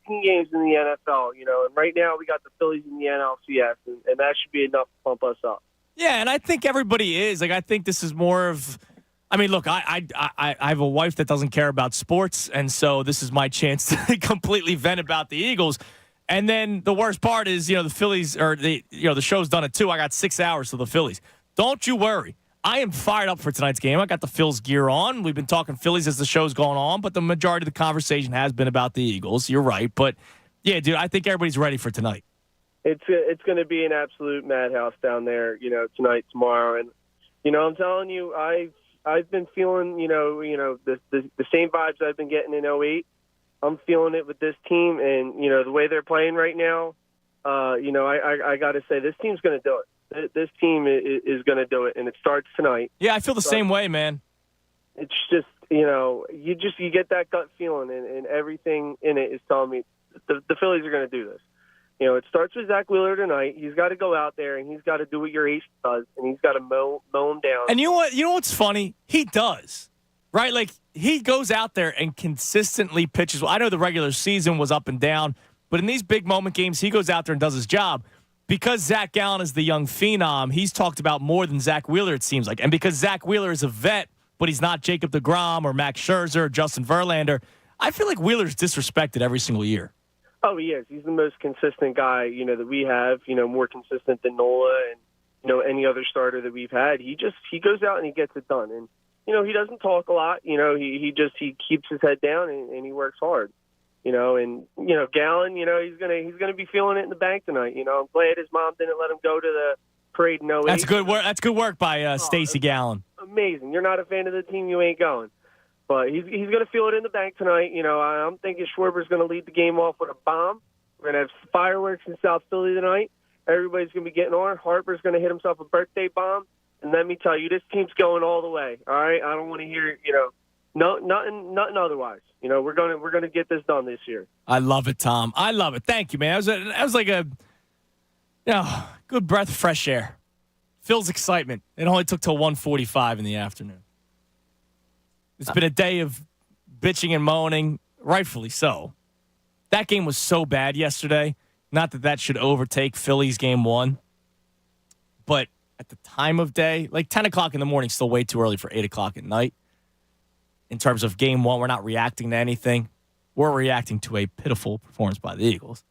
18 games in the NFL. And right now we got the Phillies in the NLCS, and that should be enough to pump us up. Yeah, and I think everybody is. Like, I think this is more of. I mean, look, I have a wife that doesn't care about sports, and so this is my chance to completely vent about the Eagles. And then the worst part is, the Phillies, or the show's done at 2. I got 6 hours to the Phillies. Don't you worry. I am fired up for tonight's game. I got the Phils gear on. We've been talking Phillies as the show's going on, but the majority of the conversation has been about the Eagles. You're right. But, yeah, dude, I think everybody's ready for tonight. It's going to be an absolute madhouse down there, tonight, tomorrow. And, I'm telling you, I've been feeling, the same vibes I've been getting in 08. I'm feeling it with this team, and the way they're playing right now. I got to say this team's going to do it. This team is going to do it, and it starts tonight. Yeah, I feel the same way, man. It's just you get that gut feeling, and everything in it is telling me the Phillies are going to do this. It starts with Zach Wheeler tonight. He's got to go out there, and he's got to do what your ace does, and he's got to mow him down. And you know what? You know what's funny? He does. Right? Like, he goes out there and consistently pitches. Well, I know the regular season was up and down, but in these big moment games, he goes out there and does his job. Because Zach Gallen is the young phenom, he's talked about more than Zach Wheeler, it seems like. And because Zach Wheeler is a vet, but he's not Jacob deGrom or Max Scherzer or Justin Verlander, I feel like Wheeler's disrespected every single year. Oh, he is. He's the most consistent guy, that we have, more consistent than Nola and, any other starter that we've had. He goes out and he gets it done. And, he doesn't talk a lot. He keeps his head down and he works hard. And Gallen, he's gonna be feeling it in the bank tonight. I'm glad his mom didn't let him go to the parade in 08. That's good work. That's good work by Stacey Gallen. Amazing. You're not a fan of the team, you ain't going. But he's gonna feel it in the bank tonight. I'm thinking Schwarber's gonna lead the game off with a bomb. We're gonna have fireworks in South Philly tonight. Everybody's gonna be getting on. Harper's gonna hit himself a birthday bomb. And let me tell you, this team's going all the way. All right, I don't want to hear nothing otherwise. We're gonna get this done this year. I love it, Tom. I love it. Thank you, man. That was like a good breath of fresh air. Phil's excitement. It only took till 1:45 in the afternoon. It's been a day of bitching and moaning, rightfully so. That game was so bad yesterday. Not that should overtake Phillies game 1, but at the time of day, like 10 o'clock in the morning, still way too early for 8 o'clock at night. In terms of game 1, we're not reacting to anything. We're reacting to a pitiful performance by the Eagles.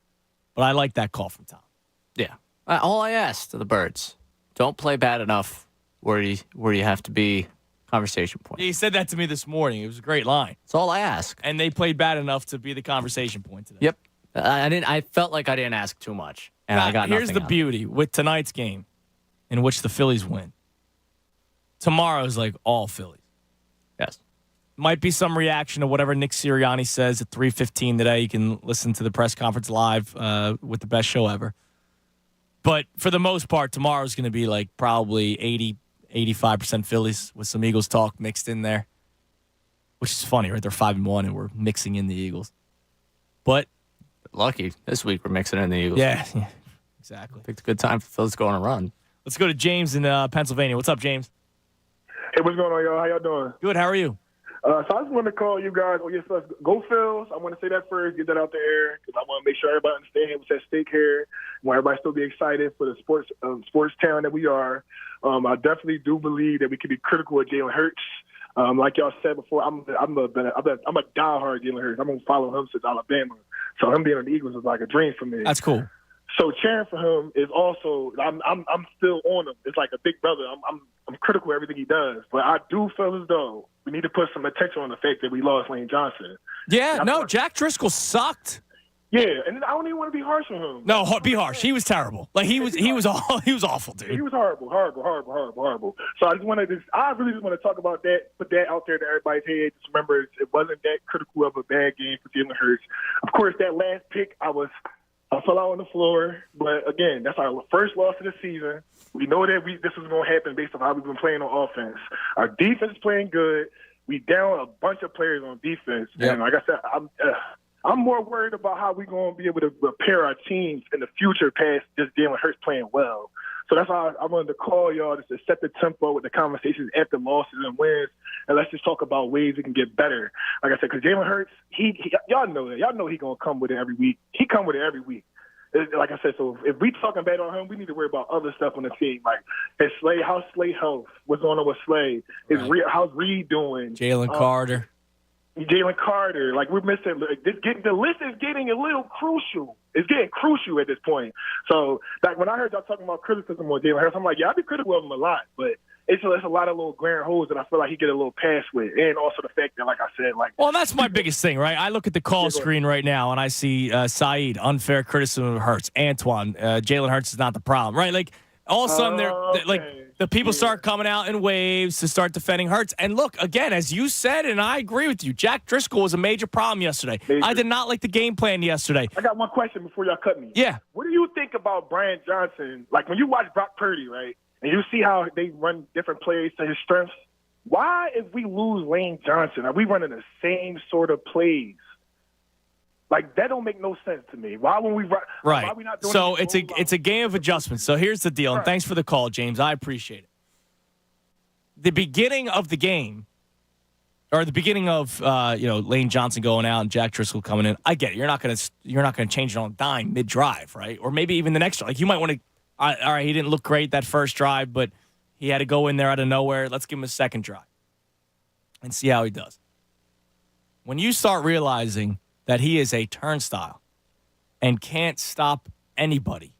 But I like that call from Tom. Yeah. All I asked of the Birds, don't play bad enough where you have to be conversation point. Yeah, he said that to me this morning. It was a great line. That's all I ask. And they played bad enough to be the conversation point today. Yep. I felt like I didn't ask too much, and I got nothing. Here's the beauty with tonight's game, in which the Phillies win. Tomorrow's like all Phillies. Yes. Might be some reaction to whatever Nick Sirianni says at 3:15 today. You can listen to the press conference live with the best show ever. But for the most part, tomorrow's going to be like probably 80, 85% Phillies with some Eagles talk mixed in there. which is funny, right? They're 5-1, and we're mixing in the Eagles. But lucky this week we're mixing in the Eagles. Yeah, exactly. Picked a good time for Phillies to go on a run. Let's go to James in Pennsylvania. What's up, James? Hey, what's going on, y'all? How y'all doing? Good. How are you? So I just want to call you guys. Go Phils. I want to say that first, get that out there, because I want to make sure everybody understands what's at stake here. I want everybody still be excited for the sports town that we are. I definitely do believe that we can be critical of Jalen Hurts. Like y'all said before, I'm a diehard Jalen Hurts. I'm gonna follow him since Alabama. So him being on the Eagles is like a dream for me. That's cool. So cheering for him is also I'm still on him. It's like a big brother. I'm critical of everything he does, but I do feel as though we need to put some attention on the fact that we lost Lane Johnson. Yeah, no, Jack Driscoll sucked. Yeah, and I don't even want to be harsh on him. No, be harsh. He was terrible. Like he was awful, dude. He was horrible. So I really just want to talk about that, put that out there to everybody's head. Just remember, it wasn't that critical of a bad game for Jalen Hurts. Of course, that last pick, I fell out on the floor. But again, that's our first loss of the season. We know that this was going to happen based on how we've been playing on offense. Our defense is playing good. We down a bunch of players on defense, and like I said, I'm more worried about how we're going to be able to repair our teams in the future past just Jalen Hurts playing well. So that's why I wanted to call y'all just to set the tempo with the conversations after losses and wins, and let's just talk about ways we can get better. Like I said, because Jalen Hurts, y'all know that. Y'all know he's going to come with it every week. He come with it every week. Like I said, so if we talking bad on him, we need to worry about other stuff on the team. Like, how's Slay health? What's going on with Slay? How's Reed doing? Jalen Carter. Jalen Carter, like we're missing. The list is getting a little crucial. It's getting crucial at this point. So, like when I heard y'all talking about criticism on Jalen Hurts, I'm like, yeah, I be critical of him a lot, but it's a lot of little glaring holes that I feel like he get a little pass with, and also the fact that, like I said, well, that's my biggest thing, right? I look at the call screen right now, and I see Saeed, unfair criticism of Hurts. Antoine, Jalen Hurts is not the problem, right? Like all of a sudden, the people start coming out in waves to start defending Hurts. And look, again, as you said, and I agree with you, Jack Driscoll was a major problem yesterday. I did not like the game plan yesterday. I got one question before y'all cut me. Yeah. What do you think about Brian Johnson? Like when you watch Brock Purdy, right, and you see how they run different plays to his strengths, why, if we lose Lane Johnson, are we running the same sort of plays? Like, that don't make no sense to me. Why when we run? Right. Why are we not doing so it's a game of adjustments. So here's the deal, and thanks for the call, James. I appreciate it. The beginning of the game, or the beginning of Lane Johnson going out and Jack Driscoll coming in. I get it. You're not gonna change it on a dime mid drive, right? Or maybe even the next drive. Like you might want to. All right, he didn't look great that first drive, but he had to go in there out of nowhere. Let's give him a second drive and see how he does. When you start realizing that he is a turnstile and can't stop anybody,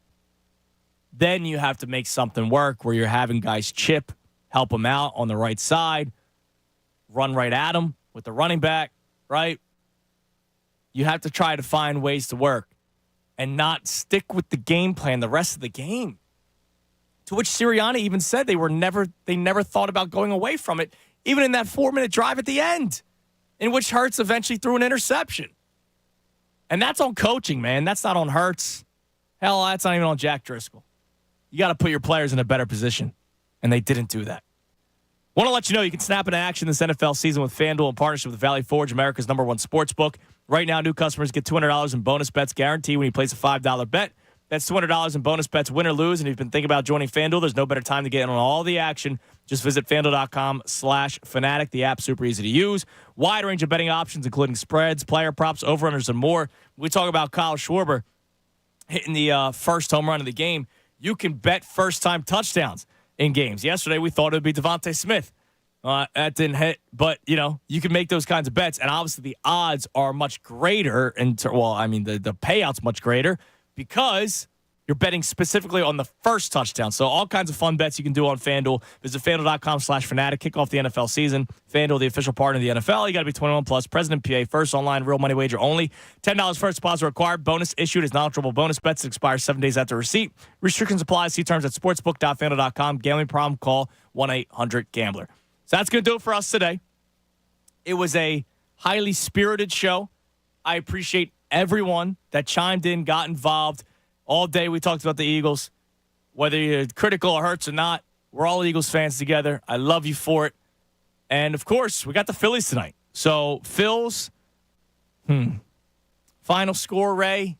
then you have to make something work where you're having guys chip, help him out on the right side, run right at him with the running back, right? You have to try to find ways to work and not stick with the game plan the rest of the game. To which Sirianni even said they never thought about going away from it, even in that 4-minute drive at the end, in which Hurts eventually threw an interception. And that's on coaching, man. That's not on Hurts. Hell, that's not even on Jack Driscoll. You got to put your players in a better position, and they didn't do that. Want to let you know you can snap into action this NFL season with FanDuel in partnership with Valley Forge, America's #1 sports book. Right now, new customers get $200 in bonus bets guaranteed when you place a $5 bet. That's $200 in bonus bets, win or lose. And if you've been thinking about joining FanDuel, there's no better time to get in on all the action. Just visit FanDuel.com/Fanatic. The app's super easy to use. Wide range of betting options, including spreads, player props, over-unders, and more. We talk about Kyle Schwarber hitting the first home run of the game. You can bet first-time touchdowns in games. Yesterday, we thought it would be Devontae Smith. That didn't hit, but, you can make those kinds of bets. And obviously, the odds are much greater. The payout's much greater because you're betting specifically on the first touchdown. So all kinds of fun bets you can do on FanDuel. Visit FanDuel.com/Fanatic. Kick off the NFL season. FanDuel, the official partner of the NFL. You got to be 21 plus. President PA. First online real money wager only. $10 first deposit required. Bonus issued as non-withdrawable bonus bets that expire 7 days after receipt. Restrictions apply. See terms at sportsbook.fanduel.com. Gambling problem? Call 1-800-GAMBLER. So that's going to do it for us today. It was a highly spirited show. I appreciate everyone that chimed in, got involved. All day we talked about the Eagles. Whether you're critical or Hurts or not, we're all Eagles fans together. I love you for it. And, of course, we got the Phillies tonight. So, Phil's final score, Ray.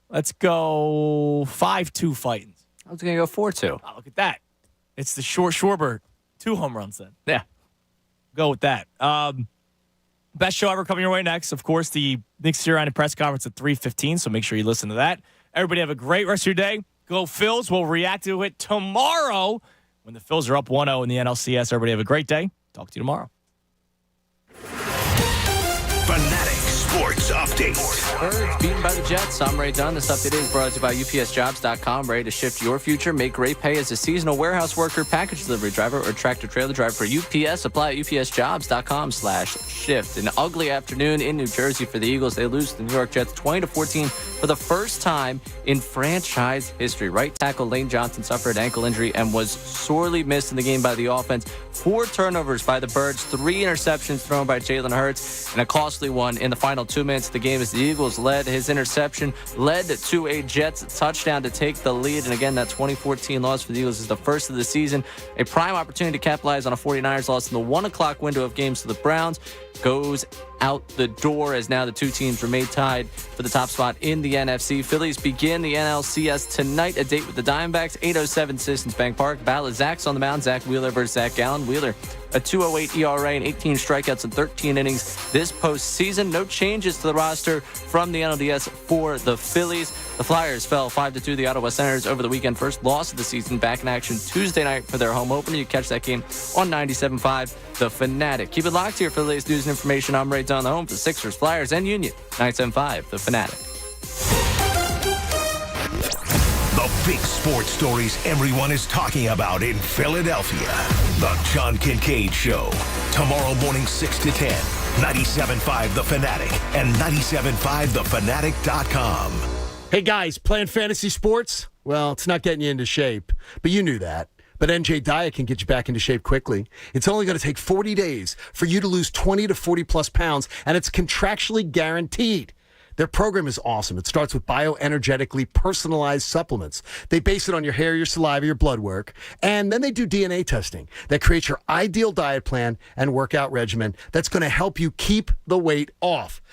Let's go 5-2 Fightins. I was going to go 4-2. Oh, look at that. It's the Schwarber 2 home runs then. Yeah. Go with that. Best show ever coming your way next. Of course, the Knicks Sirianni press conference at 3:15, so make sure you listen to that. Everybody have a great rest of your day. Go Phils. We'll react to it tomorrow when the Phils are up 1-0 in the NLCS. Everybody have a great day. Talk to you tomorrow. Fanatic Sports Update. Birds beaten by the Jets. I'm Ray Dunn. This update is brought to you by UPSJobs.com. Ready to shift your future? Make great pay as a seasonal warehouse worker, package delivery driver, or tractor-trailer driver for UPS. Apply at UPSJobs.com/shift. An ugly afternoon in New Jersey for the Eagles. They lose to the New York Jets 20-14 for the first time in franchise history. Right tackle Lane Johnson suffered an ankle injury and was sorely missed in the game by the offense. 4 turnovers by the Birds, 3 interceptions thrown by Jalen Hurts, and a costly one in the final 2 minutes of the game as the Eagles led. His interception led to a Jets touchdown to take the lead. And again, that 2014 loss for the Eagles is the first of the season. A prime opportunity to capitalize on a 49ers loss in the 1 o'clock window of games to the Browns goes out the door as now the two teams remain tied for the top spot in the NFC. Phillies begin the NLCS tonight. A date with the Diamondbacks, 8:07 Citizens Bank Park. Battle of Zach's on the mound. Zach Wheeler versus Zach Gallen. Wheeler, a 2.08 ERA and 18 strikeouts in 13 innings this postseason. No changes to the roster from the NLDS for the Phillies. The Flyers fell 5-2 to the Ottawa Senators over the weekend. First loss of the season, back in action Tuesday night for their home opener. You catch that game on 97.5 The Fanatic. Keep it locked here for the latest news and information. I'm Ray Dunn, the home for Sixers, Flyers, and Union. 97.5 The Fanatic. The big sports stories everyone is talking about in Philadelphia. The John Kincaid Show. Tomorrow morning 6 to 10. 97.5 The Fanatic and 97.5thefanatic.com. Hey guys, playing fantasy sports? Well, it's not getting you into shape, but you knew that. But NJ Diet can get you back into shape quickly. It's only going to take 40 days for you to lose 20 to 40 plus pounds, and it's contractually guaranteed. Their program is awesome. It starts with bioenergetically personalized supplements. They base it on your hair, your saliva, your blood work, and then they do DNA testing that creates your ideal diet plan and workout regimen that's going to help you keep the weight off.